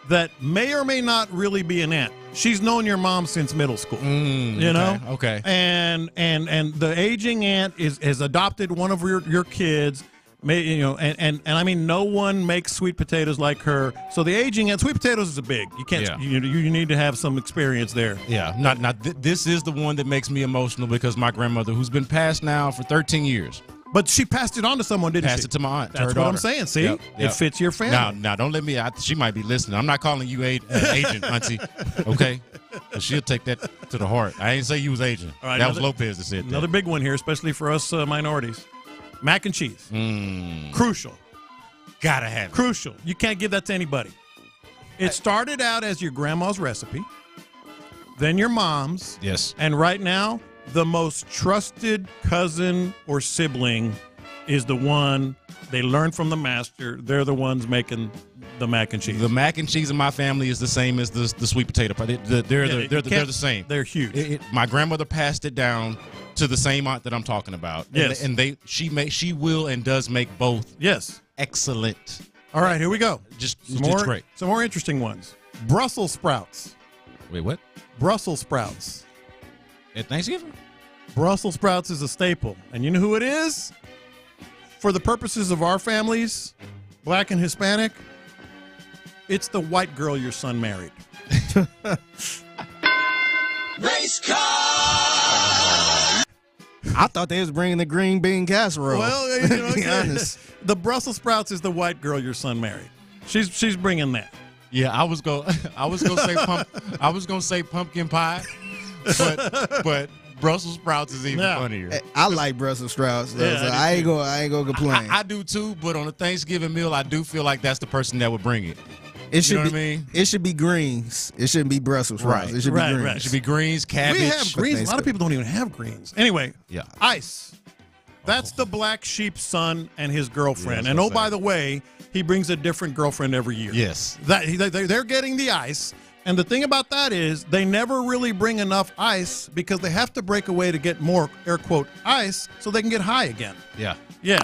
that may or may not really be an aunt. She's known your mom since middle school. Okay. And the aging aunt has adopted one of your kids. And I mean, no one makes sweet potatoes like her. So the aging aunt, sweet potatoes is a big. You can't. Yeah. You need to have some experience there. Yeah. This is the one that makes me emotional because my grandmother, who's been passed now for 13 years. But she passed it on to someone, didn't she? Passed it to my aunt. That's what I'm saying. See, it fits your family. Now, don't let me. She might be listening. I'm not calling you agent, auntie. Okay, but she'll take that to the heart. I ain't say you was agent. All right, that was Lopez that said that. Another big one here, especially for us minorities. Mac and cheese. Crucial. Gotta have it. Crucial. You can't give that to anybody. It started out as your grandma's recipe, then your mom's. Yes. And right now, the most trusted cousin or sibling is the one they learned from the master. They're the ones making the mac and cheese. The mac and cheese in my family is the same as the sweet potato pie. They're the same. They're huge. My grandmother passed it down to the same aunt that I'm talking about. Yes. And she will and does make both. Yes. Excellent. All right, here we go. Just great. Some more interesting ones. Brussels sprouts. Wait, what? Brussels sprouts. At Thanksgiving? Brussels sprouts is a staple. And you know who it is? For the purposes of our families, black and Hispanic, it's the white girl your son married. Race car! I thought they was bringing the green bean casserole. Well, to be honest. The Brussels sprouts is the white girl your son married. She's bringing that. Yeah, I was gonna say pumpkin pie, but Brussels sprouts is even funnier. I like Brussels sprouts, though, so I ain't gonna complain. I do too, but on a Thanksgiving meal, I do feel like that's the person that would bring it. It should you know be, what I mean? It should be greens. It shouldn't be Brussels sprouts. Right. It should be greens. It should be greens, cabbage. We have greens. A lot of people don't even have greens. Anyway, ice. That's the black sheep's son and his girlfriend. Yeah, and by the way, he brings a different girlfriend every year. Yes. They're getting the ice. And the thing about that is they never really bring enough ice because they have to break away to get more, air quote, ice so they can get high again. Yeah. Yeah.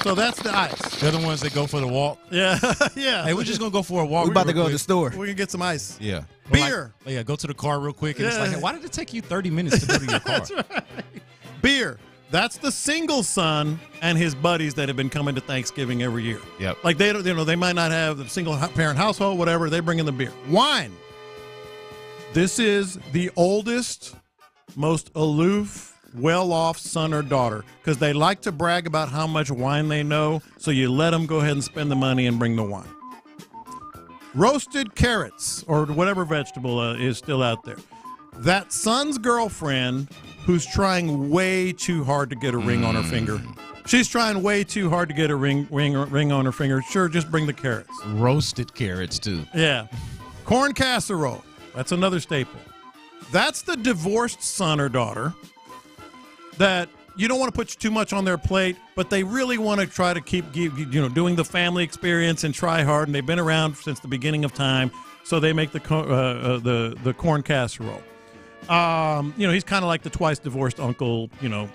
So that's the ice. They're the ones that go for the walk. Yeah. Yeah. Hey, we're just going to go for a walk. We're about to go to the store. We can get some ice. Yeah. Beer. Go to the car real quick. And it's like, hey, why did it take you 30 minutes to go to your car? That's right. Beer. That's the single son and his buddies that have been coming to Thanksgiving every year. Yep. Like they might not have the single parent household, whatever. They bring in the beer. Wine. This is the oldest, most aloof, well-off son or daughter because they like to brag about how much wine they know. So you let them go ahead and spend the money and bring the wine. roasted carrots or whatever vegetable is still out there. That son's girlfriend who's trying way too hard to get a ring on her finger. She's trying way too hard to get a ring on her finger. Sure, just bring the carrots. Roasted carrots, too. Yeah. Corn casserole. That's another staple. That's the divorced son or daughter that you don't want to put too much on their plate, but they really want to try to keep doing the family experience and try hard, and they've been around since the beginning of time, so they make the corn casserole. He's kind of like the twice divorced uncle, no,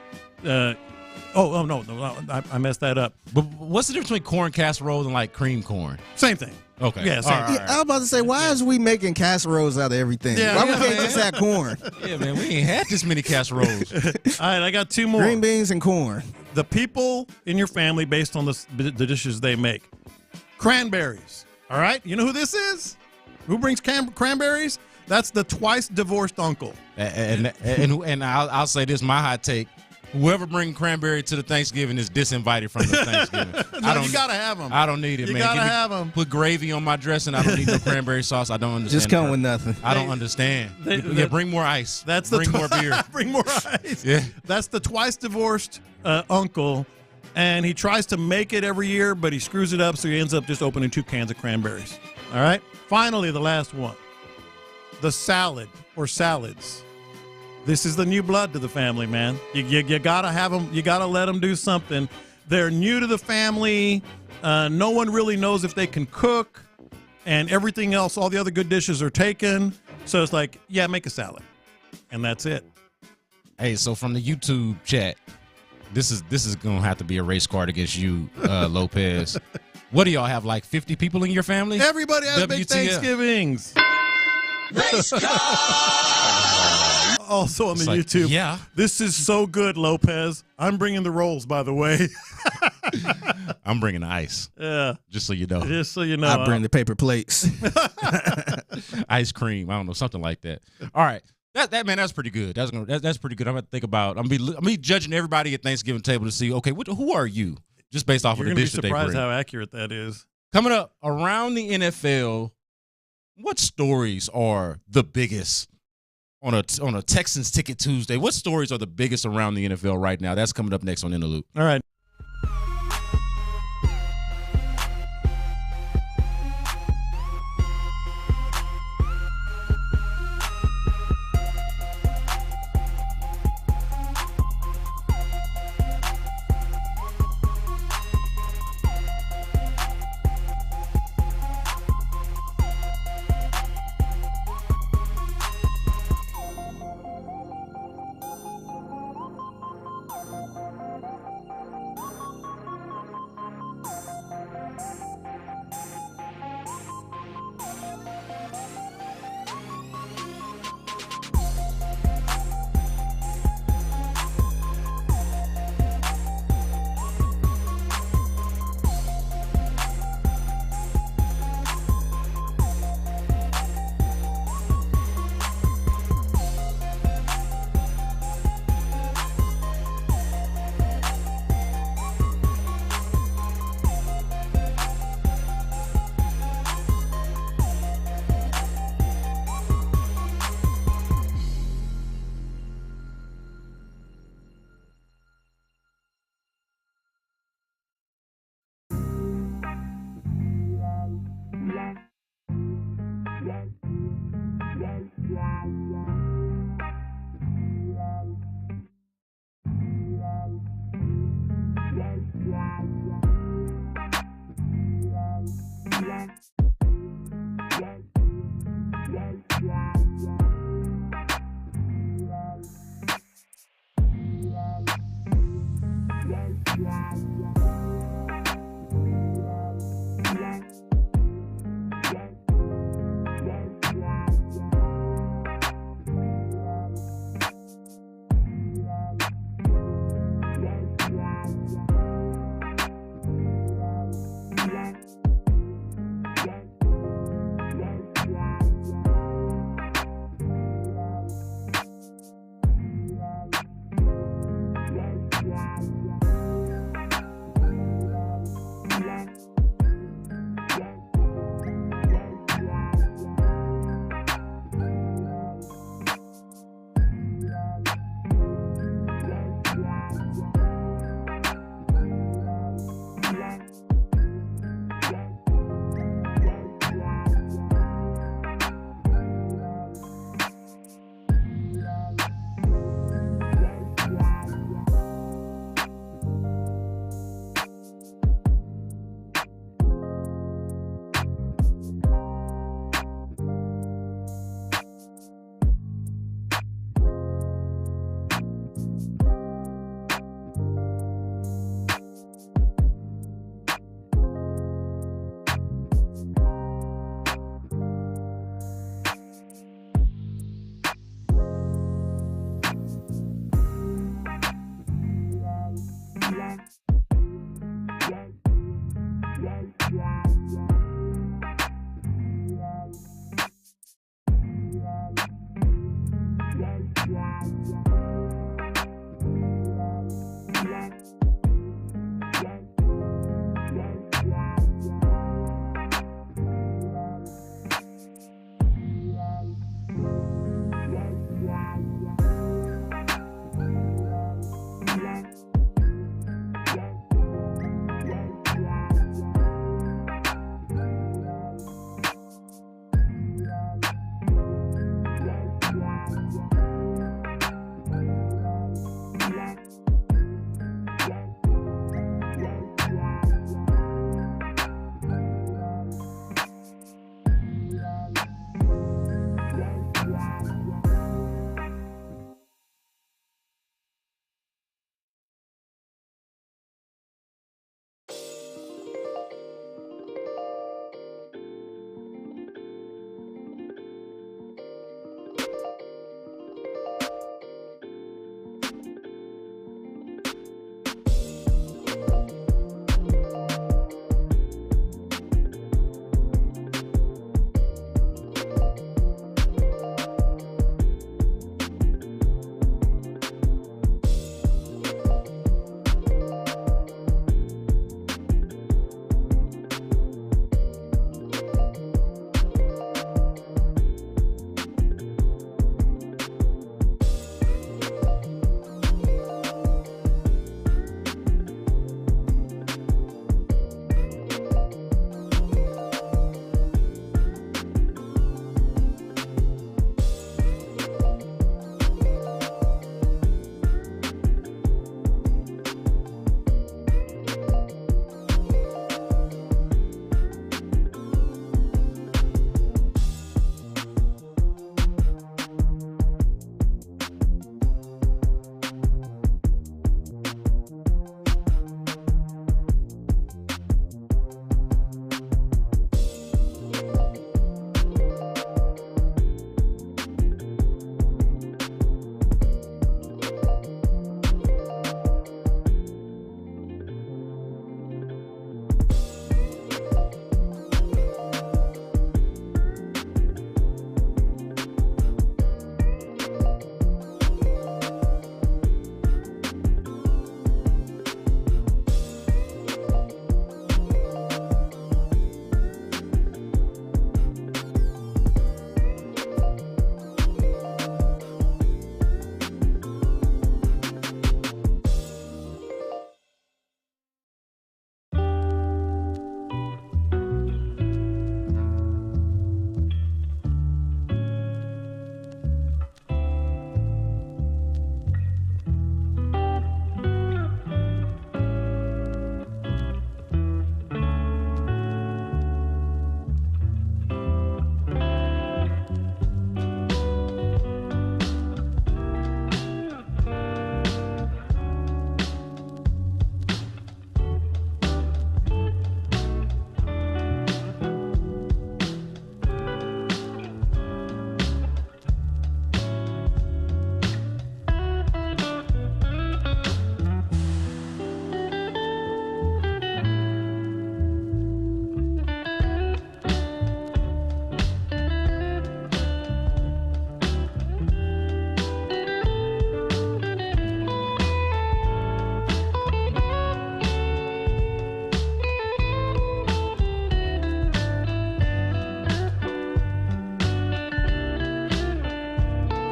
I messed that up. But what's the difference between corn casserole and like cream corn? Same thing. Okay. Yeah, all right. I was about to say, why is we making casseroles out of everything? Why we can't just have corn? Yeah, man, we ain't had this many casseroles. All right, I got two more. Green beans and corn. The people in your family based on the dishes they make. Cranberries. All right, you know who this is? Who brings cranberries? That's the twice divorced uncle. And I'll say this, my hot take. Whoever brings cranberry to the Thanksgiving is disinvited from the Thanksgiving. You gotta have them. I don't need it, man. You gotta have them. Put gravy on my dressing. I don't need no cranberry sauce. I don't understand. Just come with nothing. I don't understand. Bring more ice. Bring more beer. Bring more ice. Yeah. That's the twice divorced uncle, and he tries to make it every year, but he screws it up, so he ends up just opening 2 cans of cranberries. All right. Finally, the last one. The salad or salads. This is the new blood to the family, man. You gotta have them. You gotta let them do something. They're new to the family. No one really knows if they can cook, and everything else, all the other good dishes are taken. So it's like, yeah, make a salad, and that's it. Hey, so from the YouTube chat, this is gonna have to be a race card against you, Lopez. What do y'all have? Like 50 people in your family? Everybody has big Thanksgivings. Also on the YouTube. Yeah. This is so good, Lopez. I'm bringing the rolls, by the way. I'm bringing the ice. Yeah. Just so you know. Just so you know. I bring the paper plates. Ice cream. I don't know, something like that. All right. That's pretty good. That's pretty good. I'm gonna think about. I'm gonna be judging everybody at Thanksgiving table to see. Okay, who are you? Just based off of the dish that they bring. You're gonna be surprised how accurate that is. Coming up around the NFL, what stories are the biggest on a Texans Ticket Tuesday? What stories are the biggest around the NFL right now? That's coming up next on In the Loop. All right.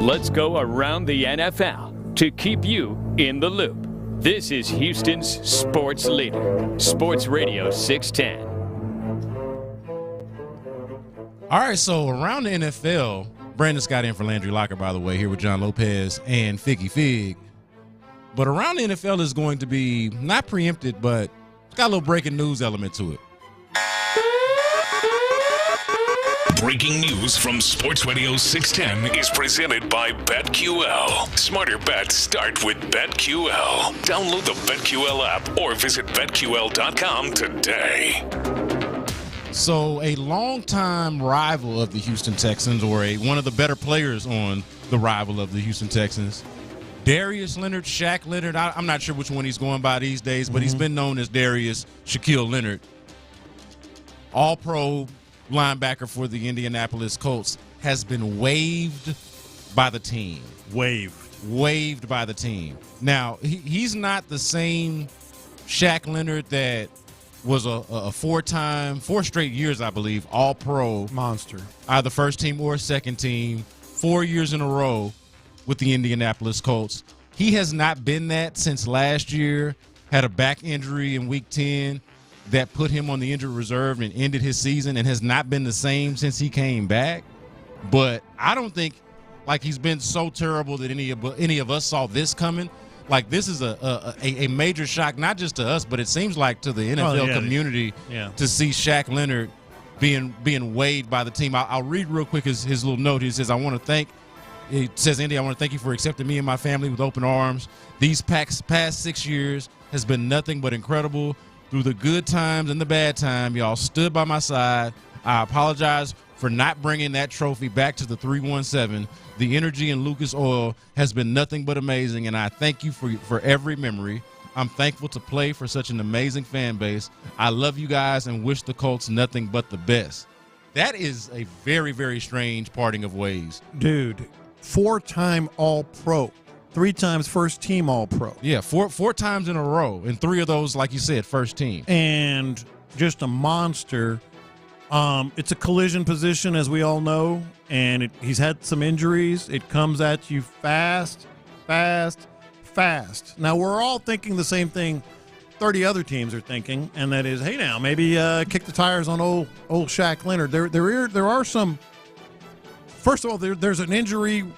Let's go around the NFL to keep you in the loop. This is Houston's sports leader, Sports Radio 610. All right, so around the NFL, Brandon Scott in for Landry Locker, by the way, here with John Lopez and Figgy Fig. But around the NFL is going to be not preempted, but it's got a little breaking news element to it. Breaking news from Sports Radio 610 is presented by BetQL. Smarter bets start with BetQL. Download the BetQL app or visit BetQL.com today. So a longtime rival of the Houston Texans, or one of the better players on the rival of the Houston Texans, Darius Leonard, Shaq Leonard, I'm not sure which one he's going by these days, but he's been known as Darius Shaquille Leonard. All-Pro linebacker for the Indianapolis Colts has been waived by the team. Waived by the team. Now, he's not the same Shaq Leonard that was a four straight years, I believe, All-Pro. Monster. Either first team or second team, 4 years in a row with the Indianapolis Colts. He has not been that since last year, had a back injury in Week 10 that put him on the injured reserve and ended his season, and has not been the same since he came back. But I don't think he's been so terrible that any of us saw this coming. Like, this is a major shock, not just to us, but it seems like to the NFL community to see Shaq Leonard being waived by the team. I'll read real quick his little note. He says, Indy, I want to thank you for accepting me and my family with open arms. These past 6 years has been nothing but incredible. Through the good times and the bad time, y'all stood by my side. I apologize for not bringing that trophy back to the 317. The energy in Lucas Oil has been nothing but amazing, and I thank you for every memory. I'm thankful to play for such an amazing fan base. I love you guys and wish the Colts nothing but the best. That is a very, very strange parting of ways. Dude, 4-time All-Pro. 3 times first team All-Pro. Yeah, four times in a row, and 3 of those, like you said, first team. And just a monster. It's a collision position, as we all know, and he's had some injuries. It comes at you fast. Now, we're all thinking the same thing 30 other teams are thinking, and that is, hey, now, maybe kick the tires on old Shaq Leonard. There are some – first of all, there's an injury –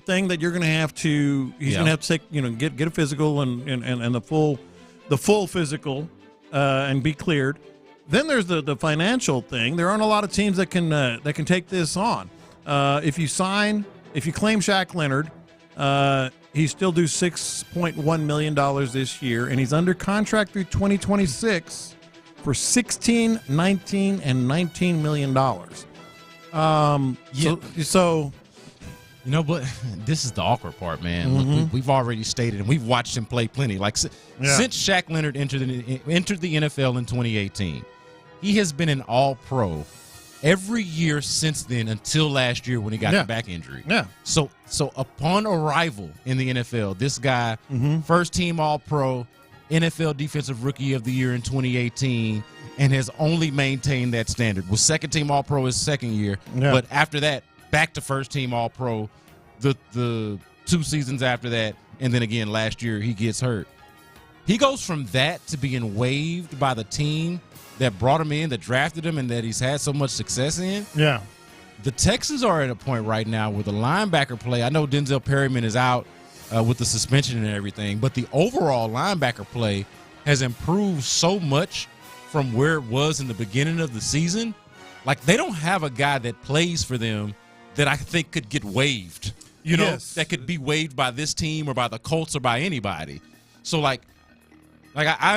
thing that you're going to have to. He's going to have to take. Get a physical and the full physical, and be cleared. Then there's the financial thing. There aren't a lot of teams that can take this on. If you claim Shaq Leonard, he still due $6.1 million this year, and he's under contract through 2026 for $16, $19, and $19 million. So. But this is the awkward part, man. Look, we've already stated, and we've watched him play plenty. Since Shaq Leonard entered the NFL in 2018, he has been an All-Pro every year since then until last year when he got the back injury. Yeah. So upon arrival in the NFL, this guy, first team All-Pro, NFL Defensive Rookie of the Year in 2018, and has only maintained that standard. Was second team All-Pro his second year, but after that, back to first team All-Pro the 2 seasons after that, and then again last year he gets hurt. He goes from that to being waived by the team that brought him in, that drafted him, and that he's had so much success in. Yeah. The Texans are at a point right now where the linebacker play, I know Denzel Perryman is out with the suspension and everything, but the overall linebacker play has improved so much from where it was in the beginning of the season. Like, they don't have a guy that plays for them that I think could get waived, that could be waived by this team or by the Colts or by anybody. So, I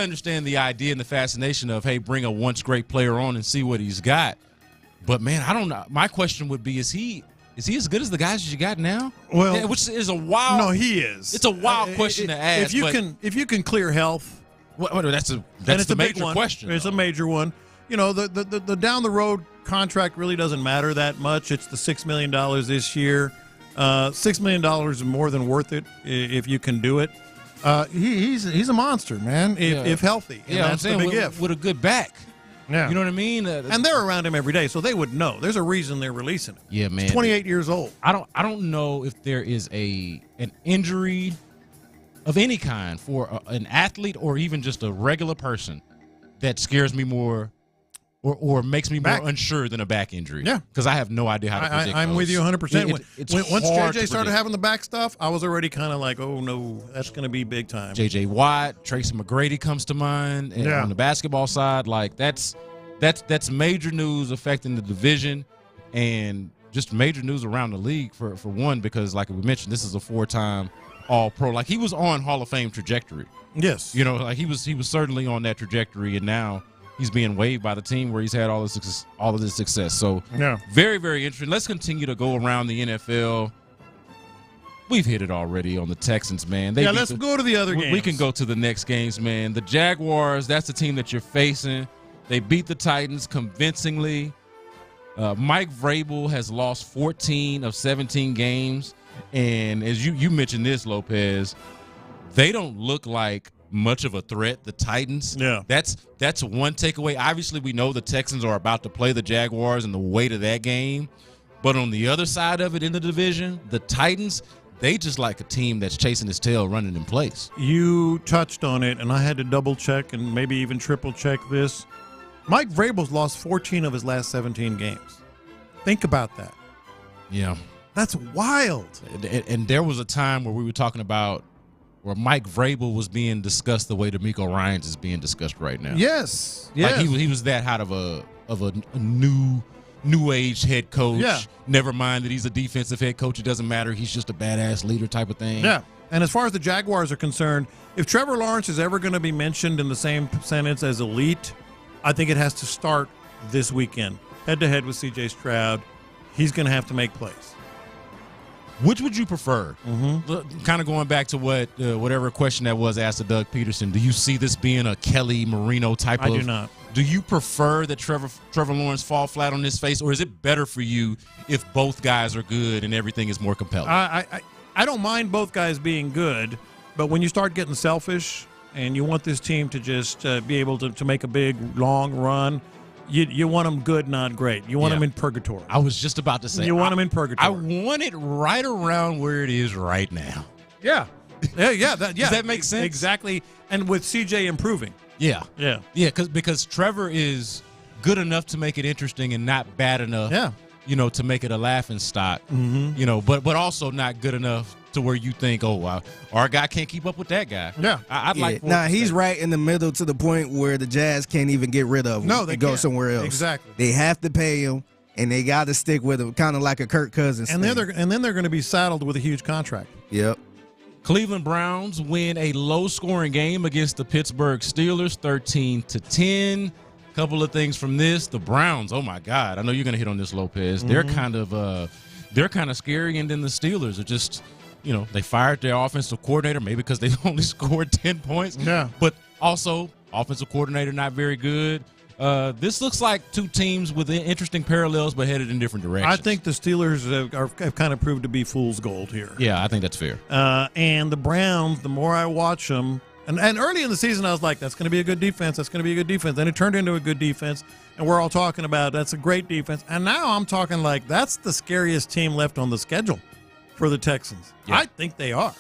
understand the idea and the fascination of, hey, bring a once great player on and see what he's got. But, man, I don't know. My question would be, is he as good as the guys you got now? Well, which is a wild. No, he is. It's a wild question to ask. If you can clear health, that's the major question. It's a major one. The down the road contract really doesn't matter that much. It's the $6 million this year. $6 million is more than worth it if you can do it. He's a monster, man. If healthy, and that's the big if. With a good back. Yeah. You know what I mean? And they're around him every day, so they would know. There's a reason they're releasing him. Yeah, man. He's 28 years old. I don't know if there is an injury of any kind for an athlete or even just a regular person that scares me more or makes me more unsure than a back injury. Yeah. Because I have no idea how to predict I'm those. with you 100%. Once hard JJ to started predict. having the back stuff, I was already kind of like, oh, no, that's going to be big time. JJ Watt, Tracy McGrady comes to mind on the basketball side. Like that's major news affecting the division and just major news around the league for one, because like we mentioned, this is a 4-time All-Pro. Like he was on Hall of Fame trajectory. Yes. You know, like he was certainly on that trajectory, and now he's being waived by the team where he's had all of this success. So very, very interesting. Let's continue to go around the NFL. We've hit it already on the Texans, man. Let's go to the other games. We can go to the next games, man. The Jaguars, that's the team that you're facing. They beat the Titans convincingly. Mike Vrabel has lost 14 of 17 games. And as you mentioned this, Lopez, they don't look like much of a threat, the Titans. Yeah. That's one takeaway. Obviously, we know the Texans are about to play the Jaguars and the weight of that game. But on the other side of it in the division, the Titans, they just like a team that's chasing its tail, running in place. You touched on it, and I had to double-check and maybe even triple-check this. Mike Vrabel's lost 14 of his last 17 games. Think about that. Yeah. That's wild. And there was a time where we were talking about where Mike Vrabel was being discussed the way DeMeco Ryans is being discussed right now. Yes. Like he was that hot of a new age head coach. Yeah. Never mind that he's a defensive head coach. It doesn't matter. He's just a badass leader type of thing. Yeah. And as far as the Jaguars are concerned, if Trevor Lawrence is ever going to be mentioned in the same sentence as elite, I think it has to start this weekend. Head-to-head with C.J. Stroud. He's going to have to make plays. Which would you prefer? Kind of going back to whatever question that was asked to Doug Peterson. Do you see this being a Kelly Marino type of? I do not. Do you prefer that Trevor Lawrence fall flat on his face, or is it better for you if both guys are good and everything is more compelling? I don't mind both guys being good, but when you start getting selfish and you want this team to just be able to make a big, long run, you want them good, not great. You want them in purgatory. I was just about to say. You want them in purgatory. I want it right around where it is right now. Yeah. Yeah. Does that make sense? Exactly. And with CJ improving. Yeah. Yeah. Yeah, because Trevor is good enough to make it interesting and not bad enough, to make it a laughing stock, but also not good enough to where you think, oh, wow, our guy can't keep up with that guy. Yeah. I'd like. Now, he's right in the middle to the point where the Jazz can't even get rid of him. No, they go can't. somewhere else. Exactly. They have to pay him, and they got to stick with him, kind of like a Kirk Cousins and thing. then they're going to be saddled with a huge contract. Yep. Cleveland Browns win a low-scoring game against the Pittsburgh Steelers, 13-10. Couple of things from this. The Browns, oh my God, I know you're going to hit on this, Lopez. They're kind of scary, and then the Steelers are just, they fired their offensive coordinator, maybe because they only scored 10 points. Yeah. But also, offensive coordinator not very good. This looks like two teams with interesting parallels, but headed in different directions. I think the Steelers have kind of proved to be fool's gold here. Yeah, I think that's fair. And the Browns, the more I watch them, and early in the season I was like, that's going to be a good defense. That's going to be a good defense. Then it turned into a good defense, and we're all talking about that's a great defense. And now I'm talking like that's the scariest team left on the schedule for the Texans. Yeah. I think they are.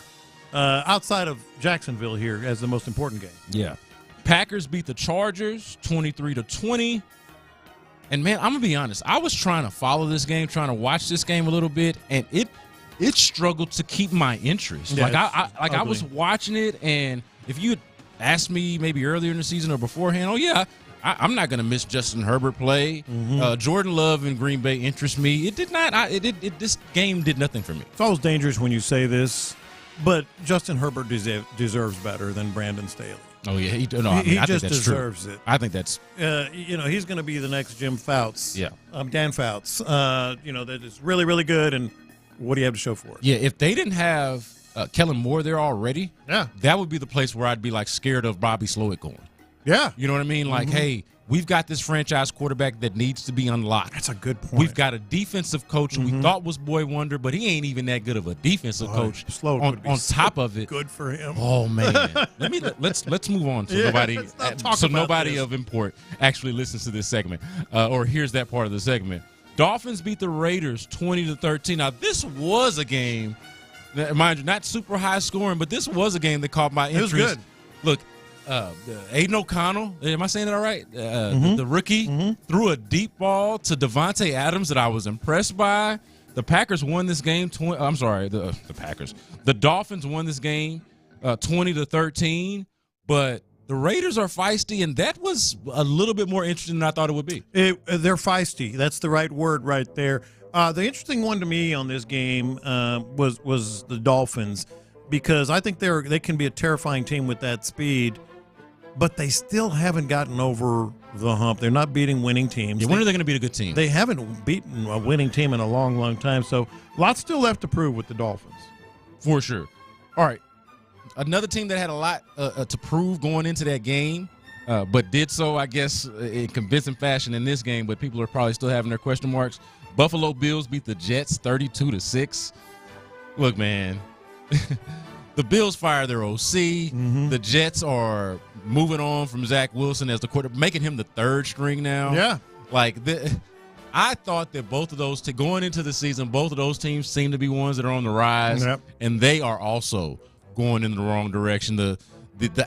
Outside of Jacksonville here as the most important game. Yeah. Packers beat the Chargers 23-20. And man, I'm gonna be honest. I was trying to follow this game, trying to watch this game a little bit, and it struggled to keep my interest. Yeah, I was watching it, and if you had asked me maybe earlier in the season or beforehand, I'm not gonna miss Justin Herbert play. Jordan Love in Green Bay interests me. It did not. This game did nothing for me. It's always dangerous when you say this, but Justin Herbert deserves better than Brandon Staley. Oh yeah, I just think that's deserves true. it. I think that's he's going to be the next Jim Fouts. Yeah, Dan Fouts. That is really, really good. And what do you have to show for it? Yeah, if they didn't have Kellen Moore there already, that would be the place where I'd be like scared of Bobby Slowick going. Yeah. You know what I mean? Like, hey, we've got this franchise quarterback that needs to be unlocked. That's a good point. We've got a defensive coach who we thought was boy wonder, but he ain't even that good of a defensive coach. On top of it, good for him. Oh man, let's move on so nobody of import actually listens to this segment or hears that part of the segment. Dolphins beat the Raiders 20-13. Now this was a game, mind you, not super high scoring, but this was a game that caught my interest. It was good. Look. Aiden O'Connell, am I saying it all right? The rookie threw a deep ball to Devontae Adams that I was impressed by. The Packers won this game. The Packers. The Dolphins won this game 20-13, but the Raiders are feisty, and that was a little bit more interesting than I thought it would be. They're feisty. That's the right word right there. The interesting one to me on this game was the Dolphins, because I think they can be a terrifying team with that speed. But they still haven't gotten over the hump. They're not beating winning teams. Yeah, when are they going to beat a good team? They haven't beaten a winning team in a long, long time. So lots still left to prove with the Dolphins. For sure. All right. Another team that had a lot to prove going into that game, but did so, I guess, in convincing fashion in this game, but people are probably still having their question marks. Buffalo Bills beat the Jets 32-6. Look, man. The Bills fire their OC. The Jets are moving on from Zach Wilson as the quarterback, making him the third string now. Yeah. I thought that both of those, going into the season, both of those teams seem to be ones that are on the rise, and they are also going in the wrong direction. The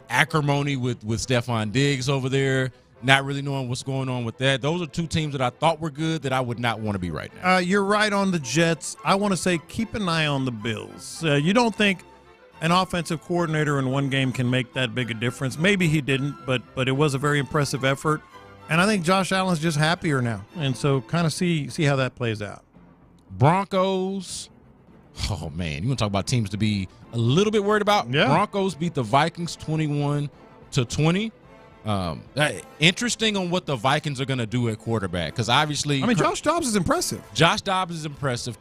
acrimony with Stephon Diggs over there, not really knowing what's going on with that. Those are two teams that I thought were good that I would not want to be right now. You're right on the Jets. I want to say keep an eye on the Bills. You don't think an offensive coordinator in one game can make that big a difference. Maybe he didn't, but it was a very impressive effort. And I think Josh Allen's just happier now. And so kind of see how that plays out. Broncos. Oh, man. You want to talk about teams to be a little bit worried about? Yeah. Broncos beat the Vikings 21-20. Interesting on what the Vikings are going to do at quarterback, because obviously, Josh Dobbs is impressive.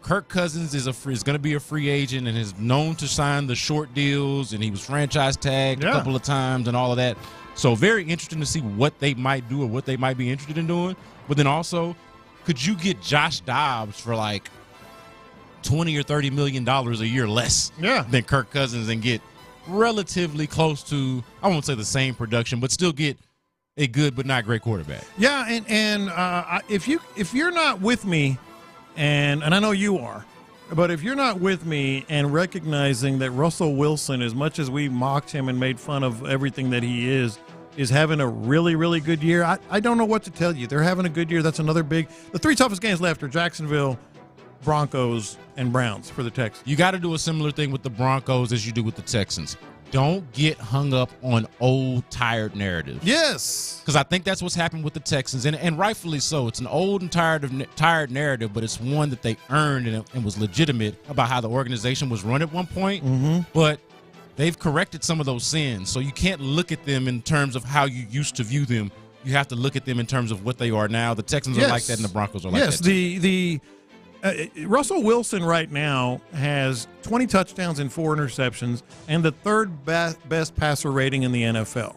Kirk Cousins is going to be a free agent and is known to sign the short deals, and he was franchise tagged a couple of times and all of that. So very interesting to see what they might do or what they might be interested in doing. But then also, could you get Josh Dobbs for like $20 or $30 million a year less than Kirk Cousins and get relatively close to, I won't say the same production, but still get a good but not great quarterback? Yeah, and if you're not with me, and I know you are, but if you're not with me and recognizing that Russell Wilson, as much as we mocked him and made fun of everything that he is having a really, really good year, I don't know what to tell you. They're having a good year. That's another the three toughest games left are Jacksonville, Broncos, and Browns for the Texans. You got to do a similar thing with the Broncos as you do with the Texans. Don't get hung up on old, tired narratives. Yes. Because I think that's what's happened with the Texans, and rightfully so. It's an old and tired narrative, but it's one that they earned and was legitimate about how the organization was run at one point. But they've corrected some of those sins, so you can't look at them in terms of how you used to view them. You have to look at them in terms of what they are now. The Texans are like that, and the Broncos are like that. Yes, Russell Wilson right now has 20 touchdowns and 4 interceptions and the third best passer rating in the NFL.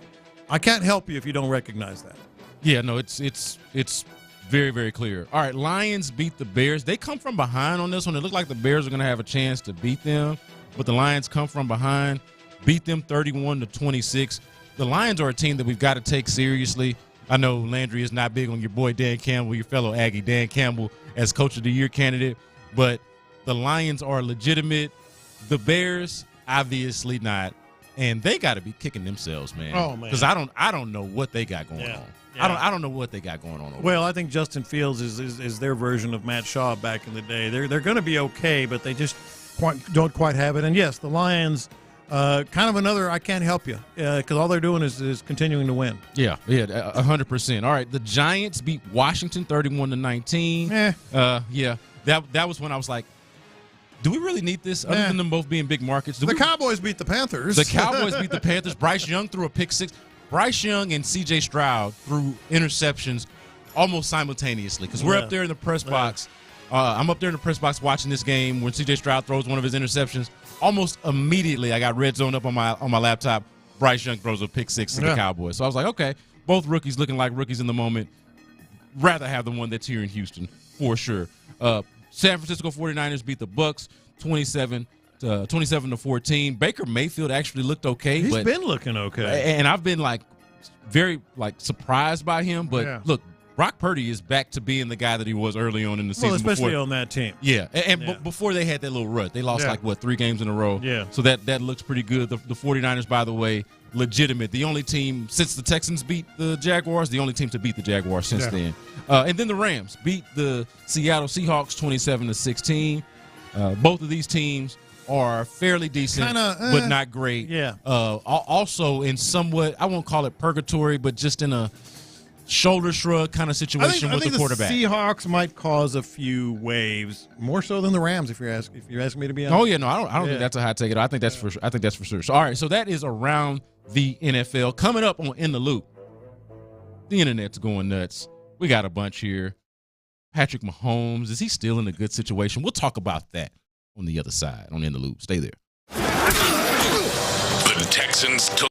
I can't help you if you don't recognize that. Yeah, no, it's very, very clear. All right, Lions beat the Bears. They come from behind on this one. It looked like the Bears are going to have a chance to beat them, but the Lions come from behind, beat them 31-26. The Lions are a team that we've got to take seriously. I know Landry is not big on your boy Dan Campbell, your fellow Aggie Dan Campbell, as Coach of the Year candidate, but the Lions are legitimate. The Bears, obviously not, and they got to be kicking themselves, man. Oh man, because I don't know what they got going on. Yeah. I don't know what they got going on. Well, I think Justin Fields is their version of Matt Shaw back in the day. They're going to be okay, but they just don't quite have it. And yes, the Lions. Kind of another I can't help you because all they're doing is continuing to win. Yeah, 100%. All right, the Giants beat Washington 31-19. That was when I was like, do we really need this? Other than them both being big markets, Cowboys beat the Panthers. The Cowboys beat the Panthers. Bryce Young threw a pick six. Bryce Young and C.J. Stroud threw interceptions almost simultaneously because we're up there in the press box. I'm up there in the press box watching this game when C.J. Stroud throws one of his interceptions. Almost immediately, I got Red Zone up on my laptop. Bryce Young throws a pick six to the Cowboys. So I was like, okay, both rookies looking like rookies in the moment. Rather have the one that's here in Houston for sure. San Francisco 49ers beat the Bucs 27-14. Baker Mayfield actually looked okay. He's been looking okay. And I've been very surprised by him. But look, Brock Purdy is back to being the guy that he was early on in the season. Well, especially on that team. Yeah, and before they had that little rut. They lost 3 games in a row. Yeah. So that looks pretty good. The 49ers, by the way, legitimate. The only team since the Texans beat the Jaguars, the only team to beat the Jaguars since then. And then the Rams beat the Seattle Seahawks 27-16. Both of these teams are fairly decent, but not great. Yeah. Also in somewhat, I won't call it purgatory, but just in a shoulder shrug kind of situation with the quarterback. The Seahawks might cause a few waves, more so than the Rams. If you're asking me to be honest. Oh yeah, no, I don't think that's a hot take. I think that's for sure. So all right, so that is around the NFL. Coming up on In the Loop, the internet's going nuts. We got a bunch here. Patrick Mahomes, is he still in a good situation? We'll talk about that on the other side on In the Loop. Stay there. The Texans took.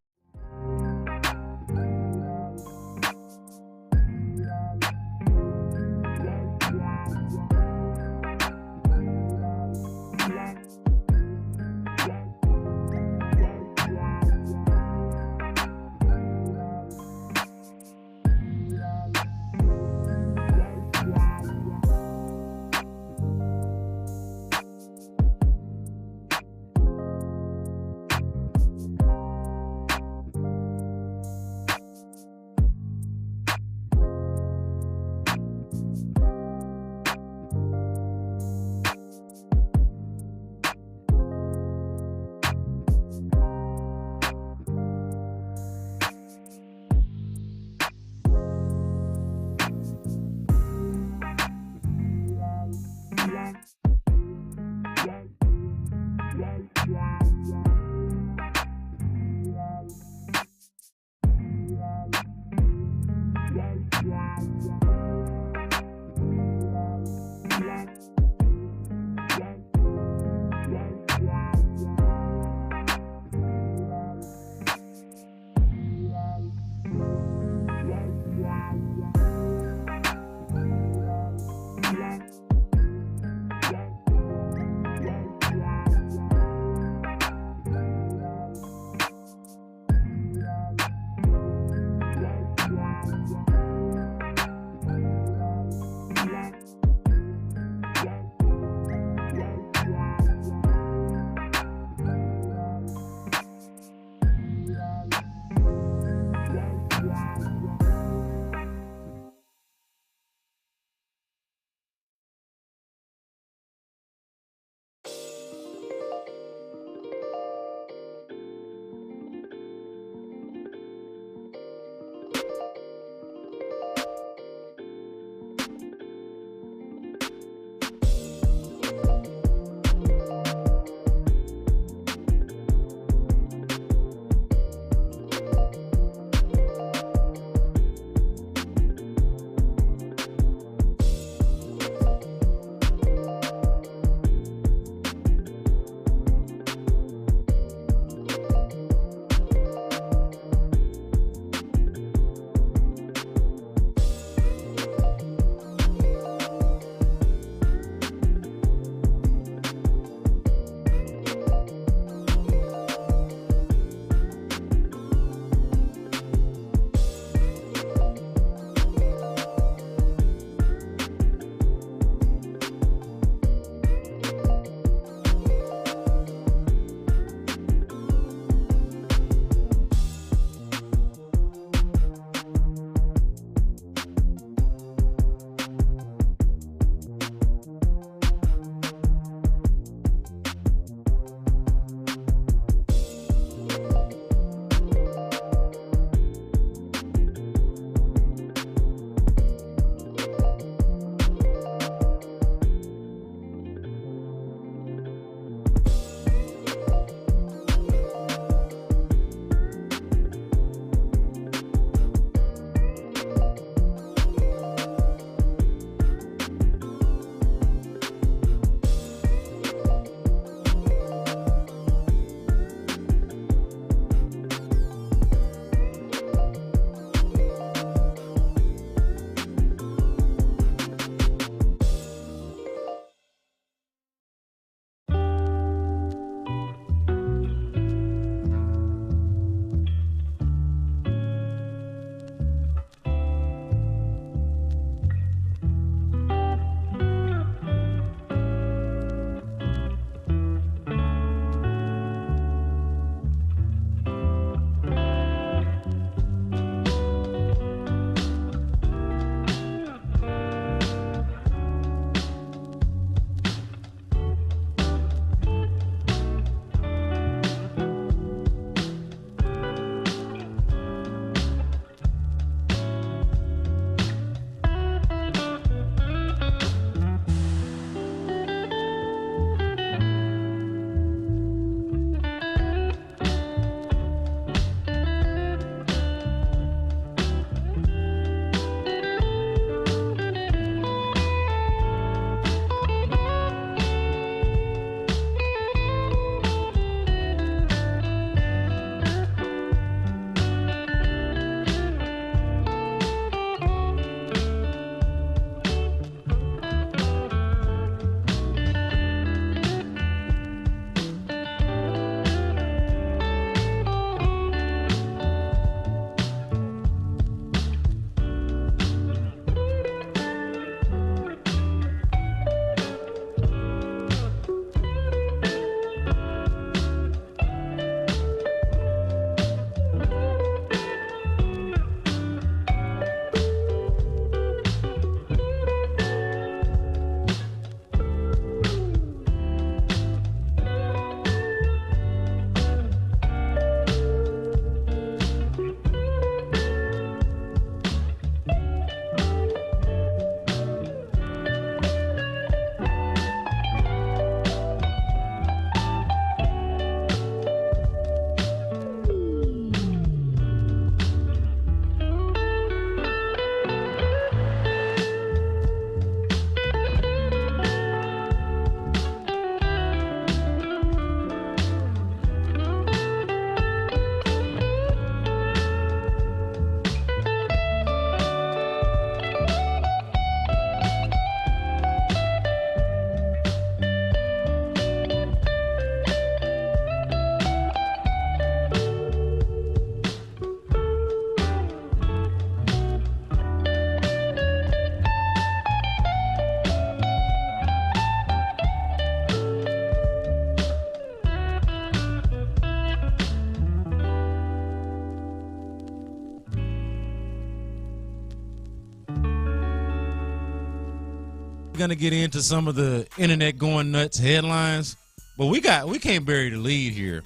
We're gonna get into some of the internet going nuts headlines, but we can't bury the lead here.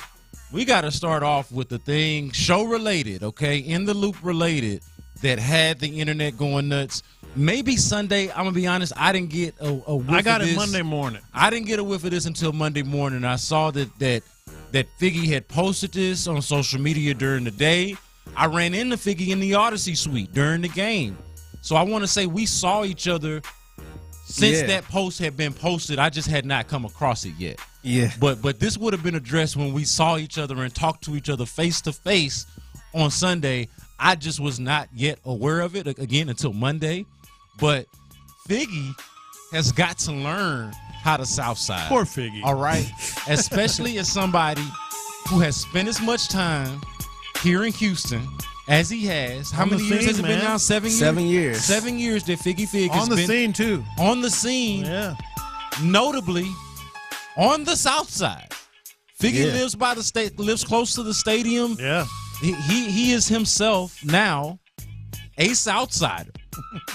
We got to start off with the thing show related, okay, in the loop related that had the internet going nuts. Maybe Sunday. I'm gonna be honest. I didn't get a whiff. I got of it this. Monday morning. I didn't get a whiff of this until Monday morning. I saw that Figgy had posted this on social media during the day. I ran into Figgy in the Odyssey suite during the game. So I want to say we saw each other since that post had been posted. I just had not come across it yet. Yeah. But this would have been addressed when we saw each other and talked to each other face to face on Sunday. I just was not yet aware of it again until Monday. But Figgy has got to learn how to Southside. Poor Figgy. All right. Especially as somebody who has spent as much time here in Houston as he has. How many years has it been now? 7 years? 7 years. 7 years that Figgy Fig has been. On the scene, too. On the scene. Yeah. Notably, on the South Side. Figgy lives close to the stadium. Yeah. He is himself now a Southsider.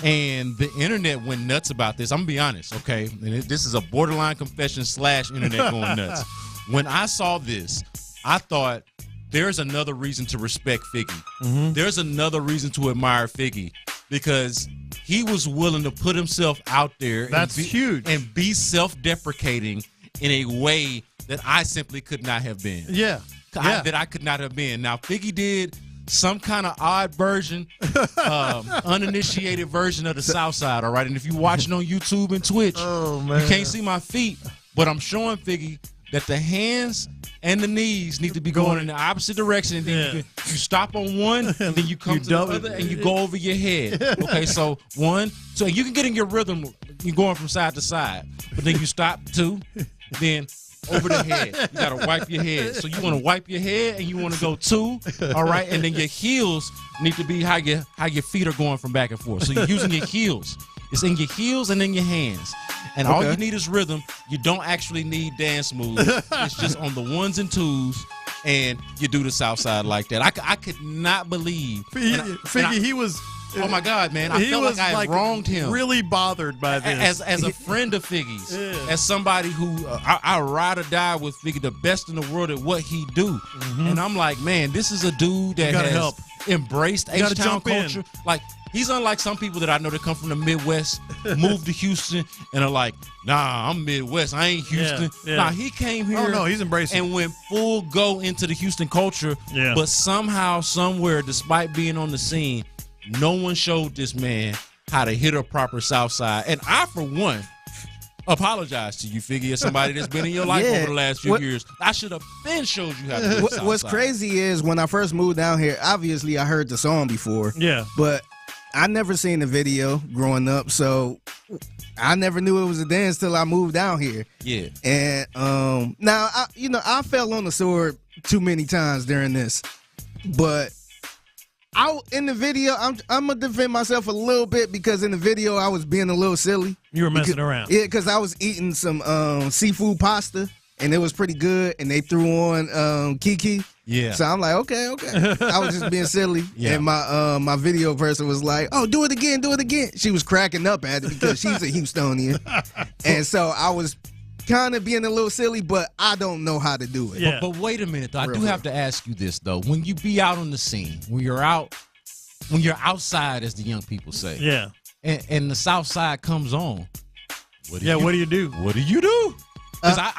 And the internet went nuts about this. I'm going to be honest, okay? And this is a borderline confession / internet going nuts. When I saw this, I thought, there's another reason to respect Figgy. Mm-hmm. There's another reason to admire Figgy because he was willing to put himself out there. That's huge. And be self-deprecating in a way that I simply could not have been. Yeah. That I could not have been. Now, Figgy did some kind of odd version, uninitiated version of the South Side, all right? And if you're watching on YouTube and Twitch, you can't see my feet, but I'm showing Figgy that the hands and the knees need to be going in the opposite direction. And then you stop on one, and then you come to the other, and you go over your head. Okay, so one. So you can get in your rhythm. You're going from side to side. But then you stop, two, then over the head. You got to wipe your head. So you want to wipe your head, and you want to go two, all right? And then your heels need to be how your feet are going from back and forth. So you're using your heels. It's in your heels and in your hands. And all you need is rhythm. You don't actually need dance moves. It's just on the ones and twos, and you do the South Side like that. I could not believe. Figgy, he was. Oh my God, man! I felt like I had wronged him. Really bothered by this. As a friend of Figgy's, as somebody who I ride or die with Figgy, the best in the world at what he do, and I'm like, man, this is a dude that has embraced H-Town culture. Like. He's unlike some people that I know that come from the Midwest, moved to Houston, and are like, nah, I'm Midwest. I ain't Houston. Yeah. Nah, he came here he's embracing and went full go into the Houston culture. Yeah. But somehow, somewhere, despite being on the scene, no one showed this man how to hit a proper South Side. And I, for one, apologize to you, Figgy, as somebody that's been in your life over the last few years. I should have been showed you how to do it. What's crazy is when I first moved down here, obviously I heard the song before. Yeah. But I never seen the video growing up, so I never knew it was a dance till I moved down here. Yeah. And now I fell on the sword too many times during this, but in the video, I'm gonna defend myself a little bit because in the video I was being a little silly. You were messing around. Yeah, because I was eating some seafood pasta and it was pretty good, and they threw on Kiki. Yeah. So I'm like, okay. I was just being silly. Yeah. And my video person was like, oh, do it again. She was cracking up at it because she's a Houstonian. And so I was kind of being a little silly, but I don't know how to do it. Yeah. But wait a minute, though. I do have to ask you this, though. When you be out on the scene, when you're outside, as the young people say. Yeah. And the South Side comes on. What do you do? What do you do?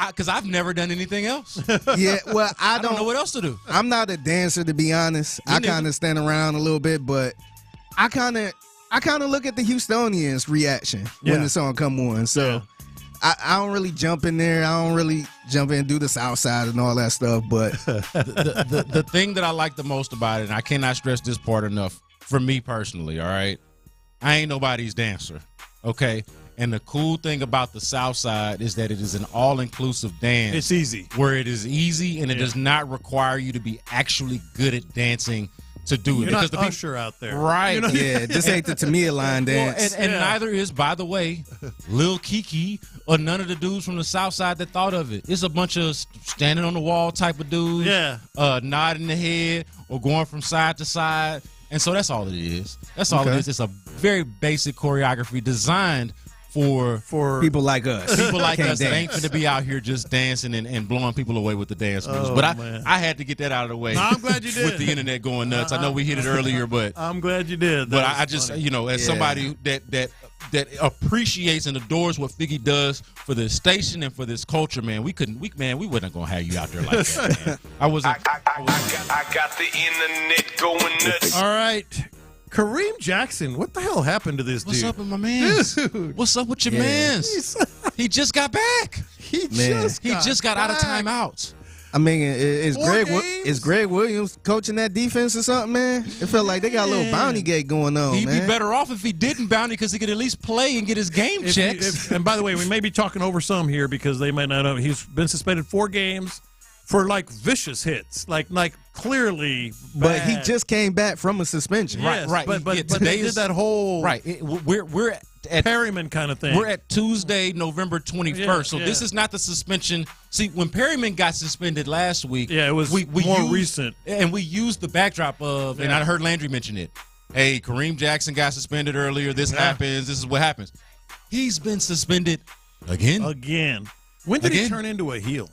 Because I've never done anything else. Yeah, well, I don't know what else to do. I'm not a dancer, to be honest. I kind of stand around a little bit, but I kind of look at the Houstonians' reaction when the song come on. So I don't really jump in there. I don't really jump in and do the South Side and all that stuff. But the thing that I like the most about it, and I cannot stress this part enough, for me personally, all right, I ain't nobody's dancer, okay? And the cool thing about the South Side is that it is an all-inclusive dance. It's easy. Where it is easy, and it does not require you to be actually good at dancing to do it. You're not Usher out there. Right. Yeah, this ain't the Tamia line dance. And neither is, by the way, Lil Kiki or none of the dudes from the South Side that thought of it. It's a bunch of standing on the wall type of dudes, nodding the head or going from side to side. And so that's all it is. That's all it is. It's a very basic choreography designed for people like us. People like us that dance. ain't going to be out here just dancing and blowing people away with the dance moves. Oh, But I had to get that out of the way. No, I'm glad you did. With the internet going nuts. I know we hit it earlier, but I'm glad you did. But I just, as somebody that appreciates and adores what Figgy does for this station and for this culture, man, we wasn't gonna have you out there like that, man. I got the internet going nuts. All right. Kareem Jackson, what the hell happened to this dude? What's up with my mans? What's up with your mans? He just got back. He just got out of timeouts. I mean, is Greg Williams coaching that defense or something, man? It felt like they got a little bounty gate going on, He'd man. be better off if he didn't bounty because he could at least play and get his game checks. And by the way, we may be talking over some here because they might not know. He's been suspended 4 games for like vicious hits, like clearly bad. But he just came back from a suspension. Yes, right. But they did that whole We're at Perryman kind of thing. We're at Tuesday, November 21st. So this is not the suspension. See, when Perryman got suspended last week, it was more recent. And we used the backdrop of, and I heard Landry mention it. Hey, Kareem Jackson got suspended earlier. This happens. This is what happens. He's been suspended again. When did he turn into a heel?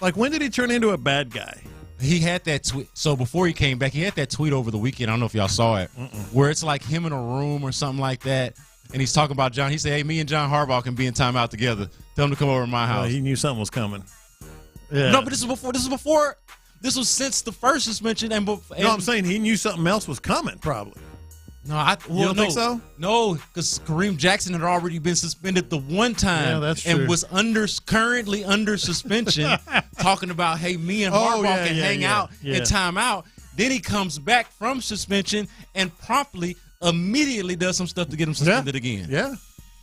Like, when did he turn into a bad guy? He had that tweet. So before he came back, he had that tweet over the weekend. I don't know if y'all saw it, where it's like him in a room or something like that. And he's talking about John. He said, hey, me and John Harbaugh can be in timeout together. Tell him to come over to my house. He knew something was coming. Yeah. No, but this was since the first suspension. No, I'm saying he knew something else was coming, probably. No, you don't think so? No, because Kareem Jackson had already been suspended the one time. Yeah, that's true. And was currently under suspension, talking about, hey, me and Harbaugh can hang out in timeout. Then he comes back from suspension and immediately does some stuff to get him suspended again. Yeah.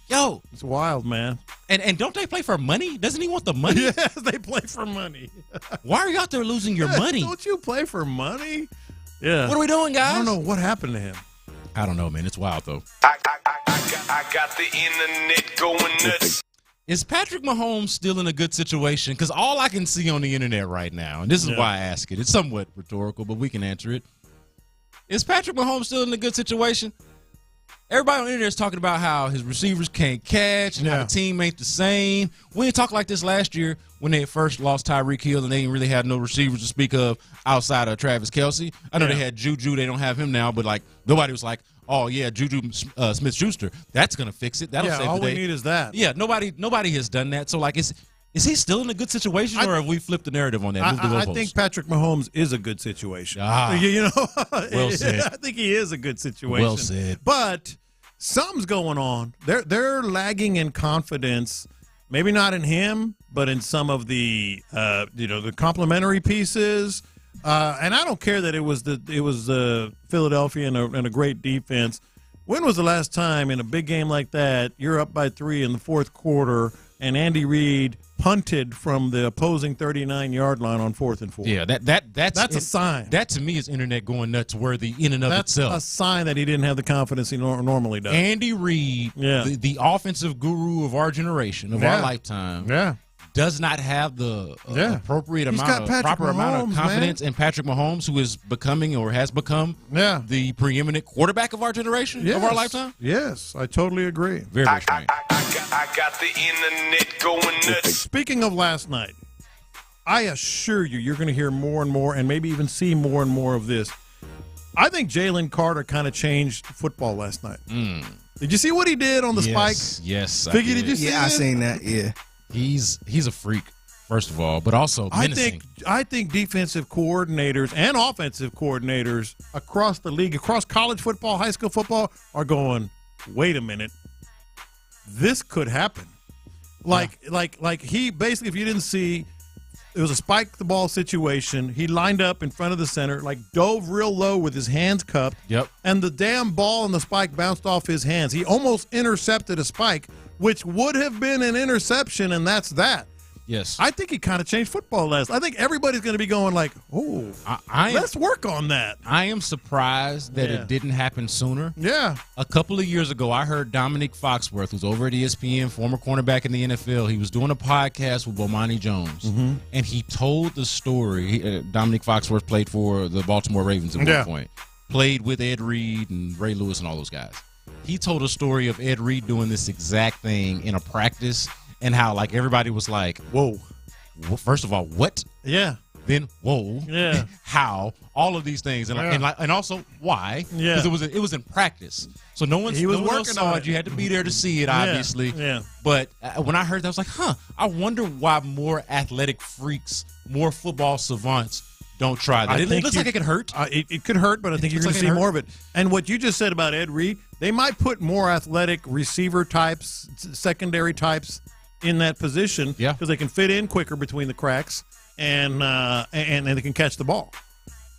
Yo. It's wild, man. And don't they play for money? Doesn't he want the money? Yes, they play for money. Why are you out there losing your money? Don't you play for money? Yeah. What are we doing, guys? I don't know what happened to him. I don't know, man. It's wild, though. I got the internet going nuts. Is Patrick Mahomes still in a good situation? Because all I can see on the internet right now, and this is why I ask it, it's somewhat rhetorical, but we can answer it. Is Patrick Mahomes still in a good situation? Everybody on the internet is talking about how his receivers can't catch and how the team ain't the same. We didn't talk like this last year when they first lost Tyreek Hill and they didn't really have no receivers to speak of outside of Travis Kelce. I know they had Juju. They don't have him now, but nobody was like, oh, yeah, Juju Smith-Schuster. That's going to fix it. That'll save the day. All we need is that. Yeah, nobody has done that. So, is he still in a good situation, or have we flipped the narrative on that? I think Patrick Mahomes is a good situation. Well said. I think he is a good situation. Well said. But something's going on. They're lagging in confidence. Maybe not in him, but in some of the the complementary pieces. And I don't care that it was Philadelphia and a great defense. When was the last time in a big game like that you're up by 3 in the fourth quarter and Andy Reid punted from the opposing 39-yard line on 4th and 4? Yeah, that's a sign. That to me is internet going nuts worthy in and of itself. That's a sign that he didn't have the confidence he normally does. Andy Reid, the offensive guru of our generation, of our lifetime, does not have the appropriate proper amount of confidence in Patrick Mahomes, who is becoming or has become the preeminent quarterback of our generation, of our lifetime. Yes, I totally agree. Very, very strange. I got the internet going nuts. Speaking of last night, I assure you're going to hear more and more and maybe even see more and more of this. I think Jalen Carter kind of changed football last night. Did you see what he did on the spikes? Yes. Figgy, did you see that? I seen that, yeah. He's a freak, first of all, but also menacing. I think defensive coordinators and offensive coordinators across the league, across college football, high school football, are going, wait a minute, this could happen. Like he basically, if you didn't see, it was a spike the ball situation. He lined up in front of the center, dove real low with his hands cupped. Yep. And the damn ball and the spike bounced off his hands. He almost intercepted a spike, which would have been an interception, and that's that. Yes. I think he kind of changed football last. I think everybody's going to be going let's work on that. I am surprised that it didn't happen sooner. Yeah. A couple of years ago, I heard Dominic Foxworth, who's over at ESPN, former cornerback in the NFL. He was doing a podcast with Bomani Jones, and he told the story. Dominic Foxworth played for the Baltimore Ravens at one point. Played with Ed Reed and Ray Lewis and all those guys. he told a story of Ed Reed doing this exact thing in a practice and how, like, everybody was like, whoa, first of all, what? Yeah. Then, whoa. Yeah. How? All of these things. And also, why? Yeah. Because it was in practice. So no one saw it. You had to be there to see it, obviously. Yeah. But when I heard that, I was like, I wonder why more athletic freaks, more football savants don't try that. It looks like it could hurt. It could hurt, but I think you're going to see more of it. And what you just said about Ed Reed, they might put more athletic receiver types, secondary types in that position because they can fit in quicker between the cracks and they can catch the ball.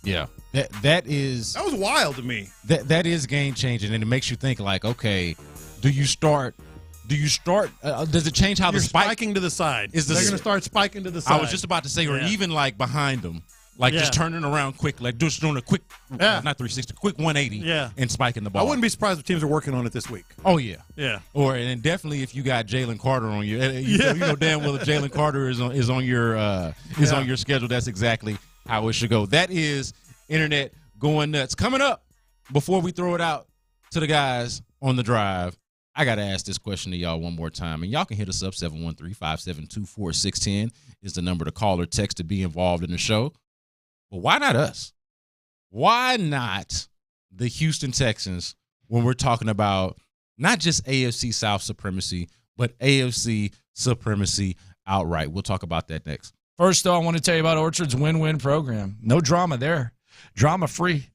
Yeah. That was wild to me. That is game changing, and it makes you think like, okay, do you start does it change how you're the spiking to the side? They're going to start spiking to the side. I was just about to say, or even like behind them. Like just turning around quick, like just doing a quick, not 360, quick 180 and spiking the ball. I wouldn't be surprised if teams are working on it this week. Oh, yeah. Yeah. And definitely if you got Jalen Carter on you. You know damn well that Jalen Carter is on your schedule. That's exactly how it should go. That is Internet Going Nuts. Coming up, before we throw it out to the guys on the drive, I got to ask this question to y'all one more time. And y'all can hit us up, 713-572-4610 is the number to call or text to be involved in the show. But why not us? Why not the Houston Texans when we're talking about not just AFC South supremacy, but AFC supremacy outright? We'll talk about that next. First, though, I want to tell you about Orchard's win-win program. No drama there. Drama-free.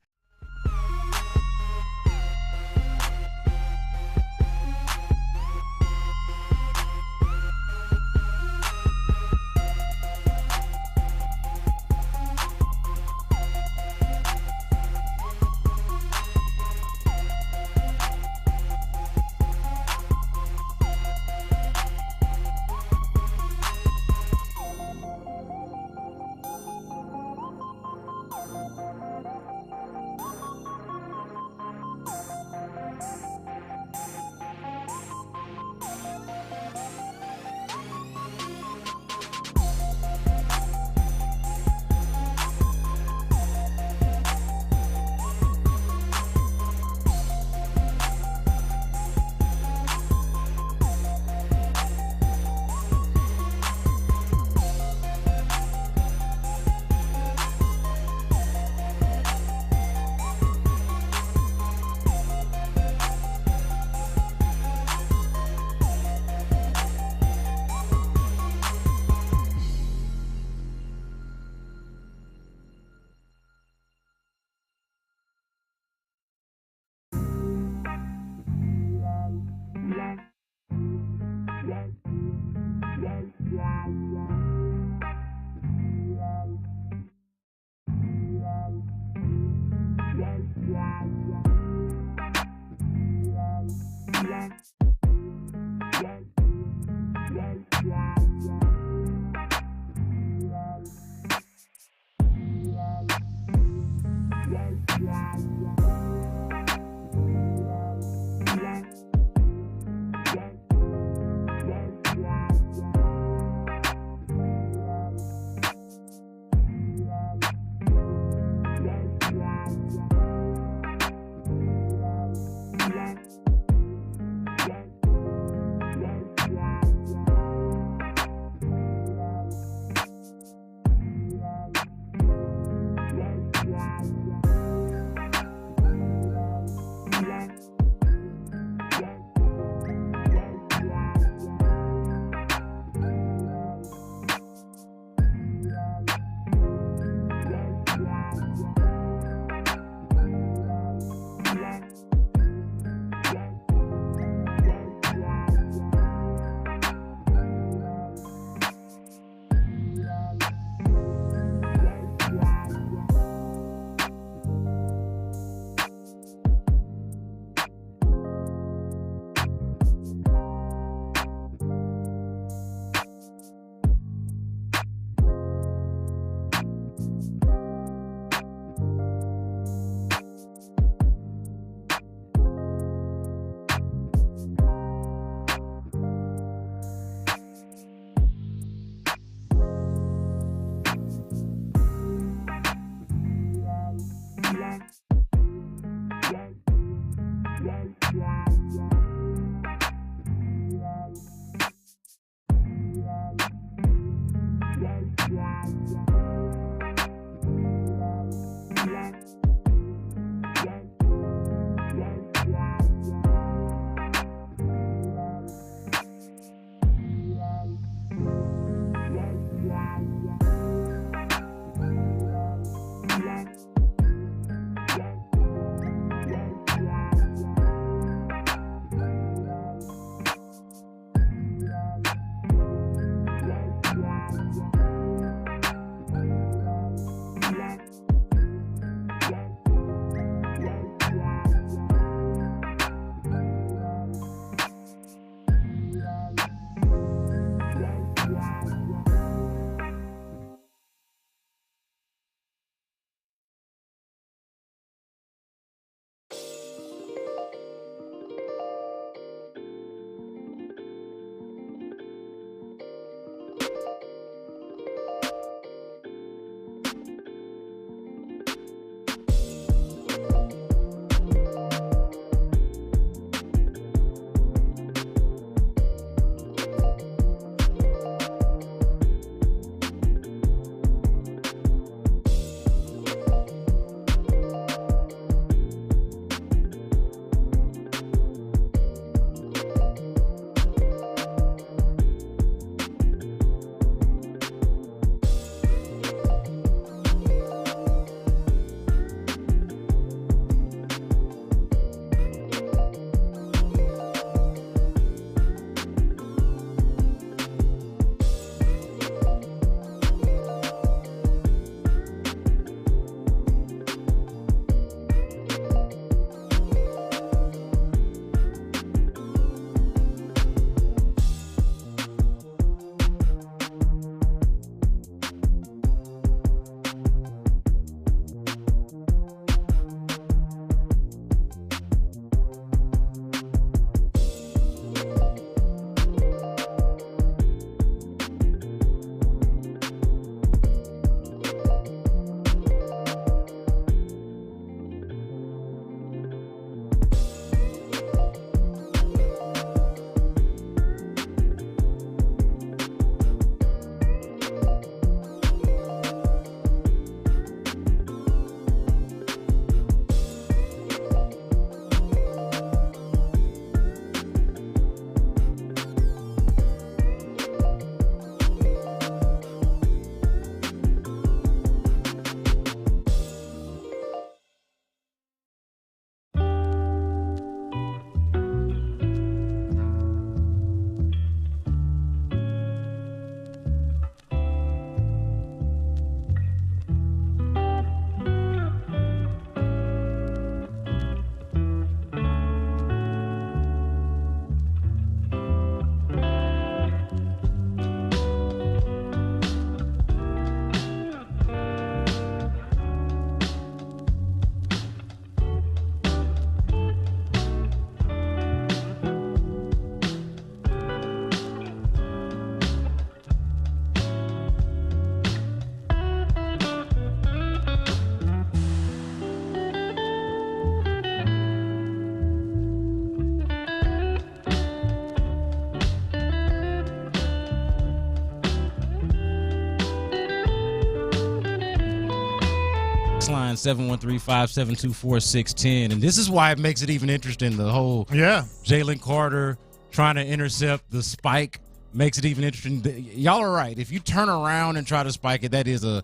Line 713-572-4610. And this is why it makes it even interesting. The whole Jalen Carter trying to intercept the spike makes it even interesting. Y'all are right. If you turn around and try to spike it, that is a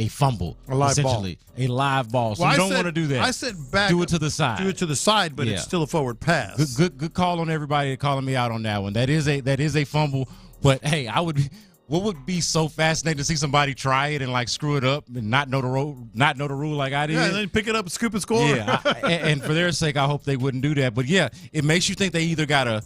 fumble, a live essentially ball. A live ball. So you don't want to do that. I said back. Do it to the side. Do it to the side, but it's still a forward pass. Good call on everybody calling me out on that one. That is a fumble. But hey, what would be so fascinating to see somebody try it and like screw it up and not know the rule like I did. Yeah, and then pick it up, scoop and score. Yeah, and for their sake, I hope they wouldn't do that. But yeah, it makes you think they either gotta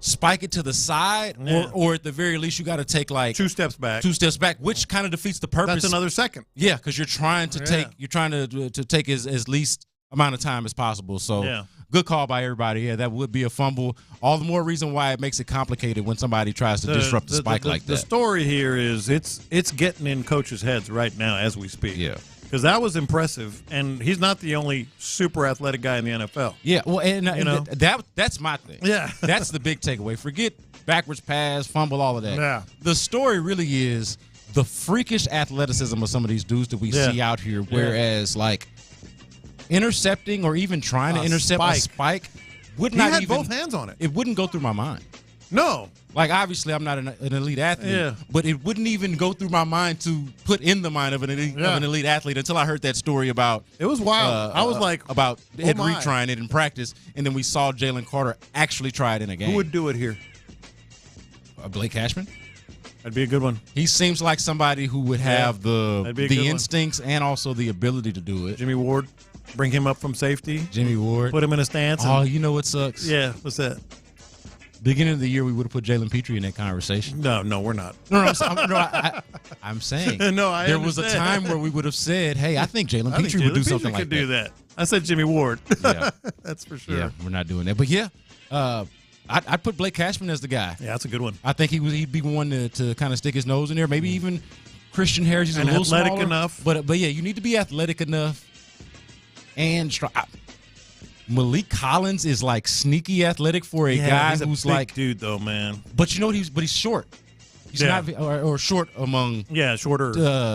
spike it to the side, or at the very least, you got to take like 2 steps back. 2 steps back, which kind of defeats the purpose. That's another second. Yeah, because you're trying to take as least amount of time as possible. So good call by everybody. Yeah, that would be a fumble. All the more reason why it makes it complicated when somebody tries to disrupt the spike like that. The story here is it's getting in coaches' heads right now as we speak. Yeah. Because that was impressive, and he's not the only super athletic guy in the NFL. Yeah, well, and that's my thing. Yeah. That's the big takeaway. Forget backwards pass, fumble, all of that. Yeah. The story really is the freakish athleticism of some of these dudes that we see out here, whereas, like, intercepting or even trying to intercept a spike would not even – he had both hands on it. It wouldn't go through my mind. No. Like, obviously, I'm not an elite athlete, but it wouldn't even go through my mind to put in the mind of an elite athlete until I heard that story about it. Was wild. I was like, about Ed Reed trying it in practice, and then we saw Jalen Carter actually try it in a game. Who would do it here? Blake Cashman. That'd be a good one. He seems like somebody who would have the instincts and also the ability to do it. Jimmy Ward, bring him up from safety. Jimmy Ward. Put him in a stance. Oh, you know what sucks? Yeah, what's that? Beginning of the year, we would have put Jalen Petrie in that conversation. No, we're not. No, I'm saying. There was a time where we would have said, "Hey, I think Jalen Petrie would do something like that." Do that. I said Jimmy Ward. Yeah, that's for sure. Yeah, we're not doing that. But yeah, I'd put Blake Cashman as the guy. Yeah, that's a good one. I think he'd be one to kind of stick his nose in there. Maybe even Christian Harris. He's a little athletic smaller, enough. But yeah, you need to be athletic enough and strong. Malik Collins is like sneaky athletic for a guy he's who's a big like dude though, man. But you know he's short. He's not or short among shorter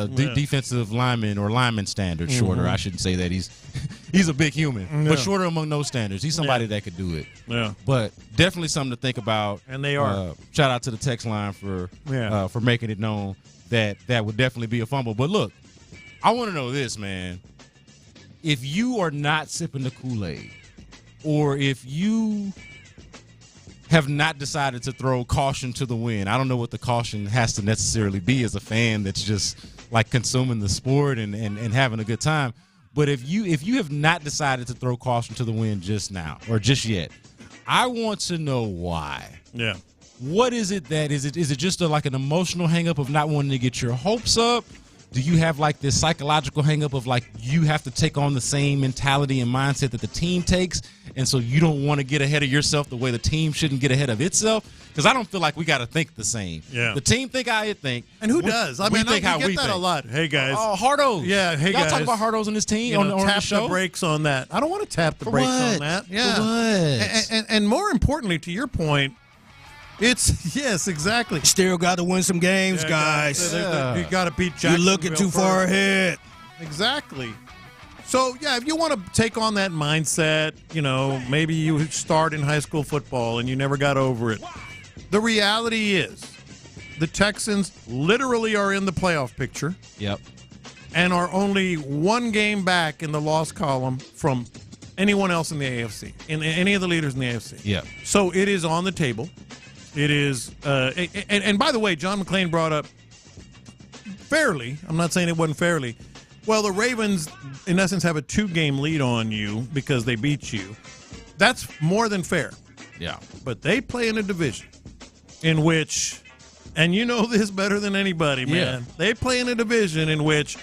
defensive linemen or lineman standards. Shorter, I shouldn't say that. He's a big human, but shorter among those standards. He's somebody that could do it. Yeah, but definitely something to think about. And they are. Shout out to the text line for making it known that would definitely be a fumble. But look, I want to know this, man. If you are not sipping the Kool-Aid, or if you have not decided to throw caution to the wind, I don't know what the caution has to necessarily be as a fan that's just like consuming the sport and having a good time. But if you have not decided to throw caution to the wind just now or just yet, I want to know why. Yeah. What is it that is it just like an emotional hang up of not wanting to get your hopes up? Do you have like this psychological hang up of like you have to take on the same mentality and mindset that the team takes, and so you don't want to get ahead of yourself the way the team shouldn't get ahead of itself? Because I don't feel like we got to think the same. Yeah. The team think how it think. And who does? I mean, we get that a lot. Hey, guys. Oh, Hardos. Yeah, hey, Y'all guys. talk about Hardos and his team on tap the show? The brakes on that. I don't want to tap the brakes on that. Yeah. For what? And more importantly, to your point, it's yes, exactly. Still got to win some games, guys. You got to beat Jacksonville. You're looking too far ahead. Exactly. So, yeah, if you want to take on that mindset, maybe you start in high school football and you never got over it. The reality is the Texans literally are in the playoff picture. Yep. And are only one game back in the loss column from anyone else in the AFC, in any of the leaders in the AFC. Yeah. So it is on the table. It is, and by the way, John McClain brought up fairly. I'm not saying it wasn't fairly. Well, the Ravens, in essence, have a 2-game lead on you because they beat you. That's more than fair. Yeah. But they play in a division in which, and you know this better than anybody, man. Yeah. They play in a division in which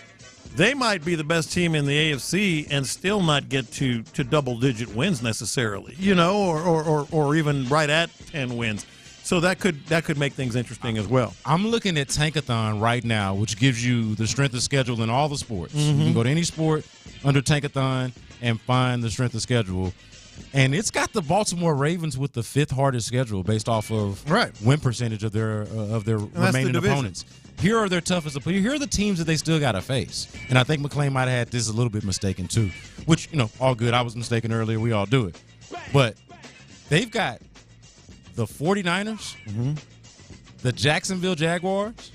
they might be the best team in the AFC and still not get to double-digit wins necessarily, or even right at 10 wins. So that could make things interesting as well. I'm looking at Tankathon right now, which gives you the strength of schedule in all the sports. Mm-hmm. You can go to any sport under Tankathon and find the strength of schedule. And it's got the Baltimore Ravens with the 5th hardest schedule based off of win percentage of their remaining opponents. Here are their toughest opponents. Here are the teams that they still got to face. And I think McClain might have had this a little bit mistaken too, which, all good. I was mistaken earlier. We all do it. But they've got the 49ers, the Jacksonville Jaguars,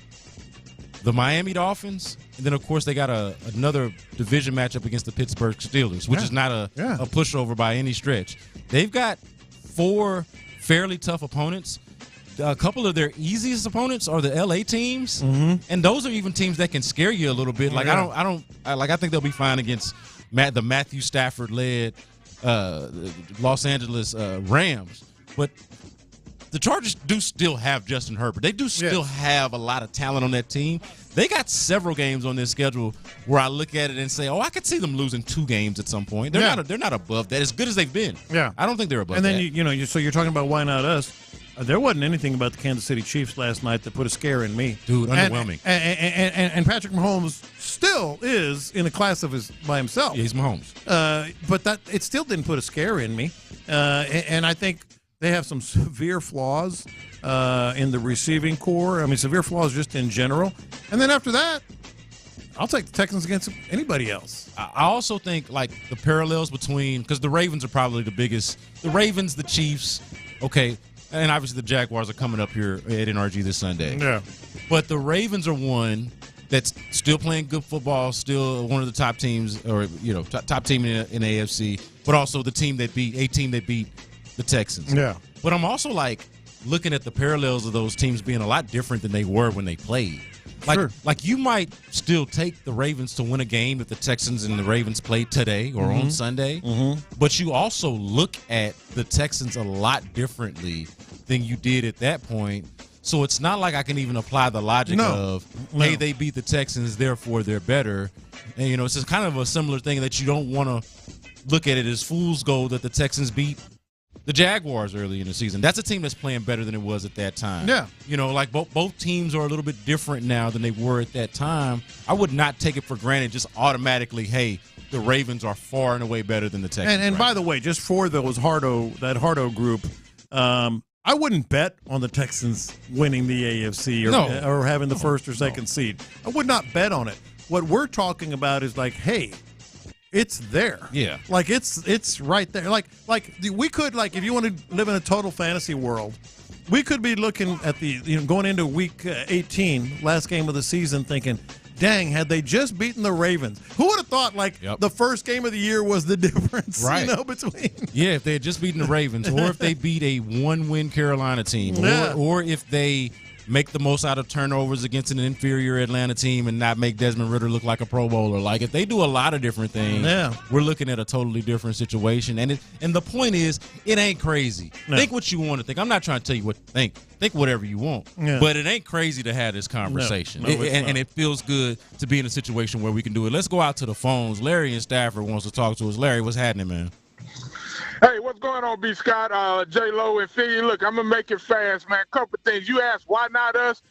the Miami Dolphins, and then, of course, they got another division matchup against the Pittsburgh Steelers, which is not a pushover by any stretch. They've got 4 fairly tough opponents. A couple of their easiest opponents are the LA teams, and those are even teams that can scare you a little bit. Like I think they'll be fine against the Matthew Stafford-led Los Angeles Rams, but the Chargers do still have Justin Herbert. They do still have a lot of talent on that team. They got several games on their schedule where I look at it and say, I could see them losing 2 games at some point. They're not above that, as good as they've been. Yeah, I don't think they're above that. And then so you're talking about why not us? There wasn't anything about the Kansas City Chiefs last night that put a scare in me. Dude, underwhelming. And Patrick Mahomes still is in a class by himself. Yeah, he's Mahomes. But it still didn't put a scare in me. And I think they have some severe flaws in the receiving core. I mean, severe flaws just in general. And then after that, I'll take the Texans against anybody else. I also think, the parallels between – because the Ravens are probably the biggest – the Ravens, the Chiefs, okay, and obviously the Jaguars are coming up here at NRG this Sunday. Yeah. But the Ravens are one that's still playing good football, still one of the top teams, or, top team in the AFC, but also the team that beat the Texans. Yeah. But I'm also, looking at the parallels of those teams being a lot different than they were when they played. You might still take the Ravens to win a game if the Texans and the Ravens played today or on Sunday, but you also look at the Texans a lot differently than you did at that point. So it's not like I can even apply the logic of, hey, they beat the Texans, therefore they're better. And, it's just kind of a similar thing that you don't want to look at it as fool's gold that the Texans beat the Jaguars early in the season. That's a team that's playing better than it was at that time. Yeah. Both teams are a little bit different now than they were at that time. I would not take it for granted just automatically, hey, the Ravens are far and away better than the Texans. And by the way, just for those Hardo group, I wouldn't bet on the Texans winning the AFC or having the first or second seed. I would not bet on it. What we're talking about is hey, it's there. Yeah. It's right there. We could, if you want to live in a total fantasy world, we could be looking at going into week 18, last game of the season, thinking, dang, had they just beaten the Ravens, who would have thought the first game of the year was the difference, between. Yeah, if they had just beaten the Ravens, or if they beat a 1-win Carolina team, or if they make the most out of turnovers against an inferior Atlanta team and not make Desmond Ridder look like a Pro Bowler. If they do a lot of different things, we're looking at a totally different situation. And the point is, it ain't crazy. No. Think what you want to think. I'm not trying to tell you what to think. Think whatever you want. Yeah. But it ain't crazy to have this conversation. And it feels good to be in a situation where we can do it. Let's go out to the phones. Larry in Stafford wants to talk to us. Larry, what's happening, man? Hey, what's going on, B. Scott, J-Lo, and Figgy? Look, I'm going to make it fast, man. Couple things. You asked, why not us?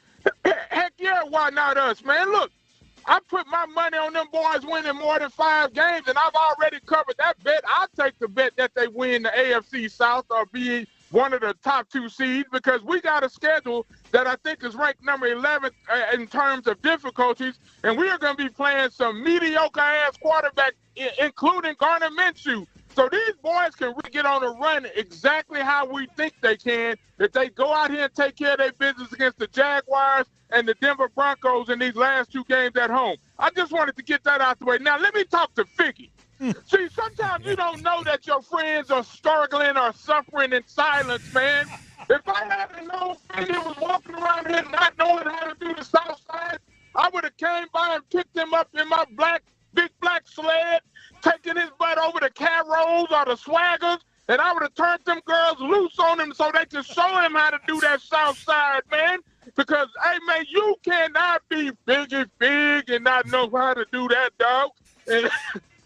Heck yeah, why not us, man? Look, I put my money on them boys winning more than 5 games, and I've already covered that bet. I'll take the bet that they win the AFC South or be one of the top 2 seeds, because we got a schedule that I think is ranked number 11 in terms of difficulties, and we are going to be playing some mediocre-ass quarterbacks, including Gardner Minshew. So these boys can get on a run exactly how we think they can if they go out here and take care of their business against the Jaguars and the Denver Broncos in these last 2 games at home. I just wanted to get that out the way. Now, let me talk to Figgy. See, sometimes you don't know that your friends are struggling or suffering in silence, man. If I hadn't known Figgy was walking around here not knowing how to do the South Side, I would have came by and picked him up in my big black sled, taking his butt over the Carol's or the Swaggers, and I would have turned them girls loose on him so they could show him how to do that South Side, man. Because, hey, man, you cannot be big and not know how to do that, dog. And,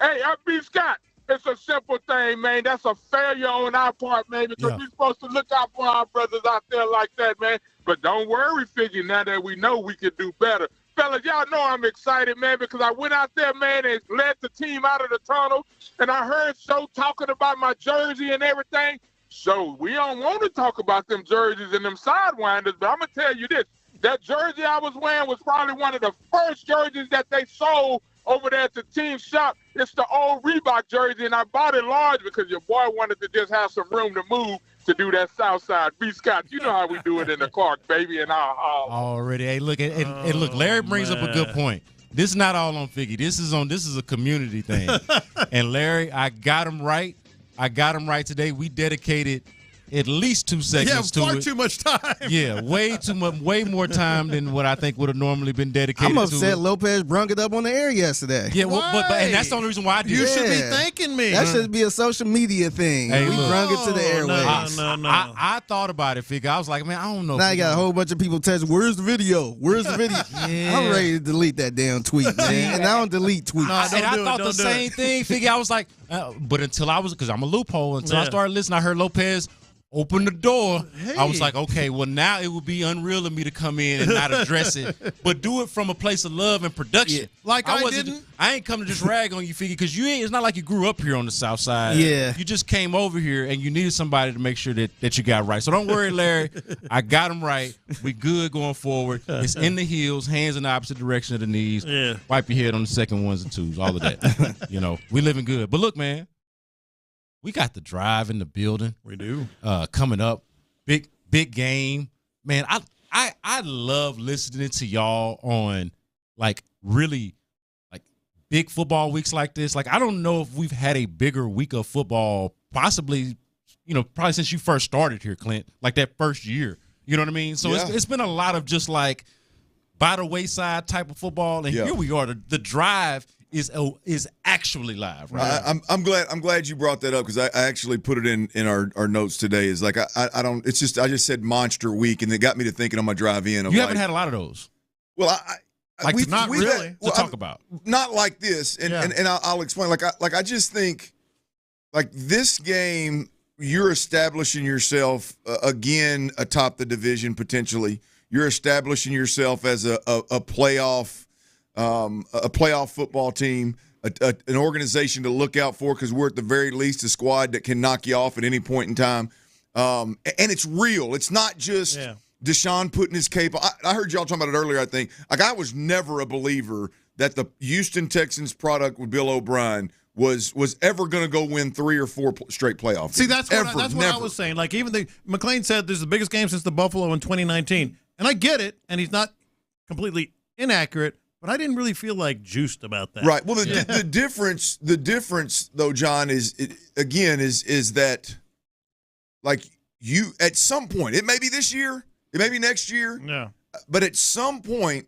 hey, B. Scott, it's a simple thing, man. That's a failure on our part, man, because we're supposed to look out for our brothers out there like that, man. But don't worry, Figgy, now that we know we can do better. fellas, y'all know I'm excited, man, because I went out there, man, and led the team out of the tunnel, and I heard Show talking about my jersey and everything. So we don't want to talk about them jerseys and them sidewinders, but I'm going to tell you this. That jersey I was wearing was probably one of the first jerseys that they sold over there at the team shop. It's the old Reebok jersey, and I bought it large because your boy wanted to just have some room to move to do that South Side. B. Scott, you know how we do it in the Clark, baby, and already. Hey, look, and look, Larry brings up a good point. This is not all on Figgy. This is a community thing. And Larry, I got him right. Today. We dedicated at least 2 segments to it. Yeah, far too much time. Yeah, way more time than what I think would have normally been dedicated to it. I'm upset Lopez brung it up on the air yesterday. Yeah, well, but and that's the only reason why I did. You should be thanking me. That should be a social media thing. Hey, we brung it to the airwaves. No. I thought about it, Figure. I was like, man, I don't know. Now you got a whole bunch of people texting, where's the video? Yeah. I'm ready to delete that damn tweet, man. And I don't delete tweets. I thought the same thing, Figure. I was like, but until I was, because I'm a loophole, until I started listening, I heard Lopez open the door. Hey. I was like, okay, well, now it would be unreal of me to come in and not address it, but do it from a place of love and production. Yeah. Like I didn't. I ain't come to just rag on you, Figgy, because it's not like you grew up here on the South Side. Yeah. You just came over here and you needed somebody to make sure that you got right. So don't worry, Larry. I got him right. We good going forward. It's in the heels, hands in the opposite direction of the knees. Yeah. Wipe your head on the second ones and twos, all of that. We living good. But look, man. We got the drive in the building. We do. Coming up. Big game. Man, I love listening to y'all on really big football weeks like this. I don't know if we've had a bigger week of football, possibly, probably since you first started here, Clint, that first year. You know what I mean? So it's been a lot of just by the wayside type of football. And here we are. The drive is actually live, right? I'm glad you brought that up because I actually put it in our notes today. Is I just said monster week and it got me to thinking on my drive in. You haven't had a lot of those. Well, we've really to talk about. Not like this, and I'll explain. I just think this game, you're establishing yourself again atop the division potentially. You're establishing yourself as a playoff. A playoff football team, an organization to look out for because we're at the very least a squad that can knock you off at any point in time. And it's real. It's not just Deshaun putting his cape on. I heard y'all talking about it earlier, I think. I was never a believer that the Houston Texans product with Bill O'Brien was ever going to go win 3 or 4 straight playoff games. See, that's what I was saying. Even McLean said this is the biggest game since the Buffalo in 2019. And I get it, and he's not completely inaccurate. But I didn't really feel juiced about that. Right. Well, the difference though, John, is that you at some point, it may be this year, it may be next year, but at some point,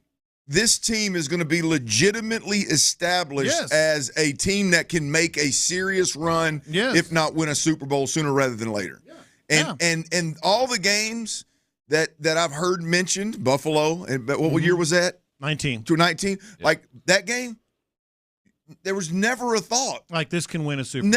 this team is going to be legitimately established as a team that can make a serious run, if not win a Super Bowl sooner rather than later. Yeah. And all the games that I've heard mentioned, Buffalo, and what year was that? 19. To 19. Yeah. That game, there was never a thought. This can win a Super Bowl.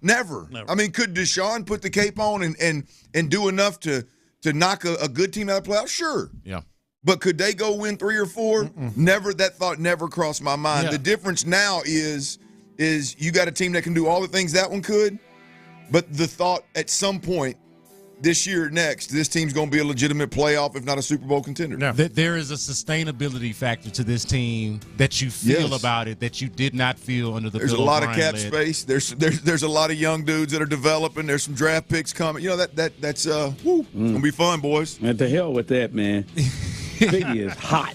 Never. I mean, could Deshaun put the cape on and do enough to knock a good team out of the playoffs? Sure. Yeah. But could they go win 3 or 4? Mm-mm. Never. That thought never crossed my mind. Yeah. The difference now is you got a team that can do all the things that one could, but the thought at some point, this year, next, this team's going to be a legitimate playoff, if not a Super Bowl contender. No. There is a sustainability factor to this team that you feel about it that you did not feel under the. There's a lot of cap space. There's a lot of young dudes that are developing. There's some draft picks coming. That's gonna be fun, boys. And to hell with that, man. Figgy is hot.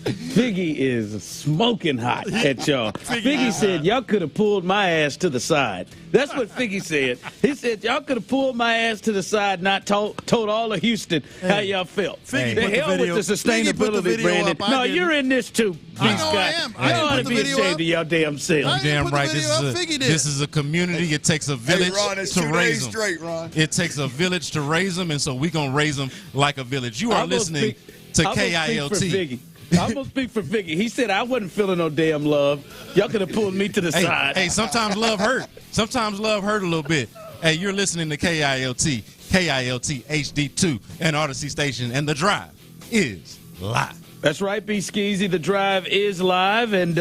Figgy is smoking hot at y'all. Figgy said, y'all could have pulled my ass to the side. That's what Figgy said. He said, y'all could have pulled my ass to the side, not told all of Houston how y'all felt. Figgy the hell with the sustainability, Brandon. No, you're in this too, I know I am. You ought to be ashamed of y'all damn selves. Damn right. This is a community. It takes a village to raise them. Straight, Ron. It takes a village to raise them, and so we're going to raise them like a village. You are listening to KILT. I'm going to speak for Figgy. He said I wasn't feeling no damn love. Y'all could have pulled me to the side. Hey, sometimes love hurt. Sometimes love hurt a little bit. Hey, you're listening to KILT HD2 and Odyssey Station, and the drive is live. That's right, B. Skeezy. The Drive is live, and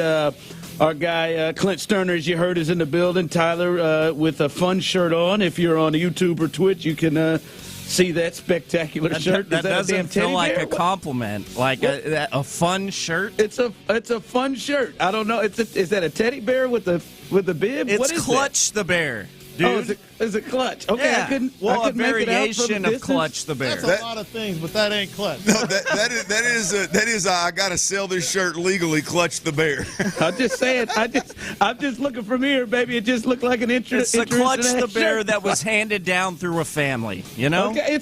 our guy Clint Stoerner, as you heard, is in the building. Tyler with a fun shirt on. If you're on YouTube or Twitch, you can see that spectacular shirt. That doesn't feel like a compliment. Like a fun shirt. It's a fun shirt. I don't know. Is that a teddy bear with a bib? It's what is Clutch that? the Bear. Dude. Oh, is it Clutch? Okay, yeah. I couldn't a variation of Clutch the Bear. That's a lot of things, but that ain't Clutch. No, that is I got to sell this shirt legally. Clutch the Bear. I'm just saying. I'm just looking from here, baby. It just looked like an It's the Clutch the Bear that was handed down through a family. You know. Okay,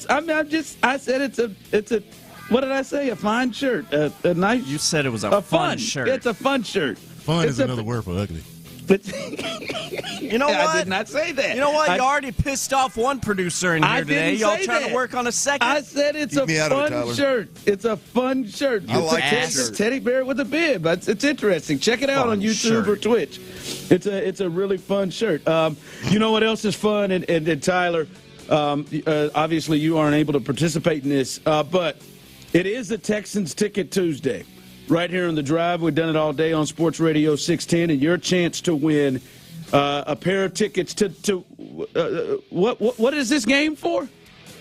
I said it's a. What did I say? A fine shirt. A nice. You said it was a fun shirt. It's a fun shirt. Fun is another word for ugly. You know what? I did not say that. You know what? You already pissed off one producer in here today. Y'all trying to work on a second? I said it's a fun shirt. It's a fun shirt. I like that shirt. Teddy bear with a bib. It's interesting. Check it out on YouTube or Twitch. It's a really fun shirt. You know what else is fun? And Tyler, obviously you aren't able to participate in this, but it is a Texans Ticket Tuesday. Right here on The Drive. We've done it all day on Sports Radio 610, and your chance to win a pair of tickets to what is this game for?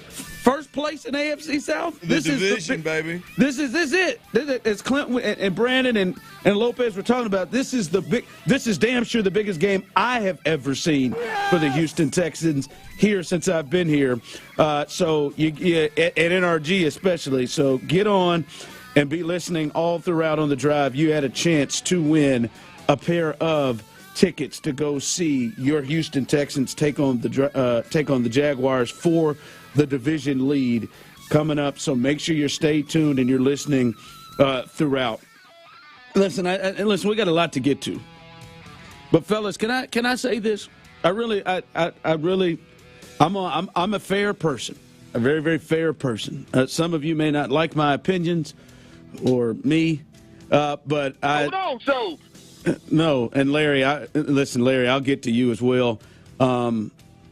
First place in AFC South? This division, baby. This is it. As Clint and Brandon and Lopez were talking about, this is damn sure the biggest game I have ever seen for the Houston Texans here since I've been here. So at NRG especially. So get on and be listening all throughout on The Drive. You had a chance to win a pair of tickets to go see your Houston Texans take on the Jaguars for the division lead coming up. So make sure you stay tuned and you're listening throughout. Listen, we got a lot to get to. But fellas, can I say this? I'm a fair person, a very, very fair person. Some of you may not like my opinions or me, but hold on, so no. And Larry, Larry, I'll get to you as well.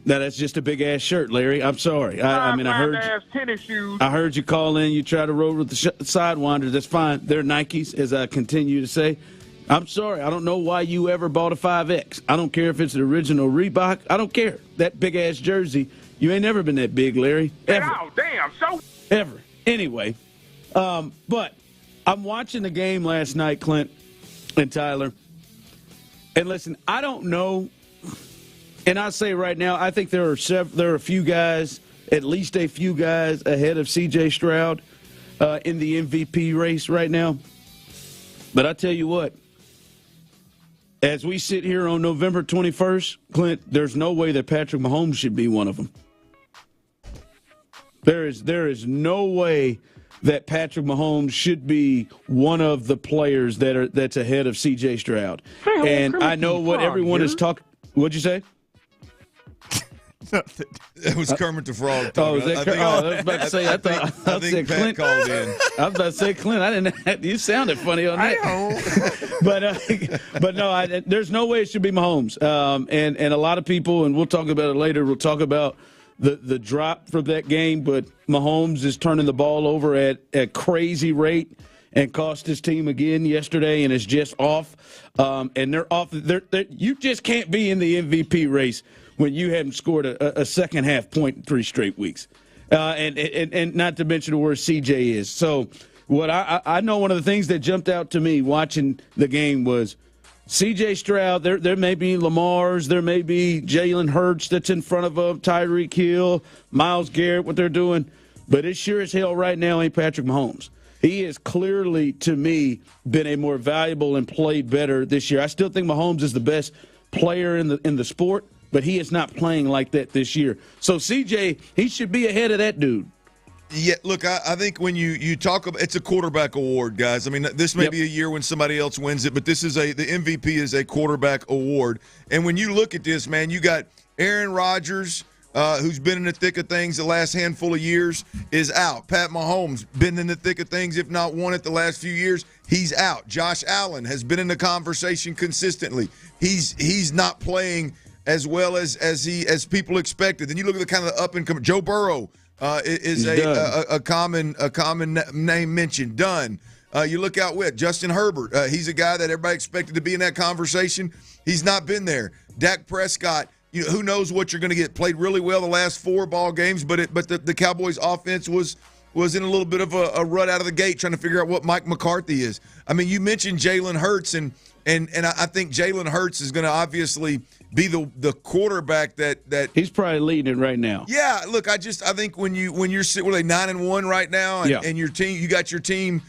That's just a big ass shirt, Larry. I'm sorry. I heard tennis shoes. I heard you call in. You try to roll with the Sidewinders. That's fine. They're Nikes, as I continue to say. I'm sorry. I don't know why you ever bought a 5X. I don't care if it's the original Reebok. I don't care. That big ass jersey. You ain't never been that big, Larry. Ever. Oh, damn. So ever. Anyway, but I'm watching the game last night, Clint and Tyler. And listen, I don't know. And I'll say right now, I think there are a few guys, at least a few guys ahead of C.J. Stroud in the MVP race right now. But I tell you what, as we sit here on November 21st, Clint, there's no way that Patrick Mahomes should be one of them. There is no way that Patrick Mahomes should be one of the players that's ahead of C.J. Stroud. And I know what everyone is talking. What'd you say? It was Kermit the Frog. Oh, was that I was about to say. I think Pat Clint called in. I was about to say Clint. I didn't. You sounded funny on that. but no, there's no way it should be Mahomes. And a lot of people, and we'll talk about it later. We'll talk about the drop from that game. But Mahomes is turning the ball over at a crazy rate and cost his team again yesterday, and is just off. And they're off. You just can't be in the MVP race when you haven't scored a second half point in 3 straight weeks. And not to mention where CJ is. So what I know one of the things that jumped out to me watching the game was CJ Stroud. There may be Lamar's, there may be Jalen Hurts that's in front of him, Tyreek Hill, Myles Garrett, what they're doing. But it sure as hell right now ain't Patrick Mahomes. He has clearly, to me, been a more valuable and played better this year. I still think Mahomes is the best player in the sport, but he is not playing like that this year. So CJ, he should be ahead of that dude. Yeah, look, I think when you talk about, it's a quarterback award, guys. I mean, this may be a year when somebody else wins it, but the MVP is a quarterback award. And when you look at this, man, you got Aaron Rodgers, who's been in the thick of things the last handful of years, is out. Pat Mahomes, been in the thick of things, if not won it the last few years, he's out. Josh Allen has been in the conversation consistently. He's not playing as well as people expected. Then you look at the kind of up and coming. Joe Burrow is a common name mentioned. Done. You look out with Justin Herbert. He's a guy that everybody expected to be in that conversation. He's not been there. Dak Prescott, who knows what you're going to get. Played really well the last 4 ball games, but the Cowboys' offense was in a little bit of a rut out of the gate trying to figure out what Mike McCarthy is. I mean, you mentioned Jalen Hurts, and I think Jalen Hurts is going to obviously be the quarterback that he's probably leading it right now. Yeah, look, I think when you're sitting, were they 9-1 right now, and your team, you got your team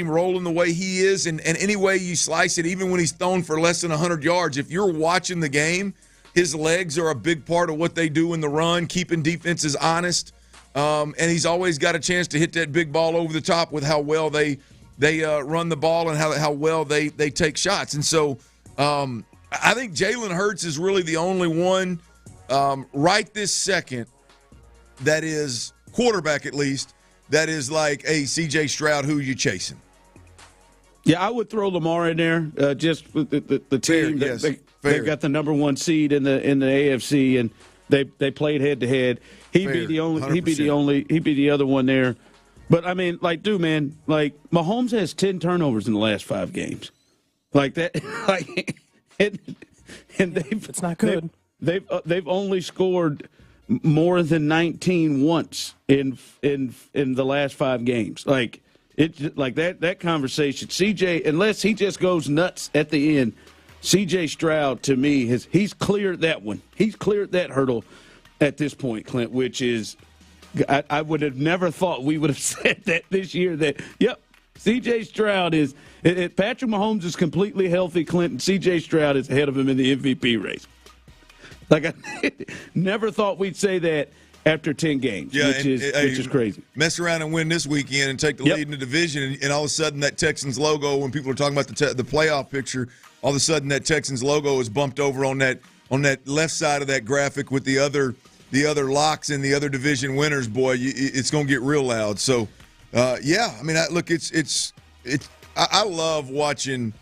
rolling the way he is, and any way you slice it, even when he's thrown for less than 100 yards, if you're watching the game, his legs are a big part of what they do in the run, keeping defenses honest, and he's always got a chance to hit that big ball over the top with how well they run the ball and how well they take shots. And so I think Jalen Hurts is really the only one right this second that is quarterback, at least, that is like, hey, C.J. Stroud, who are you chasing? Yeah, I would throw Lamar in there. Just with the team, they've got the number 1 seed in the AFC, and they played head to head. He'd be the other one there. But I mean, like, dude, man, like Mahomes has 10 turnovers in the last 5 games, like that, like, and it's not good. They've only scored more than 19 once in the last 5 games. Like it, like that conversation. CJ, unless he just goes nuts at the end, CJ Stroud to me he's cleared that one. He's cleared that hurdle at this point, Clint, which is I would have never thought we would have said that this year. That CJ Stroud is Patrick Mahomes is completely healthy. Clint, CJ Stroud is ahead of him in the MVP race. Like, I never thought we'd say that after 10 games, which is crazy. Mess around and win this weekend and take the lead in the division, and all of a sudden that Texans logo, when people are talking about the playoff picture, all of a sudden that Texans logo is bumped over on that left side of that graphic with the other locks and the other division winners. Boy, it's going to get real loud. So, I mean, I love watching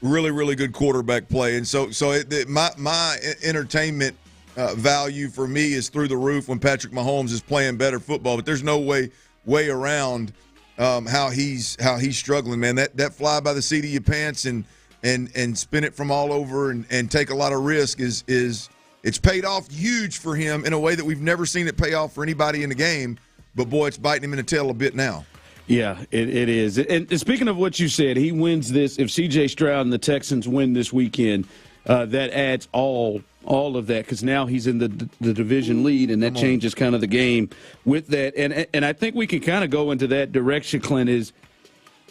really, really good quarterback play. And so my entertainment value for me is through the roof when Patrick Mahomes is playing better football. But there's no way around how he's struggling, man. That fly by the seat of your pants and spin it from all over and take a lot of risk is it's paid off huge for him in a way that we've never seen it pay off for anybody in the game. But boy, it's biting him in the tail a bit now. Yeah, it is. And speaking of what you said, he wins this. If C.J. Stroud and the Texans win this weekend, that adds all of that because now he's in the division lead, and that changes kind of the game with that. And I think we can kind of go into that direction, Clint, is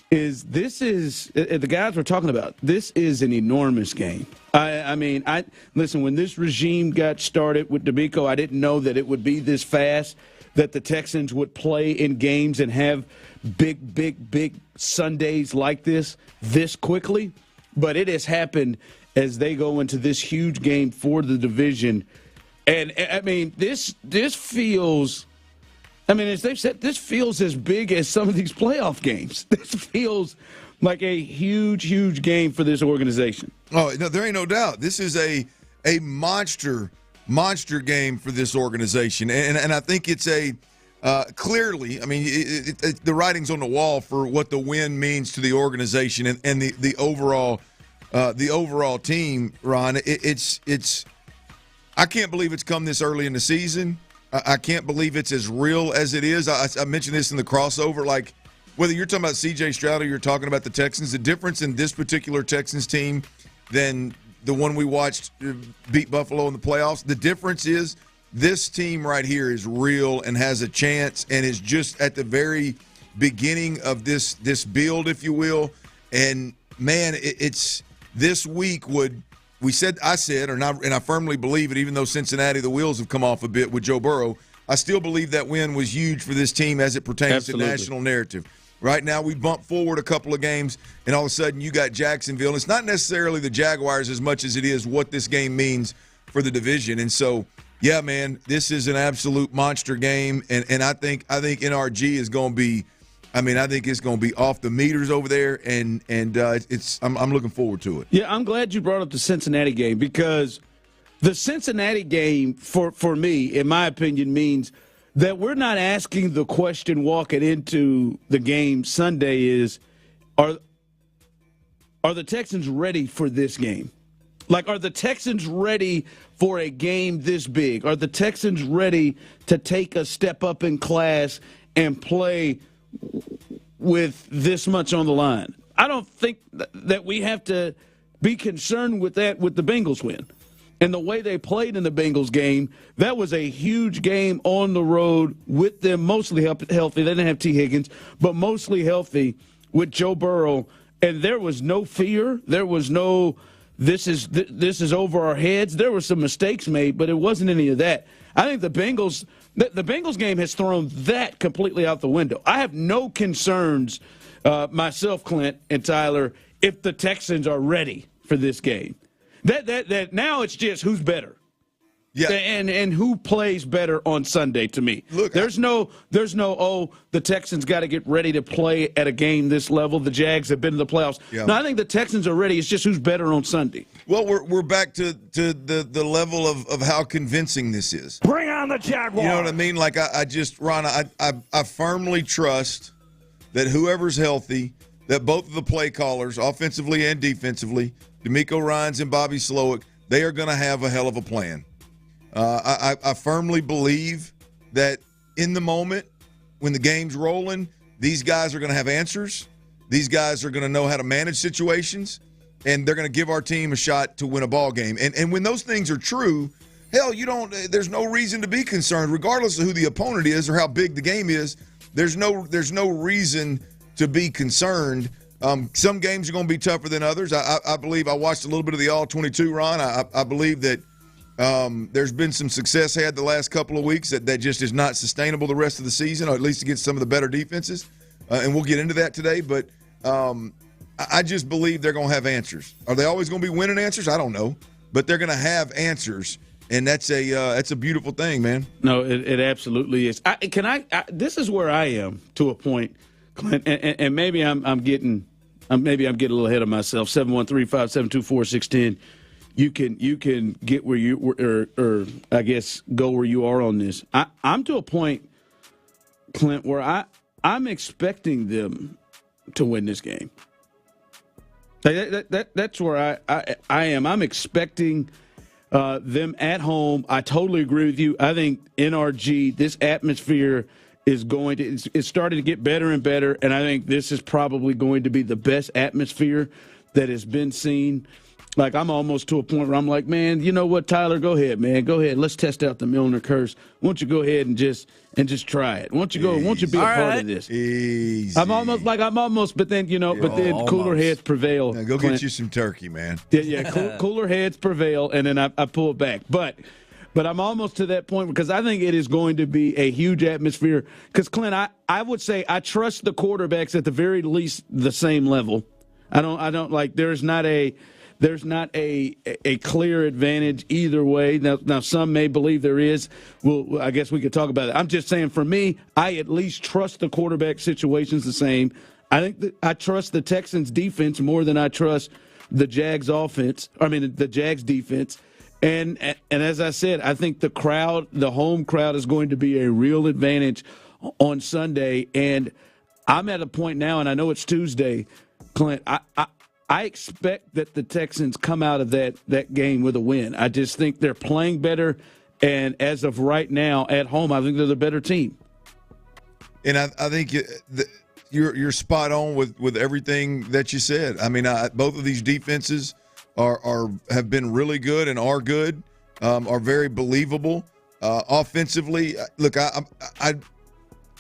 the guys we're talking about, this is an enormous game. I mean, listen, when this regime got started with DeMeco, I didn't know that it would be this fast, that the Texans would play in games and have big Sundays like this quickly. But it has happened as they go into this huge game for the division. And, I mean, this feels – I mean, as they've said, this feels as big as some of these playoff games. This feels like a huge game for this organization. Oh, no, there ain't no doubt. This is a monster game for this organization. And I think it's clearly, I mean, the writing's on the wall for what the win means to the organization and the overall team, Ron. It's I can't believe it's come this early in the season. I can't believe it's as real as it is. I mentioned this in the crossover, like whether you're talking about C.J. Stroud or you're talking about the Texans, the difference in this particular Texans team than the one we watched beat Buffalo in the playoffs, the difference is this team right here is real and has a chance and is just at the very beginning of this build, if you will. And, man, it's this week would – I said, and I firmly believe it, even though Cincinnati, the wheels have come off a bit with Joe Burrow, I still believe that win was huge for this team as it pertains to national narrative. Right now, we bump forward a couple of games, and all of a sudden you got Jacksonville. And it's not necessarily the Jaguars as much as it is what this game means for the division. And so, yeah, man, this is an absolute monster game, and I think NRG is going to be – I mean, I think it's going to be off the meters over there, and I'm looking forward to it. Yeah, I'm glad you brought up the Cincinnati game, because the Cincinnati game for me, in my opinion, means that we're not asking the question walking into the game Sunday is, are the Texans ready for this game? Like, are the Texans ready for a game this big? Are the Texans ready to take a step up in class and play with this much on the line? I don't think that we have to be concerned with that with the Bengals win. And the way they played in the Bengals game, that was a huge game on the road with them mostly healthy. They didn't have T. Higgins, but mostly healthy with Joe Burrow. And there was no fear. There was no this is over our heads. There were some mistakes made, but it wasn't any of that. I think the Bengals game has thrown that completely out the window. I have no concerns myself, Clint and Tyler, if the Texans are ready for this game. That now it's just who's better. Yeah. And who plays better on Sunday to me. Look, there's no the Texans got to get ready to play at a game this level. The Jags have been to the playoffs. Yeah. No, I think the Texans are ready. It's just who's better on Sunday. Well, we're back to the level of how convincing this is. Bring on the Jaguars. You know what I mean? Like Ron, I firmly trust that whoever's healthy, that both of the play callers, offensively and defensively, DeMeco Ryans and Bobby Slowick, they are going to have a hell of a plan. I firmly believe that in the moment, when the game's rolling, these guys are going to have answers. These guys are going to know how to manage situations, and they're going to give our team a shot to win a ball game. And when those things are true, hell, there's no reason to be concerned, regardless of who the opponent is or how big the game is. There's no reason to be concerned. Some games are going to be tougher than others. I believe I watched a little bit of the All-22, Ron. I believe that there's been some success had the last couple of weeks that just is not sustainable the rest of the season, or at least against some of the better defenses. And we'll get into that today. But I just believe they're going to have answers. Are they always going to be winning answers? I don't know. But they're going to have answers, and that's a beautiful thing, man. No, it absolutely is. This is where I am to a point, Clint, and maybe I'm getting a little ahead of myself. 713-572-4610. You can get where you or I guess go where you are on this. I'm to a point, Clint, where I'm expecting them to win this game. That's where I am. I'm expecting them at home. I totally agree with you. I think NRG, this atmosphere is it's starting to get better and better, and I think this is probably going to be the best atmosphere that has been seen. Like, I'm almost to a point where I'm like, man, you know what, Tyler, go ahead, man. Go ahead. Let's test out the Milner curse. Why don't you go ahead and just try it? Why don't you be a part of this? Easy. I'm almost, but then, cooler heads prevail. Now go get you some turkey, man. Yeah, cooler heads prevail, and then I pull it back. But I'm almost to that point because I think it is going to be a huge atmosphere. Because, Clint, I would say I trust the quarterbacks at the very least the same level. I don't like there's not a clear advantage either way. Now some may believe there is. Well, I guess we could talk about it. I'm just saying, for me, I at least trust the quarterback situations the same. I think I trust the Texans defense more than I trust the Jags offense. I mean, the Jags defense. And as I said, I think the home crowd is going to be a real advantage on Sunday. And I'm at a point now, and I know it's Tuesday, Clint, I expect that the Texans come out of that game with a win. I just think they're playing better, and as of right now at home, I think they're the better team. And I think you're spot on with everything that you said. I mean, both of these defenses have been really good and are good, are very believable offensively. Look,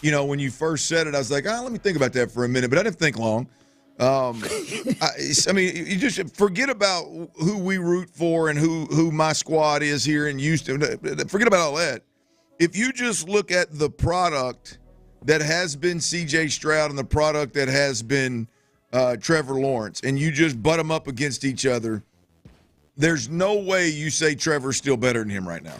when you first said it, I was like, let me think about that for a minute, but I didn't think long. I mean, you just forget about who we root for and who my squad is here in Houston. Forget about all that. If you just look at the product that has been C.J. Stroud and the product that has been Trevor Lawrence, and you just butt them up against each other, there's no way you say Trevor's still better than him right now.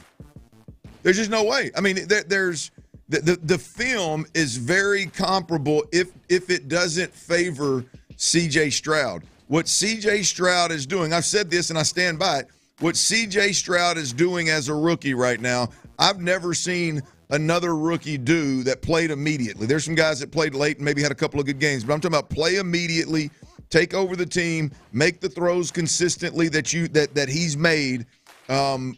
There's just no way. I mean, there's the film is very comparable if it doesn't favor C.J. Stroud. What C.J. Stroud is doing, I've said this and I stand by it, what C.J. Stroud is doing as a rookie right now, I've never seen another rookie do that played immediately. There's some guys that played late and maybe had a couple of good games, but I'm talking about play immediately, take over the team, make the throws consistently that he's made,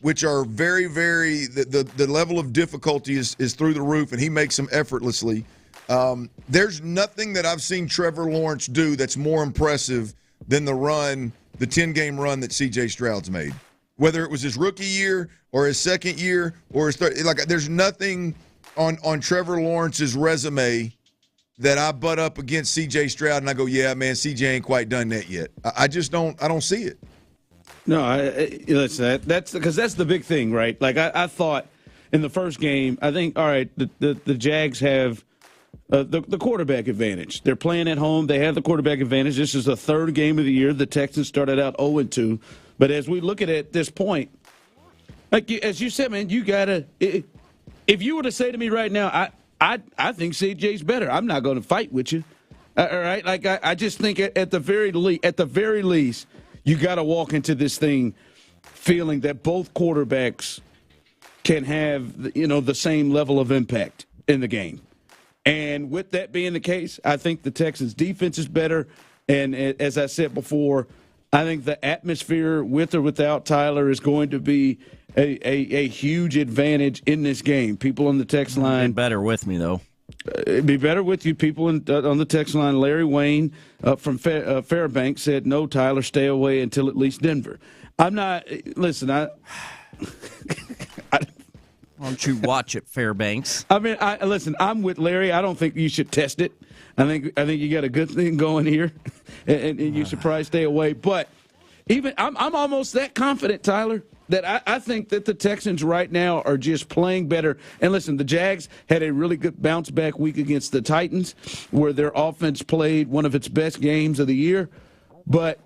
which are very, very the level of difficulty is through the roof, and he makes them effortlessly. There's nothing that I've seen Trevor Lawrence do that's more impressive than the 10-game run that C.J. Stroud's made. Whether it was his rookie year or his second year or his third, there's nothing on Trevor Lawrence's resume that I butt up against C.J. Stroud and I go, yeah, man, C.J. ain't quite done that yet. I don't see it. No, listen, that's because that's the big thing, right? Like I thought in the first game, I think, all right, the Jags have the quarterback advantage. They're playing at home. They have the quarterback advantage. This is the third game of the year. The Texans started out 0-2. But as we look at it at this point, like as you said, man, you gotta. If you were to say to me right now, I think CJ's better. I'm not going to fight with you. All right, like I just think at the very least, you got to walk into this thing feeling that both quarterbacks can have the same level of impact in the game. And with that being the case, I think the Texans' defense is better. And as I said before, I think the atmosphere with or without Tyler is going to be a huge advantage in this game. People on the text line. Be better with me, though. It'd be better with you. People on the text line. Larry Wayne from Fairbanks said, no, Tyler, stay away until at least Denver. I'm not. Listen, Why don't you watch it, Fairbanks? I mean, listen, I'm with Larry. I don't think you should test it. I think you got a good thing going here, and you should probably stay away. But even I'm almost that confident, Tyler, that I think that the Texans right now are just playing better. And listen, the Jags had a really good bounce-back week against the Titans, where their offense played one of its best games of the year. But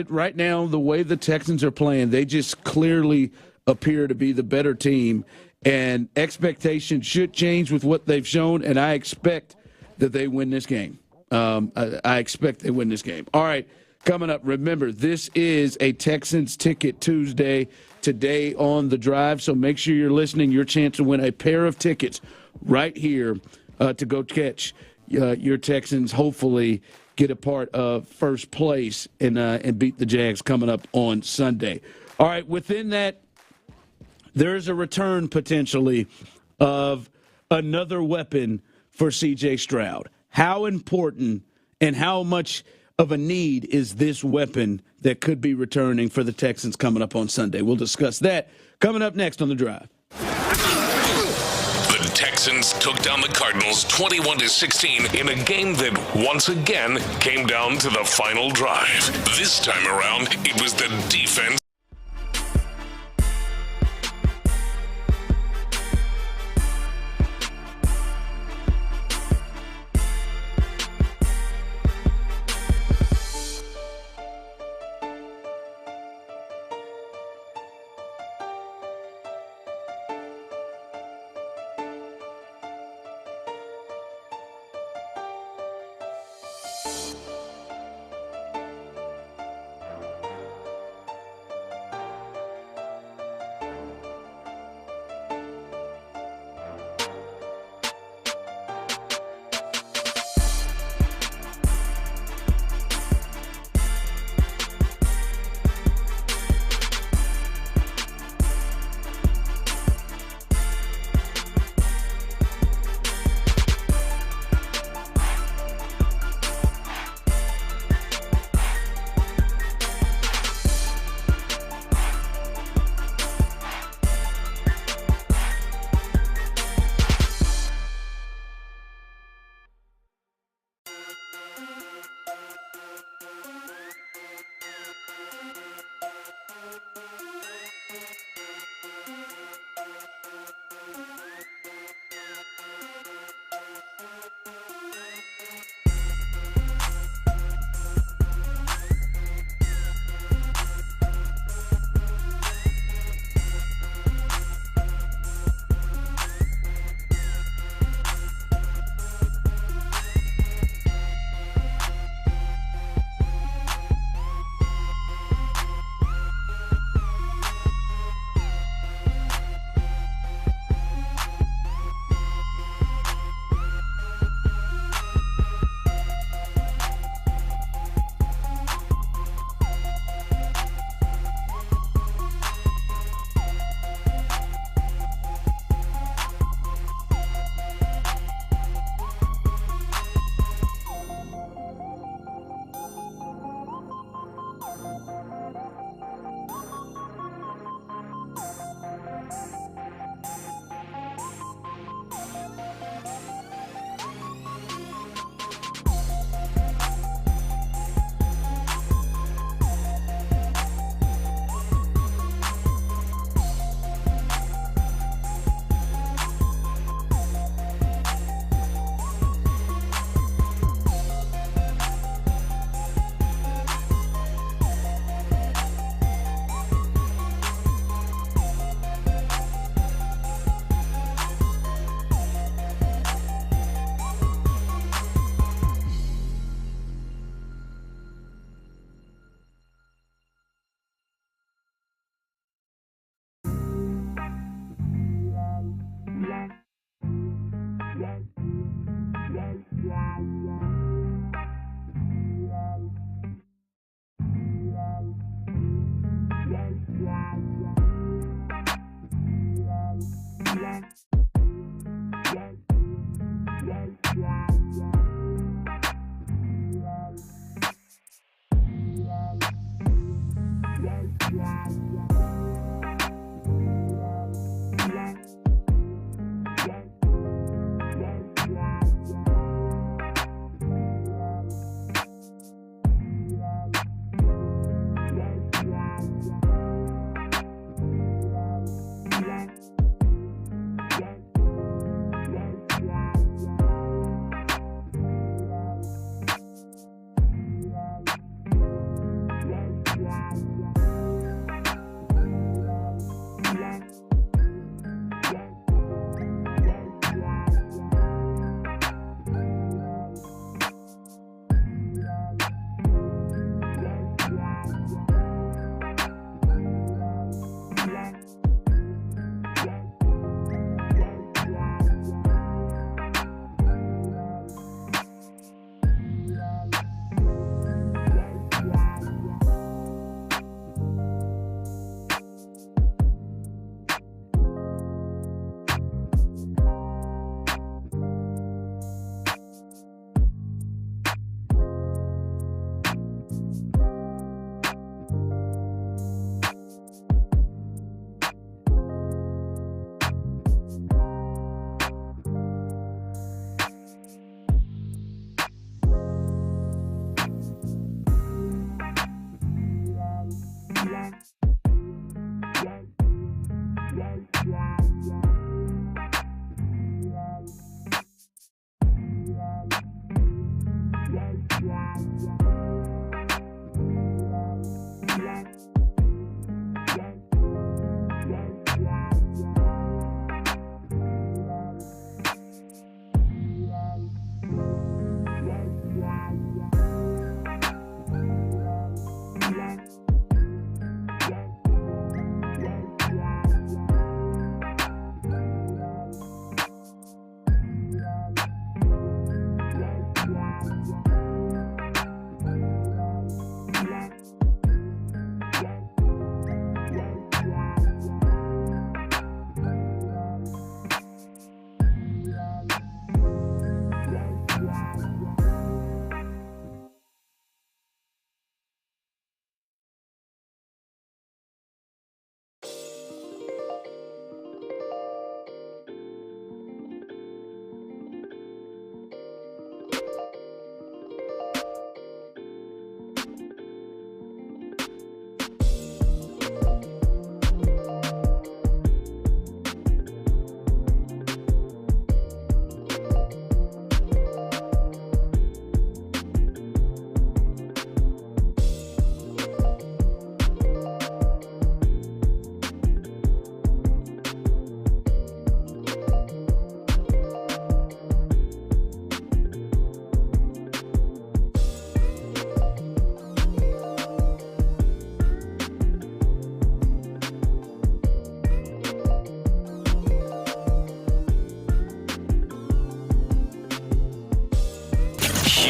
right now, the way the Texans are playing, they just clearly appear to be the better team. And expectations should change with what they've shown, and I expect that they win this game. I expect they win this game. All right, coming up, remember, this is a Texans Ticket Tuesday today on The Drive, so make sure you're listening. Your chance to win a pair of tickets right here to go catch your Texans, hopefully get a part of first place and beat the Jags coming up on Sunday. All right, within that, there's a return potentially of another weapon for C.J. Stroud. How important and how much of a need is this weapon that could be returning for the Texans coming up on Sunday? We'll discuss that coming up next on The Drive. The Texans took down the Cardinals 21-16 in a game that once again came down to the final drive. This time around, it was the defense.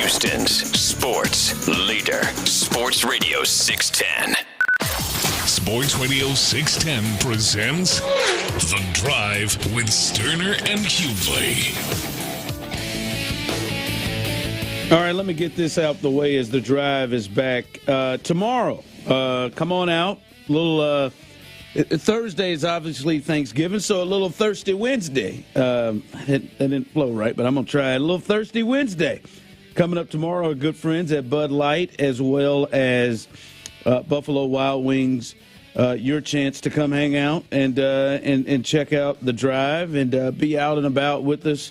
Houston's sports leader. Sports Radio 610. Sports Radio 610 presents The Drive with Stoerner and Hughley. All right, let me get this out the way as The Drive is back. Tomorrow, come on out. Thursday is obviously Thanksgiving, so a little Thirsty Wednesday. That didn't flow right, but I'm going to try it. A little Thirsty Wednesday. Coming up tomorrow, our good friends at Bud Light, as well as Buffalo Wild Wings. Your chance to come hang out and check out The Drive and be out and about with us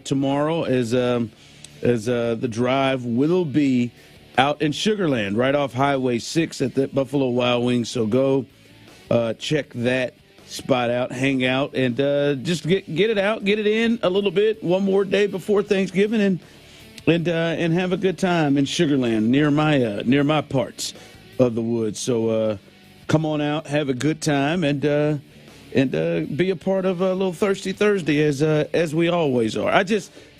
tomorrow as The Drive will be out in Sugar Land, right off Highway 6 at the Buffalo Wild Wings. So go check that spot out, hang out, and just get it out, get it in a little bit. One more day before Thanksgiving, and have a good time in Sugar Land near my parts of the woods. So come on out, have a good time, and be a part of a little Thirsty Thursday as we always are.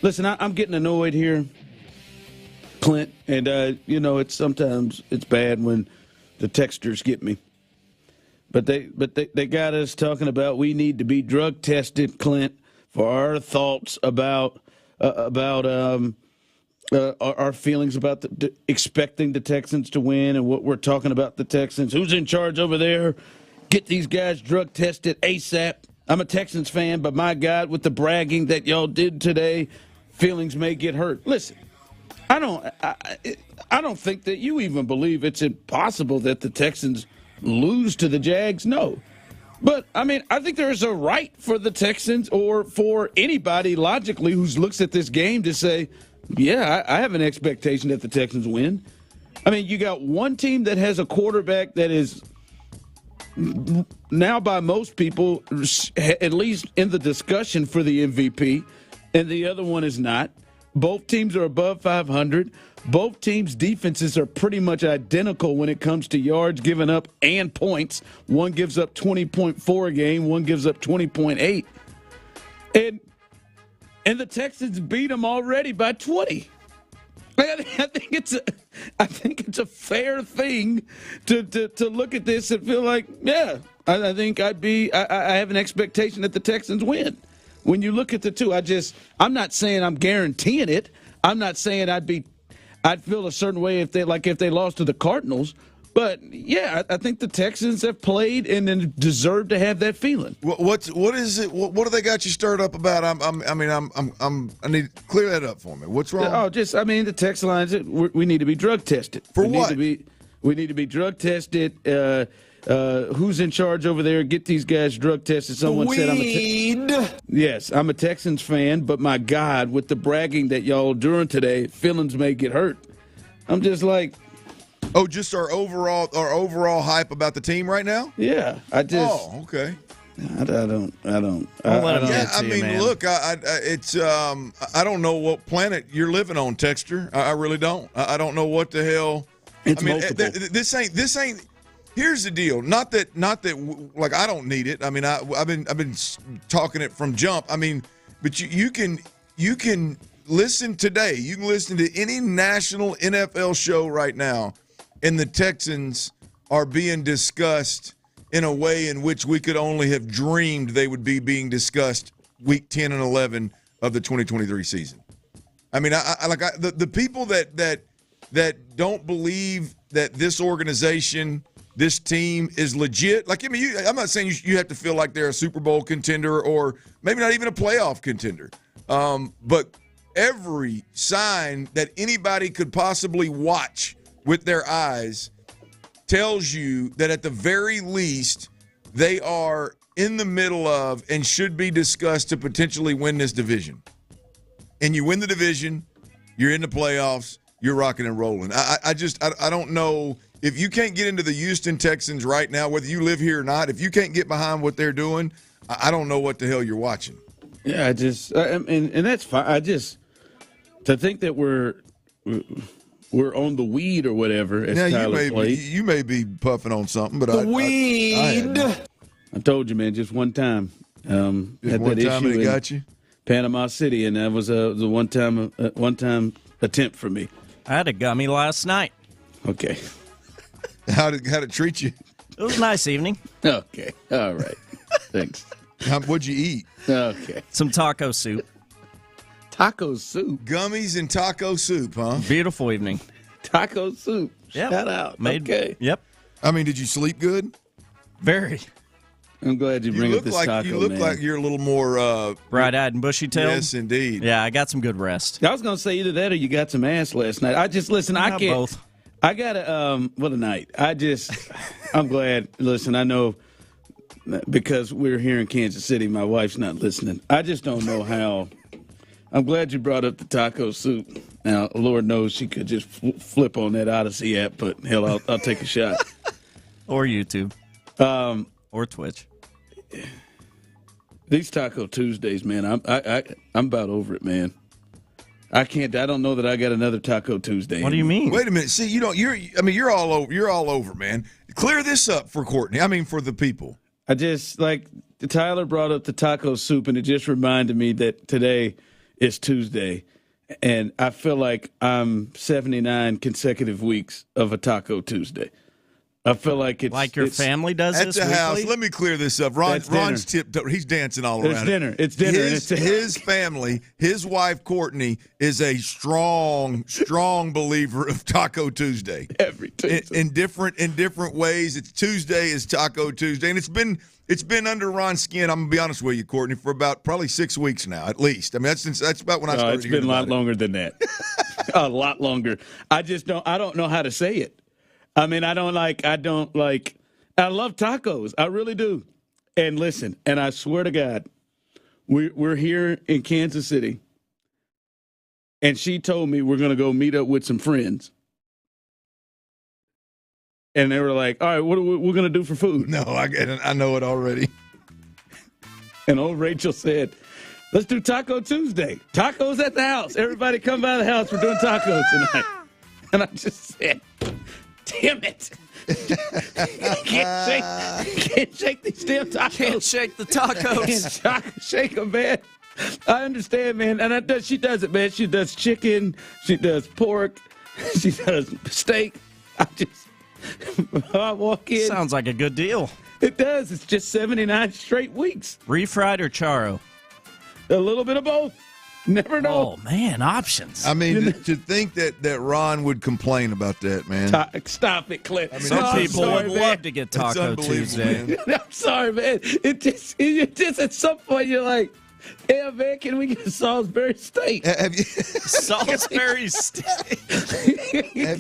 Listen. I'm getting annoyed here, Clint, and it's sometimes it's bad when the texters get me. But they got us talking about we need to be drug tested, Clint, for our thoughts about our feelings about expecting the Texans to win and what we're talking about the Texans. Who's in charge over there? Get these guys drug tested ASAP. I'm a Texans fan, but my God, with the bragging that y'all did today, feelings may get hurt. Listen, I don't think that you even believe it's impossible that the Texans lose to the Jags. No. But, I mean, I think there is a right for the Texans or for anybody logically who looks at this game to say, yeah, I have an expectation that the Texans win. I mean, you got one team that has a quarterback that is now by most people at least in the discussion for the MVP, and the other one is not. Both teams are above 500. Both teams' defenses are pretty much identical when it comes to yards given up and points. One gives up 20.4 a game. One gives up 20.8. And the Texans beat them already by 20. I think it's a fair thing to look at this and feel like, yeah, I think I have an expectation that the Texans win. When you look at the two, I'm not saying I'm guaranteeing it. I'm not saying I'd feel a certain way if they lost to the Cardinals. But yeah, I think the Texans have played and then deserve to have that feeling. What is it? What do they got you stirred up about? I need to clear that up for me. What's wrong? Oh, the text lines. We need to be drug tested. For what? We need to be drug tested. Who's in charge over there? Get these guys drug tested. Someone said I'm a Texans fan, but my God, with the bragging that y'all doing today, feelings may get hurt. I'm just like, oh, just our overall hype about the team right now? Yeah, Oh, okay. I don't. Look, I don't know what planet you're living on, Texter. I really don't. I don't know what the hell. Multiple. This ain't. Here's the deal. Not that. Like, I don't need it. I mean, I've been talking it from jump. I mean, but you can listen today. You can listen to any national NFL show right now, and the Texans are being discussed in a way in which we could only have dreamed they would be being discussed week 10 and 11 of the 2023 season. I mean, the people that don't believe that this organization, this team is legit. Like, I mean, I'm not saying you have to feel like they're a Super Bowl contender or maybe not even a playoff contender. But every sign that anybody could possibly watch with their eyes tells you that at the very least they are in the middle of and should be discussed to potentially win this division. And you win the division, you're in the playoffs, you're rocking and rolling. I don't know. If you can't get into the Houston Texans right now, whether you live here or not, if you can't get behind what they're doing, I don't know what the hell you're watching. Yeah, and that's fine. To think that we're on the weed or whatever, as Tyler played. You may be puffing on something, but weed. I told you, man, just one time. Just one time it got you? Panama City, and that was the one time attempt for me. I had a gummy last night. Okay. How'd it treat you? It was a nice evening. Okay. All right. Thanks. What'd you eat? Okay. Some taco soup. Taco soup? Gummies and taco soup, huh? Beautiful evening. Taco soup. Yep. Shout out. Okay. Yep. I mean, did you sleep good? Very. I'm glad you bring up this taco, You look like you're a little more bright-eyed and bushy-tailed. Yes, indeed. Yeah, I got some good rest. I was going to say either that or you got some ass last night. I can't. Both. I got to, what a night. I'm glad. Listen, I know because we're here in Kansas City, my wife's not listening. I just don't know how. I'm glad you brought up the taco soup. Now, Lord knows she could just flip on that Odyssey app, but hell, I'll take a shot. Or YouTube. Or Twitch. These Taco Tuesdays, man, I'm about over it, man. I don't know that I got another Taco Tuesday. What do you mean? Wait a minute. See, you're all over. You're all over, man. Clear this up for Courtney. I mean, for the people. I just Tyler brought up the taco soup, and it just reminded me that today is Tuesday, and I feel like I'm 79 consecutive weeks of a Taco Tuesday. I feel like it's like your family does at this the weekly? house. Let me clear this up. Ron's tipped up. He's dancing all around. It's dinner. His family, his wife Courtney, is a strong believer of Taco Tuesday. Every Tuesday. In different ways. It's Tuesday is Taco Tuesday, and it's been under Ron's skin. I'm gonna be honest with you, Courtney, for about probably 6 weeks now, at least. I mean, that's about when I started. It's been a lot longer than that. A lot longer. I don't know how to say it. I mean, I love tacos. I really do. And listen, and I swear to God, we're here in Kansas City, and she told me we're going to go meet up with some friends. And they were like, all right, what are we going to do for food? No, I get it. I know it already. And old Rachel said, let's do Taco Tuesday. Tacos at the house. Everybody come by the house. We're doing tacos tonight. And I just said, damn it. Can't shake these damn tacos. Can't shake the tacos. Can't shake them, man. I understand, man. And she does it, man. She does chicken. She does pork. She does steak. I walk in. Sounds like a good deal. It does. It's just 79 straight weeks. Refried or charo? A little bit of both. Never know. Oh, man, options. I mean, to think that Ron would complain about that, man. Stop it, Clint. I mean, some people would love to get Taco Tuesday. Man. I'm sorry, man. It just at some point you're like, yeah, man, can we get Salisbury steak? Have you Salisbury steak? have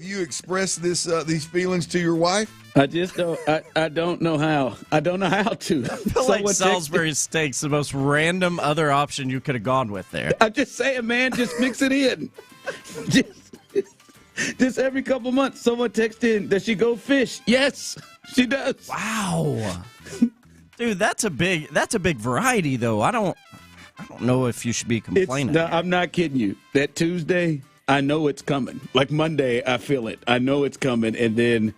you expressed these feelings to your wife? I just don't. I don't know how. I don't know how to. I feel like Salisbury steak's the most random other option you could have gone with there. I'm just saying, man. Just mix it in. Just every couple months, someone texts in. Does she go fish? Yes, she does. Wow, dude, that's a big variety, though. I don't know if you should be complaining. I'm not kidding you. That Tuesday, I know it's coming. Like Monday, I feel it. I know it's coming, and then.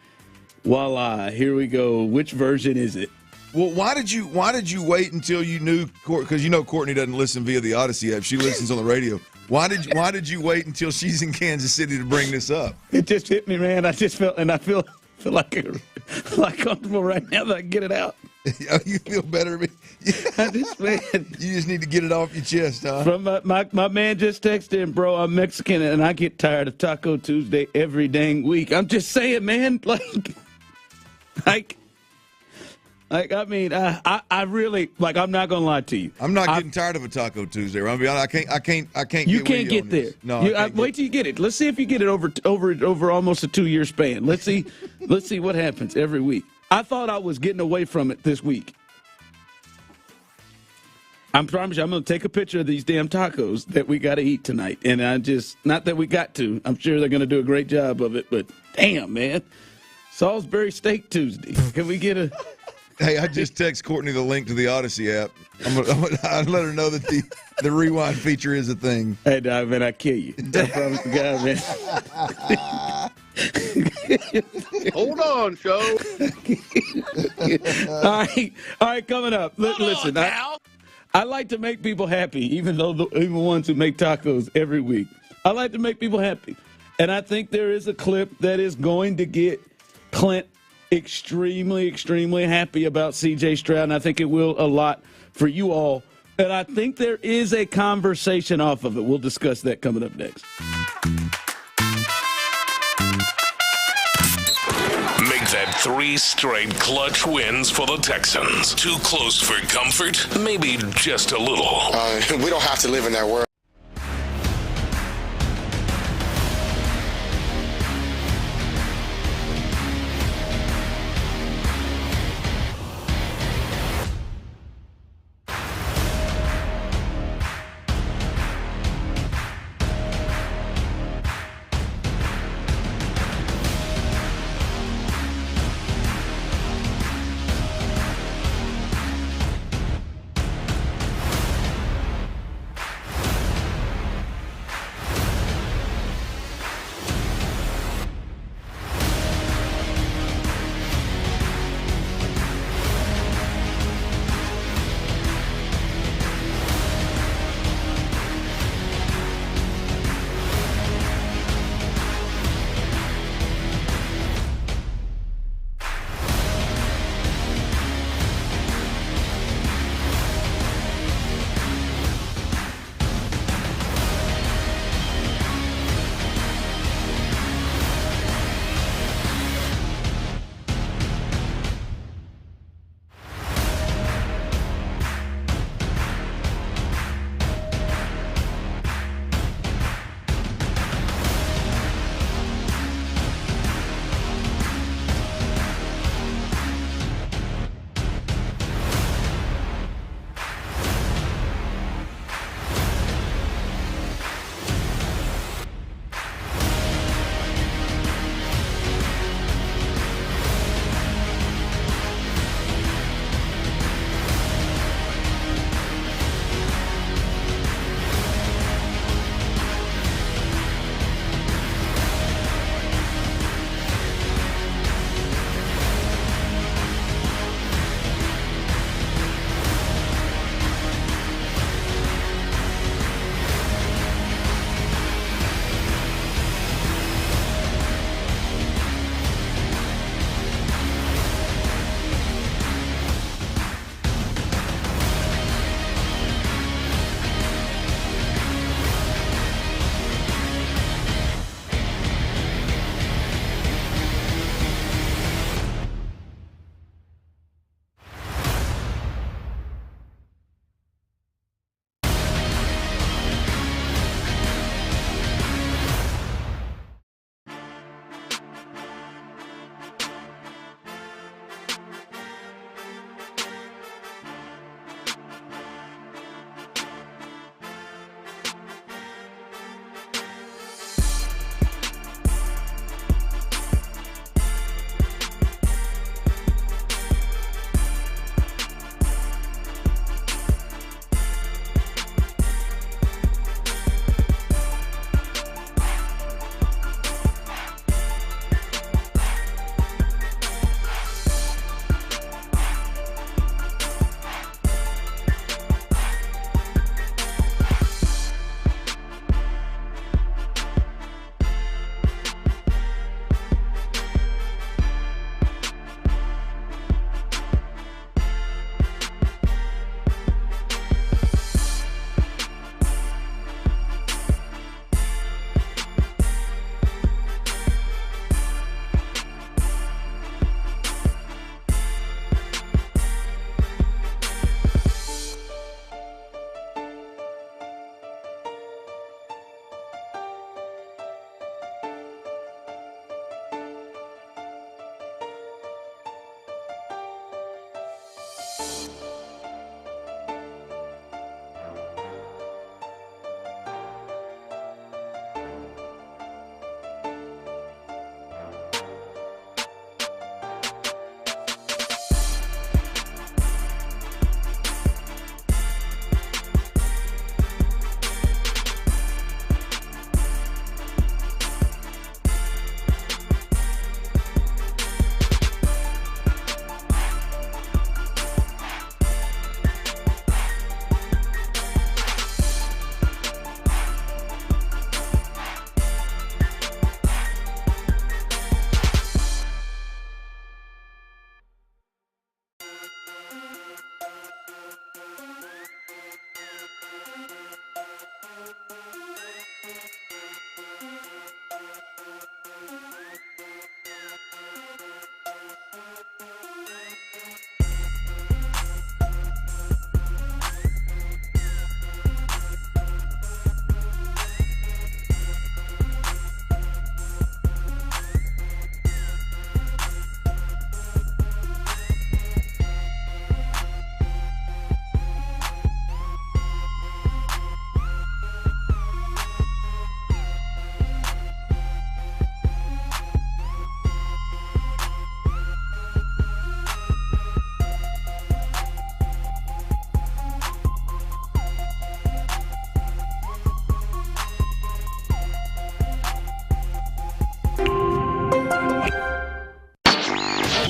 Voila, here we go. Which version is it? Well, why did you wait until you knew? Because you know Courtney doesn't listen via the Odyssey app. She listens on the radio. Why did you wait until she's in Kansas City to bring this up? It just hit me, man. I just felt, and I feel like comfortable right now that I can get it out. You feel better? I just, man. You just need to get it off your chest, huh? From my man just texted in, bro, I'm Mexican, and I get tired of Taco Tuesday every dang week. I'm just saying, man, I mean, I really I'm not gonna lie to you. I'm not getting tired of a Taco Tuesday. I'll be honest. I can't. You can't get there. No, wait till you get it. Let's see if you get it over almost a 2-year span. Let's see what happens every week. I thought I was getting away from it this week. I promise you, I'm going to take a picture of these damn tacos that we got to eat tonight. And not that we got to. I'm sure they're going to do a great job of it. But damn, man. Salisbury Steak Tuesday. Can we get a... Hey, I just text Courtney the link to the Odyssey app. I'll let her know that the rewind feature is a thing. Hey, dog, man, I kill you. I promise to God, man. Hold on, Joe. All right, coming up. Listen, I like to make people happy, even ones who make tacos every week. I like to make people happy. And I think there is a clip that is going to get Clint extremely, extremely happy about C.J. Stroud, and I think it will a lot for you all. And I think there is a conversation off of it. We'll discuss that coming up next. Make that 3 straight clutch wins for the Texans. Too close for comfort? Maybe just a little. We don't have to live in that world.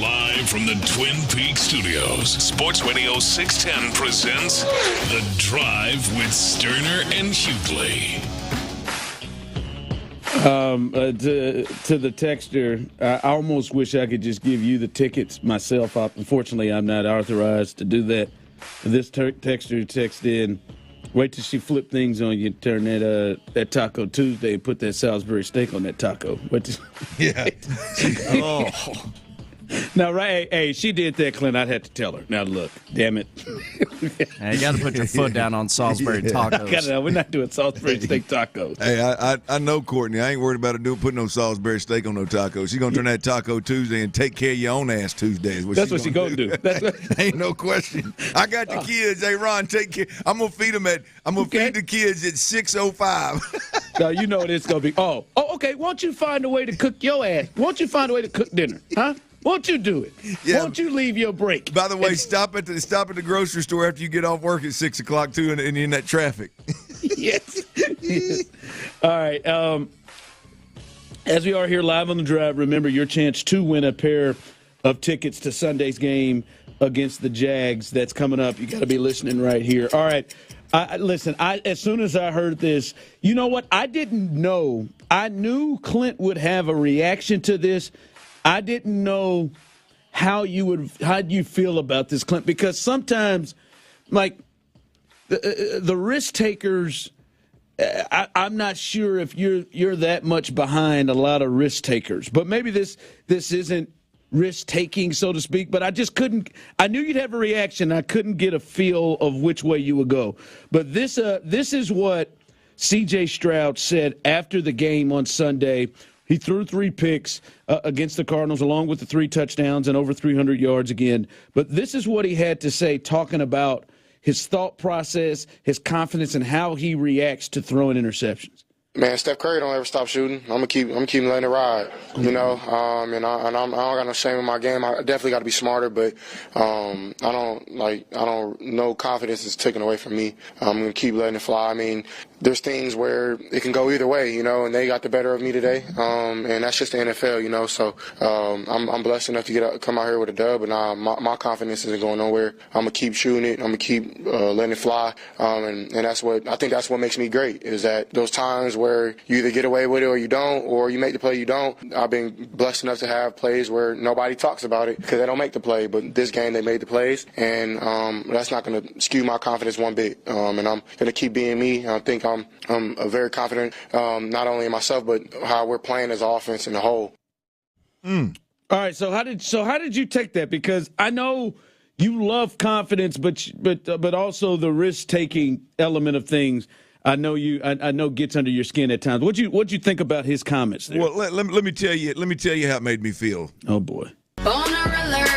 Live from the Twin Peaks studios, Sports Radio 610 presents The Drive with Stoerner and Hughley. To the texter, I almost wish I could just give you the tickets myself. Unfortunately, I'm not authorized to do that. This texter texted in, wait till she flip things on you, turn that Taco Tuesday, put that Salisbury steak on that taco. Yeah. Oh. Now, right, hey, she did that, Clint. I'd have to tell her. Now, look, damn it. Hey, you got to put your foot down on Salisbury tacos. We're not doing Salisbury steak tacos. Hey, I know Courtney. I ain't worried about her putting no Salisbury steak on no tacos. She's going to turn that Taco Tuesday and take care of your own ass Tuesday. That's what she's going to do. Ain't no question. I got the kids. Hey, Ron, take care. I'm going to feed them feed the kids at 6:05. Now, you know what it's going to be. Oh, okay. Won't you find a way to cook your ass? Won't you find a way to cook dinner? Huh? Won't you do it? Yeah. Won't you leave your break? By the way, stop at the grocery store after you get off work at 6 o'clock too, and in that traffic. Yes. All right. As we are here live on the drive, remember your chance to win a pair of tickets to Sunday's game against the Jags. That's coming up. You got to be listening right here. All right. Listen, as soon as I heard this, you know what? I didn't know. I knew Clint would have a reaction to this. I didn't know how you feel about this, Clint, because sometimes, like, the risk takers, I'm not sure if you're that much behind a lot of risk takers, but maybe this isn't risk taking, so to speak. But I just couldn't. I knew you'd have a reaction. I couldn't get a feel of which way you would go. But this is what C.J. Stroud said after the game on Sunday. He threw 3 picks against the Cardinals, along with the 3 touchdowns and over 300 yards again. But this is what he had to say, talking about his thought process, his confidence, and how he reacts to throwing interceptions. Man, Steph Curry don't ever stop shooting. I'm gonna keep letting it ride, you know. And I don't got no shame in my game. I definitely got to be smarter, but no confidence is taken away from me. I'm gonna keep letting it fly. I mean, there's things where it can go either way, you know, and they got the better of me today. And that's just the NFL, you know. So I'm blessed enough to come out here with a dub, but my confidence isn't going nowhere. I'm gonna keep shooting it. I'm gonna keep letting it fly. And that's what I think. That's what makes me great, is that those times where you either get away with it or you don't, or you make the play, you don't. I've been blessed enough to have plays where nobody talks about it because they don't make the play. But this game, they made the plays, and that's not going to skew my confidence one bit. And I'm going to keep being me. I think I'm very confident, not only in myself, but how we're playing as an offense in the whole. All right. So how did you take that? Because I know you love confidence, but also the risk taking element of things. I know gets under your skin at times. What'd you think about his comments there? Well, let me tell you how it made me feel. Oh boy. Boner alert.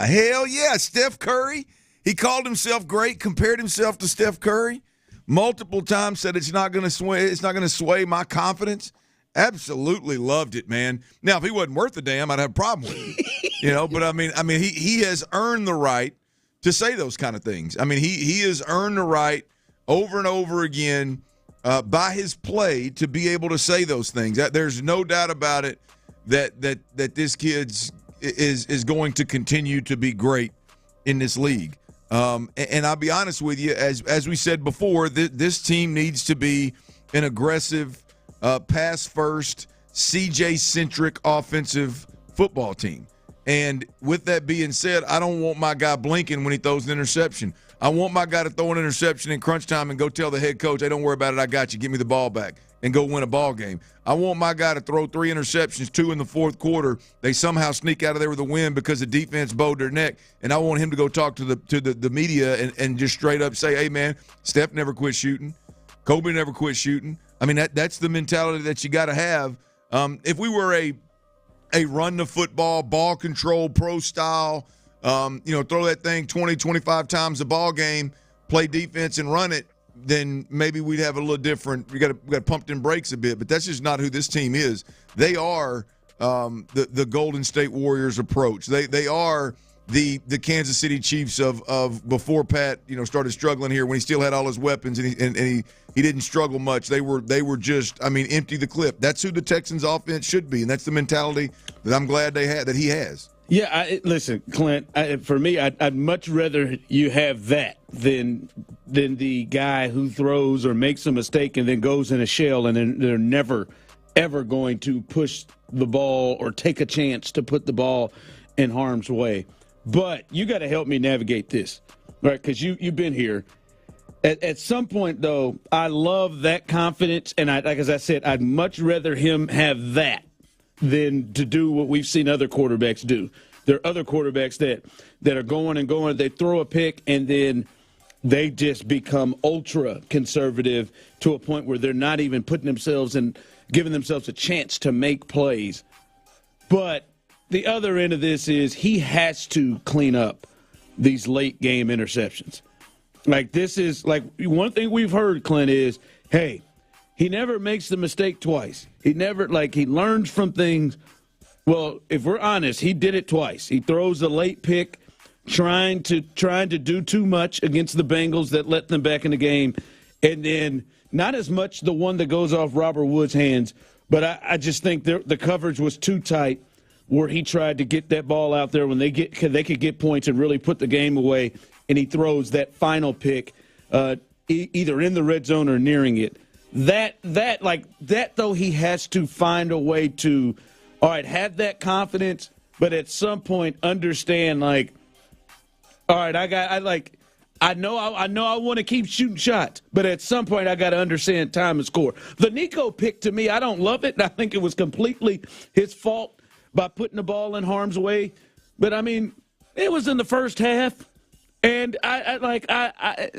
Hell yeah, Steph Curry. He called himself great, compared himself to Steph Curry multiple times. Said it's not going to sway my confidence. Absolutely loved it, man. Now, if he wasn't worth a damn, I'd have a problem with him. You know, but I mean, he has earned the right to say those kind of things. I mean, he has earned the right over and over again by his play to be able to say those things. There's no doubt about it that this kid is going to continue to be great in this league. And I'll be honest with you, as we said before, this team needs to be an aggressive, pass-first, CJ-centric offensive football team. And with that being said, I don't want my guy blinking when he throws an interception. I want my guy to throw an interception in crunch time and go tell the head coach, hey, don't worry about it, I got you, give me the ball back, and go win a ball game. I want my guy to throw 3 interceptions, 2 in the fourth quarter. They somehow sneak out of there with a win because the defense bowed their neck, and I want him to go talk to the media and just straight up say, hey, man, Steph never quit shooting. Kobe never quit shooting. I mean, that's the mentality that you got to have. If we were a run the football, ball control, pro style, throw that thing 20, 25 times a ball game, play defense and run it, then maybe we'd have a little different. We got pumped in brakes a bit, but that's just not who this team is. They are the Golden State Warriors approach. They are the Kansas City Chiefs of before Pat started struggling here when he still had all his weapons and he didn't struggle much. They were just, empty the clip. That's who the Texans offense should be, and that's the mentality that I'm glad that he has. Yeah, listen, Clint. For me, I'd much rather you have that than the guy who throws or makes a mistake and then goes in a shell and then they're never, ever going to push the ball or take a chance to put the ball in harm's way. But you got to help me navigate this, right? Because you've been here. At some point, though, I love that confidence, and as I said, I'd much rather him have that than to do what we've seen other quarterbacks do. There are other quarterbacks that are going and going. They throw a pick, and then they just become ultra conservative to a point where they're not even putting themselves and giving themselves a chance to make plays. But the other end of this is he has to clean up these late game interceptions. Like, this is like one thing we've heard, Clint, is, hey, he never makes the mistake twice. He never, he learns from things. Well, if we're honest, he did it twice. He throws a late pick, trying to do too much against the Bengals that let them back in the game, and then not as much the one that goes off Robert Woods' hands, but I just think the coverage was too tight where he tried to get that ball out there when they could get points and really put the game away, and he throws that final pick either in the red zone or nearing it. That though, he has to find a way to, all right, have that confidence, but at some point understand, all right, I know I want to keep shooting shots, but at some point I got to understand time and score. The Nico pick, to me, I don't love it. I think it was completely his fault by putting the ball in harm's way. But it was in the first half, and I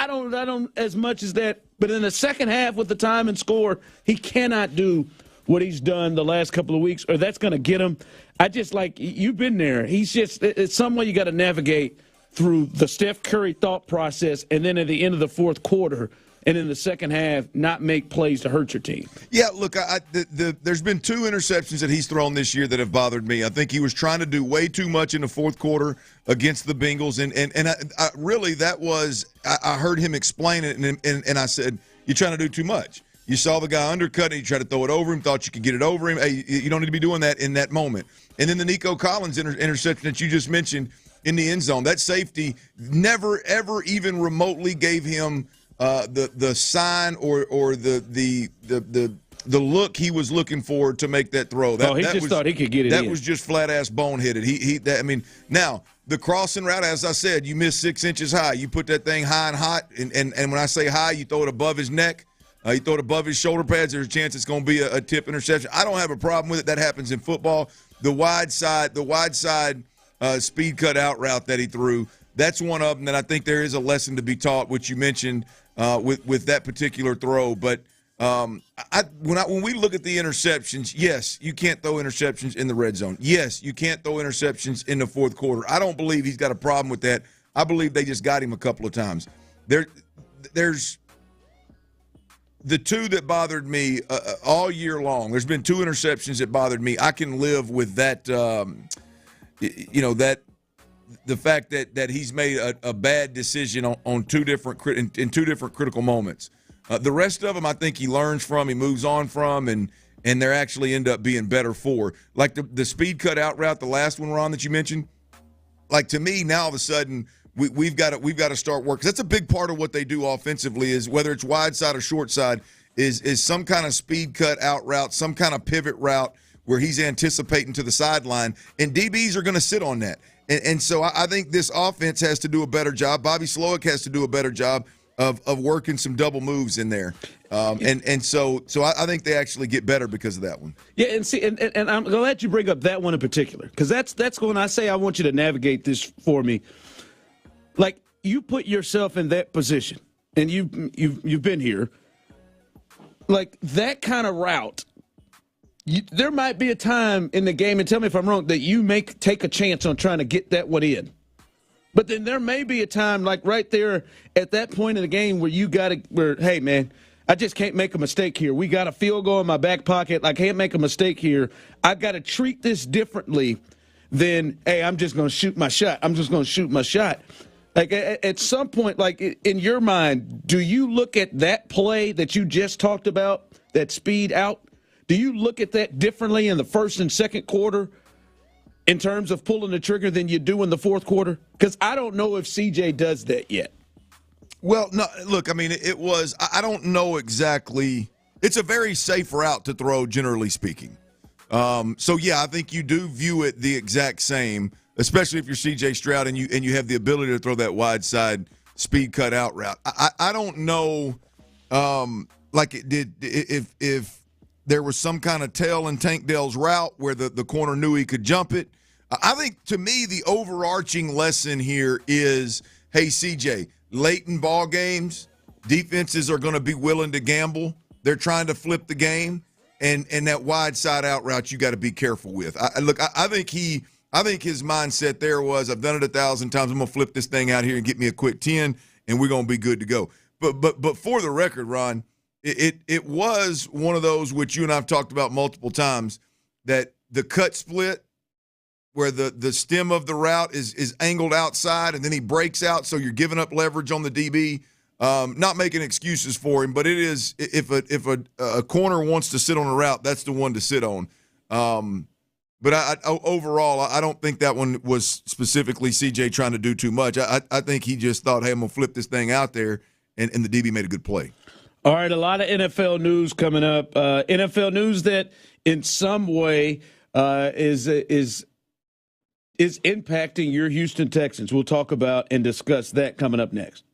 don't as much as that. But in the second half with the time and score, he cannot do what he's done the last couple of weeks, or that's going to get him. I just you've been there. He's just, it's some way you got to navigate through the Steph Curry thought process, and then at the end of the fourth quarter and in the second half, not make plays to hurt your team. Yeah, look, there's been 2 interceptions that he's thrown this year that have bothered me. I think he was trying to do way too much in the fourth quarter against the Bengals, and I really, that was, I heard him explain it, and I said, you're trying to do too much. You saw the guy undercut and you tried to throw it over him, thought you could get it over him. Hey, you don't need to be doing that in that moment. And then the Nico Collins interception that you just mentioned in the end zone, that safety never, ever even remotely gave him the sign or the look he was looking for to make that throw. He just thought he could get it in. That was just flat-ass boneheaded. Now, the crossing route, as I said, you miss 6 inches high. You put that thing high and hot, and when I say high, you throw it above his neck. You throw it above his shoulder pads, there's a chance it's going to be a tip interception. I don't have a problem with it. That happens in football. The wide side speed cut out route that he threw, that's one of them that I think there is a lesson to be taught, which you mentioned with that particular throw. But when we look at the interceptions, yes, you can't throw interceptions in the red zone. Yes, you can't throw interceptions in the fourth quarter. I don't believe he's got a problem with that. I believe they just got him a couple of times. There's the 2 that bothered me all year long. There's been 2 interceptions that bothered me. I can live with that, the fact that he's made a bad decision on 2 different in 2 different critical moments. The rest of them, I think he learns from, he moves on from, and they actually end up being better for. Like the speed cut out route, the last one, Ron, that you mentioned. Like, to me, now all of a sudden, we've got to start working. That's a big part of what they do offensively, is whether it's wide side or short side, is some kind of speed cut out route, some kind of pivot route where he's anticipating to the sideline, and DBs are going to sit on that. And so I think this offense has to do a better job. Bobby Slowick has to do a better job of working some double moves in there. So I think they actually get better because of that one. Yeah, and see, and I'm glad you bring up that one in particular, because that's when I say I want you to navigate this for me. Like, you put yourself in that position, and you've been here. Like, that kind of route, there might be a time in the game, and tell me if I'm wrong, that you take a chance on trying to get that one in. But then there may be a time, like right there at that point in the game, where hey, man, I just can't make a mistake here. We got a field goal in my back pocket. I can't make a mistake here. I've got to treat this differently than, hey, I'm just going to shoot my shot. Like at some point, like in your mind, do you look at that play that you just talked about, that speed out? Do you look at that differently in the first and second quarter in terms of pulling the trigger than you do in the fourth quarter? Because I don't know if CJ does that yet. Well, no, look, I mean, it was, I don't know exactly. It's a very safe route to throw, generally speaking. So, yeah, I think you do view it the exact same, especially if you're C.J. Stroud and you have the ability to throw that wide side speed cut out route. I don't know, like it did if there was some kind of tail in Tank Dell's route where the corner knew he could jump it. I think, to me, the overarching lesson here is, hey, C.J., late in ball games, defenses are going to be willing to gamble. They're trying to flip the game, and that wide side out route you got to be careful with. I think his mindset there was, I've done it 1,000 times. I'm going to flip this thing out here and get me a quick 10, and we're going to be good to go. But for the record, Ron, it was one of those which you and I have talked about multiple times, that the cut split where the stem of the route is angled outside and then he breaks out, so you're giving up leverage on the DB. Not making excuses for him, but it is, if a corner wants to sit on a route, that's the one to sit on. But overall, I don't think that one was specifically CJ trying to do too much. I think he just thought, hey, I'm going to flip this thing out there, and the DB made a good play. All right, a lot of NFL news coming up. NFL news that in some way is impacting your Houston Texans. We'll talk about and discuss that coming up next.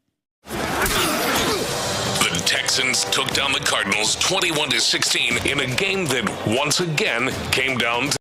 The Texans took down the Cardinals 21-16 in a game that once again came down to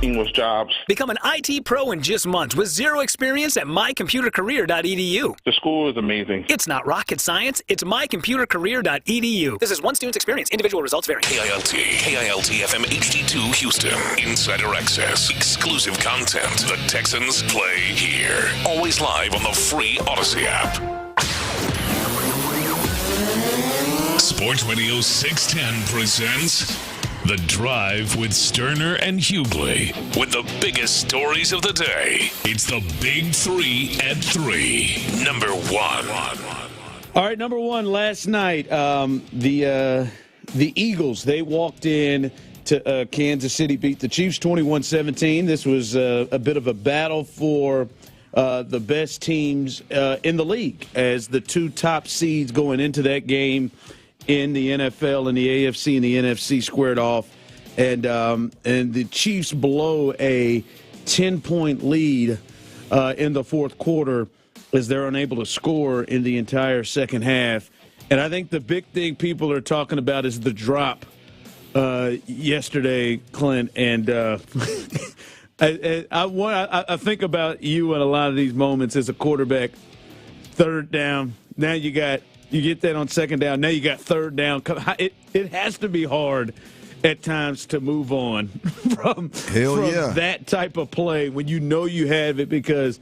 taking was jobs. Become an IT pro in just months with zero experience at mycomputercareer.edu. The school is amazing. It's not rocket science. It's mycomputercareer.edu. This is one student's experience. Individual results vary. KILT FM HD2 Houston. Insider access. Exclusive content. The Texans play here. Always live on the free Odyssey app. Sports Radio 610 presents The Drive with Stoerner and Hughley. With the biggest stories of the day. It's the Big 3 at 3. Number 1. All right, number 1 last night, the Eagles, they walked in to Kansas City, beat the Chiefs 21-17. This was a bit of a battle for the best teams in the league as the 2 top seeds going into that game in the NFL and the AFC and the NFC squared off. And the Chiefs blow a 10-point lead in the fourth quarter as they're unable to score in the entire second half. And I think the big thing people are talking about is the drop yesterday, Clint. And I think about you in a lot of these moments as a quarterback. Third down. Now you get that on second down. Now you got third down. It has to be hard at times to move on from that type of play when you know you have it, because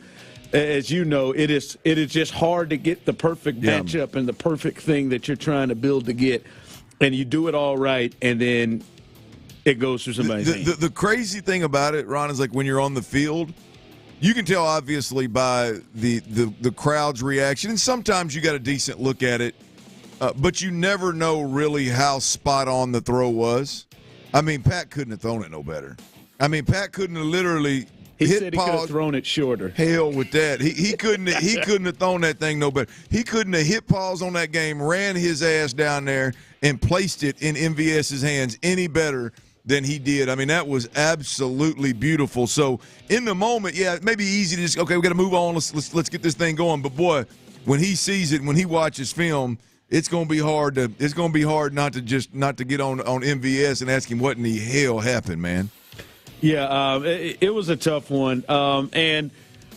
as you know, it is just hard to get the perfect matchup and the perfect thing that you're trying to build to get, and you do it all right, and then it goes through somebody's hand. The crazy thing about it, Ron, is like when you're on the field, you can tell obviously by the crowd's reaction, and sometimes you got a decent look at it, but you never know really how spot on the throw was. I mean, Pat couldn't have thrown it no better. I mean, Pat couldn't have literally. He said he could have thrown it shorter. Hell with that. He couldn't have thrown that thing no better. He couldn't have hit pause on that game, ran his ass down there, and placed it in MVS's hands any better than he did. I mean, that was absolutely beautiful. So in the moment, yeah, it may be easy to just, okay, we got to move on. Let's get this thing going. But boy, when he sees it, when he watches film, it's going to be hard not to get on MVS and ask him what in the hell happened, man. Yeah, it was a tough one. And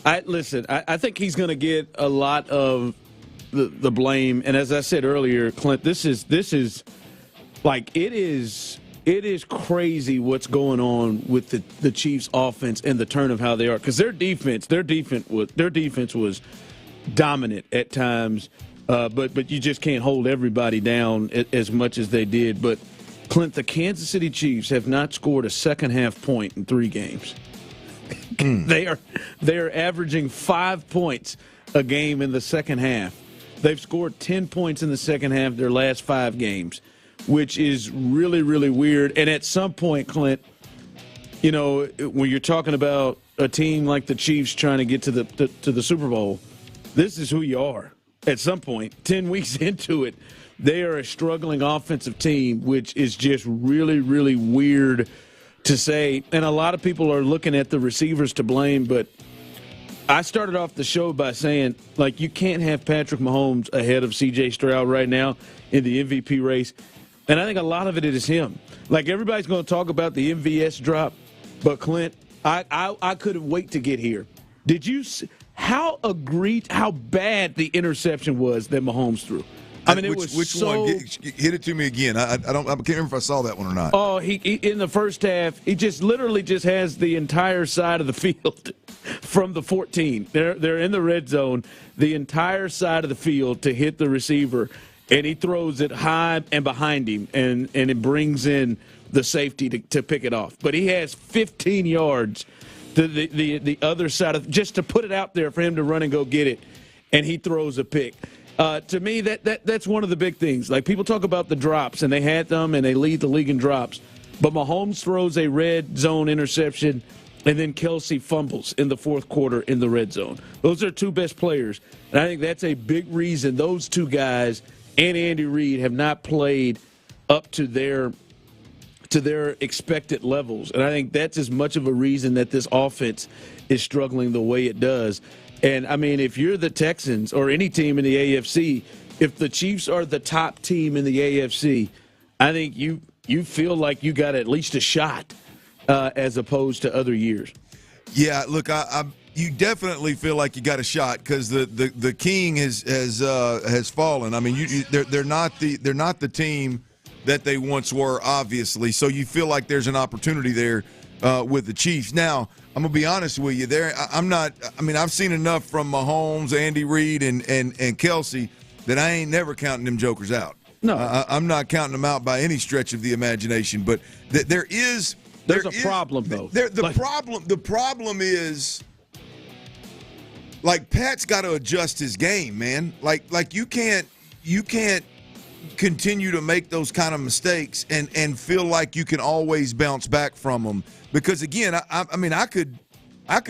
I think he's going to get a lot of the blame. And as I said earlier, Clint, this is like it is crazy what's going on with the Chiefs' offense and the turn of how they are, because their defense was dominant at times, but you just can't hold everybody down as much as they did. But Clint, the Kansas City Chiefs have not scored a second half point in 3 games. They are averaging 5 points a game in the second half. They've scored 10 points in the second half of their last 5 games, which is really, really weird. And at some point, Clint, you know, when you're talking about a team like the Chiefs trying to get to the Super Bowl, this is who you are. At some point, 10 weeks into it, they are a struggling offensive team, which is just really, really weird to say. And a lot of people are looking at the receivers to blame, but I started off the show by saying, like, you can't have Patrick Mahomes ahead of C.J. Stroud right now in the MVP race. And I think a lot of it is him. Like, everybody's going to talk about the MVS drop, but Clint, I couldn't wait to get here. Did you see how bad the interception was that Mahomes threw? I mean, it was which so. One? Hit it to me again. I can't remember if I saw that one or not. Oh, he in the first half, he just literally just has the entire side of the field from the 14. They're in the red zone, the entire side of the field to hit the receiver, and he throws it high and behind him, and it brings in the safety to pick it off. But he has 15 yards to the other side of just to put it out there for him to run and go get it, and he throws a pick. To me, that's one of the big things. Like, people talk about the drops, and they had them, and they lead the league in drops. But Mahomes throws a red zone interception, and then Kelsey fumbles in the fourth quarter in the red zone. Those are 2 best players, and I think that's a big reason those 2 guys and Andy Reid have not played up to their expected levels. And I think that's as much of a reason that this offense is struggling the way it does. And, I mean, if you're the Texans or any team in the AFC, if the Chiefs are the top team in the AFC, I think you feel like you got at least a shot as opposed to other years. Yeah, look, you definitely feel like you got a shot because the king has fallen. I mean, they're not the team that they once were, obviously. So you feel like there's an opportunity there with the Chiefs. Now, I'm gonna be honest with you. I'm not. I mean, I've seen enough from Mahomes, Andy Reid, and Kelsey that I ain't never counting them jokers out. No, I'm not counting them out by any stretch of the imagination. But there's a problem though. The problem is, like, Pat's got to adjust his game, man. Like you can't continue to make those kind of mistakes and feel like you can always bounce back from them. Because again, I mean, I could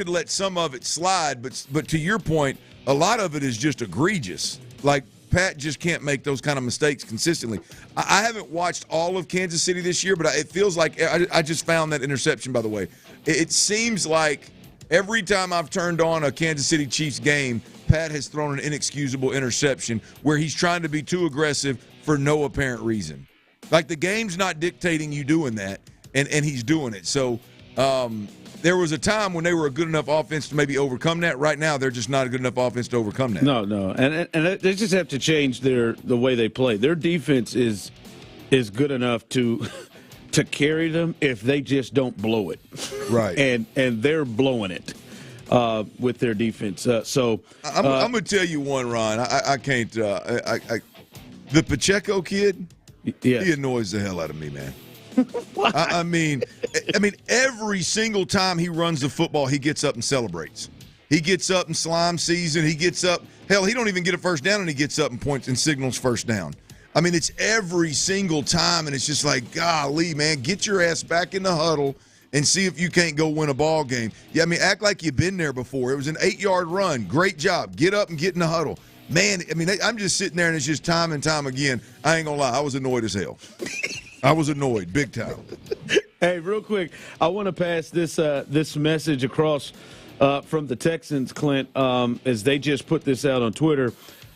let some of it slide, but to your point, a lot of it is just egregious. Like, Pat just can't make those kind of mistakes consistently. I haven't watched all of Kansas City this year, but it feels like I just found that interception, by the way. It seems like every time I've turned on a Kansas City Chiefs game, Pat has thrown an inexcusable interception where he's trying to be too aggressive for no apparent reason. Like, the game's not dictating you doing that, and he's doing it. So there was a time when they were a good enough offense to maybe overcome that. Right now, they're just not a good enough offense to overcome that. No, and they just have to change the way they play. Their defense is good enough to carry them if they just don't blow it. Right. And they're blowing it with their defense. So I'm going to tell you one, Ron. I can't. The Pacheco kid, he annoys the hell out of me, man. I mean, every single time he runs the football, he gets up and celebrates. He gets up in slime season. He gets up. Hell, he don't even get a first down, and he gets up and points and signals first down. I mean, it's every single time, and it's just like, golly, man, get your ass back in the huddle and see if you can't go win a ball game. Yeah, I mean, act like you've been there before. It was an 8-yard run. Great job. Get up and get in the huddle. Man, I mean, I'm just sitting there, and it's just time and time again. I ain't going to lie. I was annoyed as hell. I was annoyed, big time. Hey, real quick, I want to pass this message across from the Texans, Clint, as they just put this out on Twitter.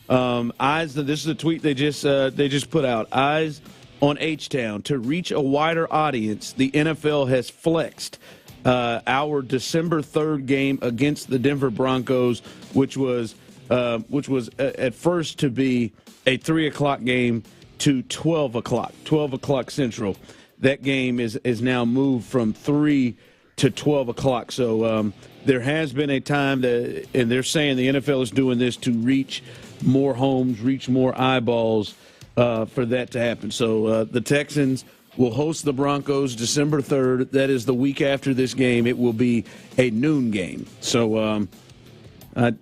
This is a tweet they just put out. Eyes on H-Town. To reach a wider audience, the NFL has flexed our December 3rd game against the Denver Broncos, which was at first to be a 3 o'clock game, to 12 o'clock Central. That game is now moved from 3 to 12 o'clock. So there has been a time and they're saying the NFL is doing this to reach more homes, reach more eyeballs for that to happen. So the Texans will host the Broncos December 3rd. That is the week after this game. It will be a noon game. So,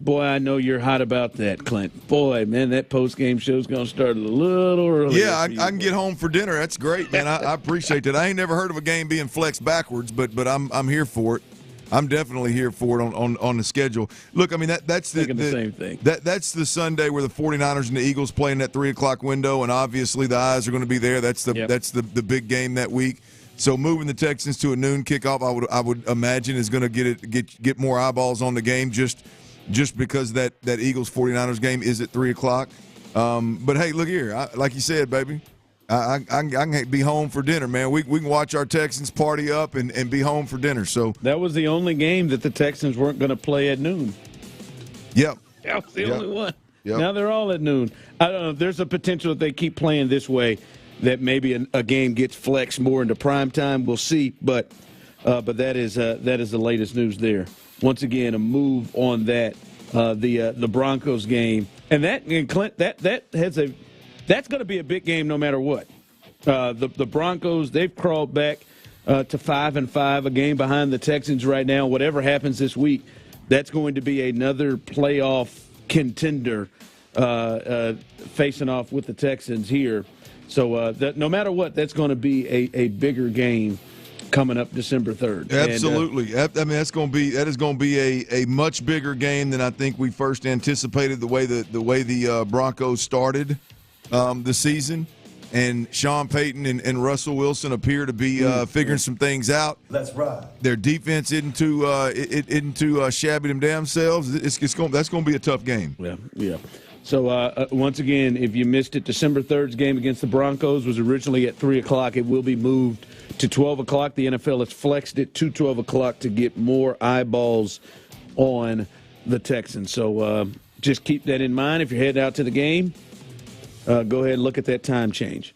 boy, I know you're hot about that, Clint. Boy, man, that post-game show's going to start a little early. Yeah, I can get home for dinner. That's great, man. I appreciate that. I ain't never heard of a game being flexed backwards, but I'm here for it. I'm definitely here for it on the schedule. Look, I mean, that's the same thing. That's the Sunday where the 49ers and the Eagles play in that 3 o'clock window, and obviously the eyes are going to be there. That's the big game that week. So moving the Texans to a noon kickoff, I would imagine is going to get more eyeballs on the game just because that Eagles 49ers game is at 3 o'clock. But hey, look here, like you said, baby. I can be home for dinner, man. We can watch our Texans party up and be home for dinner. So that was the only game that the Texans weren't going to play at noon. Yep. That was the only one. Yep. Now they're all at noon. I don't know. There's a potential that they keep playing this way, that maybe a game gets flexed more into prime time. We'll see. But that is the latest news there. Once again, a move on that the Broncos game, and Clint, that's going to be a big game no matter what. The Broncos, they've crawled back to 5-5, a game behind the Texans right now. Whatever happens this week, that's going to be another playoff contender facing off with the Texans here. So no matter what, that's going to be a bigger game coming up December 3rd. Absolutely. I mean, that is going to be a much bigger game than I think we first anticipated. The way the Broncos started the season, and Sean Payton and Russell Wilson appear to be figuring some things out. That's right. Their defense isn't too shabby them damn selves. That's going to be a tough game. Yeah. So, once again, if you missed it, December 3rd's game against the Broncos was originally at 3 o'clock. It will be moved to 12 o'clock. The NFL has flexed it to 12 o'clock to get more eyeballs on the Texans. So just keep that in mind. If you're heading out to the game, go ahead and look at that time change.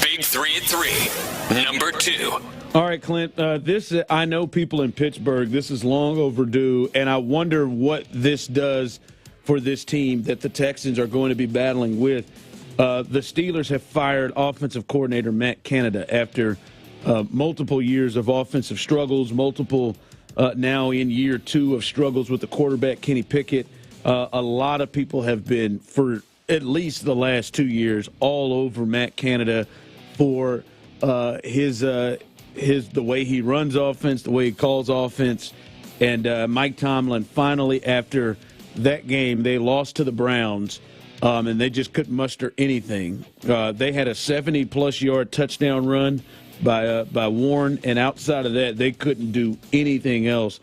Big 3 at 3, number 2. All right, Clint, I know people in Pittsburgh, this is long overdue, and I wonder what this does for this team that the Texans are going to be battling with. The Steelers have fired offensive coordinator Matt Canada after multiple years of offensive struggles, now in year 2 of struggles with the quarterback, Kenny Pickett. A lot of people have been, for at least the last 2 years, all over Matt Canada for the way he runs offense, the way he calls offense. And Mike Tomlin finally, after that game, they lost to the Browns, and they just couldn't muster anything. They had a 70-plus yard touchdown run by Warren, and outside of that, they couldn't do anything else.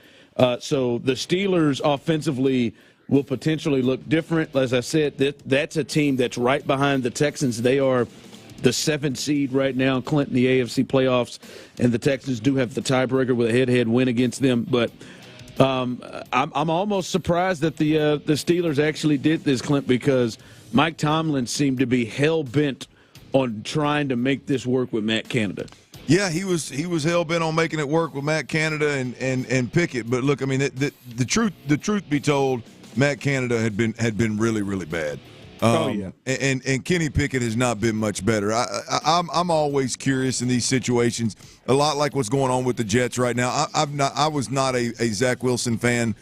So the Steelers offensively will potentially look different. As I said, that's a team that's right behind the Texans. They are the 7th seed right now, Clint, in the AFC playoffs, and the Texans do have the tiebreaker with a head-to-head win against them. But I'm almost surprised that the Steelers actually did this, Clint, because Mike Tomlin seemed to be hell-bent on trying to make this work with Matt Canada. Yeah, he was hell-bent on making it work with Matt Canada and Pickett. But look, I mean, the truth be told, Matt Canada had been really, really bad. And Kenny Pickett has not been much better. I'm always curious in these situations, a lot like what's going on with the Jets right now. I was not a Zach Wilson fan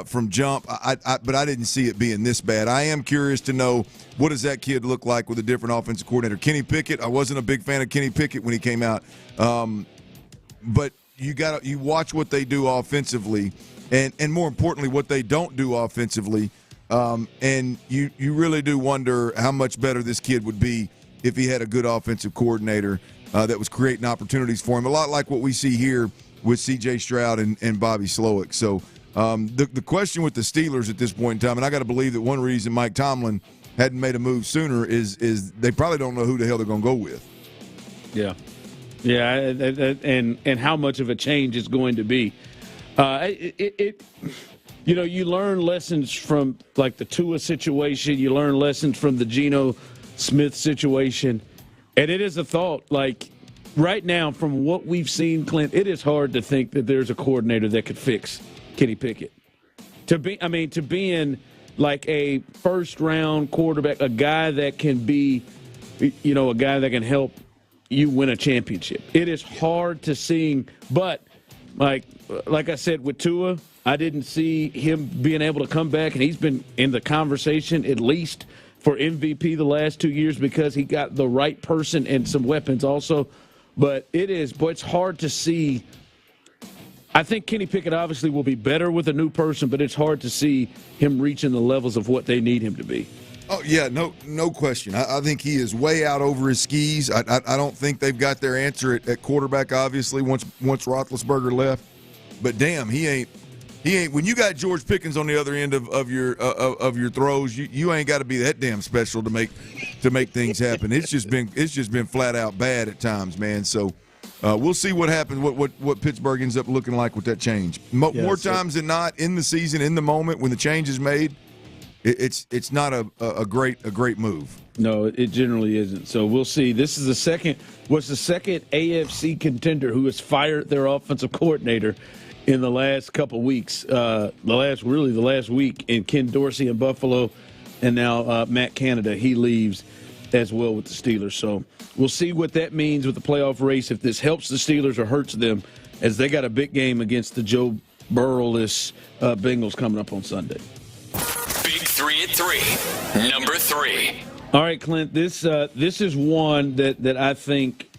from jump, but I didn't see it being this bad. I am curious to know, what does that kid look like with a different offensive coordinator? Kenny Pickett, I wasn't a big fan of Kenny Pickett when he came out, but you watch what they do offensively, and more importantly, what they don't do offensively. And you really do wonder how much better this kid would be if he had a good offensive coordinator that was creating opportunities for him. A lot like what we see here with C.J. Stroud and Bobby Slowick. So the question with the Steelers at this point in time, and I got to believe that one reason Mike Tomlin hadn't made a move sooner is they probably don't know who the hell they're going to go with. Yeah, and how much of a change it's going to be. You know, you learn lessons from, like, the Tua situation. You learn lessons from the Geno Smith situation. And it is a thought, like, right now, from what we've seen, Clint, it is hard to think that there's a coordinator that could fix Kenny Pickett. To be in, like, a first-round quarterback, a guy that can be, you know, a guy that can help you win a championship. It is hard to see, but, like I said, with Tua, I didn't see him being able to come back, and he's been in the conversation at least for MVP the last 2 years because he got the right person and some weapons also. But it's hard to see. I think Kenny Pickett obviously will be better with a new person, but it's hard to see him reaching the levels of what they need him to be. Oh, yeah, no question. I think he is way out over his skis. I don't think they've got their answer at quarterback, obviously, once Roethlisberger left. But, damn, he ain't when you got George Pickens on the other end of your throws, you ain't got to be that damn special to make things happen. It's just been flat out bad at times, man. So we'll see what happens, what Pittsburgh ends up looking like with that change. More times than not, in the season, in the moment when the change is made, it's not a great move. No, it generally isn't. So we'll see. This is the second AFC contender who has fired their offensive coordinator in the last couple weeks, the last week, in Ken Dorsey in Buffalo, and now Matt Canada, he leaves as well with the Steelers. So we'll see what that means with the playoff race, if this helps the Steelers or hurts them, as they got a big game against the Joe Burrow-less Bengals coming up on Sunday. Big 3 at 3, number 3. All right, Clint, this is one that I think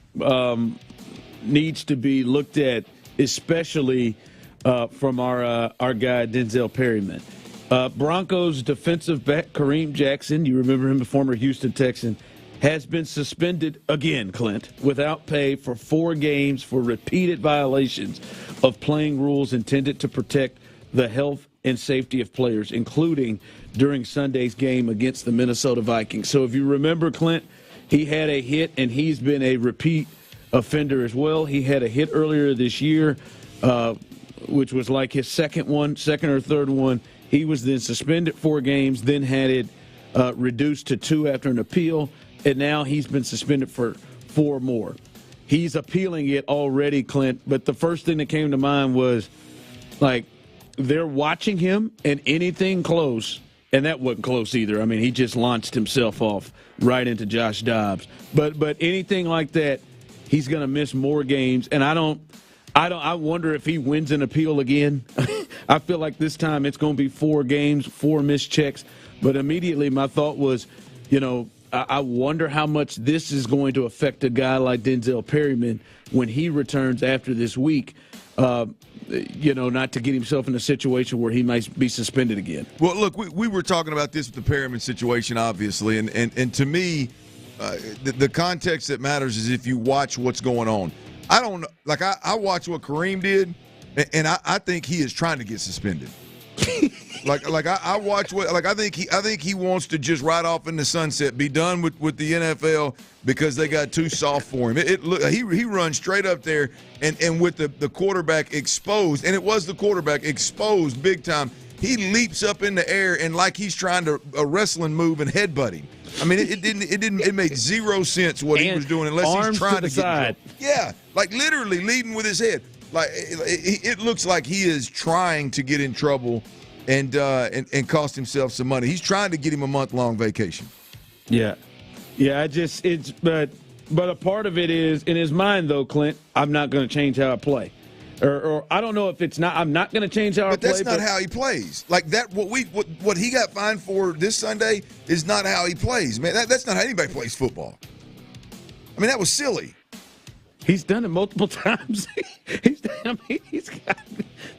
needs to be looked at, especially from our guy Denzel Perryman. Broncos defensive back Kareem Jackson, you remember him, a former Houston Texan, has been suspended again, Clint, without pay for 4 games for repeated violations of playing rules intended to protect the health and safety of players, including during Sunday's game against the Minnesota Vikings. So if you remember, Clint, he had a hit, and he's been a repeat offender as well. He had a hit earlier this year, which was like his second or third one. He was then suspended 4 games, then had it reduced to 2 after an appeal, and now he's been suspended for 4 more. He's appealing it already, Clint, but the first thing that came to mind was, like, they're watching him, and anything close, and that wasn't close either. I mean, he just launched himself off right into Josh Dobbs. But anything like that, he's going to miss more games, and I wonder if he wins an appeal again. I feel like this time it's going to be 4 games, 4 missed checks. But immediately my thought was, I wonder how much this is going to affect a guy like Denzel Perryman when he returns after this week. Not to get himself in a situation where he might be suspended again. Well, look, we were talking about this with the Perryman situation, obviously, and to me, the context that matters is if you watch what's going on. I don't know. Like, I watched what Kareem did, and I think he is trying to get suspended. I watch what, like, I think he wants to just ride off in the sunset, be done with the NFL because they got too soft for him. He runs straight up there and with the quarterback exposed, and it was the quarterback exposed big time. He leaps up in the air and like he's trying to a wrestling move and headbutt him. I mean, it made zero sense what he was doing unless he's trying to get. Yeah, like literally leading with his head. Like it looks like he is trying to get in trouble and cost himself some money. He's trying to get him a month-long vacation. Yeah. But a part of it is in his mind though, Clint. I'm not going to change how I play, or I don't know if it's not. I'm not going to change how I play. But that's not how he plays. Like that. What he got fined for this Sunday is not how he plays, man. That's not how anybody plays football. I mean, that was silly. He's done it multiple times.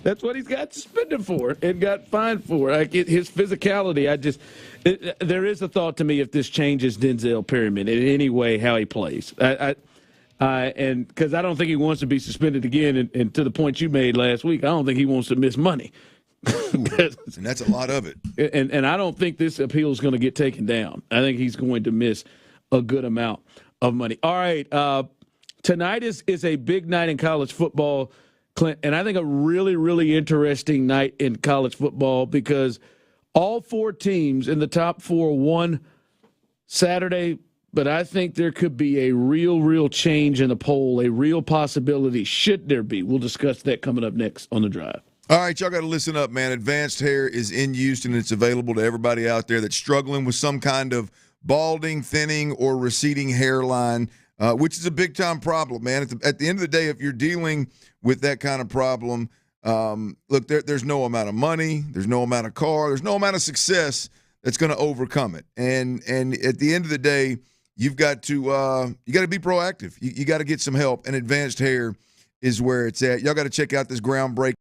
That's what he's got suspended for and got fined for. Like his physicality, there is a thought to me if this changes Denzel Perryman in any way how he plays. And because I don't think he wants to be suspended again. And to the point you made last week, I don't think he wants to miss money. And that's a lot of it. And I don't think this appeal is going to get taken down. I think he's going to miss a good amount of money. All right. Tonight is a big night in college football, Clint, and I think a really, really interesting night in college football because all 4 teams in the top 4 won Saturday, but I think there could be a real change in the poll, a real possibility, should there be. We'll discuss that coming up next on The Drive. All right, y'all got to listen up, man. Advanced Hair is in Houston. It's available to everybody out there that's struggling with some kind of balding, thinning, or receding hairline. Which is a big-time problem, man. At the end of the day, if you're dealing with that kind of problem, look, there's no amount of money, there's no amount of car, there's no amount of success that's going to overcome it. And at the end of the day, you've got to be proactive. You got to get some help, and Advanced Hair is where it's at. Y'all got to check out this groundbreaking.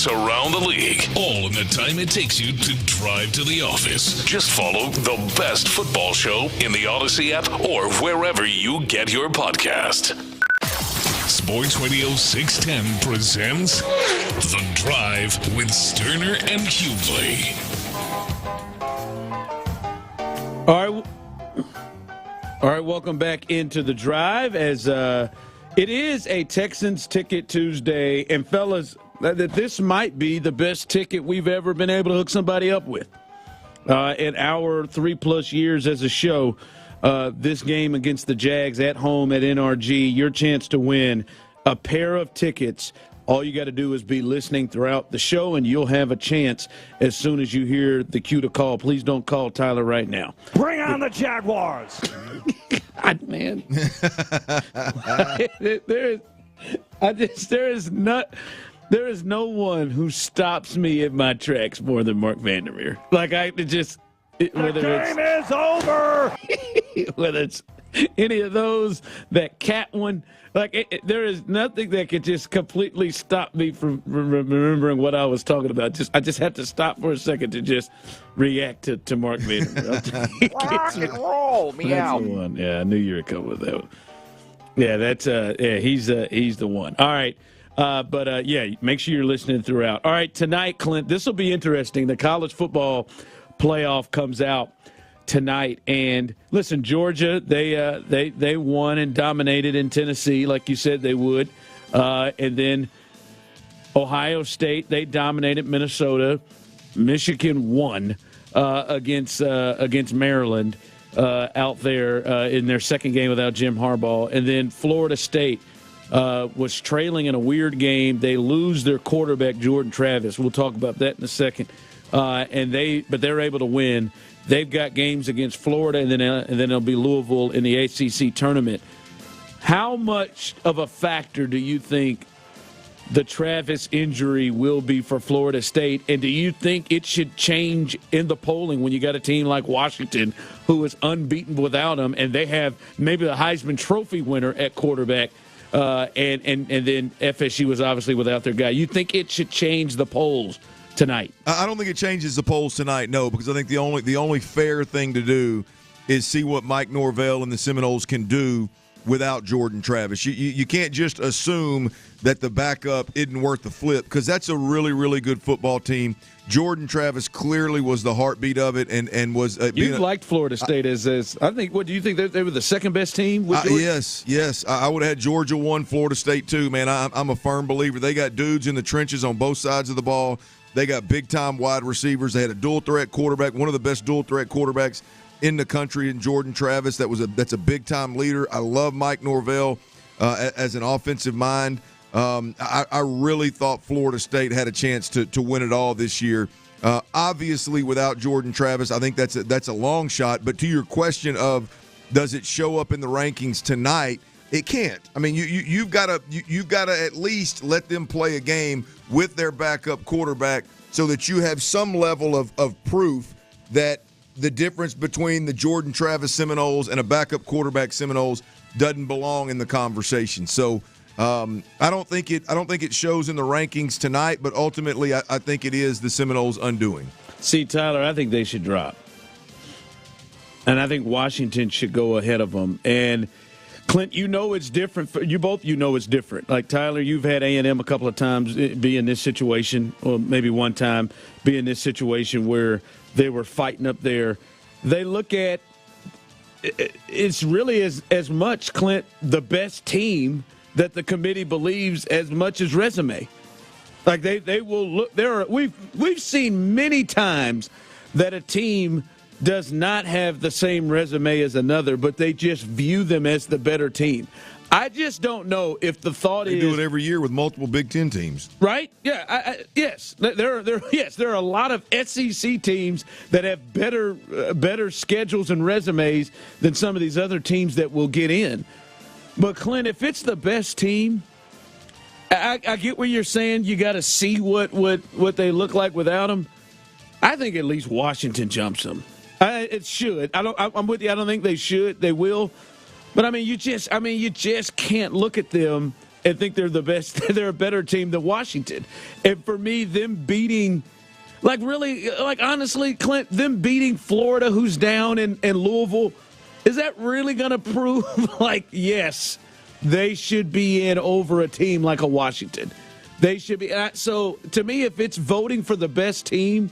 Around the league, all in the time it takes you to drive to the office. Just follow the best football show in the Odyssey app or wherever you get your podcast. Sports Radio 610 presents The Drive with Stoerner and Hughley. All right, welcome back into The Drive as it is a Texans Ticket Tuesday. And fellas, that this might be the best ticket we've ever been able to hook somebody up with. In our 3+ years as a show, this game against the Jags at home at NRG, your chance to win a pair of tickets. All you got to do is be listening throughout the show, and you'll have a chance as soon as you hear the cue to call. Please don't call Tyler right now. Bring on the Jaguars. God, man. There is no one who stops me in my tracks more than Mark Vandermeer. Like, the game is over. Whether it's any of those, that cat one, there is nothing that could just completely stop me from remembering what I was talking about. I just have to stop for a second to just react to Mark Vandermeer. Rock and roll, meow. That's the one. Yeah, I knew you were coming with that one. Yeah, he's the one. All right. But make sure you're listening throughout. All right, tonight, Clint, this will be interesting. The college football playoff comes out tonight. And listen, Georgia, they won and dominated in Tennessee like you said they would. And then Ohio State, they dominated Minnesota. Michigan won against Maryland out there in their second game without Jim Harbaugh. And then Florida State was trailing in a weird game. They lose their quarterback, Jordan Travis. We'll talk about that in a second. But they're able to win. They've got games against Florida, and then it'll be Louisville in the ACC tournament. How much of a factor do you think the Travis injury will be for Florida State? And do you think it should change in the polling when you got a team like Washington who is unbeaten without him, and they have maybe the Heisman Trophy winner at quarterback? And then FSU was obviously without their guy. You think it should change the polls tonight? I don't think it changes the polls tonight, no, because I think the only fair thing to do is see what Mike Norvell and the Seminoles can do without Jordan Travis. You can't just assume that the backup isn't worth the flip, because that's a really, really good football team. Jordan Travis clearly was the heartbeat of it, and was. You liked Florida State as I think. What do you think they were the second best team? With yes. I would have had Georgia 1, Florida State 2. Man, I'm a firm believer. They got dudes in the trenches on both sides of the ball. They got big time wide receivers. They had a dual threat quarterback, one of the best dual threat quarterbacks in the country, in Jordan Travis. That's a big time leader. I love Mike Norvell as an offensive mind. I really thought Florida State had a chance to win it all this year. Obviously, without Jordan Travis, I think that's a long shot. But to your question of does it show up in the rankings tonight, it can't. I mean, you've got to at least let them play a game with their backup quarterback so that you have some level of proof that the difference between the Jordan Travis Seminoles and a backup quarterback Seminoles doesn't belong in the conversation. So I don't think it shows in the rankings tonight, but ultimately I think it is the Seminoles' undoing. See, Tyler, I think they should drop. And I think Washington should go ahead of them. And Clint, it's different. It's different. Like Tyler, you've had A&M a couple of times be in this situation, or maybe one time be in this situation where they were fighting up there. They look at it's really as much, Clint, the best team that the committee believes as much as resume. Like they will look. We've seen many times that a team does not have the same resume as another, but they just view them as the better team. I just don't know if the thought they do it every year with multiple Big Ten teams, right? Yeah, yes. There are a lot of SEC teams that have better schedules and resumes than some of these other teams that will get in. But Clint, if it's the best team, I get what you're saying. You got to see what they look like without them. I think at least Washington jumps them. It should. I'm with you. I don't think they should. They will. But I mean, you just can't look at them and think they're the best. They're a better team than Washington. And for me, them beating, honestly, Clint, them beating Florida, who's down, and Louisville, is that really going to prove yes, they should be in over a team like a Washington? They should be. So to me, if it's voting for the best team,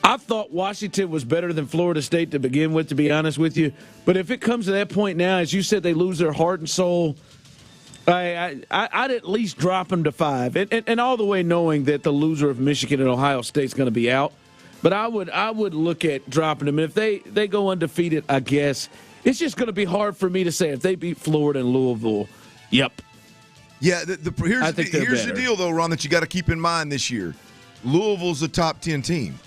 I thought Washington was better than Florida State to begin with, to be honest with you. But if it comes to that point now, as you said, they lose their heart and soul, I'd at least drop them to 5. And all the way knowing that the loser of Michigan and Ohio State is going to be out. But I would look at dropping them. And if they go undefeated, I guess, it's just going to be hard for me to say if they beat Florida and Louisville, yep. Yeah, here's the deal, though, Ron, that you got to keep in mind this year. Louisville's a top 10 team.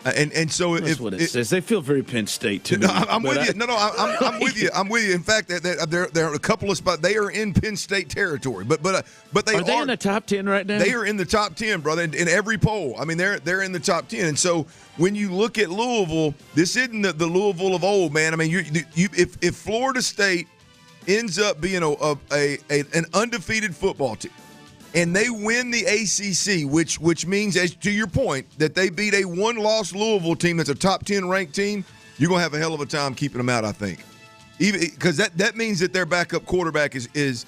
And so that's what it says. They feel very Penn State to me. I'm with you. I'm with you. I'm with you. In fact, there are a couple of spots. They are in Penn State territory, but they are in the top 10 right now. They are in the top 10, brother, in every poll. I mean, they're in the top 10. And so when you look at Louisville, this isn't the Louisville of old, man. I mean, if Florida State ends up being an undefeated football team, and they win the ACC, which means, as to your point, that they beat a one-loss Louisville team that's a top 10 ranked team, you're going to have a hell of a time keeping them out, I think. Even because that means that their backup quarterback is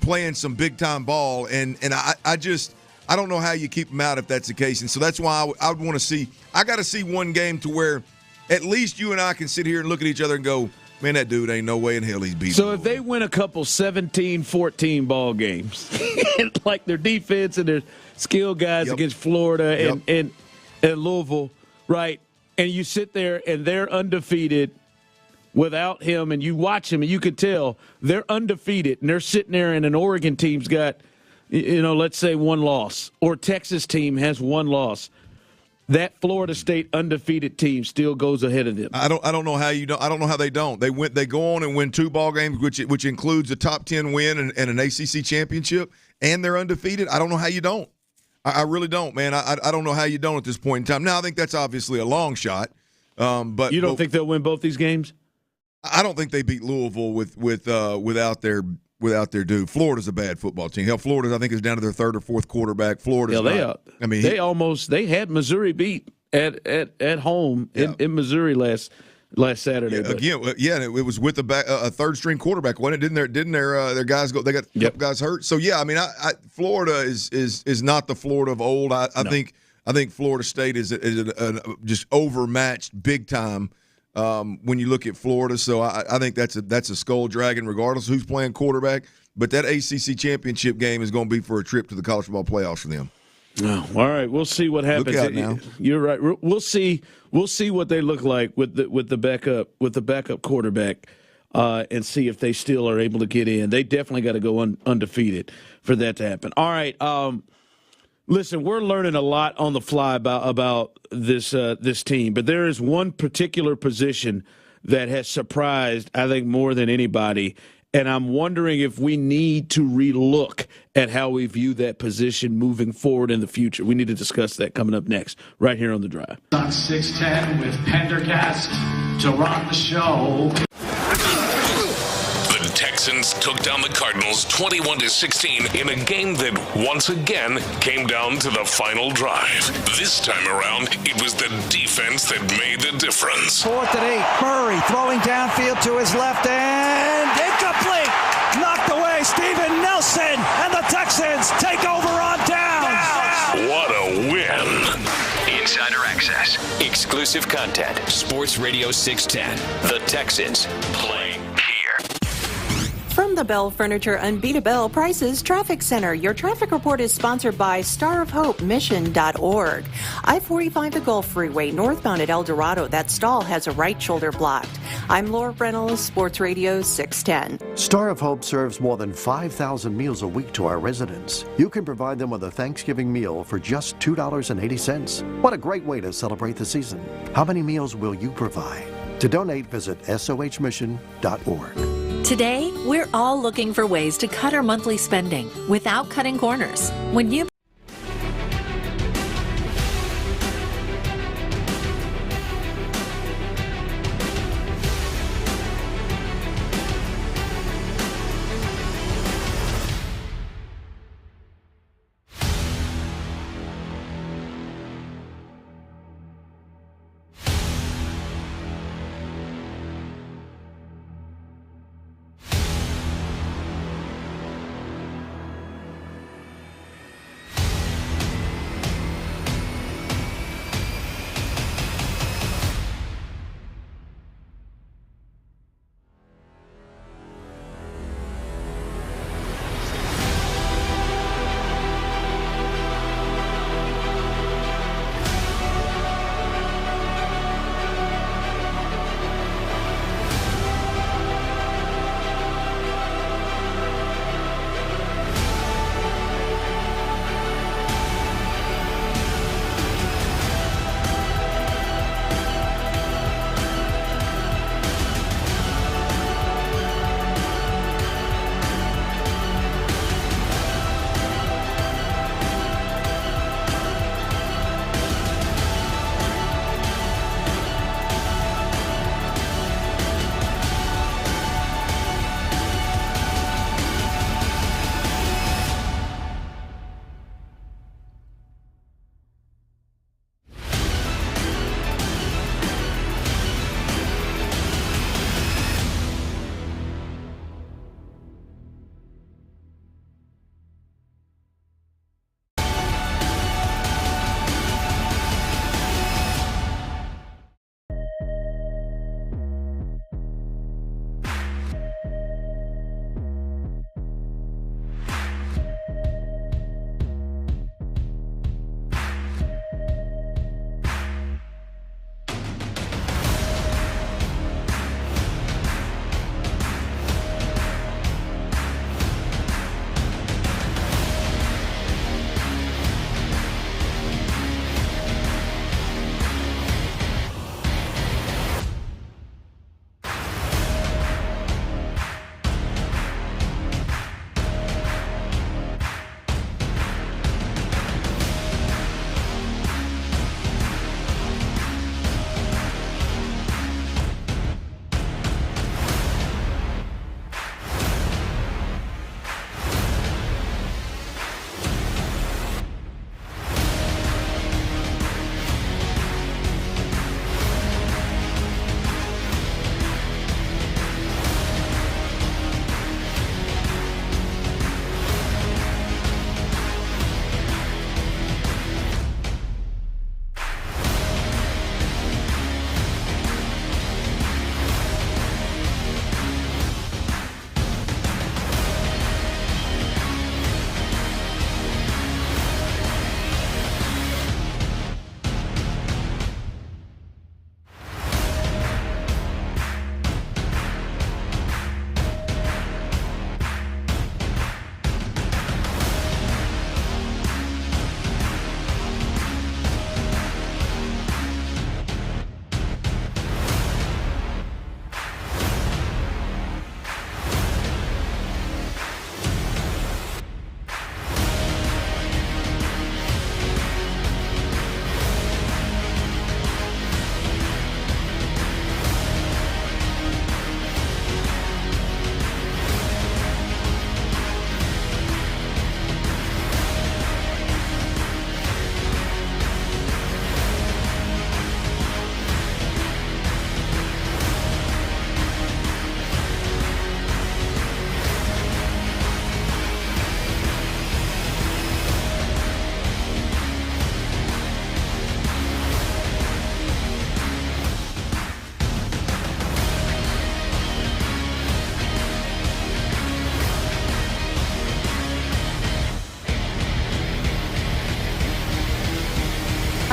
playing some big-time ball, and I don't know how you keep them out if that's the case. And so that's why I would want to see – I got to see one game to where at least you and I can sit here and look at each other and go, man, that dude ain't no way in hell he's beating. So if they win a couple 17-14 ball games, like their defense and their skill guys against Florida and Louisville, right, and you sit there and they're undefeated without him, and you watch him and you could tell they're undefeated, and they're sitting there and an Oregon team's got, let's say one loss, or Texas team has one loss. That Florida State undefeated team still goes ahead of them. I don't know how you don't. I don't know how they don't. They go on and win 2 ball games, which includes a top 10 win and an ACC championship, and they're undefeated. I don't know how you don't. I really don't, man. I don't know how you don't at this point in time. Now I think that's obviously a long shot. But you don't think they'll win both these games? I don't think they beat Louisville without their dude. Florida's a bad football team. Hell, Florida, I think, is down to their 3rd or 4th quarterback. Florida's they had Missouri beat at home in Missouri last Saturday. Yeah, and it was with a third string quarterback. Didn't their guys go? They got a couple guys hurt. So yeah, I mean, Florida is not the Florida of old. I think Florida State is just overmatched big time. When you look at Florida, so I think that's a skull dragging, regardless of who's playing quarterback. But that ACC championship game is going to be for a trip to the college football playoffs for them. Oh, all right, we'll see what happens. Look out now. You're right. We'll see what they look like with the backup quarterback, and see if they still are able to get in. They definitely got to go undefeated for that to happen. All right. Listen, we're learning a lot on the fly about this team, but there is one particular position that has surprised, I think, more than anybody, and I'm wondering if we need to relook at how we view that position moving forward in the future. We need to discuss that coming up next, right here on The Drive. On 610 with Pendergast to run the show. The Texans took down the Cardinals 21-16 in a game that once again came down to the final drive. This time around, it was the defense that made the difference. 4th and 8. Murray throwing downfield to his left and incomplete. Knocked away. Steven Nelson and the Texans take over on downs. What a win. Insider access. Exclusive content. Sports Radio 610. The Texans playing here. From the Bell Furniture Unbeat a Bell Prices Traffic Center, your traffic report is sponsored by starofhopemission.org. I-45 the Gulf Freeway, northbound at El Dorado. That stall has a right shoulder blocked. I'm Laura Reynolds, Sports Radio 610. Star of Hope serves more than 5,000 meals a week to our residents. You can provide them with a Thanksgiving meal for just $2.80. What a great way to celebrate the season. How many meals will you provide? To donate, visit sohmission.org. Today, we're all looking for ways to cut our monthly spending without cutting corners. When you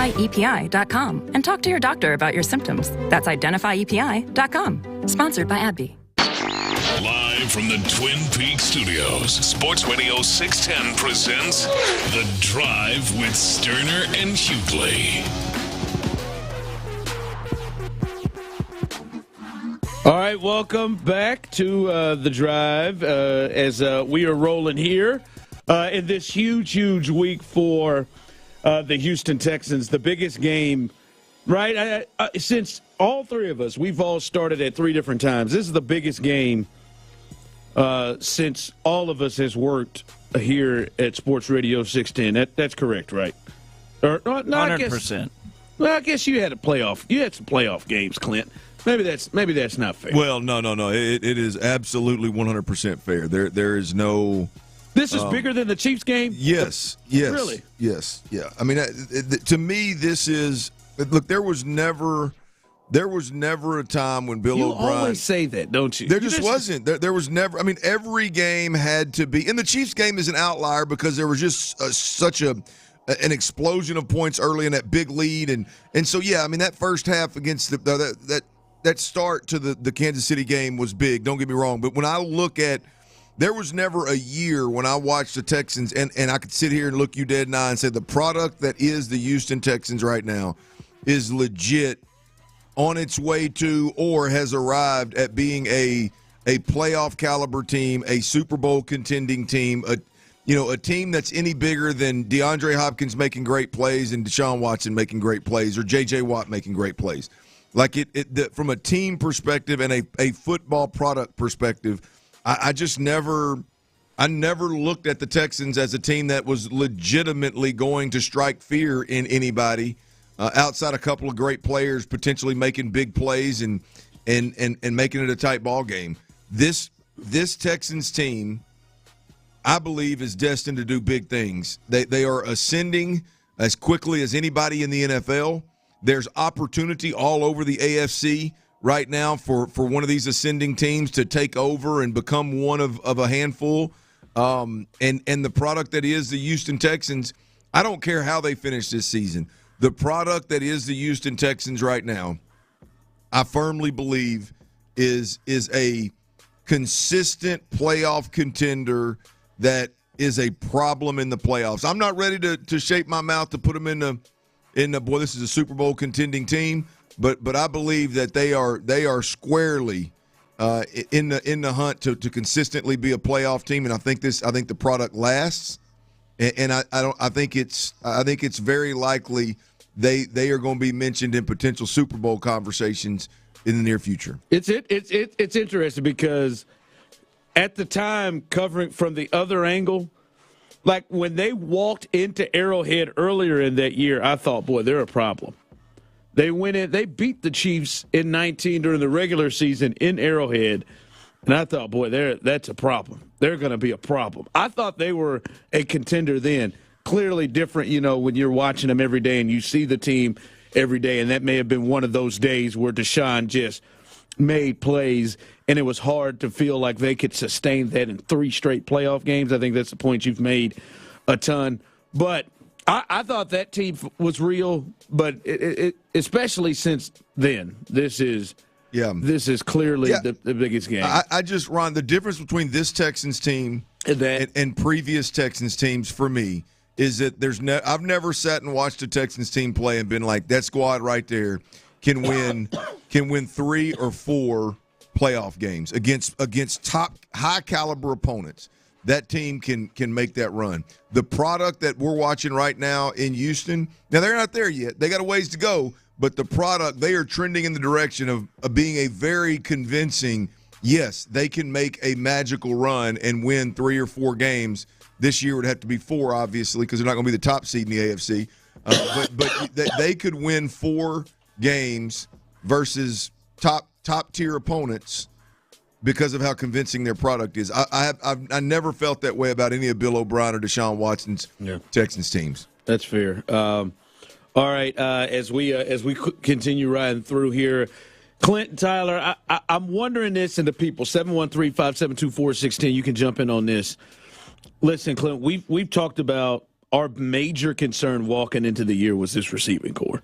IdentifyEPI.com and talk to your doctor about your symptoms. That's IdentifyEPI.com. Sponsored by AbbVie. Live from the Twin Peaks studios, Sports Radio 610 presents The Drive with Stoerner and Hughley. All right, welcome back to The Drive as we are rolling here in this huge week for the Houston Texans, the biggest game, right? Since all three of us, we've all started at three different times. This is the biggest game since all of us has worked here at Sports Radio 610. That's correct, right? Or, no, 100%. I guess you had a playoff. You had some playoff games, Clint. Maybe that's not fair. Well, no. It is absolutely 100% fair. There is no. This is bigger than the Chiefs game? Yes. Really? Yes. Yeah. I mean, to me, this is. Look, there was never a time when Bill O'Brien. You always say that, don't you? There just wasn't. There was never. I mean, every game had to be. And the Chiefs game is an outlier because there was just such an explosion of points early in that big lead, and so yeah. I mean, that first half against that start to the Kansas City game was big. Don't get me wrong, but when I look at. There was never a year when I watched the Texans, and I could sit here and look you dead in the eye and say the product that is the Houston Texans right now is legit on its way to or has arrived at being a playoff caliber team, a Super Bowl contending team, a team that's any bigger than DeAndre Hopkins making great plays and Deshaun Watson making great plays or J.J. Watt making great plays. Like from a team perspective and a football product perspective, I never looked at the Texans as a team that was legitimately going to strike fear in anybody outside a couple of great players potentially making big plays and making it a tight ball game. This Texans team, I believe, is destined to do big things. They are ascending as quickly as anybody in the NFL. There's opportunity all over the AFC right now for one of these ascending teams to take over and become one of a handful. And the product that is the Houston Texans, I don't care how they finish this season. The product that is the Houston Texans right now, I firmly believe is a consistent playoff contender that is a problem in the playoffs. I'm not ready to shape my mouth to put them in the boy, this is a Super Bowl contending team. But I believe that they are squarely in the hunt to consistently be a playoff team, and I think the product lasts, and I think it's very likely they are going to be mentioned in potential Super Bowl conversations in the near future. It's interesting because at the time, covering from the other angle, like when they walked into Arrowhead earlier in that year, I thought, boy, they're a problem. They went in. They beat the Chiefs in 19 during the regular season in Arrowhead, and I thought, boy, that's a problem. They're going to be a problem. I thought they were a contender then. Clearly different, when you're watching them every day and you see the team every day, and that may have been one of those days where Deshaun just made plays, and it was hard to feel like they could sustain that in 3 straight playoff games. I think that's the point you've made a ton. But I thought that team was real, but it especially since then, this is clearly the biggest game. I just, Ron, the difference between this Texans team and previous Texans teams for me is that I've never sat and watched a Texans team play and been like, that squad right there can win 3 or 4 playoff games against top high caliber opponents. That team can make that run. The product that we're watching right now in Houston, now they're not there yet. They got a ways to go, but the product, they are trending in the direction of being a very convincing, yes, they can make a magical run and win 3 or 4 games. This year would have to be 4, obviously, because they're not going to be the top seed in the AFC. But they could win 4 games versus top-tier opponents because of how convincing their product is. I never felt that way about any of Bill O'Brien or Deshaun Watson's Texans teams. That's fair. All right, as we continue riding through here, Clint and Tyler, I'm wondering this, and the people, 713-572-4610, you can jump in on this. Listen, Clint, we've talked about our major concern walking into the year was this receiving core.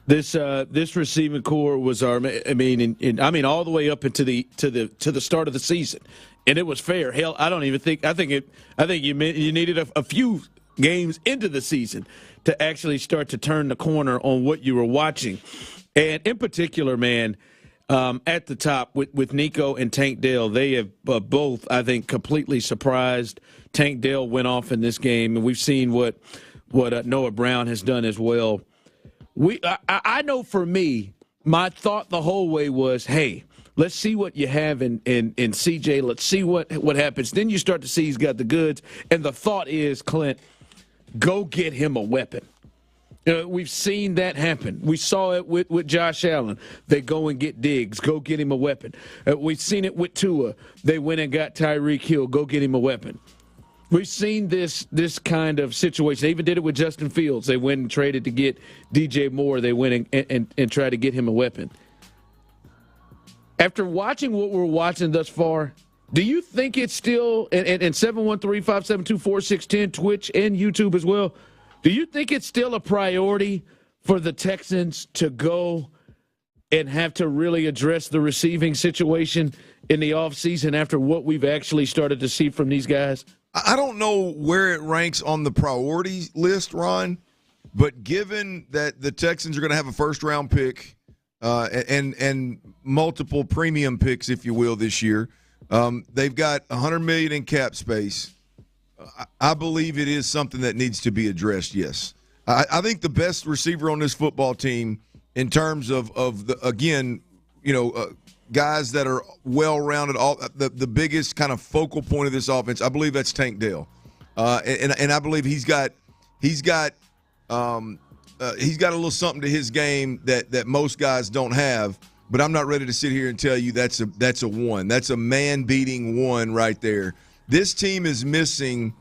This receiving core was our. I mean, all the way up into the start of the season, and it was fair. Hell, I think you needed a few games into the season to actually start to turn the corner on what you were watching, and in particular, man, at the top with Nico and Tank Dell. They have both, I think, completely surprised. Tank Dell went off in this game, and we've seen what Noah Brown has done as well. I know for me, my thought the whole way was, hey, let's see what you have in CJ. Let's see what happens. Then you start to see he's got the goods. And the thought is, Clint, go get him a weapon. We've seen that happen. We saw it with Josh Allen. They go and get Diggs. Go get him a weapon. We've seen it with Tua. They went and got Tyreek Hill. Go get him a weapon. We've seen this kind of situation. They even did it with Justin Fields. They went and traded to get DJ Moore. They went and tried to get him a weapon. After watching what we're watching thus far, do you think it's still, and 713-572-4610, Twitch and YouTube as well, do you think it's still a priority for the Texans to go and have to really address the receiving situation in the offseason after what we've actually started to see from these guys? I don't know where it ranks on the priority list, Ron, but given that the Texans are going to have a first-round pick and multiple premium picks, if you will, this year, they've got $100 million in cap space. I believe it is something that needs to be addressed, yes. I think the best receiver on this football team in terms of guys that are well-rounded, the biggest kind of focal point of this offense, I believe that's Tank Dell. And I believe he's got a little something to his game that most guys don't have, but I'm not ready to sit here and tell you that's a one. That's a man-beating one right there. This team is missing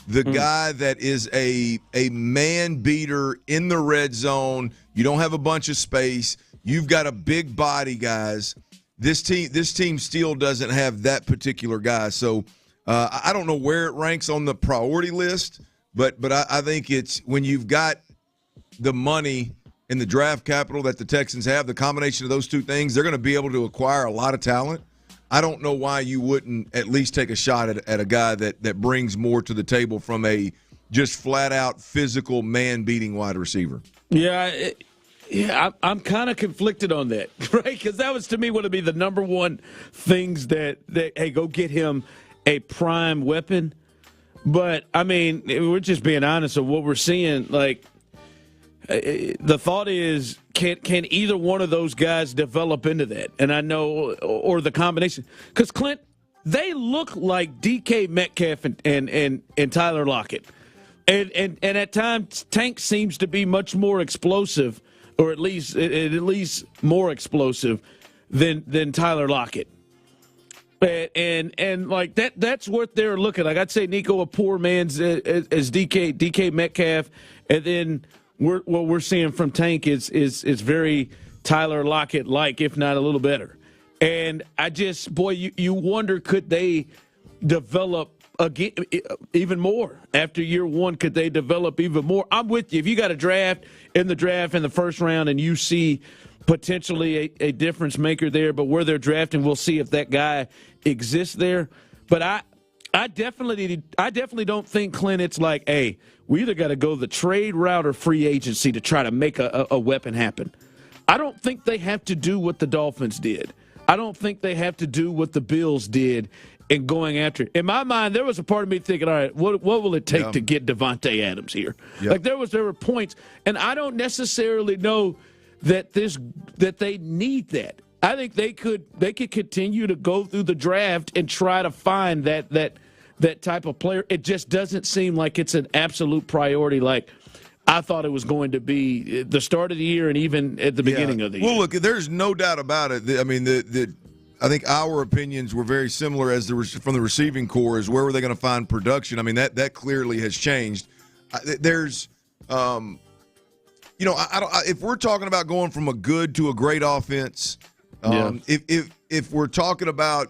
the guy that is a man beater in the red zone. You don't have a bunch of space. You've got a big body, guys. This team still doesn't have that particular guy. So I don't know where it ranks on the priority list, but I think it's when you've got the money and the draft capital that the Texans have, the combination of those two things, they're going to be able to acquire a lot of talent. I don't know why you wouldn't at least take a shot at a guy that brings more to the table from a just flat-out physical man-beating wide receiver. Yeah, I'm kind of conflicted on that, right? Because that was, to me, would be the number one things that, hey, go get him a prime weapon. But, I mean, we're just being honest of what we're seeing. Like, the thought is, can either one of those guys develop into that? And I know, or the combination. Because, Clint, they look like DK Metcalf and Tyler Lockett. And at times, Tank seems to be much more explosive, or at least more explosive than Tyler Lockett. And like that's what they're looking like. I'd say Nico a poor man's as DK Metcalf, and then what we're seeing from Tank is very Tyler Lockett like, if not a little better. And I just, you wonder, could they develop again even more after year one? Could they develop even more? I'm with you. If you got a draft in the first round and you see potentially a difference maker there, but where they're drafting, we'll see if that guy exists there. But I definitely don't think, Clint, it's like, hey, we either got to go the trade route or free agency to try to make a weapon happen. I don't think they have to do what the Dolphins did. I don't think they have to do what the Bills did in going after it. In my mind, there was a part of me thinking, all right, what will it take to get Devontae Adams here? Yep. Like there were points, and I don't necessarily know that they need that. I think they could continue to go through the draft and try to find that type of player. It just doesn't seem like it's an absolute priority like I thought it was going to be the start of the year and even at the beginning of the year. Well, look, there's no doubt about it. I mean, I think our opinions were very similar as from the receiving core is where were they going to find production. I mean, that clearly has changed. There's if we're talking about going from a good to a great offense, if we're talking about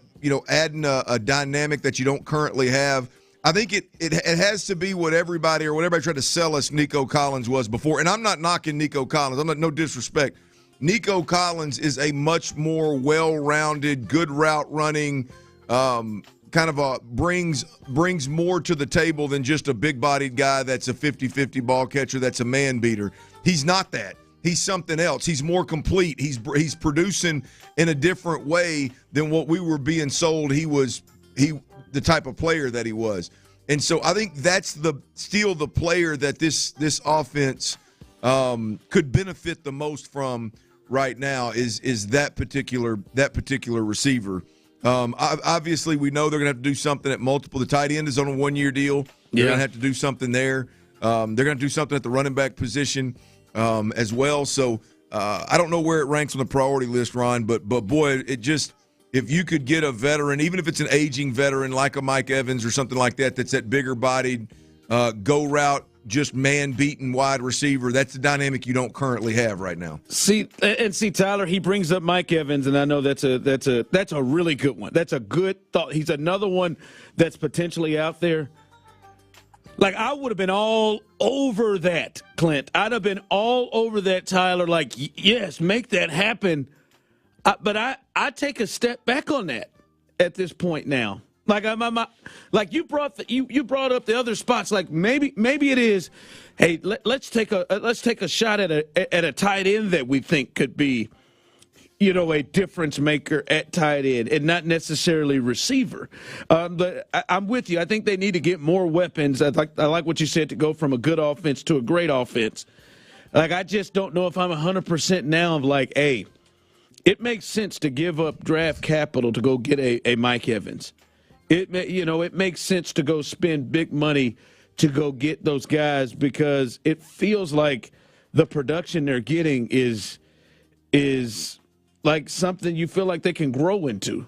adding a dynamic that you don't currently have, I think it has to be what everybody tried to sell us Nico Collins was before. And I'm not knocking Nico Collins. I'm not, no disrespect. Nico Collins is a much more well-rounded, good route running, kind of brings more to the table than just a big-bodied guy that's a 50-50 ball catcher that's a man beater. He's not that. he's something else. He's more complete. He's producing in a different way than what we were being sold the type of player that he was. And so I think that's still the player that this offense could benefit the most from right now is that particular receiver. Obviously, we know they're going to have to do something at multiple. The tight end is on a 1-year deal. They're going to have to do something there. They're going to do something at the running back position as well. So I don't know where it ranks on the priority list, Ron, but boy, it just – if you could get a veteran, even if it's an aging veteran like a Mike Evans or something like that, that's that bigger-bodied, go route, just man-beaten wide receiver, that's the dynamic you don't currently have right now. See, Tyler, he brings up Mike Evans, and I know that's a really good one. That's a good thought. He's another one that's potentially out there. Like, I would have been all over that, Clint. I'd have been all over that, Tyler. Like, yes, make that happen. But I take a step back on that at this point now. Like like you brought up the other spots. Like maybe it is. Hey, let's take a shot at a tight end that we think could be, a difference maker at tight end and not necessarily receiver. But I'm with you. I think they need to get more weapons. I like what you said, to go from a good offense to a great offense. Like, I just don't know if I'm 100% now of like, hey, it makes sense to give up draft capital to go get a Mike Evans. It makes sense to go spend big money to go get those guys, because it feels like the production they're getting is like something you feel like they can grow into.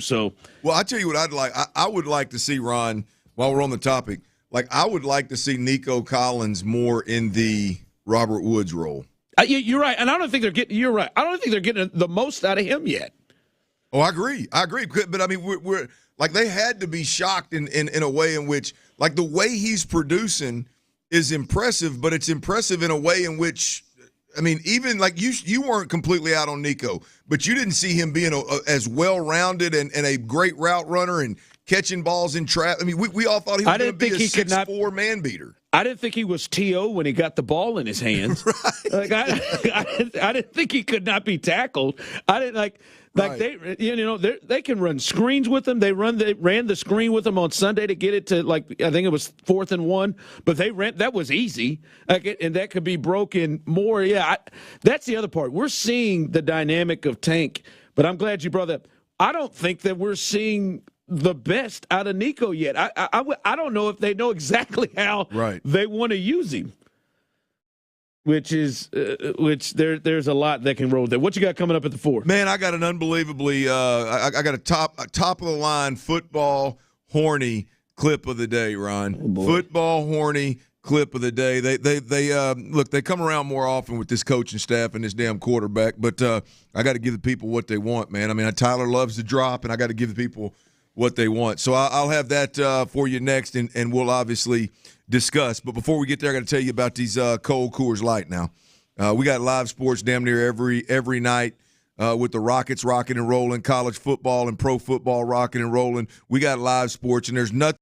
So, well, I tell you what I'd like. I would like to see, Ron, while we're on the topic, like I would like to see Nico Collins more in the Robert Woods role. You're right, and I don't think they're getting. You're right. I don't think they're getting the most out of him yet. Oh, I agree. But I mean, we're like, they had to be shocked in a way in which, like, the way he's producing is impressive, but it's impressive in a way in which, I mean, even like you weren't completely out on Nico, but you didn't see him being as well-rounded and a great route runner and catching balls in trap. I mean, we all thought he was going to be a 6'4" man beater. I didn't think he was T.O. when he got the ball in his hands. Right. Like I didn't think he could not be tackled. I didn't like right. They can run screens with him. They ran the screen with him on Sunday to get it to, like, I think it was 4th and 1, but that was easy. And that could be broken more. Yeah, that's the other part. We're seeing the dynamic of Tank, but I'm glad you brought that up. I don't think that we're seeing the best out of Nico yet. I don't know if they know exactly how they want to use him, which there's a lot that can roll there. What you got coming up at the 4? Man, I got an unbelievably I got a top of the line football horny clip of the day, Ron. Oh, football horny clip of the day. They look, they come around more often with this coaching staff and this damn quarterback, but I got to give the people what they want, man. I mean, Tyler loves to drop, and I got to give the people what they want. So I'll have that for you next, and we'll obviously discuss. But before we get there, I got to tell you about these cold Coors Light now. We got live sports damn near every night with the Rockets rocking and rolling, college football and pro football rocking and rolling. We got live sports, and there's nothing.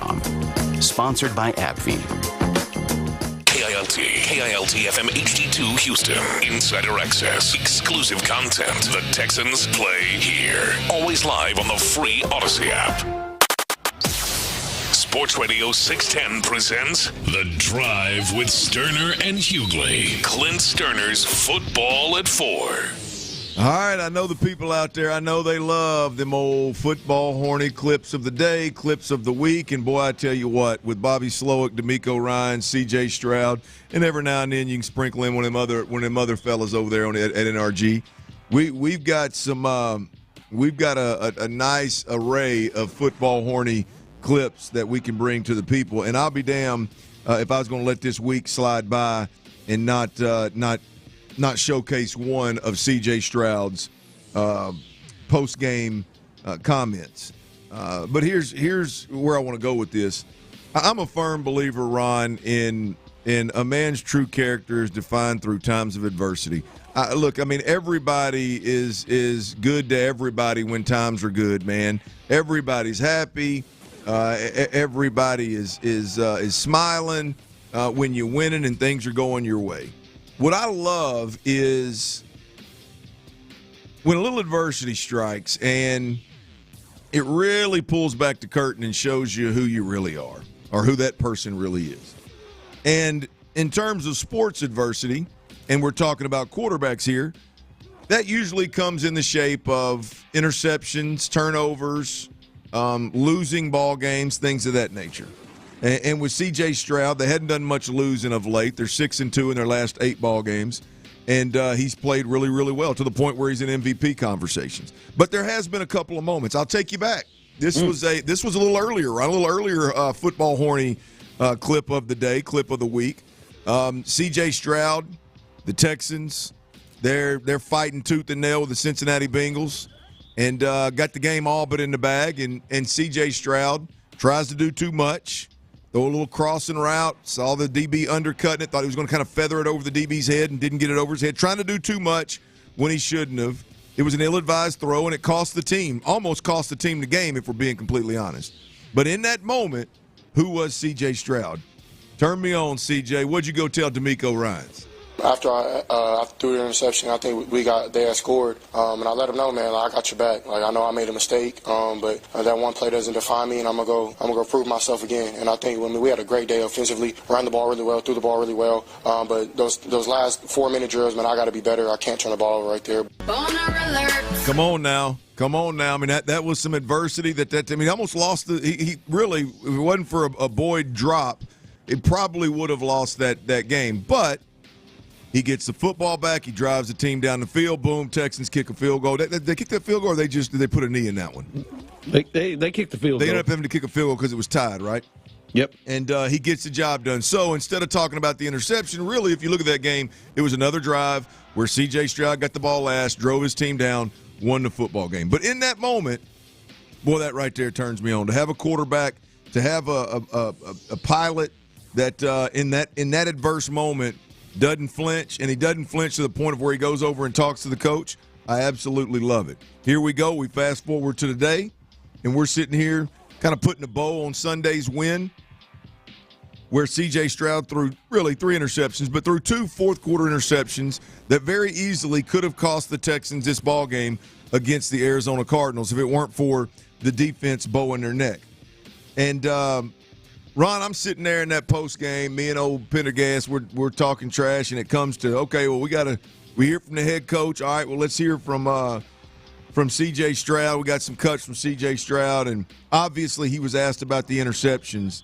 SportsRadio610 Sponsored by AbbVie. KILT FM HD2 Houston. Insider access. Exclusive content. The Texans play here. Always live on the free Odyssey app. Sports Radio 610 presents The Drive with Stoerner and Hughley. Clint Stoerner's Football at 4. All right, I know the people out there, I know they love them old football horny clips of the day, clips of the week, and boy, I tell you what, with Bobby Slowick, DeMeco Ryans, C.J. Stroud, and every now and then you can sprinkle in one of them other fellas over there at NRG. We've got a nice array of football horny clips that we can bring to the people, and I'll be damned if I was going to let this week slide by and not showcase one of C.J. Stroud's post-game comments. But here's where I want to go with this. I'm a firm believer, Ron, in a man's true character is defined through times of adversity. Look, I mean, everybody is good to everybody when times are good, man. Everybody's happy. Everybody is smiling when you're winning and things are going your way. What I love is when a little adversity strikes and it really pulls back the curtain and shows you who you really are or who that person really is. And in terms of sports adversity, and we're talking about quarterbacks here, that usually comes in the shape of interceptions, turnovers, losing ball games, things of that nature. And with C.J. Stroud, they hadn't done much losing of late. They're 6-2 in their last 8 ball games, and he's played really, really well to the point where he's in MVP conversations. But there has been a couple of moments. I'll take you back. This was a little earlier, right? A little earlier football horny clip of the day, clip of the week. C.J. Stroud, the Texans, they're fighting tooth and nail with the Cincinnati Bengals, and got the game all but in the bag. And C.J. Stroud tries to do too much. Throw a little crossing route, saw the DB undercutting it, thought he was going to kind of feather it over the DB's head and didn't get it over his head, trying to do too much when he shouldn't have. It was an ill-advised throw, and it cost the team, almost cost the team the game if we're being completely honest. But in that moment, who was C.J. Stroud? Turn me on, C.J. What'd you go tell DeMeco Ryans? After I threw the interception, I think they had scored, and I let them know, man, like, I got your back. Like, I know I made a mistake, but that one play doesn't define me, and I'm gonna go prove myself again. And I think we had a great day offensively, ran the ball really well, threw the ball really well. But those last 4-minute drills, man, I got to be better. I can't turn the ball over right there. Come on now. I mean, that was some adversity. He almost lost he really, if it wasn't for a Boyd drop, it probably would have lost that game. But he gets the football back. He drives the team down the field. Boom, Texans kick a field goal. They kick that field goal, or did they put a knee in that one? They kicked the field goal. They ended up having to kick a field goal because it was tied, right? Yep. And he gets the job done. So instead of talking about the interception, really, if you look at that game, it was another drive where C.J. Stroud got the ball last, drove his team down, won the football game. But in that moment, boy, that right there turns me on. To have a quarterback, to have a pilot that in that adverse moment doesn't flinch, and he doesn't flinch to the point of where he goes over and talks to the coach, I absolutely love it. Here we go. We fast forward to today, and we're sitting here kind of putting a bow on Sunday's win, where C.J. Stroud threw really 3 interceptions, but threw 2 fourth-quarter interceptions that very easily could have cost the Texans this ball game against the Arizona Cardinals if it weren't for the defense bowing their neck. And Ron, I'm sitting there in that post game. Me and old Pendergast, we're talking trash, and it comes to, okay, well, we hear from the head coach. All right, well, let's hear from C.J. Stroud. We got some cuts from C.J. Stroud, and obviously he was asked about the interceptions.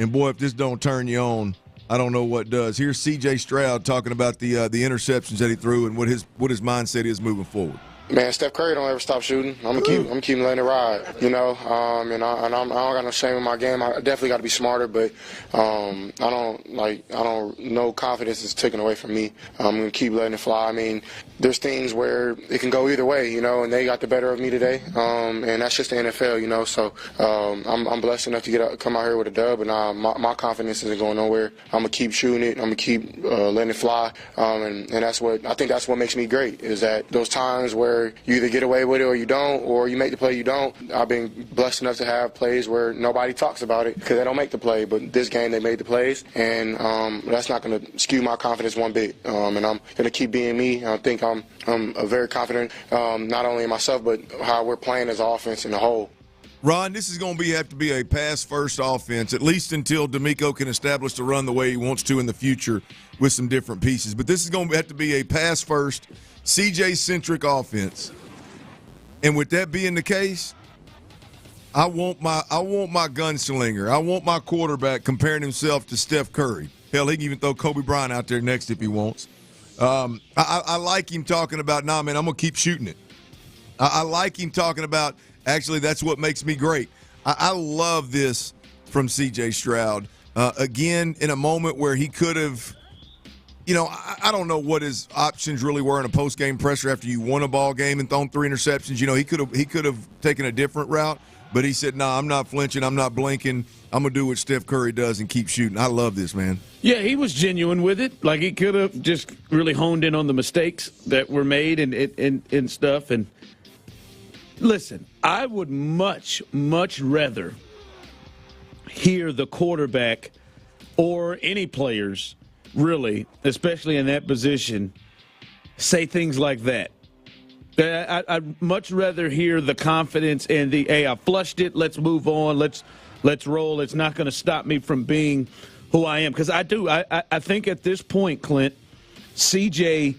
And boy, if this don't turn you on, I don't know what does. Here's C.J. Stroud talking about the interceptions that he threw and what his mindset is moving forward. Man, Steph Curry don't ever stop shooting. I'm gonna keep letting it ride, and I don't got no shame in my game. I definitely got to be smarter, but I don't. No confidence is taken away from me. I'm gonna keep letting it fly. I mean, there's things where it can go either way, and they got the better of me today, and that's just the NFL, So I'm blessed enough to come out here with a dub, and my confidence isn't going nowhere. I'm gonna keep shooting it. I'm gonna keep letting it fly, and that's what makes me great. Is that those times where where you either get away with it or you don't, or you make the play, you don't. I've been blessed enough to have plays where nobody talks about it because they don't make the play. But this game, they made the plays, and that's not going to skew my confidence one bit. And I'm going to keep being me. I think I'm very confident, not only in myself, but how we're playing as an offense in the whole. Ron, this is going to have to be a pass-first offense, at least until DeMeco can establish the run the way he wants to in the future with some different pieces. But this is going to have to be a pass-first, CJ-centric offense. And with that being the case, I want my gunslinger. I want my quarterback comparing himself to Steph Curry. Hell, he can even throw Kobe Bryant out there next if he wants. I like him talking about, man, I'm going to keep shooting it. I like him talking about, actually, that's what makes me great. I love this from C.J. Stroud. Again, in a moment where he could have, I don't know what his options really were in a post-game presser after you won a ball game and thrown 3 interceptions. He could have taken a different route, but he said, I'm not flinching. I'm not blinking. I'm going to do what Steph Curry does and keep shooting. I love this, man. Yeah, he was genuine with it. Like, he could have just really honed in on the mistakes that were made and stuff. And listen, I would much, much rather hear the quarterback or any players, really, especially in that position, say things like that. I'd much rather hear the confidence and the, hey, I flushed it, let's move on, let's roll. It's not going to stop me from being who I am. Because I think at this point, Clint, CJ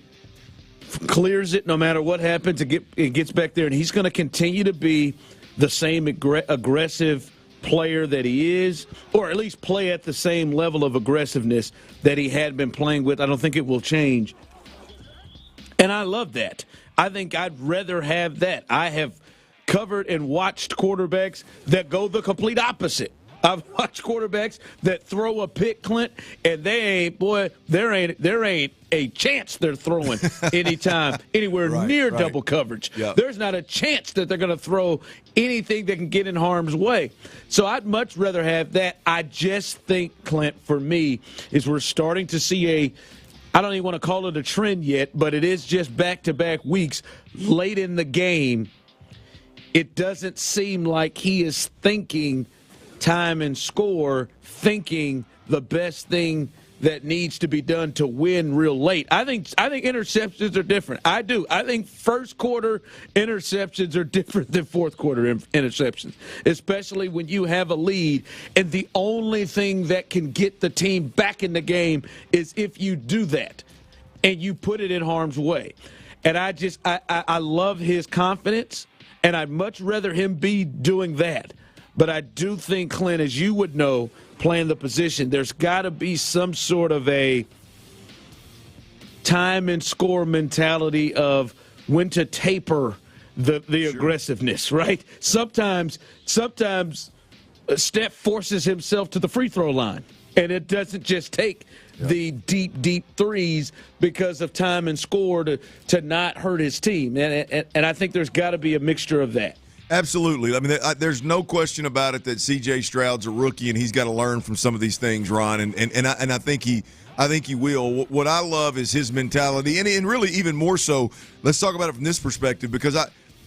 clears it no matter what happens. It gets back there, and he's going to continue to be the same aggressive player that he is, or at least play at the same level of aggressiveness that he had been playing with. I don't think it will change. And I love that. I think I'd rather have that. I have covered and watched quarterbacks that go the complete opposite. I've watched quarterbacks that throw a pick, Clint, and there ain't a chance they're throwing anywhere near double coverage. Yep. There's not a chance that they're going to throw anything that can get in harm's way. So I'd much rather have that. I just think, Clint, for me, is we're starting to see I don't even want to call it a trend yet, but it is just back-to-back weeks late in the game. It doesn't seem like he is thinking time and score, thinking the best thing that needs to be done to win real late. I think interceptions are different. I do. I think first quarter interceptions are different than fourth quarter interceptions, especially when you have a lead. And the only thing that can get the team back in the game is if you do that and you put it in harm's way. And I love his confidence, and I'd much rather him be doing that. But I do think, Clint, as you would know, playing the position, there's got to be some sort of a time and score mentality of when to taper the aggressiveness, right? Sometimes Steph forces himself to the free throw line, and it doesn't just take the deep threes because of time and score to not hurt his team. And I think there's got to be a mixture of that. Absolutely. I mean, there's no question about it that C.J. Stroud's a rookie, and he's got to learn from some of these things, Ron. And I think he will. What I love is his mentality, and really even more so. Let's talk about it from this perspective, because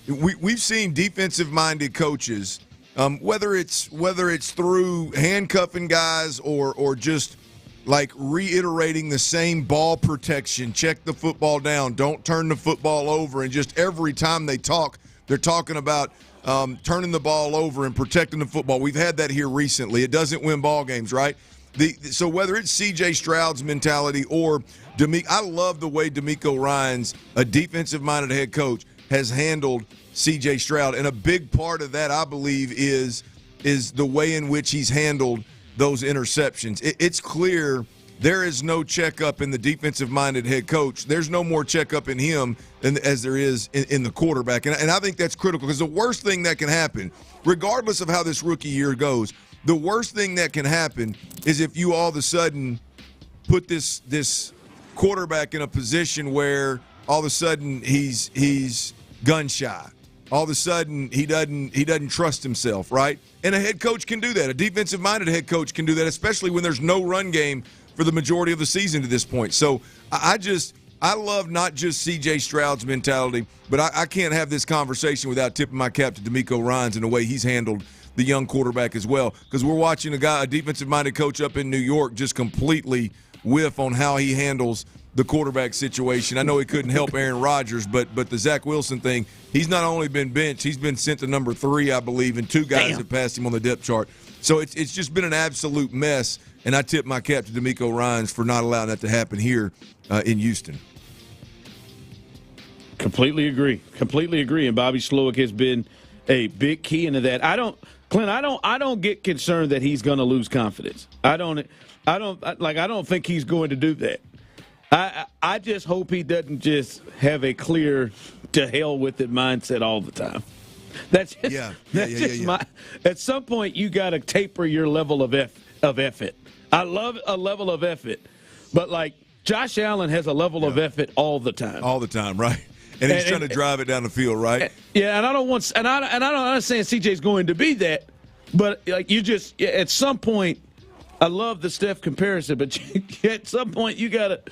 we've seen defensive-minded coaches, whether it's through handcuffing guys or just like reiterating the same ball protection, check the football down, don't turn the football over, and just every time they talk, they're talking about turning the ball over and protecting the football. We've had that here recently. It doesn't win ball games, right? So whether it's C.J. Stroud's mentality or DeMeco, I love the way DeMeco Ryans, a defensive-minded head coach, has handled C.J. Stroud. And a big part of that, I believe, is the way in which he's handled those interceptions. It's clear there is no checkup in the defensive-minded head coach. There's no more checkup in him as there is in the quarterback. And I think that's critical, because the worst thing that can happen, regardless of how this rookie year goes, the worst thing that can happen is if you all of a sudden put this quarterback in a position where all of a sudden he's gun-shy. All of a sudden he doesn't trust himself, right? And a head coach can do that. A defensive-minded head coach can do that, especially when there's no run game for the majority of the season to this point. So I I love not just C.J. Stroud's mentality, but I can't have this conversation without tipping my cap to DeMeco Ryans and the way he's handled the young quarterback as well, because we're watching a defensive-minded coach up in New York just completely whiff on how he handles the quarterback situation. I know he couldn't help Aaron Rodgers, but the Zach Wilson thing, he's not only been benched, he's been sent to number 3, I believe, and 2 guys have passed him on the depth chart. So it's just been an absolute mess, and I tip my cap to DeMeco Ryans for not allowing that to happen here in Houston. Completely agree. And Bobby Slowick has been a big key into that. I don't get concerned that he's going to lose confidence. I don't think he's going to do that. I just hope he doesn't just have a clear to hell with it mindset all the time. That's just my. At some point, you got to taper your level of effort. I love a level of effort, but like Josh Allen has a level of effort all the time. All the time, right? And he's trying to drive it down the field, right? Yeah, and I don't understand CJ's going to be that, but like you just at some point. I love the Steph comparison, but at some point you gotta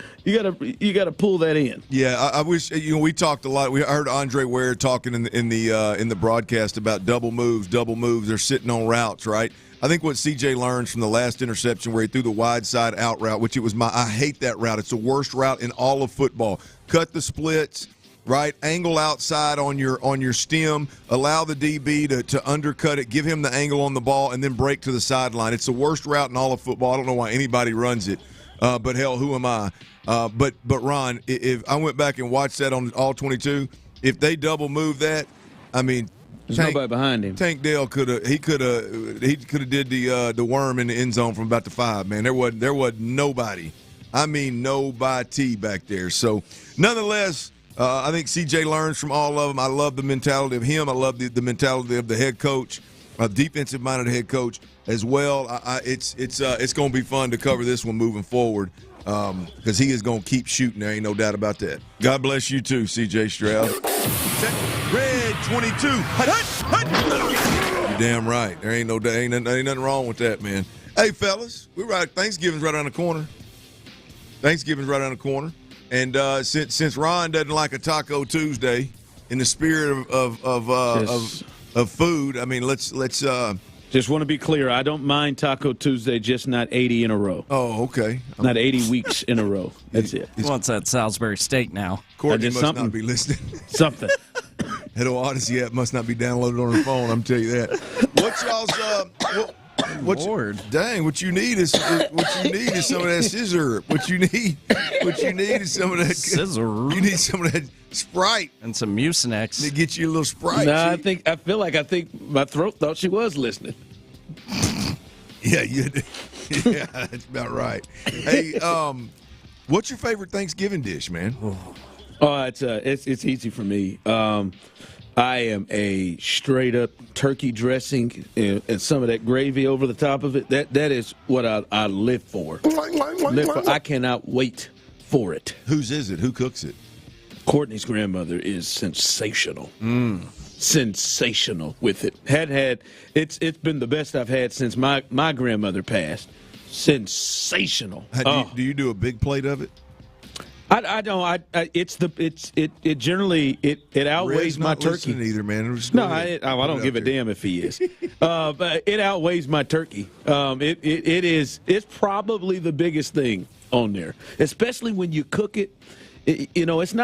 pull that in. Yeah, I wish we talked a lot. We heard Andre Ware talking in the broadcast about double moves. They're sitting on routes, right? I think what CJ learns from the last interception where he threw the wide side out route, which I hate that route. It's the worst route in all of football. Cut the splits. Right, angle outside on your stem, allow the DB to undercut it, give him the angle on the ball, and then break to the sideline. It's the worst route in all of football. I don't know why anybody runs it, but hell, who am I? But Ron, if I went back and watched that on all 22, if they double move that, I mean, there's nobody behind him. Tank Dell could have did the worm in the end zone from about the 5. Man, there was nobody. I mean, nobody back there. So, nonetheless. I think CJ learns from all of them. I love the mentality of him. I love the mentality of the head coach, defensive-minded head coach as well. It's going to be fun to cover this one moving forward because he is going to keep shooting. There ain't no doubt about that. God bless you too, CJ Stroud. Red 22. You're damn right. There ain't nothing wrong with that, man. Hey, fellas, we're right. Thanksgiving's right around the corner. And since Ron doesn't like a Taco Tuesday, in the spirit of food, I mean, let's. Just want to be clear. I don't mind Taco Tuesday, just not 80 in a row. Oh, okay. Not 80 weeks in a row. That's it. He wants that Salisbury steak now. Courtney must not be listening. Something. That old Odyssey app must not be downloaded on her phone. I'm telling you that. What's y'all's? Lord. Dang, what you need is some of that scissor. What you need is some of that scissor. You need some of that Sprite and some Mucinex to get you a little Sprite. No, I think my throat thought she was listening. Yeah, that's about right. Hey, what's your favorite Thanksgiving dish, man? Oh, it's easy for me. I am a straight-up turkey dressing and some of that gravy over the top of it. That is what I live for. I cannot wait for it. Whose is it? Who cooks it? Courtney's grandmother is sensational. Sensational with it. It's been the best I've had since my grandmother passed. Sensational. Do you do a big plate of it? I don't. It generally outweighs my turkey. Either, man. I don't give a damn if he is. But it outweighs my turkey. It's probably the biggest thing on there, especially when you cook it. It's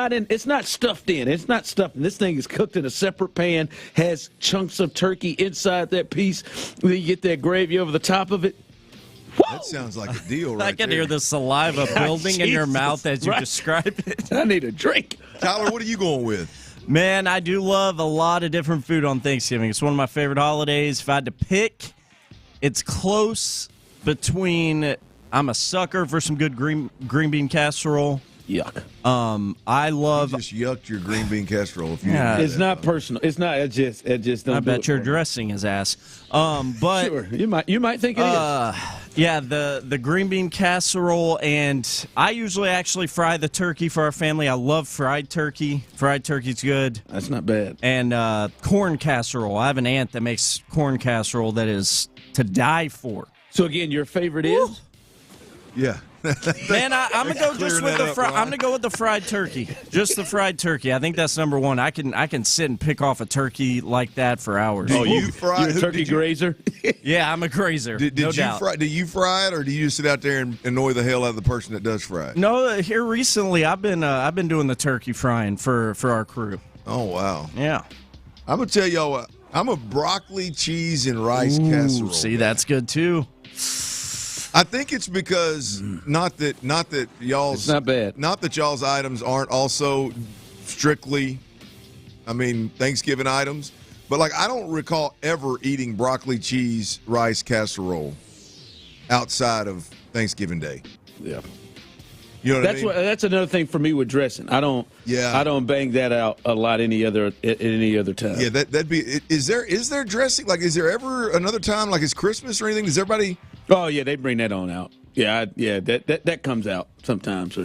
not stuffed in. It's not stuffed in. This thing is cooked in a separate pan. Has chunks of turkey inside that piece. Then you get that gravy over the top of it. That sounds like a deal, right? I can hear the saliva building in your mouth as you describe it. I need a drink. Tyler, what are you going with? Man, I do love a lot of different food on Thanksgiving. It's one of my favorite holidays. If I had to pick, it's close between I'm a sucker for some good green bean casserole. Yuck. I love. You just yucked your green bean casserole. If you it's not personal. It's not. It just. Don't I bet you're dressing his ass. But sure, you might think it is. Yeah, the green bean casserole, and I usually actually fry the turkey for our family. I love fried turkey. Fried turkey's good. That's not bad. And corn casserole. I have an aunt that makes corn casserole that is to die for. So again, your favorite is? Yeah. Man, I'm gonna go just with the I'm gonna go with the fried turkey. Just the fried turkey. I think that's number one. I can sit and pick off a turkey like that for hours. You're a turkey grazer? Yeah, I'm a grazer. Did no you doubt. fry? Do you fry it, or do you just sit out there and annoy the hell out of the person that does fry it? No, here recently I've been doing the turkey frying for our crew. Oh wow. Yeah. I'm gonna tell y'all what. I'm a broccoli, cheese, and rice casserole. See, that's good too. I think it's because not that y'all's it's not bad. Not that y'all's items aren't also strictly, Thanksgiving items. But like, I don't recall ever eating broccoli, cheese, rice casserole outside of Thanksgiving Day. Yeah. You know what I mean? That's another thing for me with dressing. I don't bang that out a lot any other time. Yeah, that'd be. Is there dressing? Like, is there ever another time? Like, is Christmas or anything? Does everybody? Oh yeah, they bring that on out. Yeah, that comes out sometimes.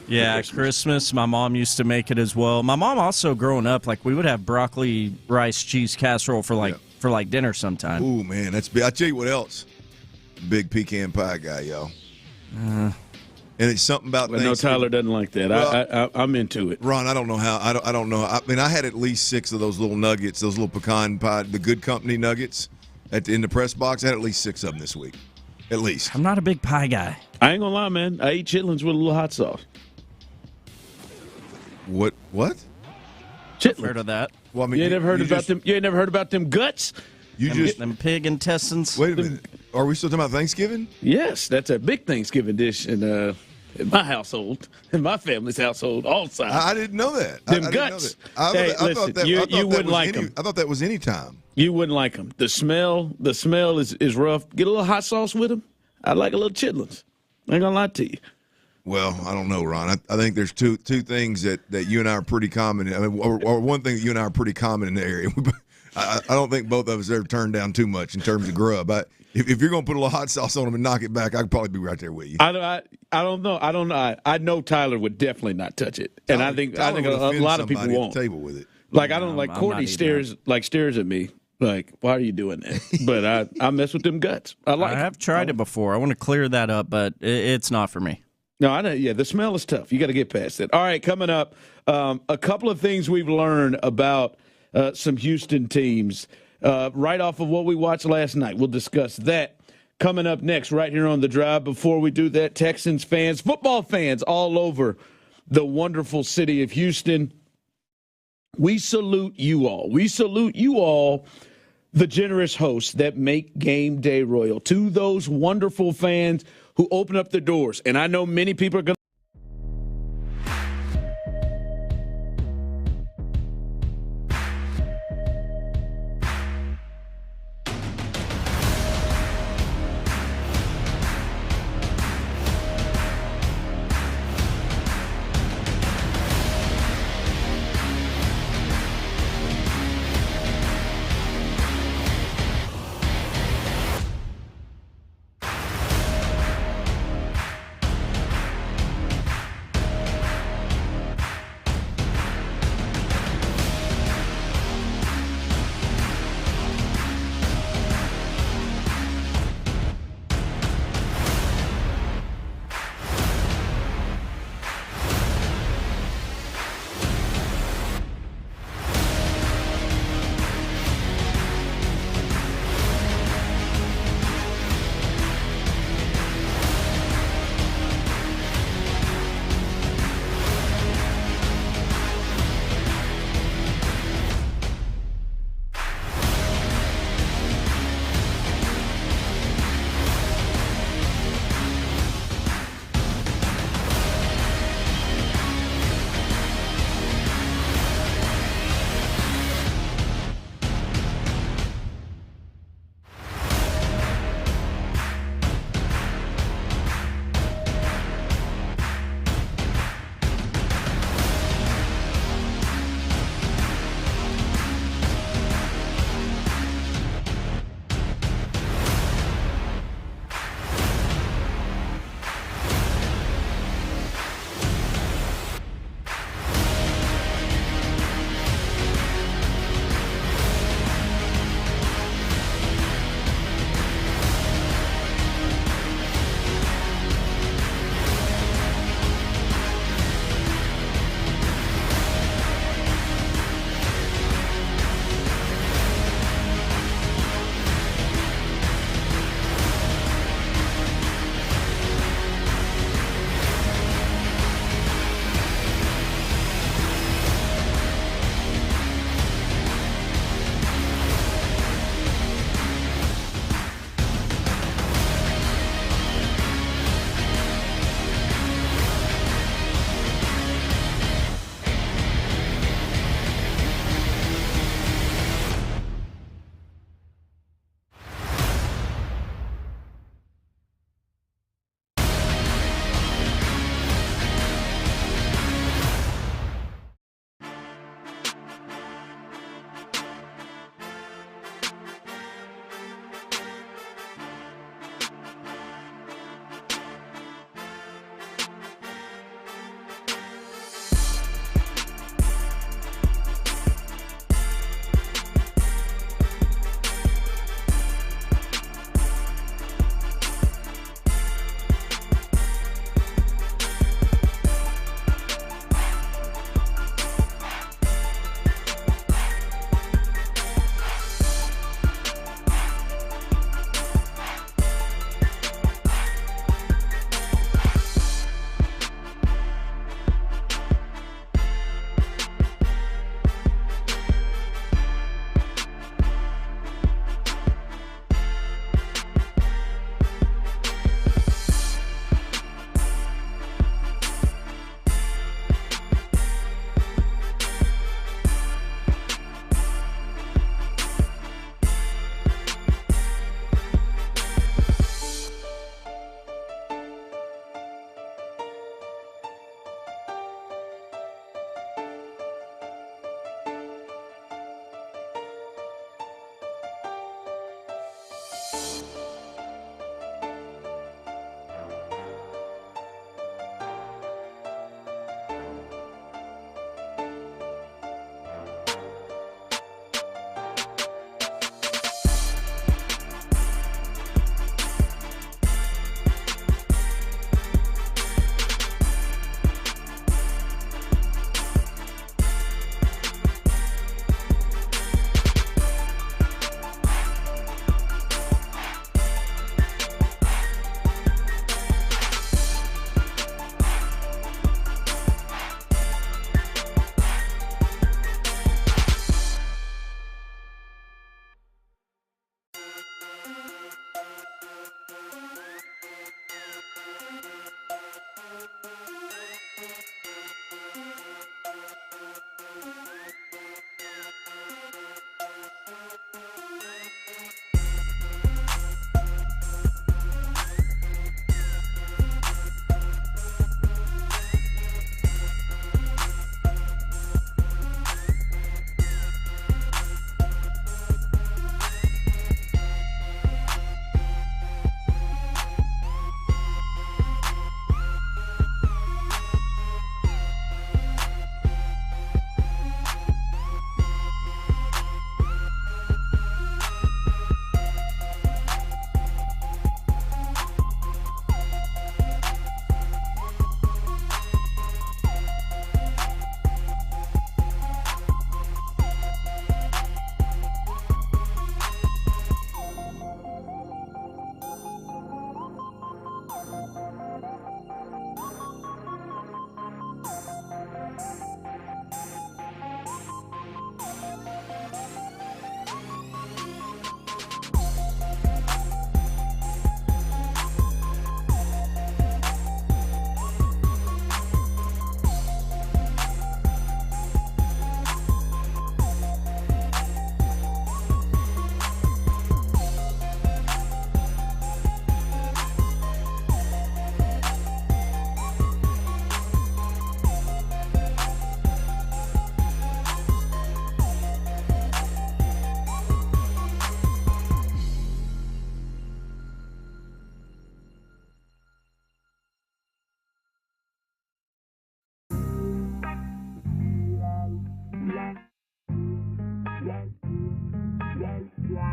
Yeah, Christmas. My mom used to make it as well. My mom also, growing up, like we would have broccoli, rice, cheese casserole for dinner sometime. Ooh man, that's big. I tell you what else, big pecan pie guy, y'all. And it's something about. Well, no, Tyler doesn't like that. Well, I'm into it. Ron, I don't know how. I don't know. I had at least 6 of those little nuggets, those little pecan pie, the Good Company nuggets, in the press box. I had at least 6 of them this week. At least. I'm not a big pie guy. I ain't gonna lie, man. I eat chitlins with a little hot sauce. What? Chitlins. Heard of that? Well, you ain't never heard about them. You ain't never heard about them guts? Them pig intestines. Wait a minute. Are we still talking about Thanksgiving? Yes, that's a big Thanksgiving dish in my household, in my family's household, all sides. I didn't know that. Them guts. You wouldn't like them. I thought that was any time. You wouldn't like them. The smell is rough. Get a little hot sauce with them. I like a little chitlins. I ain't gonna lie to you. Well, I don't know, Ron. I think there's two things that you and I are pretty common. Or one thing that you and I are pretty common in the area. I don't think both of us ever turned down too much in terms of grub. If you're gonna put a little hot sauce on them and knock it back, I could probably be right there with you. I don't know. I know Tyler would definitely not touch it, and I think a lot of people won't. At the table with it. Like I don't like Courtney stares at me. Like, why are you doing that? But I mess with them guts. I have tried it before. I want to clear that up, but it's not for me. No, I know. Yeah, the smell is tough. You got to get past it. All right, coming up, a couple of things we've learned about some Houston teams right off of what we watched last night. We'll discuss that coming up next right here on The Drive. Before we do that, Texans fans, football fans all over the wonderful city of Houston, we salute you all. We salute you all, the generous hosts that make game day royal. To those wonderful fans who open up the doors. And I know many people are going to.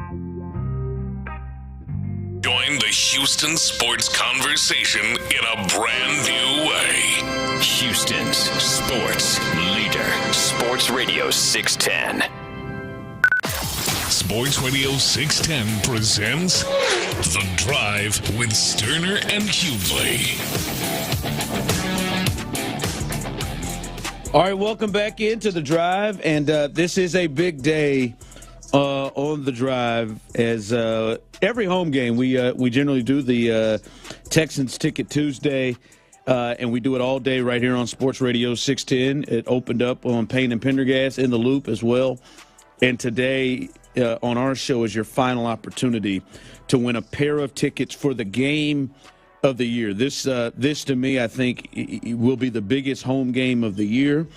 Join the Houston sports conversation in a brand new way. Houston's sports leader. Sports Radio 610. Sports Radio 610 presents The Drive with Stoerner and Hughley. All right, welcome back into The Drive, and this is a big day on The Drive, as every home game we generally do the Texans Ticket Tuesday, and we do it all day right here on Sports Radio 610. It opened up on Payne and Pendergast in the Loop as well, and today on our show is your final opportunity to win a pair of tickets for the game of the year. This to me, I think, will be the biggest home game of the year.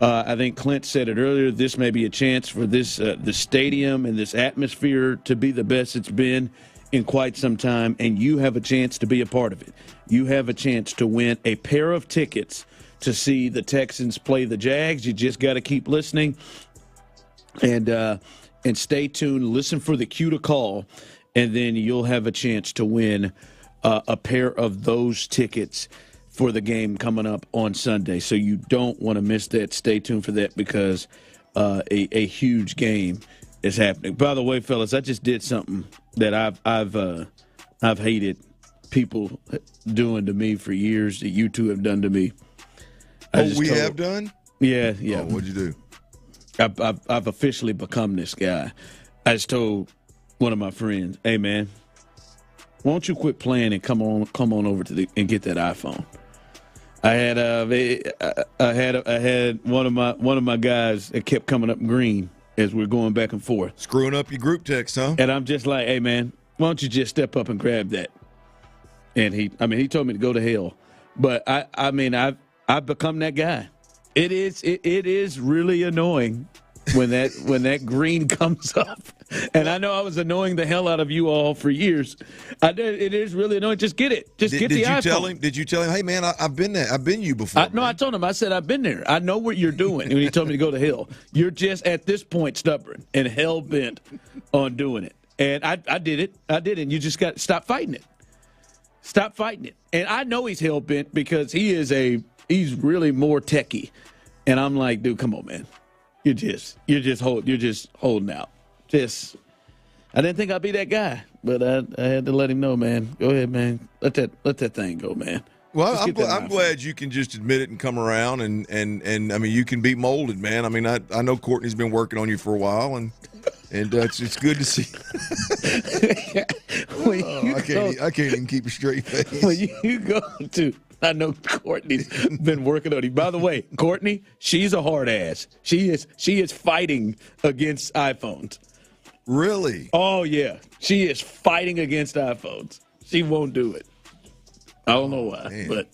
I think Clint said it earlier. This may be a chance for this the stadium and this atmosphere to be the best it's been in quite some time, and you have a chance to be a part of it. You have a chance to win a pair of tickets to see the Texans play the Jags. You just got to keep listening and stay tuned. Listen for the cue to call, and then you'll have a chance to win a pair of those tickets for the game coming up on Sunday. So you don't want to miss that. Stay tuned for that, because a huge game is happening. By the way, fellas, I just did something that I've hated people doing to me for years, that you two have done to me. Have done? Yeah. Oh, what'd you do? I've officially become this guy. I just told one of my friends, "Hey man, why don't you quit playing and come on over to and get that iPhone?" I had one of my guys that kept coming up green as we're going back and forth, screwing up your group text, huh? And I'm just like, "Hey man, why don't you just step up and grab that?" And he told me to go to hell, but I've become that guy. It is really annoying when that green comes up. And I know I was annoying the hell out of you all for years. It is really annoying. Just get it. Get the iPhone. Did you tell him, "Hey man, I've been there. I've been you before"? No, I told him. I said, "I've been there. I know what you're doing." And he told me to go to hell. You're just at this point stubborn and hell bent on doing it. And I did it. And you just got to stop fighting it. Stop fighting it. And I know he's hell bent, because he's really more techie. And I'm like, dude, come on, man. You're just holding out. I didn't think I'd be that guy, but I had to let him know, man. Go ahead, man. Let that thing go, man. Well, I'm glad you can just admit it and come around, and I mean, you can be molded, man. I mean, I know Courtney's been working on you for a while, and it's good to see. I can't even keep a straight face. When you go to, I know Courtney's been working on you. By the way, Courtney, she's a hard ass. She is fighting against iPhones. Really? Oh yeah, she is fighting against iPhones. She won't do it. I don't know why, but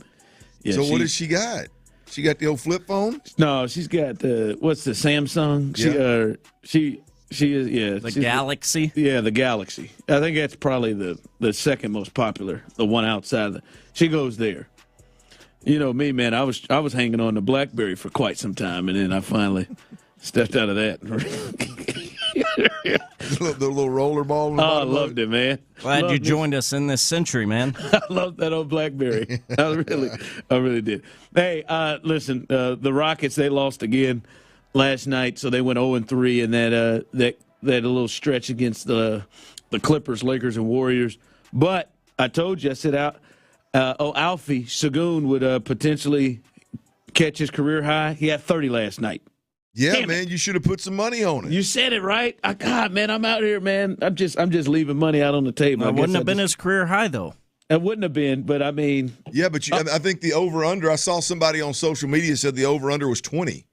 yeah. So what does she got? She got the old flip phone? No, she's got what's the Samsung? Yeah. She is the Galaxy. The Galaxy. I think that's probably the second most popular. The one outside she goes there. You know me, man. I was hanging on the BlackBerry for quite some time, and then I finally stepped out of that. The little roller ball. I loved it, man. Glad you joined us in this century, man. I love that old BlackBerry. I really did. Hey, listen, the Rockets, they lost again last night, so they went 0-3 in that little stretch against the Clippers, Lakers, and Warriors. But I told you, I said Alfie Segun would potentially catch his career high. He had 30 last night. Yeah, Damn man, you should have put some money on it. You said it right. God, man, I'm out here, man. I'm just leaving money out on the table. It wouldn't have been his career high, though. It wouldn't have been, but I mean. Yeah, but I think the over-under, I saw somebody on social media said the over-under was 20.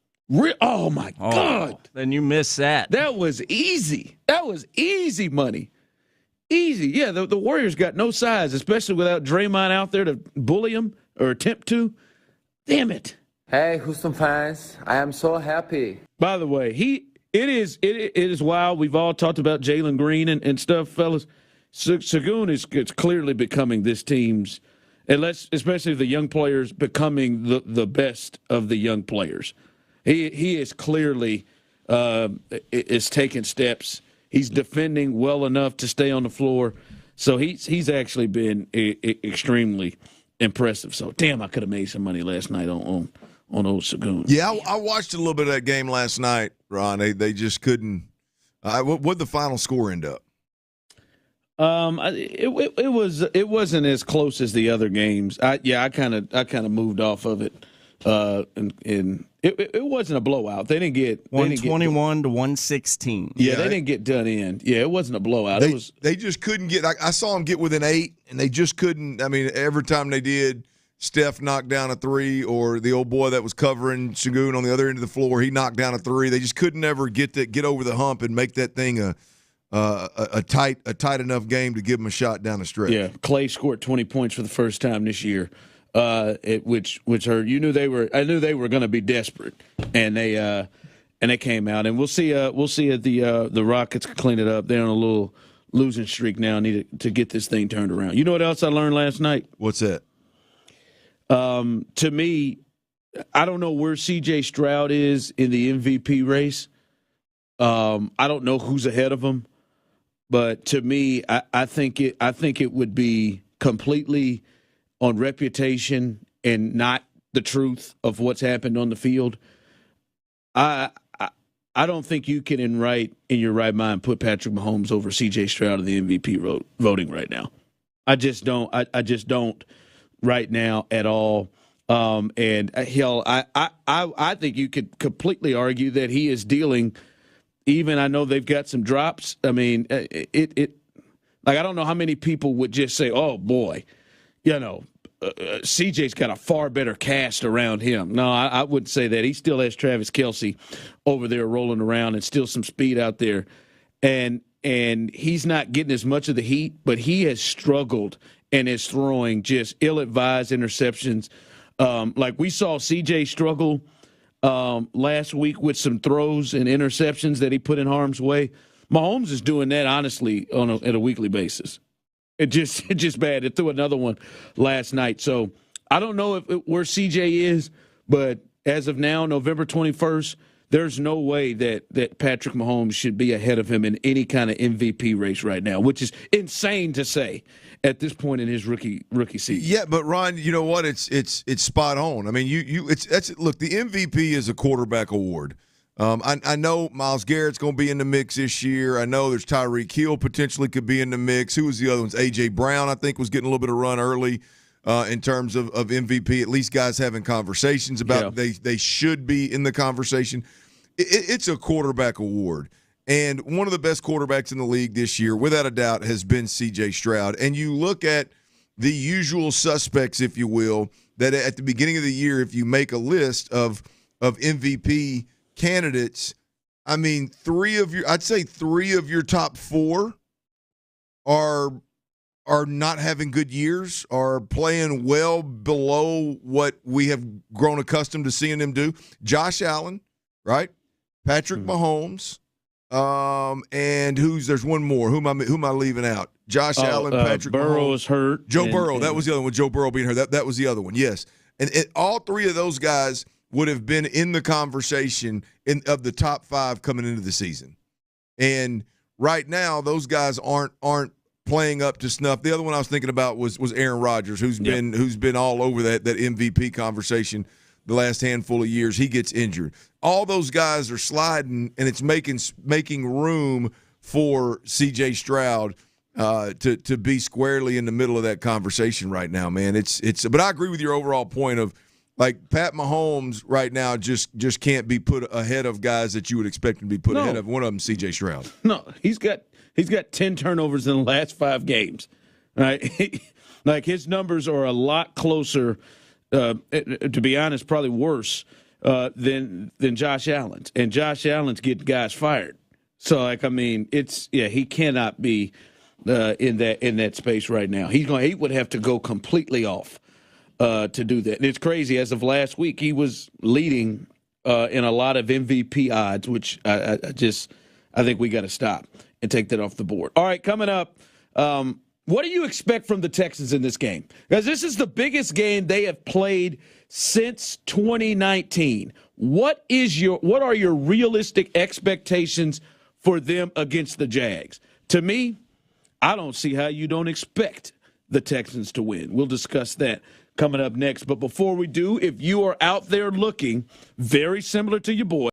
Oh, my God. Then you missed that. That was easy. That was easy money. Easy. Yeah, the Warriors got no size, especially without Draymond out there to bully them or attempt to. Damn it. Hey, Houston fans, I am so happy. By the way, it is wild. We've all talked about Jalen Green and stuff, fellas. Segun is clearly becoming this team's, especially the young players, becoming the best of the young players. He is clearly is taking steps. He's defending well enough to stay on the floor. So he's actually been extremely impressive. So, damn, I could have made some money last night on old Sagoon. Yeah, I watched a little bit of that game last night, Ron. They just couldn't. What'd the final score end up? It wasn't as close as the other games. I kind of moved off of it, and it wasn't a blowout. They didn't get 121 to 116. Yeah, they didn't get done in. Yeah, it wasn't a blowout. They just couldn't get. I saw them get within 8, and they just couldn't. I mean, every time they did, Steph knocked down a 3, or the old boy that was covering Shagun on the other end of the floor, he knocked down a 3. They just couldn't ever get over the hump and make that thing a tight enough game to give them a shot down the stretch. Yeah, Clay scored 20 points for the first time this year, which hurt. I knew they were going to be desperate, and they came out. And we'll see if the Rockets can clean it up. They're on a little losing streak now. Need to get this thing turned around. You know what else I learned last night? What's that? To me, I don't know where C.J. Stroud is in the MVP race. I don't know who's ahead of him, but to me, I think it would be completely on reputation and not the truth of what's happened on the field. I don't think you can in your right mind put Patrick Mahomes over C.J. Stroud in the MVP voting right now. I just don't. I just don't. Right now at all, and hell, I think you could completely argue that he is dealing. Even I know they've got some drops. I mean, I don't know how many people would just say, "Oh boy, CJ's got a far better cast around him." No, I wouldn't say that. He still has Travis Kelce over there rolling around and still some speed out there, and he's not getting as much of the heat, but he has struggled and is throwing just ill-advised interceptions. Like we saw CJ struggle last week with some throws and interceptions that he put in harm's way. Mahomes is doing that, honestly, at a weekly basis. It's just bad. It threw another one last night. So I don't know where CJ is, but as of now, November 21st, there's no way that Patrick Mahomes should be ahead of him in any kind of MVP race right now, which is insane to say at this point in his rookie season. Yeah, but Ron, you know what? It's spot on. I mean, look, the MVP is a quarterback award. I know Myles Garrett's going to be in the mix this year. I know there's Tyreek Hill potentially could be in the mix. Who was the other ones? A.J. Brown, I think, was getting a little bit of run early in terms of MVP. At least guys having conversations about they should be in the conversation. It's a quarterback award. And one of the best quarterbacks in the league this year, without a doubt, has been C.J. Stroud. And you look at the usual suspects, if you will, that at the beginning of the year, if you make a list of MVP candidates, I mean, three of your top 4 are not having good years, are playing well below what we have grown accustomed to seeing them do. Josh Allen, right? Patrick Mahomes, and there's one more. Who am I leaving out? Josh Allen, Patrick Burrow Mahomes. is hurt. Joe Burrow, that was the other one. Joe Burrow being hurt. That was the other one, yes. And all 3 of those guys would have been in the conversation of the top 5 coming into the season. And right now, those guys aren't playing up to snuff. The other one I was thinking about was Aaron Rodgers, who's been all over that MVP conversation the last handful of years. He gets injured. All those guys are sliding, and it's making room for C.J. Stroud to be squarely in the middle of that conversation right now, man. But I agree with your overall point of, like, Pat Mahomes right now just can't be put ahead of guys that you would expect him to be put ahead of. One of them, C.J. Stroud. No, he's got 10 turnovers in the last 5 games. Right? Like, his numbers are a lot closer, to be honest, probably worse than Josh Allen's. And Josh Allen's getting guys fired. So, like, I mean, he cannot be in that space right now. He would have to go completely off to do that. And it's crazy. As of last week, he was leading in a lot of MVP odds, which I think we got to stop and take that off the board. All right, coming up, what do you expect from the Texans in this game? Because this is the biggest game they have played since 2019. What are your realistic expectations for them against the Jags. To me, I don't see how you don't expect the Texans to win. We'll discuss that coming up next. But before we do, if you are out there looking very similar to your boy,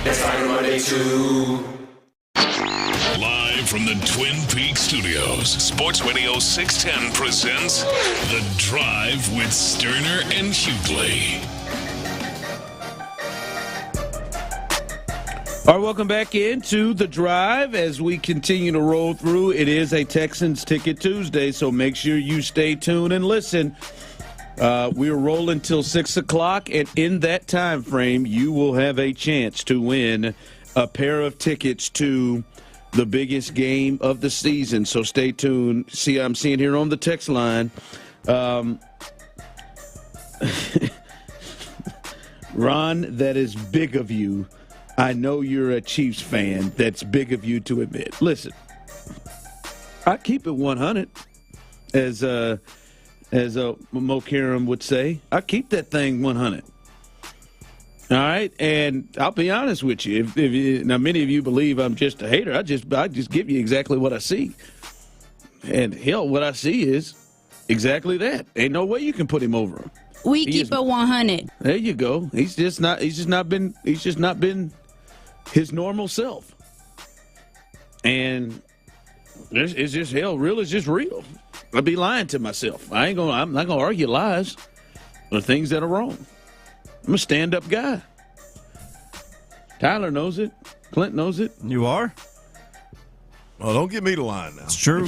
It's like Monday too. Live from the Twin Peaks studios, Sports Radio 610 presents The Drive with Stoerner and Hughley. All right, welcome back into The Drive as we continue to roll through. It is a Texans Ticket Tuesday, so make sure you stay tuned and listen. We're rolling till 6 o'clock, and in that time frame, you will have a chance to win a pair of tickets to the biggest game of the season. So stay tuned. See, I'm seeing here on the text line, Ron, that is big of you. I know you're a Chiefs fan. That's big of you to admit. Listen, I keep it 100, as Mo Karam would say. I keep that thing 100. All right, and I'll be honest with you. If now many of you believe I'm just a hater. I just give you exactly what I see, and hell, what I see is exactly that. Ain't no way you can put him over him. We keep it 100. There you go. He's just not been his normal self, and it's just hell. Real is just real. I'd be lying to myself. I'm not gonna argue lies or things that are wrong. I'm a stand-up guy. Tyler knows it. Clint knows it. You are? Well, don't get me to line now. It's true.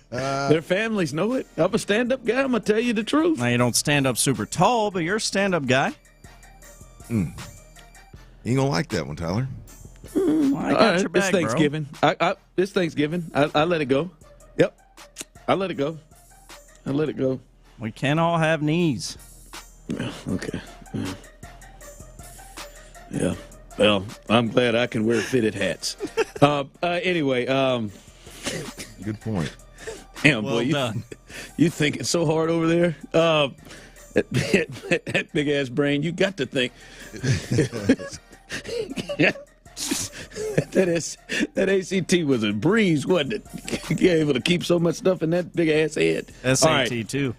Their families know it. I'm a stand-up guy. I'm going to tell you the truth. Now, you don't stand up super tall, but you're a stand-up guy. You ain't going to like that one, Tyler. I got your back, it's Thanksgiving. It's Thanksgiving. I let it go. Yep. I let it go. We can't all have knees. Okay. Yeah. Well, I'm glad I can wear fitted hats. Anyway. Good point. Damn, well boy, done. You thinking so hard over there? That big-ass brain, you got to think. That ACT was a breeze, wasn't it? You able to keep so much stuff in that big-ass head. SAT, too.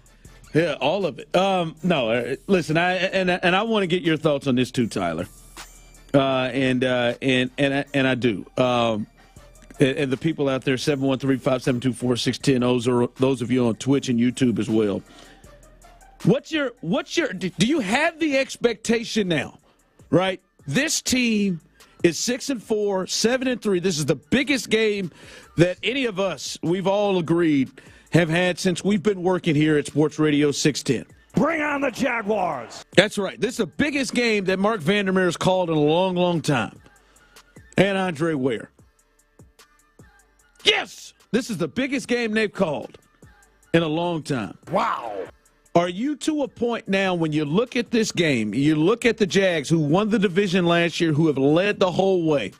Yeah, all of it. No, listen, I want to get your thoughts on this too, Tyler. And I do. And the people out there, 713-572-4610. Those of you on Twitch and YouTube as well. Do you have the expectation now? Right, this team is 6-4, 7-3. This is the biggest game that any of us, we've all agreed, have had since we've been working here at Sports Radio 610. Bring on the Jaguars. That's right. This is the biggest game that Mark Vandermeer has called in a long, long time. And Andre Ware. Yes! This is the biggest game they've called in a long time. Wow. Are you to a point now when you look at this game, you look at the Jags who won the division last year, who have led the whole way,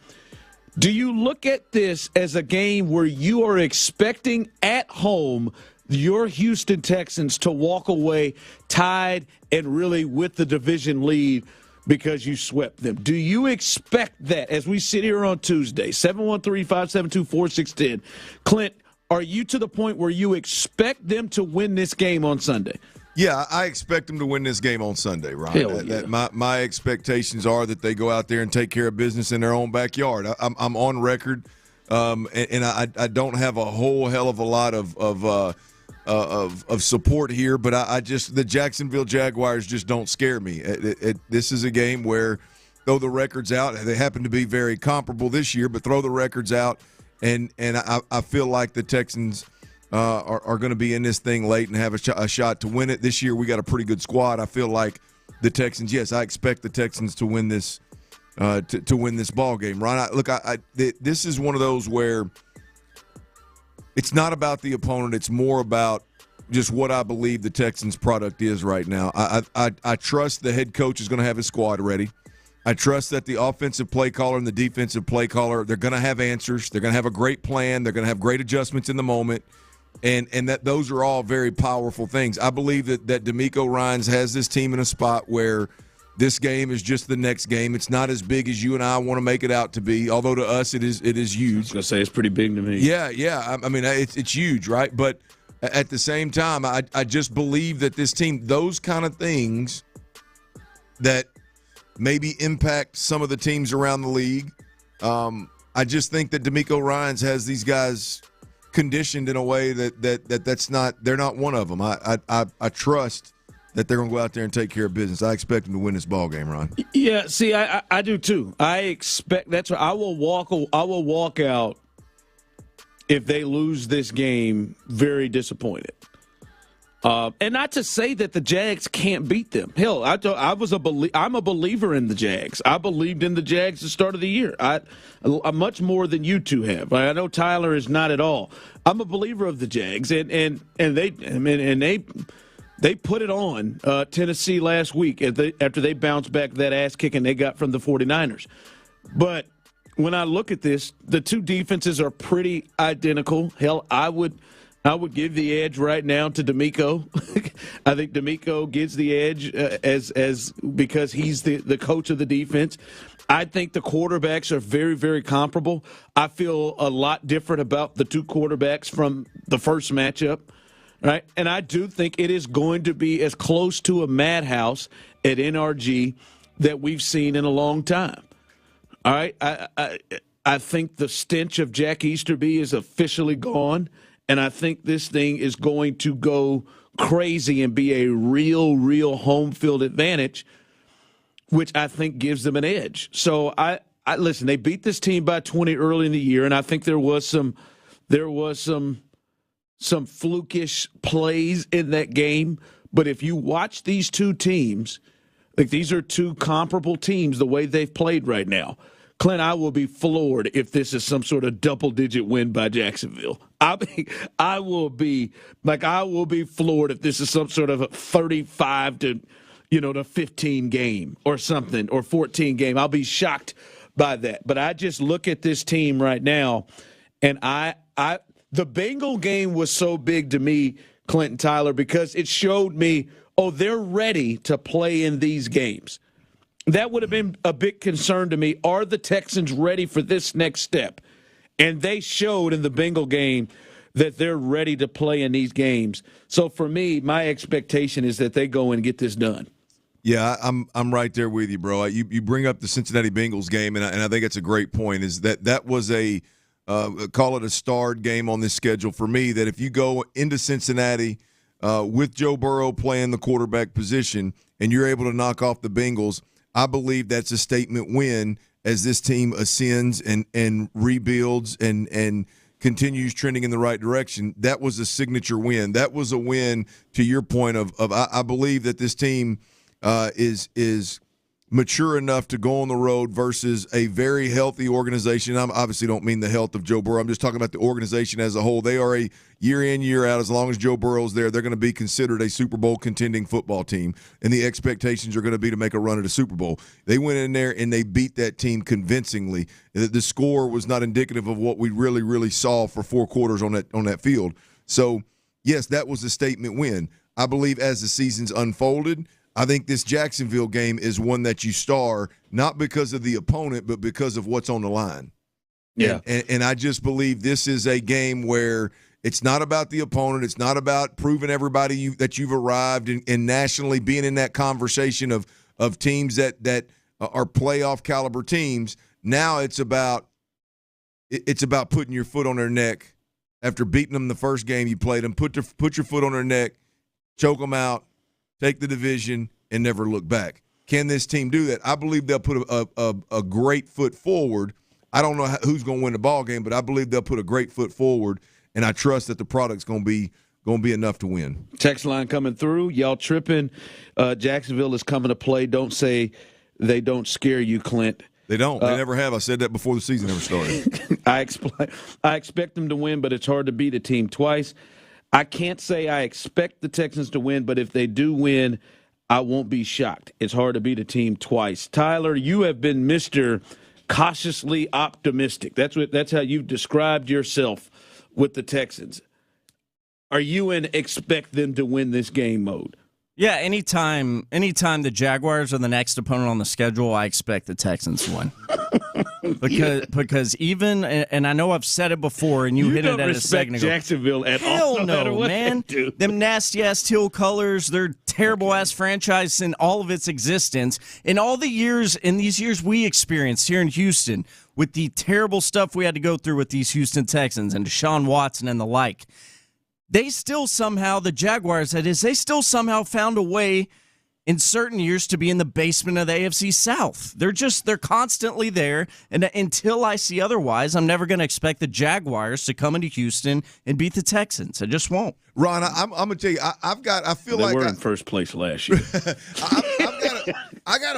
do you look at this as a game where you are expecting at home your Houston Texans to walk away tied and really with the division lead because you swept them? Do you expect that as we sit here on Tuesday, 713-572-4610? Clint, are you to the point where you expect them to win this game on Sunday? Yeah, I expect them to win this game on Sunday, Ron. Yeah. My expectations are that they go out there and take care of business in their own backyard. I'm on record, and I don't have a whole hell of a lot of support here, but I just the Jacksonville Jaguars just don't scare me. This is a game where throw the records out. They happen to be very comparable this year, but throw the records out, and I feel like the Texans are going to be in this thing late and have a shot to win it. This year we got a pretty good squad. I feel like the Texans, yes, I expect the Texans to win this to win this ball game. Ron, this is one of those where it's not about the opponent. It's more about just what I believe the Texans' product is right now. I trust the head coach is going to have his squad ready. I trust that the offensive play caller and the defensive play caller, they're going to have answers. They're going to have a great plan. They're going to have great adjustments in the moment. And that those are all very powerful things. I believe that DeMeco Ryans has this team in a spot where this game is just the next game. It's not as big as you and I want to make it out to be, although to us it is huge. I was going to say it's pretty big to me. Yeah. I mean, it's huge, right? But at the same time, I just believe that this team, those kind of things that maybe impact some of the teams around the league. I just think that DeMeco Ryans has these guys conditioned in a way that's not, they're not one of them. I trust that they're going to go out there and take care of business. I expect them to win this ball game, Ron. Yeah, see, I do too. I expect that's what I will walk out if they lose this game very disappointed. And not to say that the Jags can't beat them. Hell, I'm a believer in the Jags. I believed in the Jags at the start of the year. I much more than you two have. I know Tyler is not at all. I'm a believer of the Jags, and they put it on Tennessee last week after they bounced back that ass kicking they got from the 49ers. But when I look at this, the two defenses are pretty identical. Hell, I would give the edge right now to DeMeco. I think DeMeco gets the edge as because he's the coach of the defense. I think the quarterbacks are very, very comparable. I feel a lot different about the two quarterbacks from the first matchup. Right, and I do think it is going to be as close to a madhouse at NRG that we've seen in a long time. All right, I think the stench of Jack Easterby is officially gone, and I think this thing is going to go crazy and be a real home field advantage, which I think gives them an edge. So I listen. They beat this team by 20 early in the year, and I think there was some flukish plays in that game. But if you watch these two teams, like these are two comparable teams the way they've played right now. Clint, I will be floored if this is some sort of double-digit win by Jacksonville. I will be floored if this is some sort of a 35 to 15 game or something, or 14 game. I'll be shocked by that. But I just look at this team right now, and the Bengal game was so big to me, Clinton Tyler, because it showed me, they're ready to play in these games. That would have been a big concern to me. Are the Texans ready for this next step? And they showed in the Bengal game that they're ready to play in these games. So for me, my expectation is that they go and get this done. Yeah, I'm right there with you, bro. You bring up the Cincinnati Bengals game, and I think it's a great point, is that was a call it a starred game on this schedule for me, that if you go into Cincinnati with Joe Burrow playing the quarterback position and you're able to knock off the Bengals, I believe that's a statement win as this team ascends and rebuilds and continues trending in the right direction. That was a signature win. That was a win, to your point of I believe that this team is mature enough to go on the road versus a very healthy organization. I obviously don't mean the health of Joe Burrow. I'm just talking about the organization as a whole. They are a year in, year out. As long as Joe Burrow's there, they're going to be considered a Super Bowl contending football team, and the expectations are going to be to make a run at a Super Bowl. They went in there and they beat that team convincingly. The score was not indicative of what we really saw for 4 quarters on that field. So, yes, that was a statement win. I believe as the season's unfolded, I think this Jacksonville game is one that you star, not because of the opponent, but because of what's on the line. Yeah. And I just believe this is a game where it's not about the opponent. It's not about proving everybody that you've arrived and nationally being in that conversation of teams that are playoff caliber teams. Now it's about putting your foot on their neck after beating them the first game you played them. Put your foot on their neck, choke them out, take the division, and never look back. Can this team do that? I believe they'll put a great foot forward. I don't know who's going to win the ball game, but I believe they'll put a great foot forward, and I trust that the product's going to be enough to win. Text line coming through. Y'all tripping. Jacksonville is coming to play. Don't say they don't scare you, Clint. They don't. They never have. I said that before the season ever started. I expect them to win, but it's hard to beat a team twice. I can't say I expect the Texans to win, but if they do win, I won't be shocked. It's hard to beat a team twice. Tyler, you have been Mr. Cautiously Optimistic. That's how you've described yourself with the Texans. Are you in expect them to win this game mode? Yeah, anytime the Jaguars are the next opponent on the schedule, I expect the Texans to win. because even, and I know I've said it before, and you hit it at a second ago. Jacksonville at Hell all. no, man. Them nasty-ass teal colors, they're terrible-ass franchise in all of its existence. In all the years, in these years we experienced here in Houston, with the terrible stuff we had to go through with these Houston Texans and Deshaun Watson and the like, they still somehow, the Jaguars, that is, they still somehow found a way in certain years to be in the basement of the AFC South. They're constantly there, and until I see otherwise, I'm never going to expect the Jaguars to come into Houston and beat the Texans. I just won't. Ron, I'm going to tell you, I feel they like were in first place last year. I got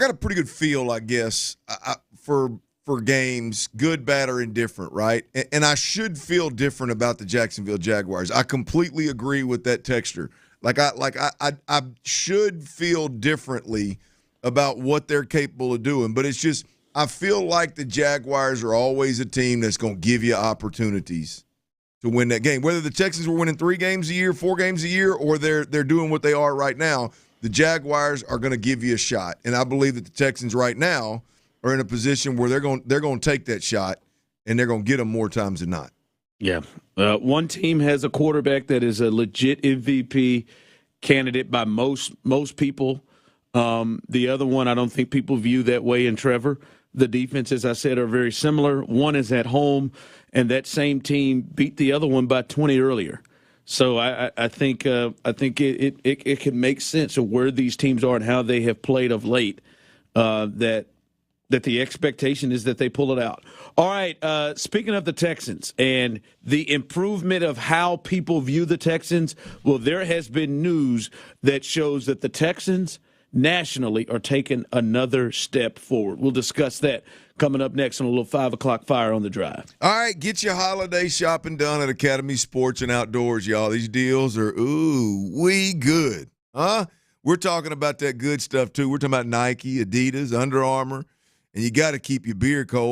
a pretty good feel, I guess, for games, good, bad, or indifferent, right? And I should feel different about the Jacksonville Jaguars. I completely agree with that texture. I should feel differently about what they're capable of doing, but it's just I feel like the Jaguars are always a team that's going to give you opportunities to win that game. Whether the Texans were winning 3 games a year, 4 games a year, or they're doing what they are right now, the Jaguars are going to give you a shot. And I believe that the Texans right now are in a position where they're going to take that shot, and they're going to get them more times than not. Yeah. One team has a quarterback that is a legit MVP candidate by most people. The other one, I don't think people view that way in Trevor. The defense, as I said, are very similar. One is at home, and that same team beat the other one by 20 earlier. So I think it can make sense of where these teams are and how they have played of late, that the expectation is that they pull it out. All right, speaking of the Texans and the improvement of how people view the Texans, well, there has been news that shows that the Texans nationally are taking another step forward. We'll discuss that coming up next on a little 5 o'clock Fire on the Drive. All right, get your holiday shopping done at Academy Sports and Outdoors, y'all. These deals are, we good. Huh? We're talking about that good stuff, too. We're talking about Nike, Adidas, Under Armour. And you got to keep your beer cold.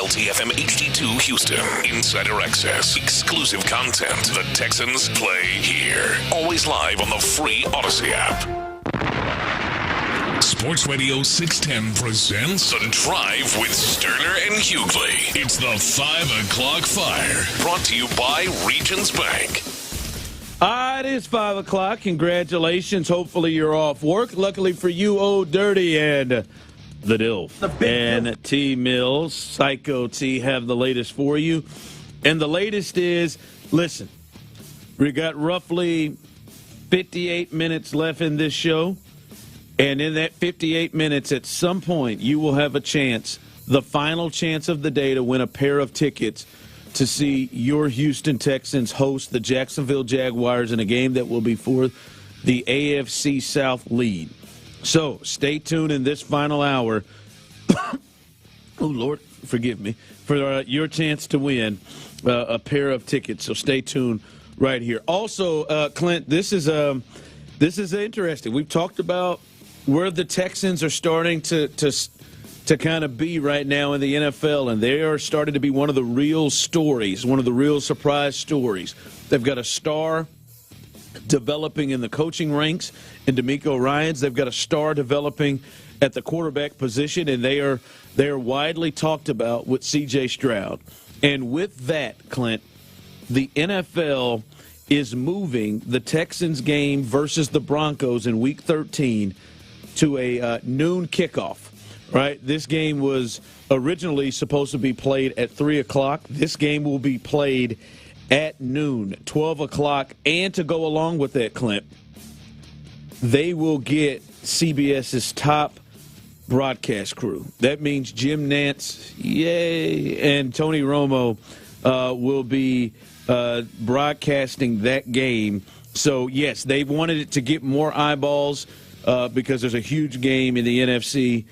WLTFM HD2 Houston. Insider access. Exclusive content. The Texans play here. Always live on the free Odyssey app. Sports Radio 610 presents The Drive with Stoerner and Hughley. It's the 5 o'clock fire. Brought to you by Regions Bank. It is 5 o'clock. Congratulations. Hopefully you're off work. Luckily for you, Old Dirty and the DILF and T Mills, Psycho T, have the latest for you. And the latest is, listen, we got roughly 58 minutes left in this show. And in that 58 minutes, at some point, you will have a chance, the final chance of the day, to win a pair of tickets to see your Houston Texans host the Jacksonville Jaguars in a game that will be for the AFC South lead. So stay tuned in this final hour. Oh, Lord, forgive me, for your chance to win a pair of tickets. So stay tuned right here. Also, Clint, this is interesting. We've talked about where the Texans are starting to kind of be right now in the NFL, and they are starting to be one of the real stories, one of the real surprise stories. They've got a star developing in the coaching ranks in DeMeco Ryans. They've got a star developing at the quarterback position, and they are widely talked about with C.J. Stroud. And with that, Clint, the NFL is moving the Texans game versus the Broncos in Week 13 to a noon kickoff. Right, this game was originally supposed to be played at 3 o'clock. This game will be played at noon, 12 o'clock. And to go along with that, Clint, they will get CBS's top broadcast crew. That means Jim Nantz, yay, and Tony Romo will be broadcasting that game. So, yes, they wanted it to get more eyeballs because there's a huge game in the NFC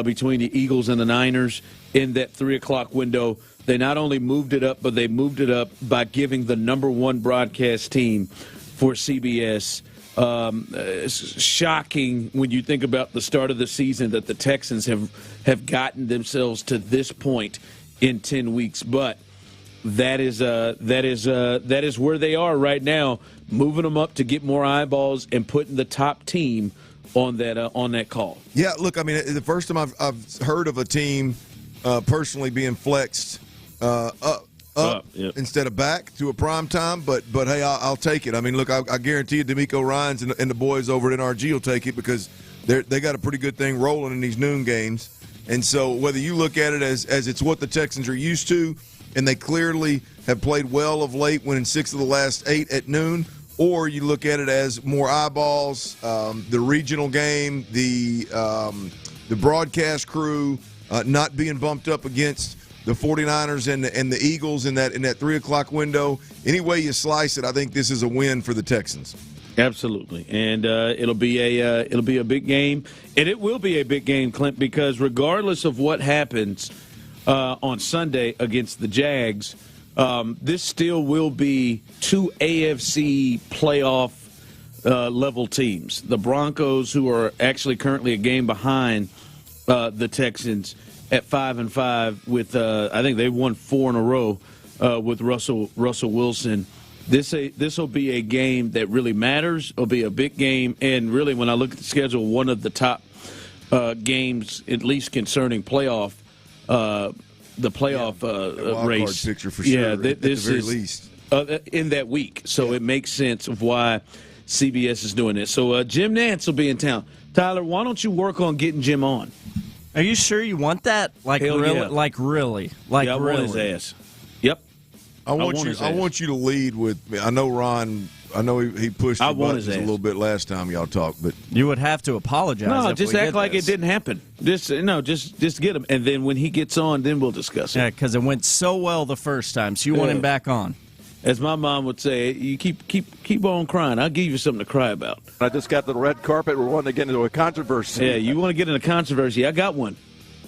between the Eagles and the Niners in that 3 o'clock window. They not only moved it up, but they moved it up by giving the number one broadcast team for CBS. Shocking when you think about the start of the season that the Texans have gotten themselves to this point in 10 weeks. But that is where they are right now, moving them up to get more eyeballs and putting the top team on that call. Yeah, look, I mean, the first time I've heard of a team personally being flexed up instead of back to a prime time, but hey, I'll take it. I mean, look, I guarantee you DeMeco Ryans and the boys over at NRG will take it because they got a pretty good thing rolling in these noon games. And so whether you look at it as it's what the Texans are used to, and they clearly have played well of late, winning 6 of the last 8 at noon, or you look at it as more eyeballs, the regional game, the broadcast crew not being bumped up against the 49ers and the Eagles in that 3 o'clock window. Any way you slice it, I think this is a win for the Texans. Absolutely, and it'll be a big game, and it will be a big game, Clint, because regardless of what happens on Sunday against the Jags, this still will be 2 AFC playoff level teams. The Broncos, who are actually currently a game behind the Texans at 5-5, with I think they've won 4 in a row with Russell Wilson. This will be a game that really matters. It'll be a big game, and really, when I look at the schedule, one of the top games, at least concerning playoff. The playoff wild race card picture for sure. Yeah, this at the very least in that week. So it makes sense of why CBS is doing this. So Jim Nantz will be in town. Tyler, why don't you work on getting Jim on? Are you sure you want that? Like really? Yeah. Like really? Like yeah, I really? Want his ass. Yep. I want you to lead with me. I know Ron. I know he pushed the buttons a little bit last time y'all talked, but you would have to apologize. No, just act like it didn't happen. Just get him, and then when he gets on, then we'll discuss it. Yeah, because it went so well the first time, so you want him back on. As my mom would say, you keep on crying. I'll give you something to cry about. I just got the red carpet. We're wanting to get into a controversy. Yeah, you want to get into controversy? I got one.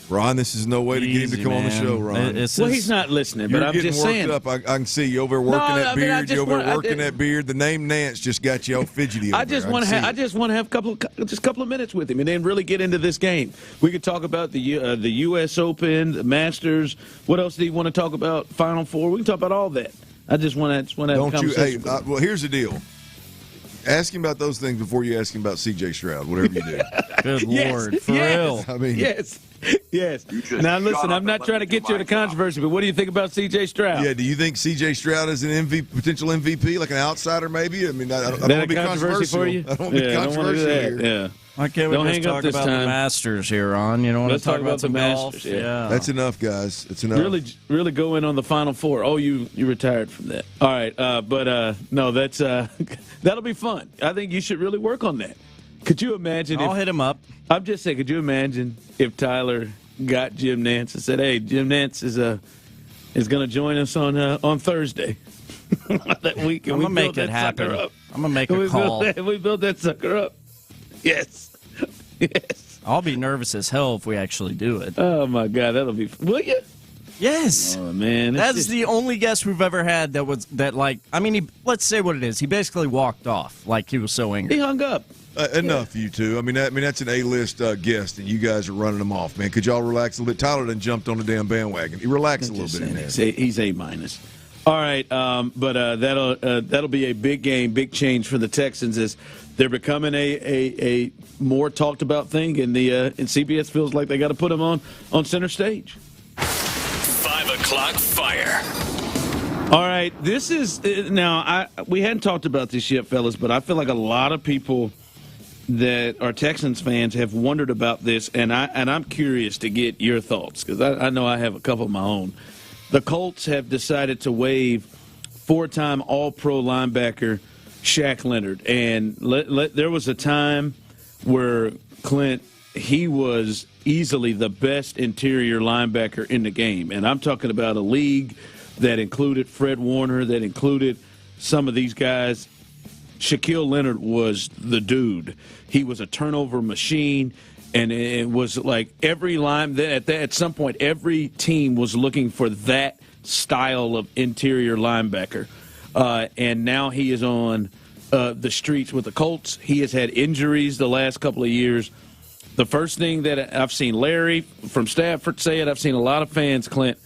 Ron, this is no way to get him to come on the show, Ron. Well, he's not listening, but I'm just saying. Up. I can see you over there working that beard. You over there working that beard. The name Nance just got you all fidgety. I just want to have a couple of minutes with him, and then really get into this game. We could talk about the U.S. Open, the Masters. What else do you want to talk about? Final Four. We can talk about all that. I just want to have a conversation. Well, here's the deal. Ask him about those things before you ask him about C.J. Stroud, whatever you do. Good Lord, for real. I mean, yes. Now, listen, I'm not trying to get you in a controversy, but what do you think about C.J. Stroud? Yeah, do you think C.J. Stroud is an potential MVP, like an outsider maybe? I mean, I don't want to be controversial. For you? I don't want to be controversial here. Yeah. Why can't we just talk about the Masters here, Ron? You know, let's talk about the Masters. Yeah. That's enough, guys. It's enough. Really go in on the Final Four. Oh, you retired from that. All right, no, that's that'll be fun. I think you should really work on that. Could you imagine? I'll hit him up. I'm just saying. Could you imagine if Tyler got Jim Nance and said, "Hey, Jim Nance is going to join us on Thursday that week, and I'm gonna make it happen. I'm gonna make a call. We built that sucker up. Yes. I'll be nervous as hell if we actually do it. Oh my God, that'll be. Will you? Yes. Oh man, that's the only guest we've ever had that was that. Like, I mean, let's say what it is. He basically walked off. Like he was so angry. He hung up. Enough, you two. I mean, that's an A-list guest, and you guys are running them off, man. Could y'all relax a little bit? Tyler done jumped on the damn bandwagon. He relaxed a little bit in there. He's A-. All right, but that'll be a big game, big change for the Texans as they're becoming a more talked about thing, and CBS feels like they got to put them on center stage. 5 o'clock fire. All right, this is now. We hadn't talked about this yet, fellas, but I feel like a lot of people that are Texans fans have wondered about this, and I'm curious to get your thoughts because I know I have a couple of my own. The Colts have decided to waive 4-time All-Pro linebacker Shaq Leonard, and there was a time where Clint, he was easily the best interior linebacker in the game, and I'm talking about a league that included Fred Warner, that included some of these guys. Shaquille Leonard was the dude. He was a turnover machine, and it was like every line at some point, every team was looking for that style of interior linebacker. And now he is on the streets with the Colts. He has had injuries the last couple of years. The first thing that I've seen Larry from Stafford say it, I've seen a lot of fans, Clint,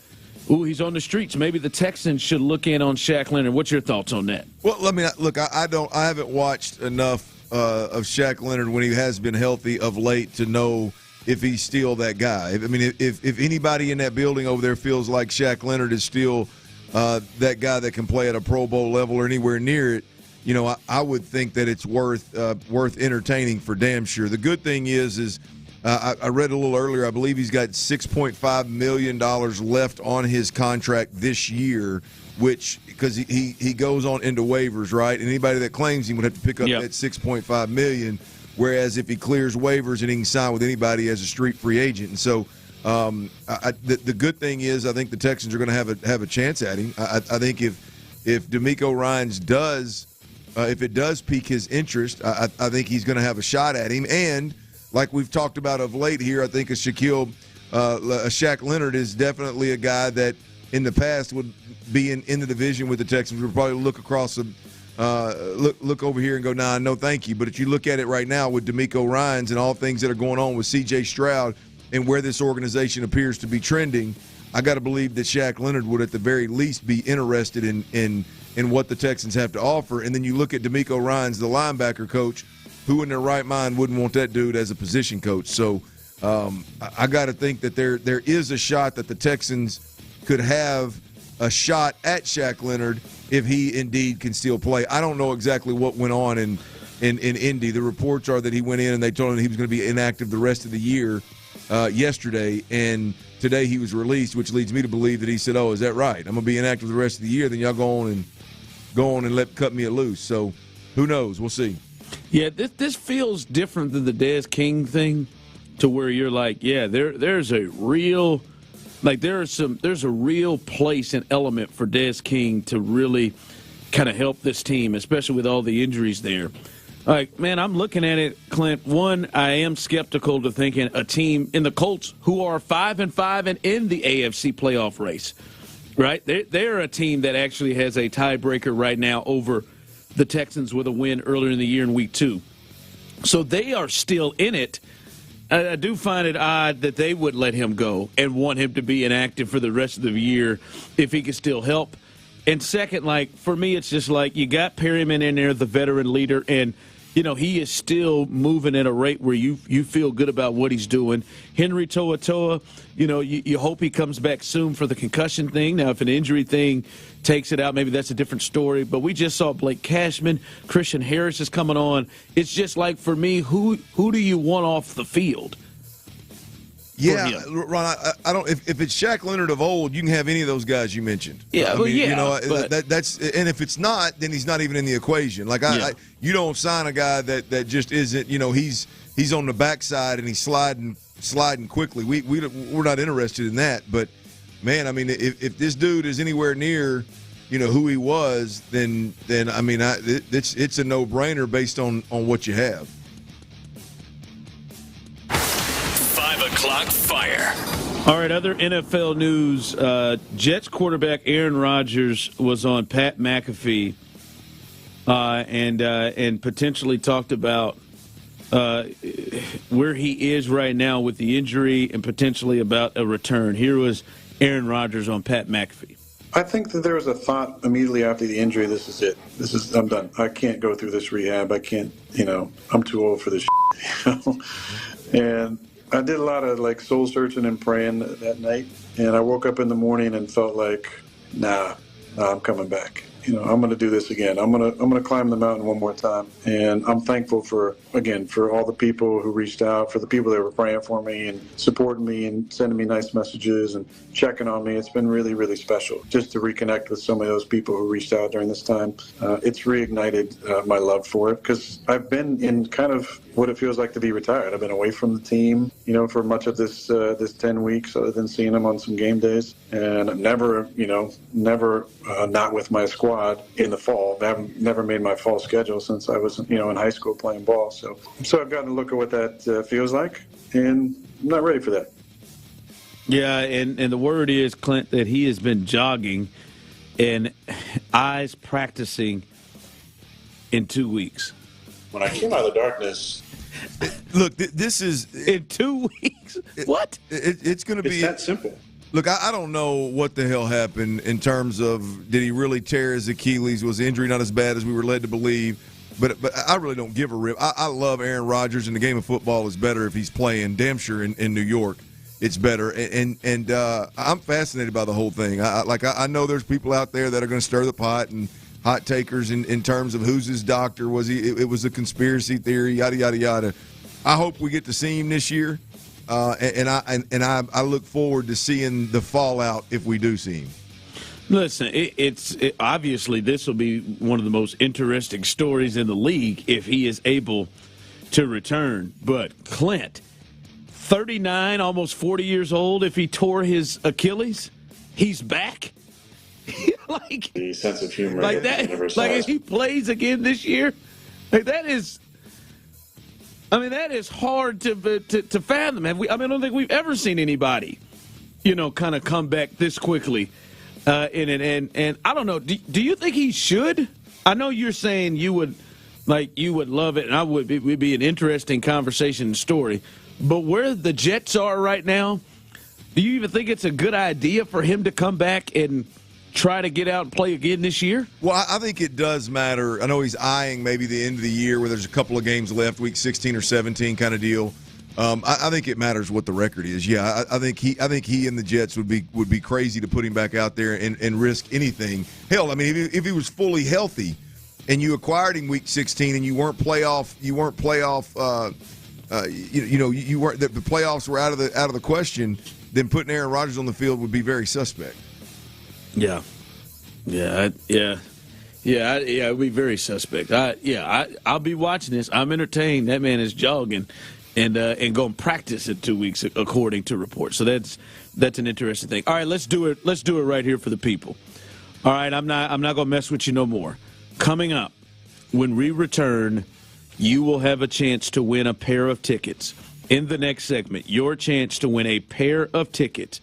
ooh, he's on the streets. Maybe the Texans should look in on Shaq Leonard. What's your thoughts on that? Well, I mean, look, I haven't watched enough of Shaq Leonard when he has been healthy of late to know if he's still that guy. I mean, if anybody in that building over there feels like Shaq Leonard is still that guy that can play at a Pro Bowl level or anywhere near it, you know, I would think that it's worth entertaining for damn sure. The good thing is I read a little earlier, I believe he's got $6.5 million left on his contract this year, which because he goes on into waivers, right? And anybody that claims him would have to pick up that $6.5 million, whereas if he clears waivers and he can sign with anybody as a street free agent. And so the good thing is I think the Texans are going to have a chance at him. I think if DeMeco Ryans does pique his interest, I think he's going to have a shot at him. And like we've talked about of late here, I think a Shaq Leonard is definitely a guy that in the past would be in the division with the Texans. We'd probably look across look over here and go, nah, no thank you. But if you look at it right now with DeMeco Ryans and all things that are going on with C.J. Stroud and where this organization appears to be trending, I got to believe that Shaq Leonard would at the very least be interested in what the Texans have to offer. And then you look at DeMeco Ryans, the linebacker coach, who in their right mind wouldn't want that dude as a position coach? So I got to think that there is a shot that the Texans could have a shot at Shaq Leonard if he indeed can still play. I don't know exactly what went on in Indy. The reports are that he went in and they told him he was going to be inactive the rest of the year yesterday, and today he was released, which leads me to believe that he said, oh, is that right? I'm going to be inactive the rest of the year, then y'all go on and cut me loose. So who knows? We'll see. Yeah, this feels different than the Des King thing, to where you're like, yeah, there's a real, like there's a real place and element for Des King to really kind of help this team, especially with all the injuries there. Like, man, I'm looking at it, Clint. One, I am skeptical to thinking a team in the Colts who are 5-5 and in the AFC playoff race, right? They're a team that actually has a tiebreaker right now over the Texans with a win earlier in the year in Week 2. So they are still in it. I do find it odd that they would let him go and want him to be inactive for the rest of the year if he could still help. And second, like, for me, it's just like you got Perryman in there, the veteran leader, and he is still moving at a rate where you feel good about what he's doing. Henry To'oTo'o, you hope he comes back soon for the concussion thing. Now, if an injury thing takes it out, maybe that's a different story. But we just saw Blake Cashman. Christian Harris is coming on. It's just like, for me, who do you want off the field? Yeah, Ron, I don't. If it's Shaq Leonard of old, you can have any of those guys you mentioned. Yeah, that's. And if it's not, then he's not even in the equation. Like you don't sign a guy that just isn't. He's on the backside and he's sliding quickly. We're not interested in that. But man, I mean, if this dude is anywhere near, who he was, then I mean, it's a no-brainer based on what you have. 5 o'clock fire. All right, other NFL news. Jets quarterback Aaron Rodgers was on Pat McAfee and potentially talked about where he is right now with the injury and potentially about a return. Here was Aaron Rodgers on Pat McAfee. I think that there was a thought immediately after the injury, this is it. I'm done. I can't go through this rehab. I can't, I'm too old for this And I did a lot of soul searching and praying that night, and I woke up in the morning and felt like, nah, I'm coming back. I'm going to do this again. I'm going to climb the mountain one more time. And I'm thankful for all the people who reached out, for the people that were praying for me and supporting me and sending me nice messages and checking on me. It's been really, really special just to reconnect with some of those people who reached out during this time. It's reignited my love for it because I've been in kind of what it feels like to be retired. I've been away from the team, for much of this 10 weeks other than seeing them on some game days. And I've never not with my squad in the fall. I've never made my fall schedule since I was, in high school playing ball. So I've gotten to look at what that feels like, and I'm not ready for that. Yeah, and the word is, Clint, that he has been jogging and eyes practicing in 2 weeks. When I came out of the darkness... Look, this is... In 2 weeks? What? It's going to be... It's that simple. Look, I don't know what the hell happened in terms of did he really tear his Achilles? Was the injury not as bad as we were led to believe? But I really don't give a rip. I love Aaron Rodgers, and the game of football is better if he's playing. Damn sure in New York, it's better. And I'm fascinated by the whole thing. I know there's people out there that are going to stir the pot and hot takers in terms of who's his doctor. Was he? It was a conspiracy theory. Yada yada yada. I hope we get to see him this year. I look forward to seeing the fallout if we do see him. Listen, it's obviously this will be one of the most interesting stories in the league if he is able to return. But Clint, 39, almost 40 years old, if he tore his Achilles, he's back. The sense of humor, like that. Like if he plays again this year, that is. That is hard to fathom. I don't think we've ever seen anybody, kind of come back this quickly. And I don't know. Do you think he should? I know you're saying you would love it, and it would be an interesting conversation and story. But where the Jets are right now, do you even think it's a good idea for him to come back and try to get out and play again this year? Well, I think it does matter. I know he's eyeing maybe the end of the year where there's a couple of games left, week 16 or 17 kind of deal. I think it matters what the record is. Yeah, I think he and the Jets would be crazy to put him back out there and risk anything. Hell, if he was fully healthy and you acquired him week 16 and you weren't playoff. The playoffs were out of the question. Then putting Aaron Rodgers on the field would be very suspect. Yeah, it would be very suspect. I'll be watching this. I'm entertained. That man is jogging and going to practice in 2 weeks, according to reports. So that's an interesting thing. All right, let's do it. Let's do it right here for the people. All right, I'm not going to mess with you no more. Coming up when we return, you will have a chance to win a pair of tickets. In the next segment, your chance to win a pair of tickets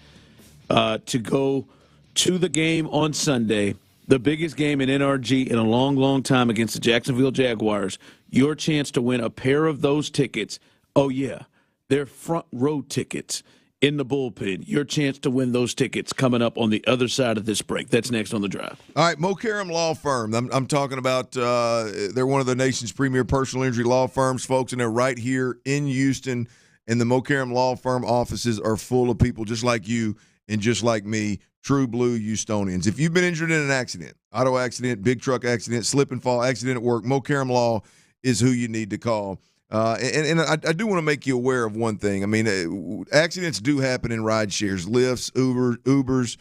to go to the game on Sunday, the biggest game in NRG in a long, long time against the Jacksonville Jaguars. Your chance to win a pair of those tickets. Oh, yeah, they're front row tickets in the bullpen. Your chance to win those tickets coming up on the other side of this break. That's next on The Drive. All right, Mokaram Law Firm. I'm talking about they're one of the nation's premier personal injury law firms, folks, and they're right here in Houston. And the Mokaram Law Firm offices are full of people just like you and just like me, true blue Houstonians. If you've been injured in an accident, auto accident, big truck accident, slip and fall, accident at work, Mokaram Law is who you need to call. And I do want to make you aware of one thing. I mean, accidents do happen in ride shares, Lyfts, Ubers,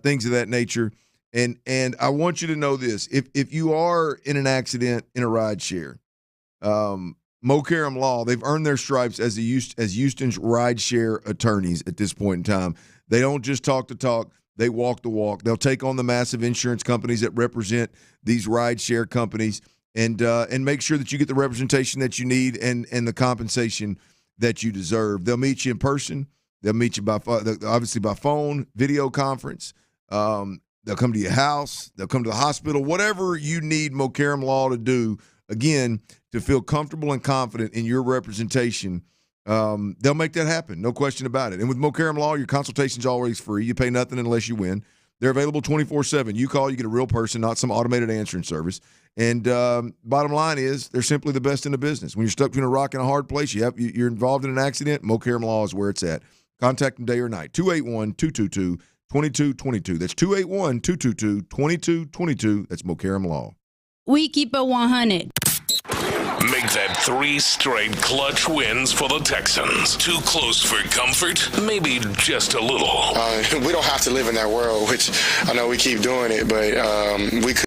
things of that nature. And I want you to know this. If you are in an accident in a ride share, Mokaram Law, they've earned their stripes as Houston's ride share attorneys at this point in time. They don't just talk the talk, they walk the walk. They'll take on the massive insurance companies that represent these ride share companies and make sure that you get the representation that you need and the compensation that you deserve. They'll meet you in person. They'll meet you obviously by phone, video conference. They'll come to your house. They'll come to the hospital. Whatever you need Mokaram Law to do, again, to feel comfortable and confident in your representation, they'll make that happen. No question about it. And with Mokaram Law, your consultation's always free. You pay nothing unless you win. They're available 24/7. You call, you get a real person, not some automated answering service. And bottom line is, they're simply the best in the business. When you're stuck between a rock and a hard place, you're involved in an accident, Mokaram Law is where it's at. Contact them day or night. 281-222-2222. That's 281-222-2222. That's Mokaram Law. We keep it 100. Make that 3 straight clutch wins for the Texans. Too close for comfort? Maybe just a little. We don't have to live in that world, which I know we keep doing it, but we could.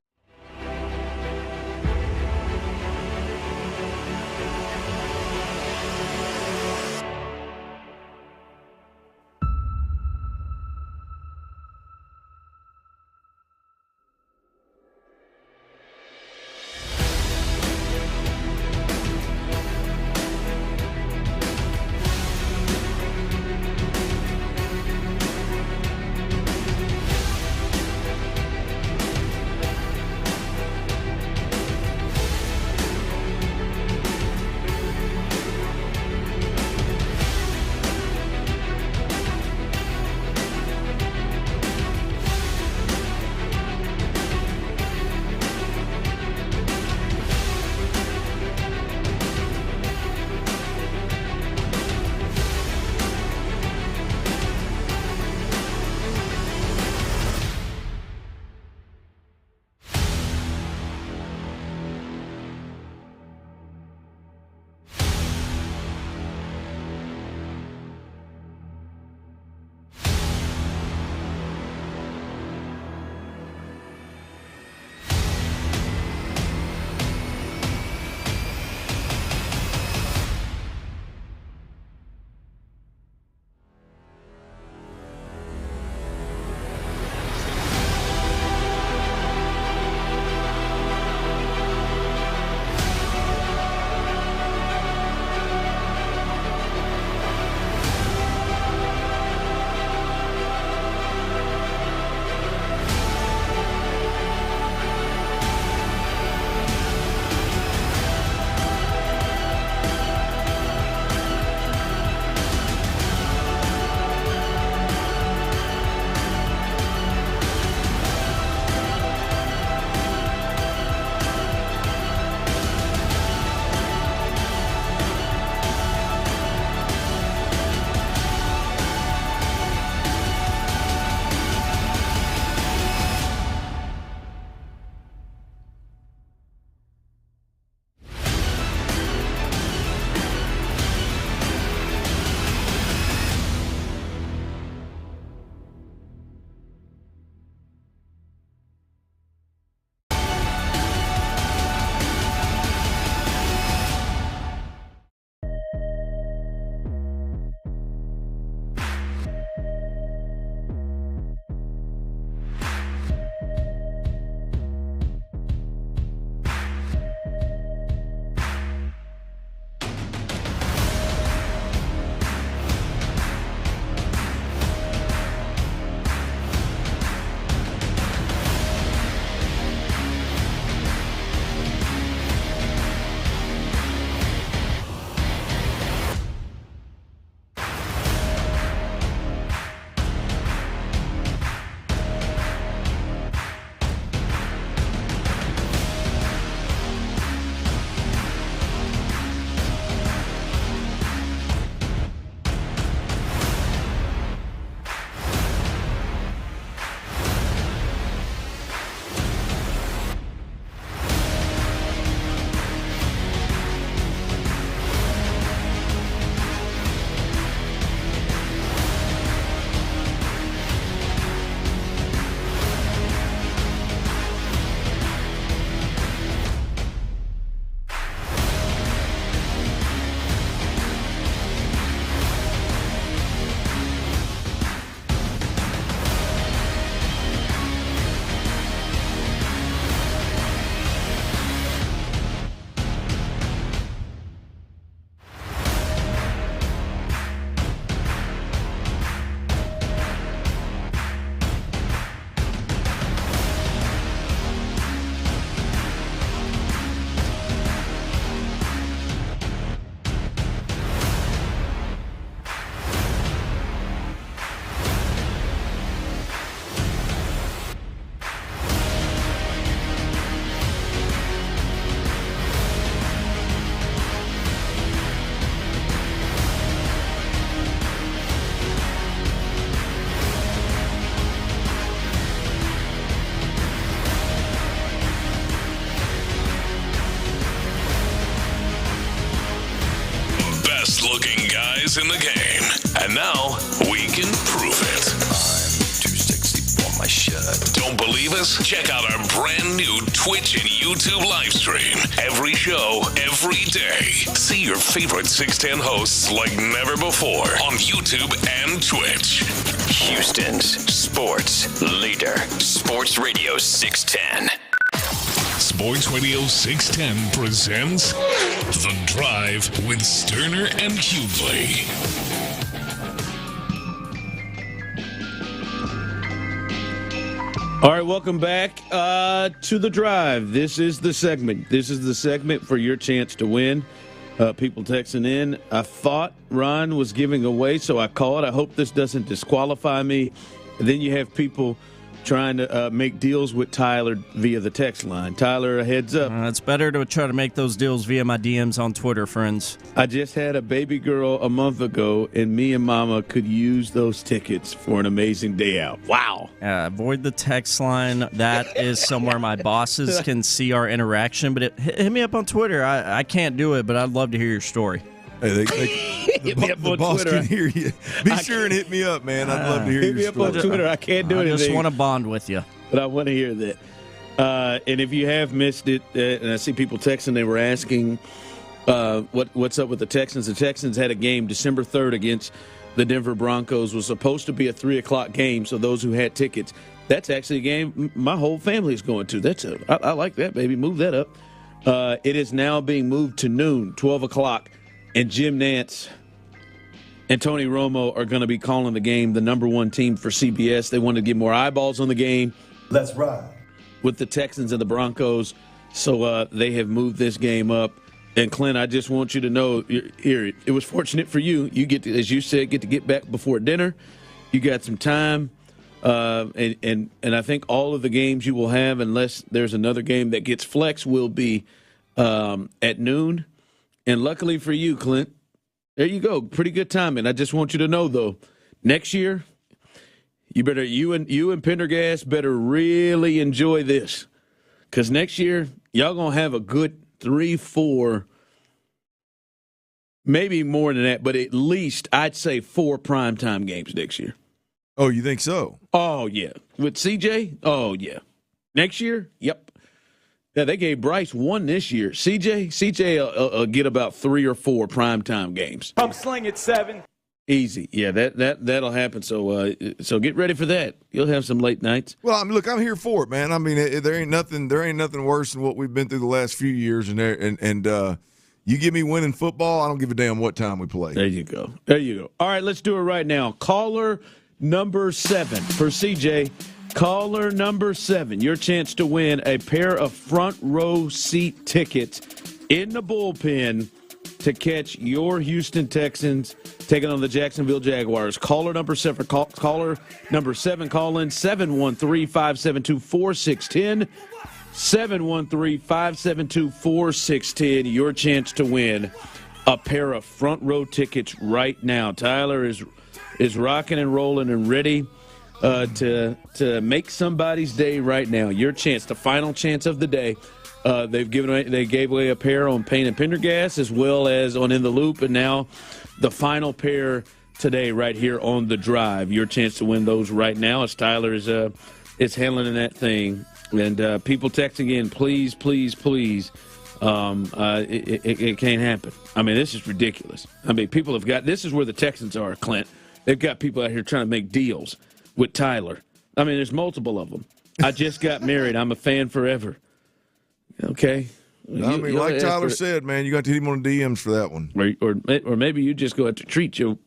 is in the game. And now we can prove it. I'm too sexy for my shirt. Don't believe us? Check out our brand new Twitch and YouTube live stream. Every show, every day. See your favorite 610 hosts like never before on YouTube and Twitch. Houston's sports leader. Sports Radio 610. Sports Radio 610 presents The Drive with Stoerner and Hughley. All right, welcome back to The Drive. This is the segment. This is the segment for your chance to win. People texting in. I thought Ron was giving away, so I called. I hope this doesn't disqualify me. And then you have people trying to make deals with Tyler via the text line. Tyler, a heads up. It's better to try to make those deals via my DMs on Twitter, friends. I just had a baby girl a month ago, and me and Mama could use those tickets for an amazing day out. Wow. Avoid the text line. That is somewhere my bosses can see our interaction. But hit me up on Twitter. I can't do it, but I'd love to hear your story. Hey, the boss can hear you. Be sure and hit me up, man. I'd love to hear your story. Hit me up on Twitter. I can't do anything. I just want to bond with you. But I want to hear that. And if you have missed it, and I see people texting, they were asking what's up with the Texans. The Texans had a game December 3rd against the Denver Broncos. Was supposed to be a 3 o'clock game, so those who had tickets, that's actually a game my whole family is going to. I like that, baby. Move that up. It is now being moved to noon, 12 o'clock. And Jim Nantz and Tony Romo are going to be calling the game, the number one team for CBS. They want to get more eyeballs on the game. Let's ride. With the Texans and the Broncos. So they have moved this game up. And, Clint, I just want you to know, here, it was fortunate for you. You get to, as you said, get to get back before dinner. You got some time. And I think all of the games you will have, unless there's another game that gets flexed, will be at noon. And luckily for you, Clint, there you go. Pretty good timing. I just want you to know, though, next year, you and Pendergast better really enjoy this. Because next year, y'all going to have a good 3, 4, maybe more than that, but at least I'd say 4 primetime games next year. Oh, you think so? Oh, yeah. With CJ? Oh, yeah. Next year? Yep. Yeah, they gave Bryce 1 this year. CJ will get about 3 or 4 primetime games. I'm slinging 7. Easy. Yeah, that'll happen. So get ready for that. You'll have some late nights. Well, look, I'm here for it, man. I mean, there ain't nothing worse than what we've been through the last few years. And you give me winning football, I don't give a damn what time we play. There you go. All right, let's do it right now. Caller number 7 for CJ. Caller number 7, your chance to win a pair of front row seat tickets in the bullpen to catch your Houston Texans taking on the Jacksonville Jaguars. Caller number 7, caller number 7, call in 713-572-4610. 713-572-4610. Your chance to win a pair of front row tickets right now. Tyler is rocking and rolling and ready to make somebody's day right now. Your chance, the final chance of the day. They gave away a pair on Payne and Pendergast as well as on In the Loop, and now the final pair today right here on The Drive. Your chance to win those right now as Tyler is handling that thing. And people texting in, please, please, please. It can't happen. I mean, this is ridiculous. I mean, people have got – this is where the Texans are, Clint. They've got people out here trying to make deals with Tyler. I mean, there's multiple of them. I just got married. I'm a fan forever. Okay. I mean, like Tyler said, man, you got to hit him on the DMs for that one. Or maybe you just go out to treat your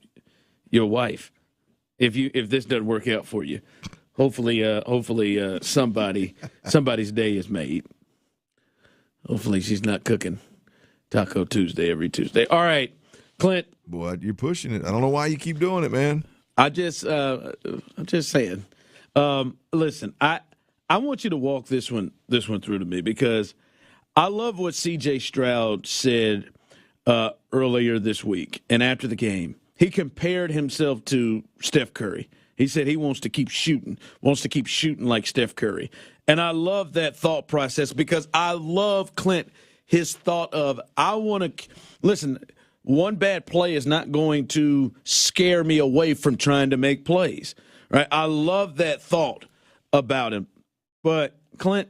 wife if this doesn't work out for you. Hopefully, somebody's day is made. Hopefully, she's not cooking Taco Tuesday every Tuesday. All right, Clint. Boy, you're pushing it. I don't know why you keep doing it, man. I'm just saying. Listen, I want you to walk this one through to me because I love what C.J. Stroud said earlier this week and after the game. He compared himself to Steph Curry. He said he wants to keep shooting like Steph Curry. And I love that thought process because I love, Clint, his thought of, I want to – listen, one bad play is not going to scare me away from trying to make plays. Right? I love that thought about him. But, Clint,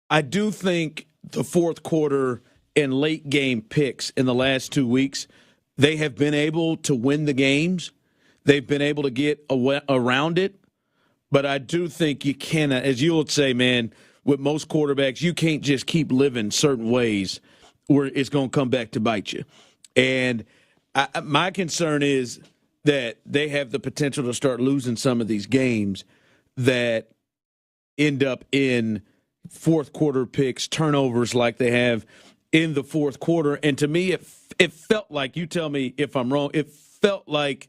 I do think the fourth quarter and late game picks in the last 2 weeks, they have been able to win the games. They've been able to get around it. But I do think you cannot, as you would say, man, with most quarterbacks, you can't just keep living certain ways where it's going to come back to bite you. And my concern is that they have the potential to start losing some of these games that end up in fourth quarter picks, turnovers like they have in the fourth quarter. And to me, it felt like, you tell me if I'm wrong, it felt like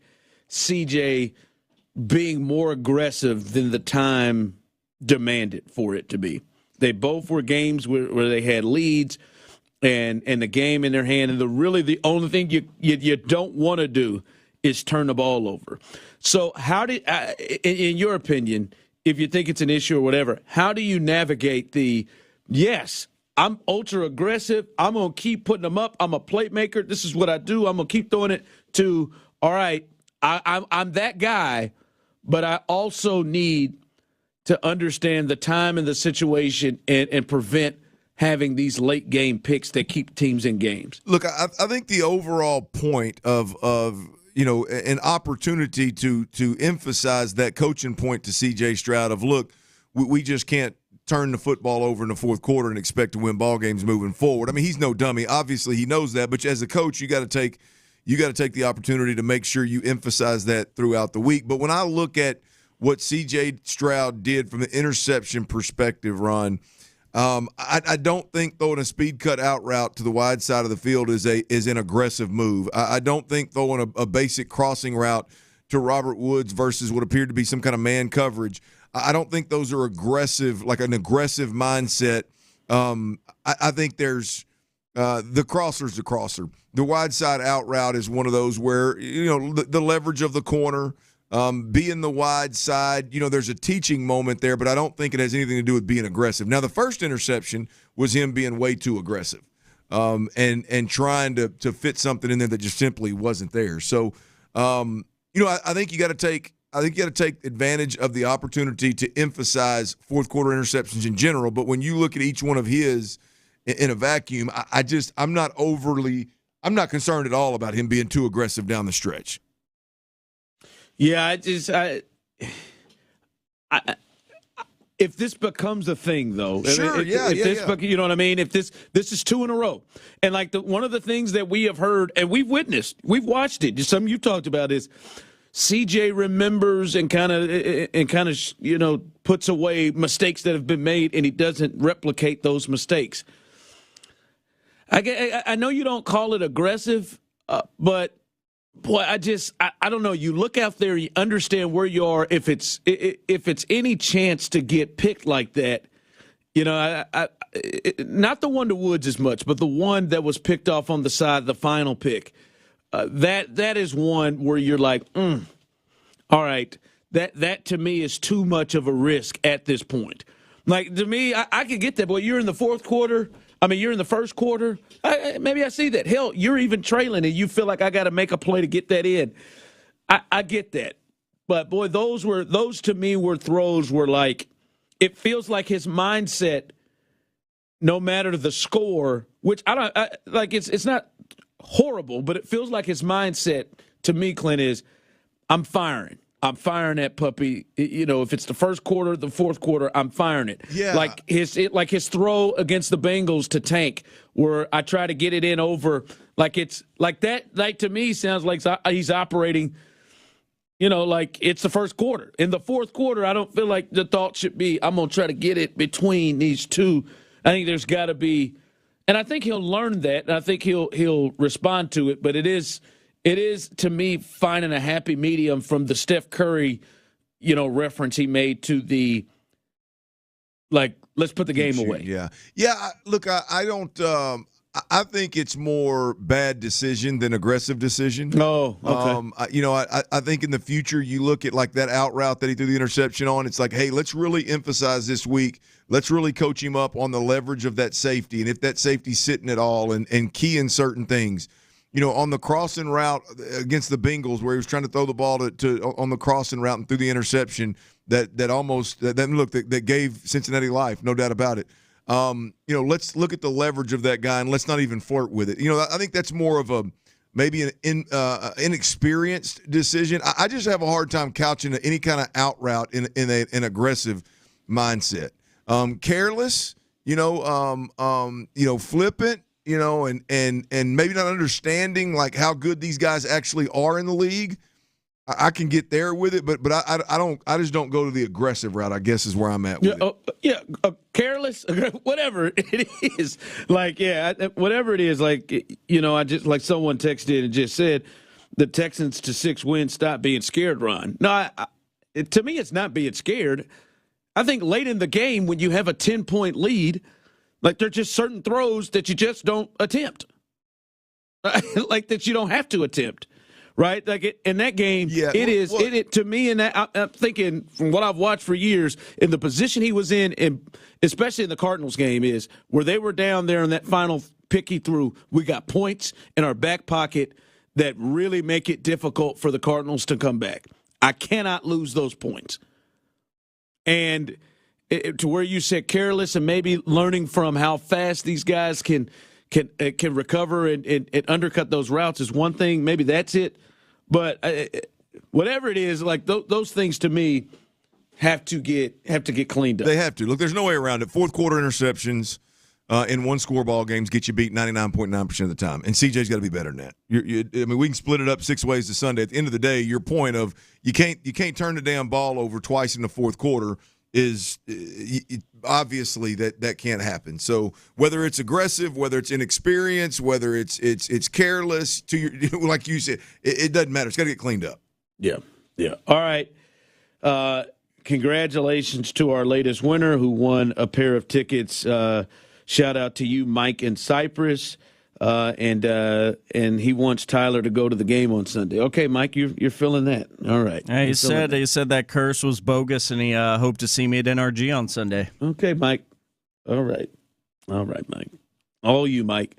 CJ being more aggressive than the time demanded for it to be. They both were games where they had leads and the game in their hand. And the only thing you don't want to do is turn the ball over. So in your opinion, if you think it's an issue or whatever, how do you navigate yes, I'm ultra aggressive, I'm going to keep putting them up, I'm a plate maker, this is what I do, I'm going to keep throwing it, to, all right, I'm that guy, but I also need to understand the time and the situation and prevent having these late game picks that keep teams in games? Look, I think the overall point of an opportunity to emphasize that coaching point to C.J. Stroud of, look, we just can't turn the football over in the fourth quarter and expect to win ball games moving forward. I mean, he's no dummy. Obviously, he knows that. But as a coach, you got to take the opportunity to make sure you emphasize that throughout the week. But when I look at what C.J. Stroud did from the interception perspective, Ron, I don't think throwing a speed cut out route to the wide side of the field is an aggressive move. I don't think throwing a basic crossing route to Robert Woods versus what appeared to be some kind of man coverage, I don't think those are aggressive, like an aggressive mindset. I think there's the crosser's the crosser. The wide side out route is one of those where, the leverage of the corner, being the wide side, there's a teaching moment there, but I don't think it has anything to do with being aggressive. Now, the first interception was him being way too aggressive and trying to fit something in there that just simply wasn't there. So, I think you got to take advantage of the opportunity to emphasize fourth quarter interceptions in general. But when you look at each one of his in a vacuum, I'm not concerned at all about him being too aggressive down the stretch. Yeah, if this becomes a thing, though, sure, you know what I mean? If this is two in a row, and like one of the things that we have heard and we've witnessed, we've watched it. Some you talked about is CJ remembers and kind of puts away mistakes that have been made, and he doesn't replicate those mistakes. I know you don't call it aggressive, but. Boy, I don't know. You look out there, you understand where you are. If it's any chance to get picked like that, not the one to Woods as much, but the one that was picked off on the side, the final pick. That is one where you're like, all right, that to me is too much of a risk at this point. Like, to me, I could get that. Boy, you're in the fourth quarter. You're in the first quarter. Maybe I see that. Hell, you're even trailing and you feel like I got to make a play to get that in. I get that. But, boy, those to me were throws where, like, it feels like his mindset, no matter the score, which it's not horrible, but it feels like his mindset to me, Clint, is I'm firing that puppy. If it's the first quarter, the fourth quarter, I'm firing it. Yeah. Like his throw against the Bengals to Tank, where I try to get it in over. Like it's like that. Like to me, sounds like he's operating. Like it's the first quarter. In the fourth quarter, I don't feel like the thought should be I'm gonna try to get it between these two. I think there's got to be, and I think he'll learn that, and I think he'll respond to it. But it is to me finding a happy medium from the Steph Curry, reference he made to the, like, let's put the game away. Yeah. Look, I don't. I think it's more bad decision than aggressive decision. Oh, okay. I think in the future you look at like that out route that he threw the interception on. It's like, hey, let's really emphasize this week. Let's really coach him up on the leverage of that safety, and if that safety's sitting at all, and key in certain things. on the crossing route against the Bengals where he was trying to throw the ball on the crossing route and through the interception that gave Cincinnati life, no doubt about it. Let's look at the leverage of that guy and let's not even flirt with it. I think that's more of maybe an inexperienced decision. I just have a hard time couching any kind of out route in an aggressive mindset. Careless, flippant, and maybe not understanding like how good these guys actually are in the league. I can get there with it, but I just don't go to the aggressive route, I guess is where I'm at with it. Careless, whatever it is. Whatever it is, I just like someone texted and just said the Texans to 6 wins, stop being scared, Ron. No, to me it's not being scared. I think late in the game when you have a 10-point lead, like there's just certain throws that you just don't attempt. Like that you don't have to attempt. Right, in that game, to me. And I'm thinking from what I've watched for years, in the position he was in, especially in the Cardinals game, is where they were down there in that final pick he threw. We got points in our back pocket that really make it difficult for the Cardinals to come back. I cannot lose those points. And to where you said careless and maybe learning from how fast these guys can recover and undercut those routes is one thing. Maybe that's it. But whatever it is, like those things to me have to get cleaned up. They have to. Look, there's no way around it. Fourth quarter interceptions in one-score ball games get you beat 99.9% of the time. And CJ's got to be better than that. We can split it up 6 ways to Sunday. At the end of the day, your point of you can't turn the damn ball over twice in the fourth quarter is obviously that can't happen. So whether it's aggressive, whether it's inexperienced, whether it's careless, like you said, it doesn't matter. It's got to get cleaned up. Yeah. All right. Congratulations to our latest winner who won a pair of tickets. Shout out to you, Mike in Cyprus. And he wants Tyler to go to the game on Sunday. Okay, Mike, you're feeling that. All right. Hey, he said that curse was bogus, and he hoped to see me at NRG on Sunday. Okay, Mike. All right, Mike. All you, Mike.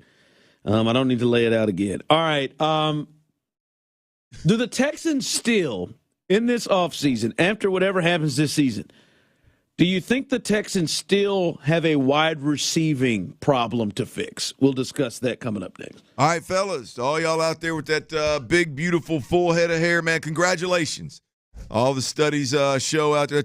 I don't need to lay it out again. All right. Do the Texans still, in this offseason, after whatever happens this season, do you think the Texans still have a wide receiving problem to fix? We'll discuss that coming up next. All right, fellas, all y'all out there with that big, beautiful, full head of hair, man, congratulations. All the studies show out there.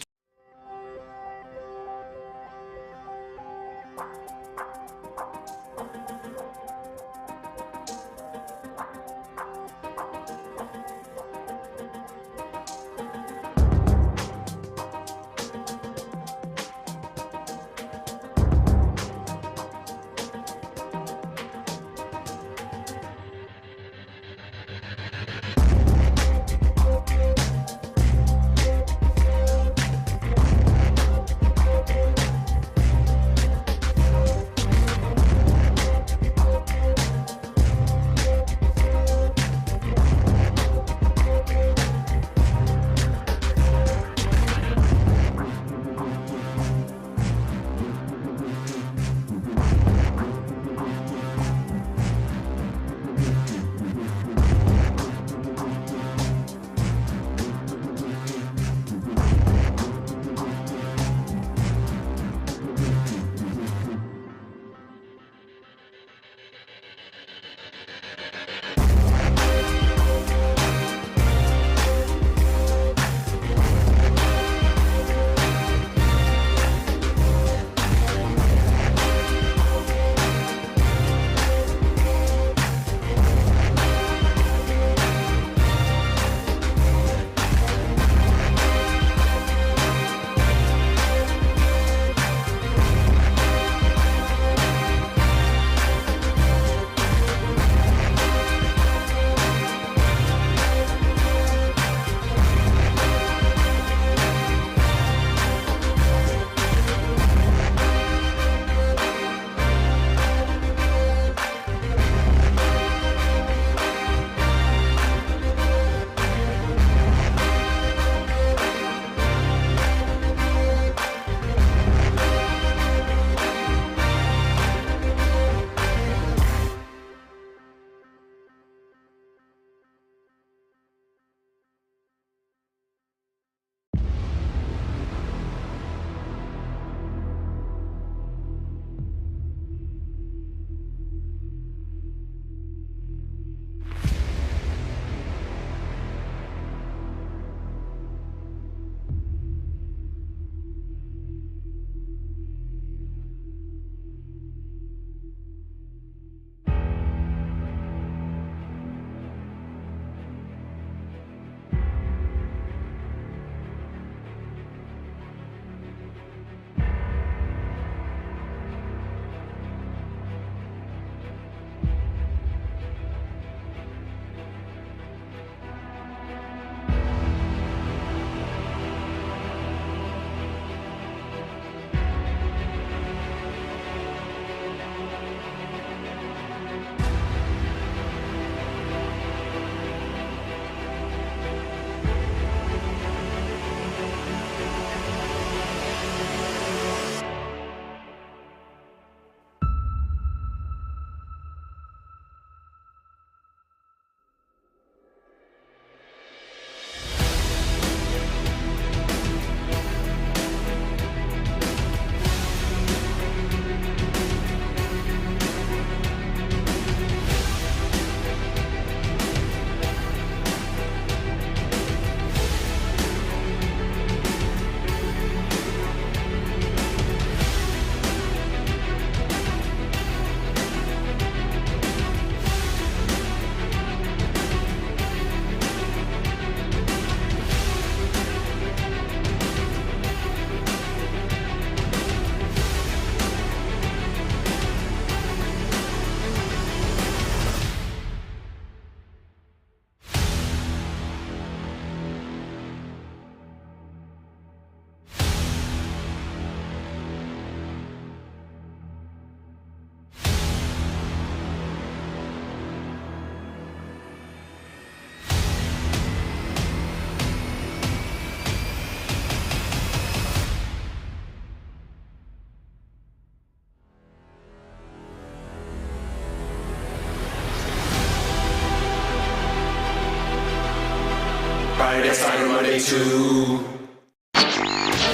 Holiday 2.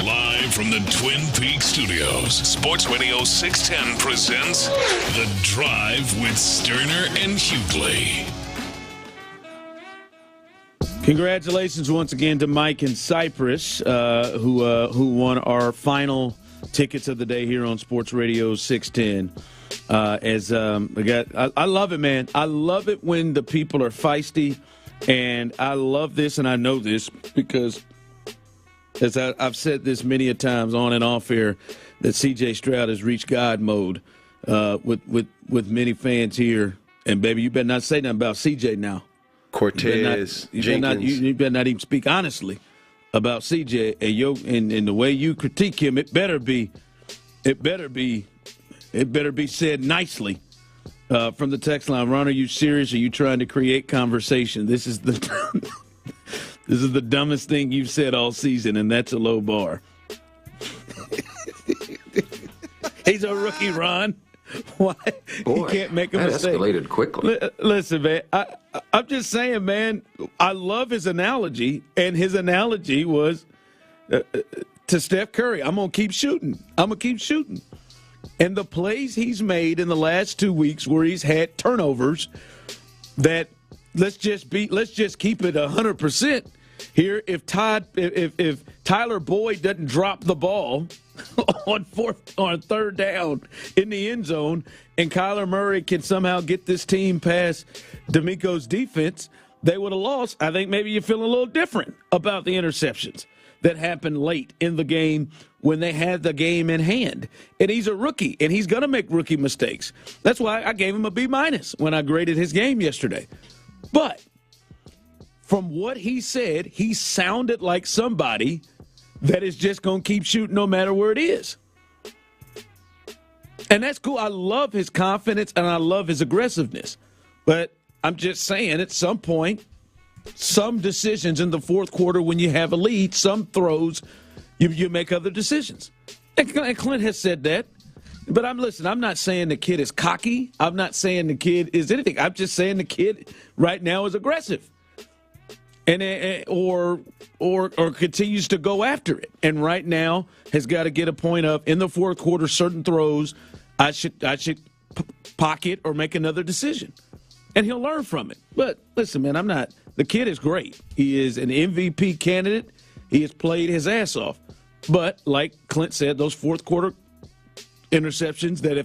Live from the Twin Peaks studios, Sports Radio 610 presents The Drive with Stoerner and Hughley. Congratulations once again to Mike and Cypress, who won our final tickets of the day here on Sports Radio 610. I love it, man. I love it when the people are feisty, and I love this, and I know this because, as I've said this many a times on and off here, that C.J. Stroud has reached God mode with many fans here. And baby, you better not say nothing about C.J. now. Cortez, Jenkins. You better not even speak honestly about CJ and the way you critique him. It better be said nicely from the text line. Ron, are you serious? Are you trying to create conversation? This is the dumbest thing you've said all season, and that's a low bar. He's a rookie, Ron. Why? Boy, he can't make a that mistake. escalated quickly. Listen, man, I'm just saying, man, I love his analogy, and his analogy was to Steph Curry. I'm going to keep shooting. And the plays he's made in the last 2 weeks where he's had turnovers that let's just keep it 100% here. If Tyler Boyd doesn't drop the ball on third down in the end zone, and Kyler Murray can somehow get this team past DeMeco's defense, they would have lost. I think maybe you're feeling a little different about the interceptions that happened late in the game when they had the game in hand. And he's a rookie, and he's going to make rookie mistakes. That's why I gave him a B- when I graded his game yesterday. But from what he said, he sounded like somebody that is just going to keep shooting no matter where it is. And that's cool. I love his confidence, and I love his aggressiveness. But I'm just saying, at some point, some decisions in the fourth quarter when you have a lead, some throws, you make other decisions. And Clint has said that. But I'm not saying the kid is cocky. I'm not saying the kid is anything. I'm just saying the kid right now is aggressive. Or continues to go after it, and right now has got to get a point up in the fourth quarter. Certain throws, I should pocket or make another decision, and he'll learn from it. But listen, man, the kid is great. He is an MVP candidate. He has played his ass off. But like Clint said, those fourth quarter interceptions that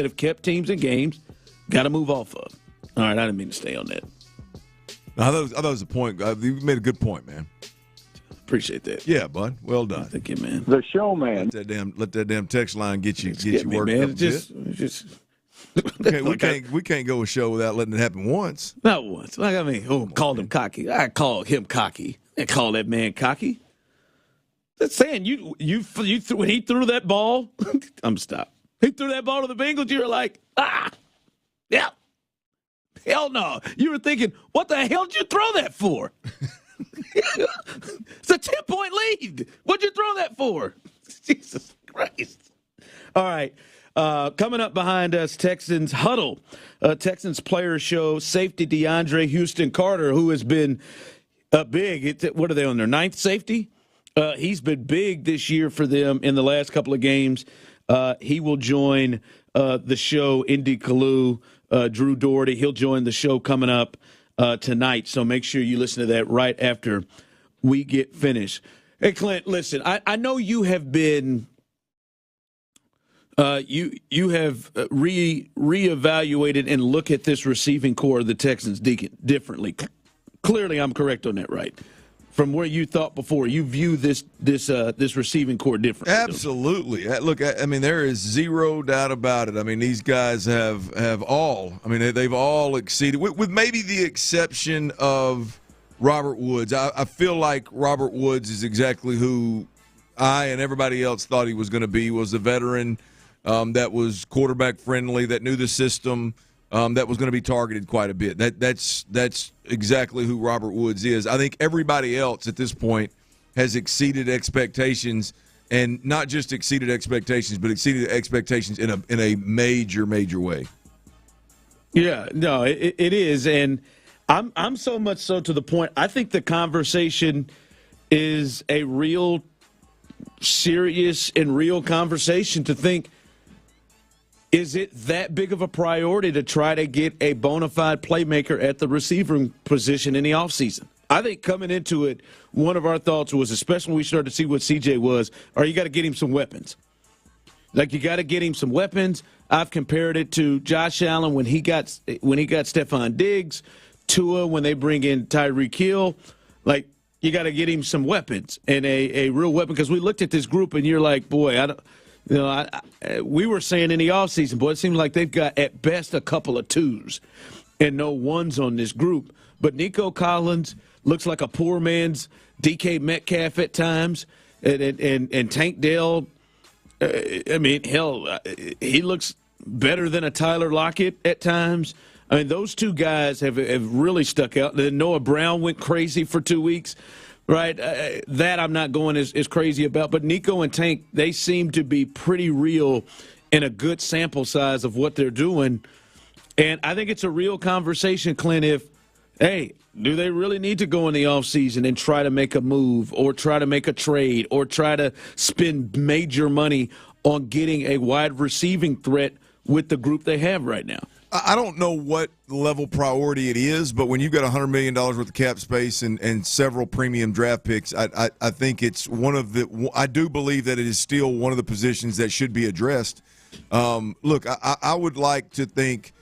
have kept teams in games, got to move off of. All right, I didn't mean to stay on that. I thought it was a point. You made a good point, man. Appreciate that. Yeah, bud. Well done. Thank you, man. The show, man. Let that damn text line get you worked man. up. We can't go a show without letting it happen once. Not once. Called him cocky. I called him cocky. I call that man cocky. That's saying when he threw that ball. I'm stop. He threw that ball to the Bengals. You were like, yeah. Hell no. You were thinking, what the hell did you throw that for? It's a 10-point lead. What'd you throw that for? Jesus Christ. All right. Coming up behind us, Texans Huddle. Texans player show safety DeAndre Houston Carter, who has been big. What are they on their ninth safety? He's been big this year for them in the last couple of games. He will join the show. Indy Kalu, Drew Doherty. He'll join the show coming up tonight. So make sure you listen to that right after we get finished. Hey, Clint, listen, I know you have been you have reevaluated and look at this receiving core of the Texans differently. Clearly, I'm correct on that, right? From where you thought before, you view this receiving core differently. Absolutely. Look, I mean, there is zero doubt about it. I mean, these guys have all. I mean, they've all exceeded, with maybe the exception of Robert Woods. I feel like Robert Woods is exactly who I and everybody else thought he was going to be. He was a veteran that was quarterback friendly, that knew the system. That was going to be targeted quite a bit. That's exactly who Robert Woods is. I think everybody else at this point has exceeded expectations, and not just exceeded expectations, but exceeded expectations in a major way. Yeah, no, it is, and I'm so much so to the point. I think the conversation is a real serious and real conversation to think, is it that big of a priority to try to get a bona fide playmaker at the receiving position in the offseason? I think coming into it, one of our thoughts was, especially when we started to see what CJ was, you got to get him some weapons. Like, you got to get him some weapons. I've compared it to Josh Allen when he got Stephon Diggs, Tua when they bring in Tyreek Hill. Like, you got to get him some weapons and a real weapon, because we looked at this group and you're like, boy, we were saying in the offseason, boy, it seems like they've got at best a couple of twos and no ones on this group. But Nico Collins looks like a poor man's DK Metcalf at times, and Tank Dell. He looks better than a Tyler Lockett at times. I mean, those two guys have really stuck out. Then Noah Brown went crazy for 2 weeks, right? That I'm not going as crazy about. But Nico and Tank, they seem to be pretty real in a good sample size of what they're doing. And I think it's a real conversation, Clint, do they really need to go in the offseason and try to make a move or try to make a trade or try to spend major money on getting a wide receiving threat with the group they have right now? I don't know what level priority it is, but when you've got $100 million worth of cap space and several premium draft picks, I think it's I do believe that it is still one of the positions that should be addressed. Look, I would like to think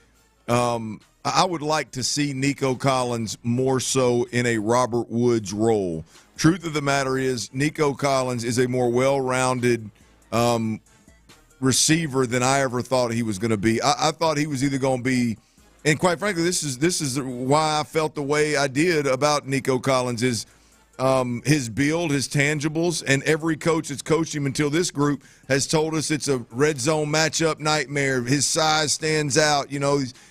I would like to see Nico Collins more so in a Robert Woods role. Truth of the matter is, Nico Collins is a more well-rounded receiver than I ever thought he was going to be. I thought he was either going to be, and quite frankly, this is why I felt the way I did about Nico Collins, is his build, his tangibles, and every coach that's coached him until this group has told us it's a red zone matchup nightmare. His size stands out.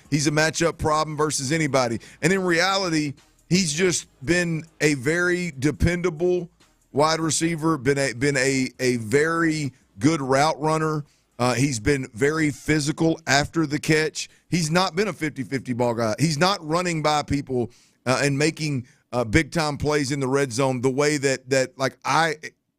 He's a matchup problem versus anybody. And in reality, he's just been a very dependable wide receiver, been a very good route runner. He's been very physical after the catch. He's not been a 50-50 ball guy. He's not running by people and making big-time plays in the red zone the way that like I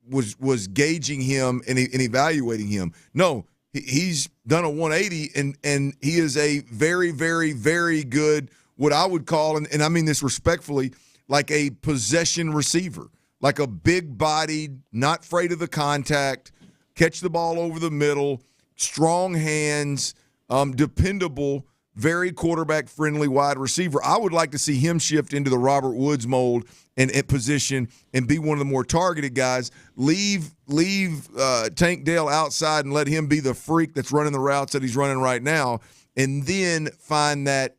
was gauging him and evaluating him. No, he's done a 180, and he is a very, very, very good, what I would call, and I mean this respectfully, like a possession receiver, like a big-bodied, not afraid of the contact, catch the ball over the middle, strong hands, dependable, very quarterback-friendly wide receiver. I would like to see him shift into the Robert Woods mold and position and be one of the more targeted guys. Leave Tank Dell outside and let him be the freak that's running the routes that he's running right now, and then find that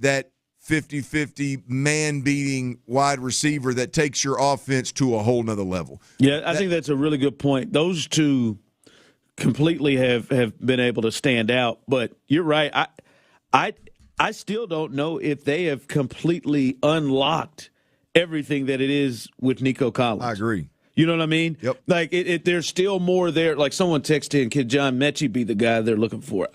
50-50 man-beating wide receiver that takes your offense to a whole nother level. Yeah, I think that's a really good point. Those two completely have been able to stand out, but you're right. I still don't know if they have completely unlocked everything that it is with Nico Collins. I agree. You know what I mean? Yep. Like, there's still more there. Like, someone texted in, could John Mechie be the guy they're looking for?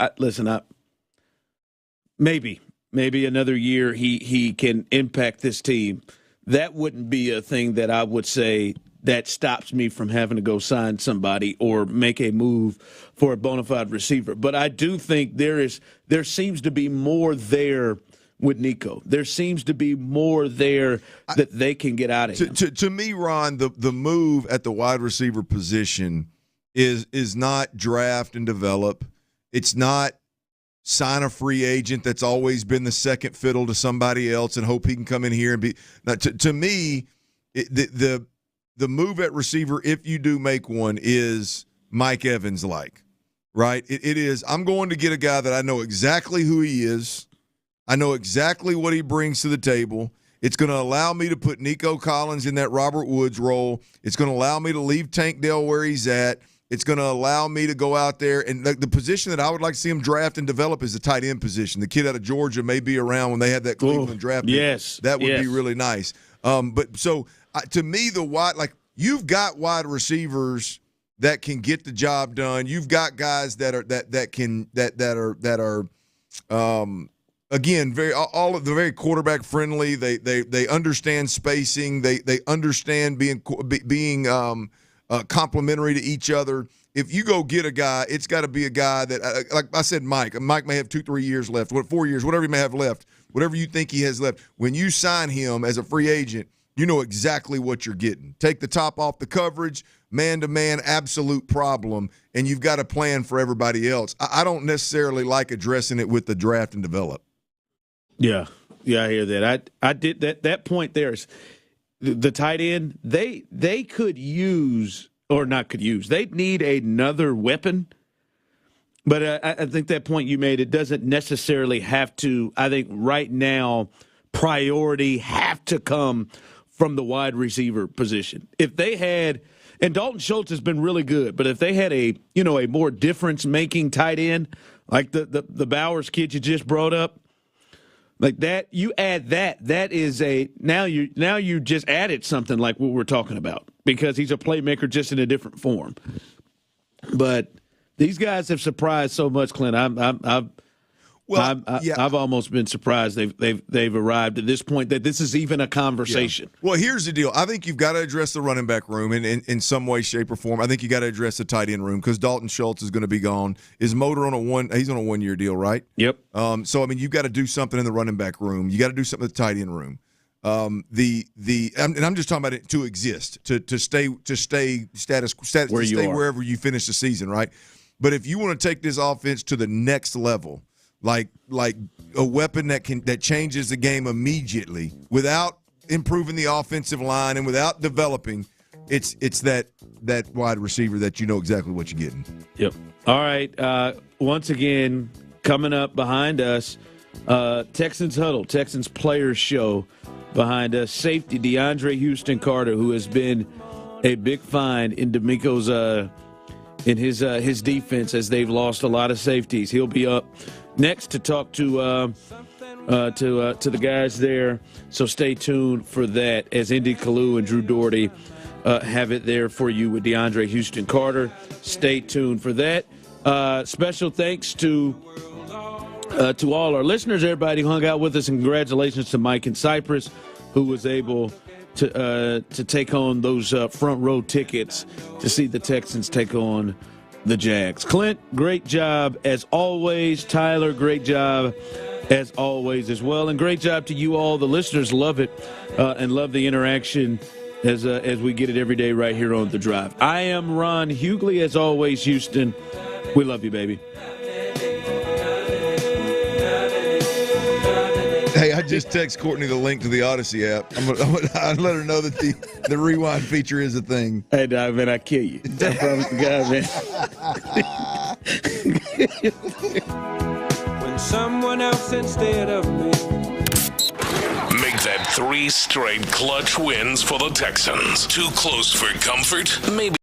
Maybe another year he can impact this team. That wouldn't be a thing that I would say that stops me from having to go sign somebody or make a move for a bona fide receiver. But I do think there seems to be more there with Nico. There seems to be more there that they can get out of him. To me, Ron, the move at the wide receiver position is not draft and develop. It's not sign a free agent that's always been the second fiddle to somebody else and hope he can come in here and be. Now, to me, the move at receiver, if you do make one, is Mike Evans-like, right? It is, I'm going to get a guy that I know exactly who he is. I know exactly what he brings to the table. It's going to allow me to put Nico Collins in that Robert Woods role. It's going to allow me to leave Tank Dell where he's at. It's going to allow me to go out there. And the position that I would like to see him draft and develop is the tight end position. The kid out of Georgia may be around when they have that Cleveland draft. Yes. That would be really nice. But so to me, you've got wide receivers that can get the job done. You've got guys that are again, they're very quarterback friendly. They understand spacing. They understand being complementary to each other. If you go get a guy, it's got to be a guy that, like I said, Mike may have 2-3 years left, 4 years, whatever he may have left, whatever you think he has left. When you sign him as a free agent, you know exactly what you're getting. Take the top off the coverage, man-to-man, absolute problem, and you've got a plan for everybody else. I don't necessarily like addressing it with the draft and develop. Yeah, I hear that. I did that point there is the tight end. They could use. Or not could use. They need another weapon. But I think that point you made, it doesn't necessarily have to. I think right now, priority have to come from the wide receiver position. If they had, and Dalton Schultz has been really good, but if they had a more difference-making tight end, like the Bowers kid you just brought up, like that, you add that is now you just added something like what we're talking about, because he's a playmaker just in a different form. But these guys have surprised so much, Clint. I've almost been surprised they've arrived at this point that this is even a conversation. Yeah. Well, here's the deal. I think you've got to address the running back room in some way, shape, or form. I think you got to address the tight end room because Dalton Schultz is going to be gone. Is Motor he's on a 1-year deal, right? Yep. So I mean, you've got to do something in the running back room. You got to do something in the tight end room. And I'm just talking about it to exist, to stay status where to stay wherever you finish the season, right? But if you want to take this offense to the next level, like a weapon that changes the game immediately without improving the offensive line and without developing, it's that wide receiver that you know exactly what you're getting. Yep. All right. Once again, coming up behind us, Texans Huddle, Texans Players Show behind us. Safety DeAndre Houston Carter, who has been a big find in DeMeco's in his defense as they've lost a lot of safeties. He'll be up next to talk to the guys there. So stay tuned for that as Indy Kalu and Drew Doherty have it there for you with DeAndre Houston Carter. Stay tuned for that. Special thanks to all our listeners, everybody who hung out with us, and congratulations to Mike in Cyprus, who was able to take on those front row tickets to see the Texans take on the Jags. Clint, great job as always. Tyler, great job as always as well, and great job to you all. The listeners love it and love the interaction as we get it every day right here on The Drive. I am Ron Hughley, as always. Houston, we love you, baby. Hey, I just text Courtney the link to the Odyssey app. I'll let her know that the rewind feature is a thing. Hey, Dog, man, I kill you. I promise to God, man. When someone else instead of me. Make that 3 straight clutch wins for the Texans. Too close for comfort? Maybe.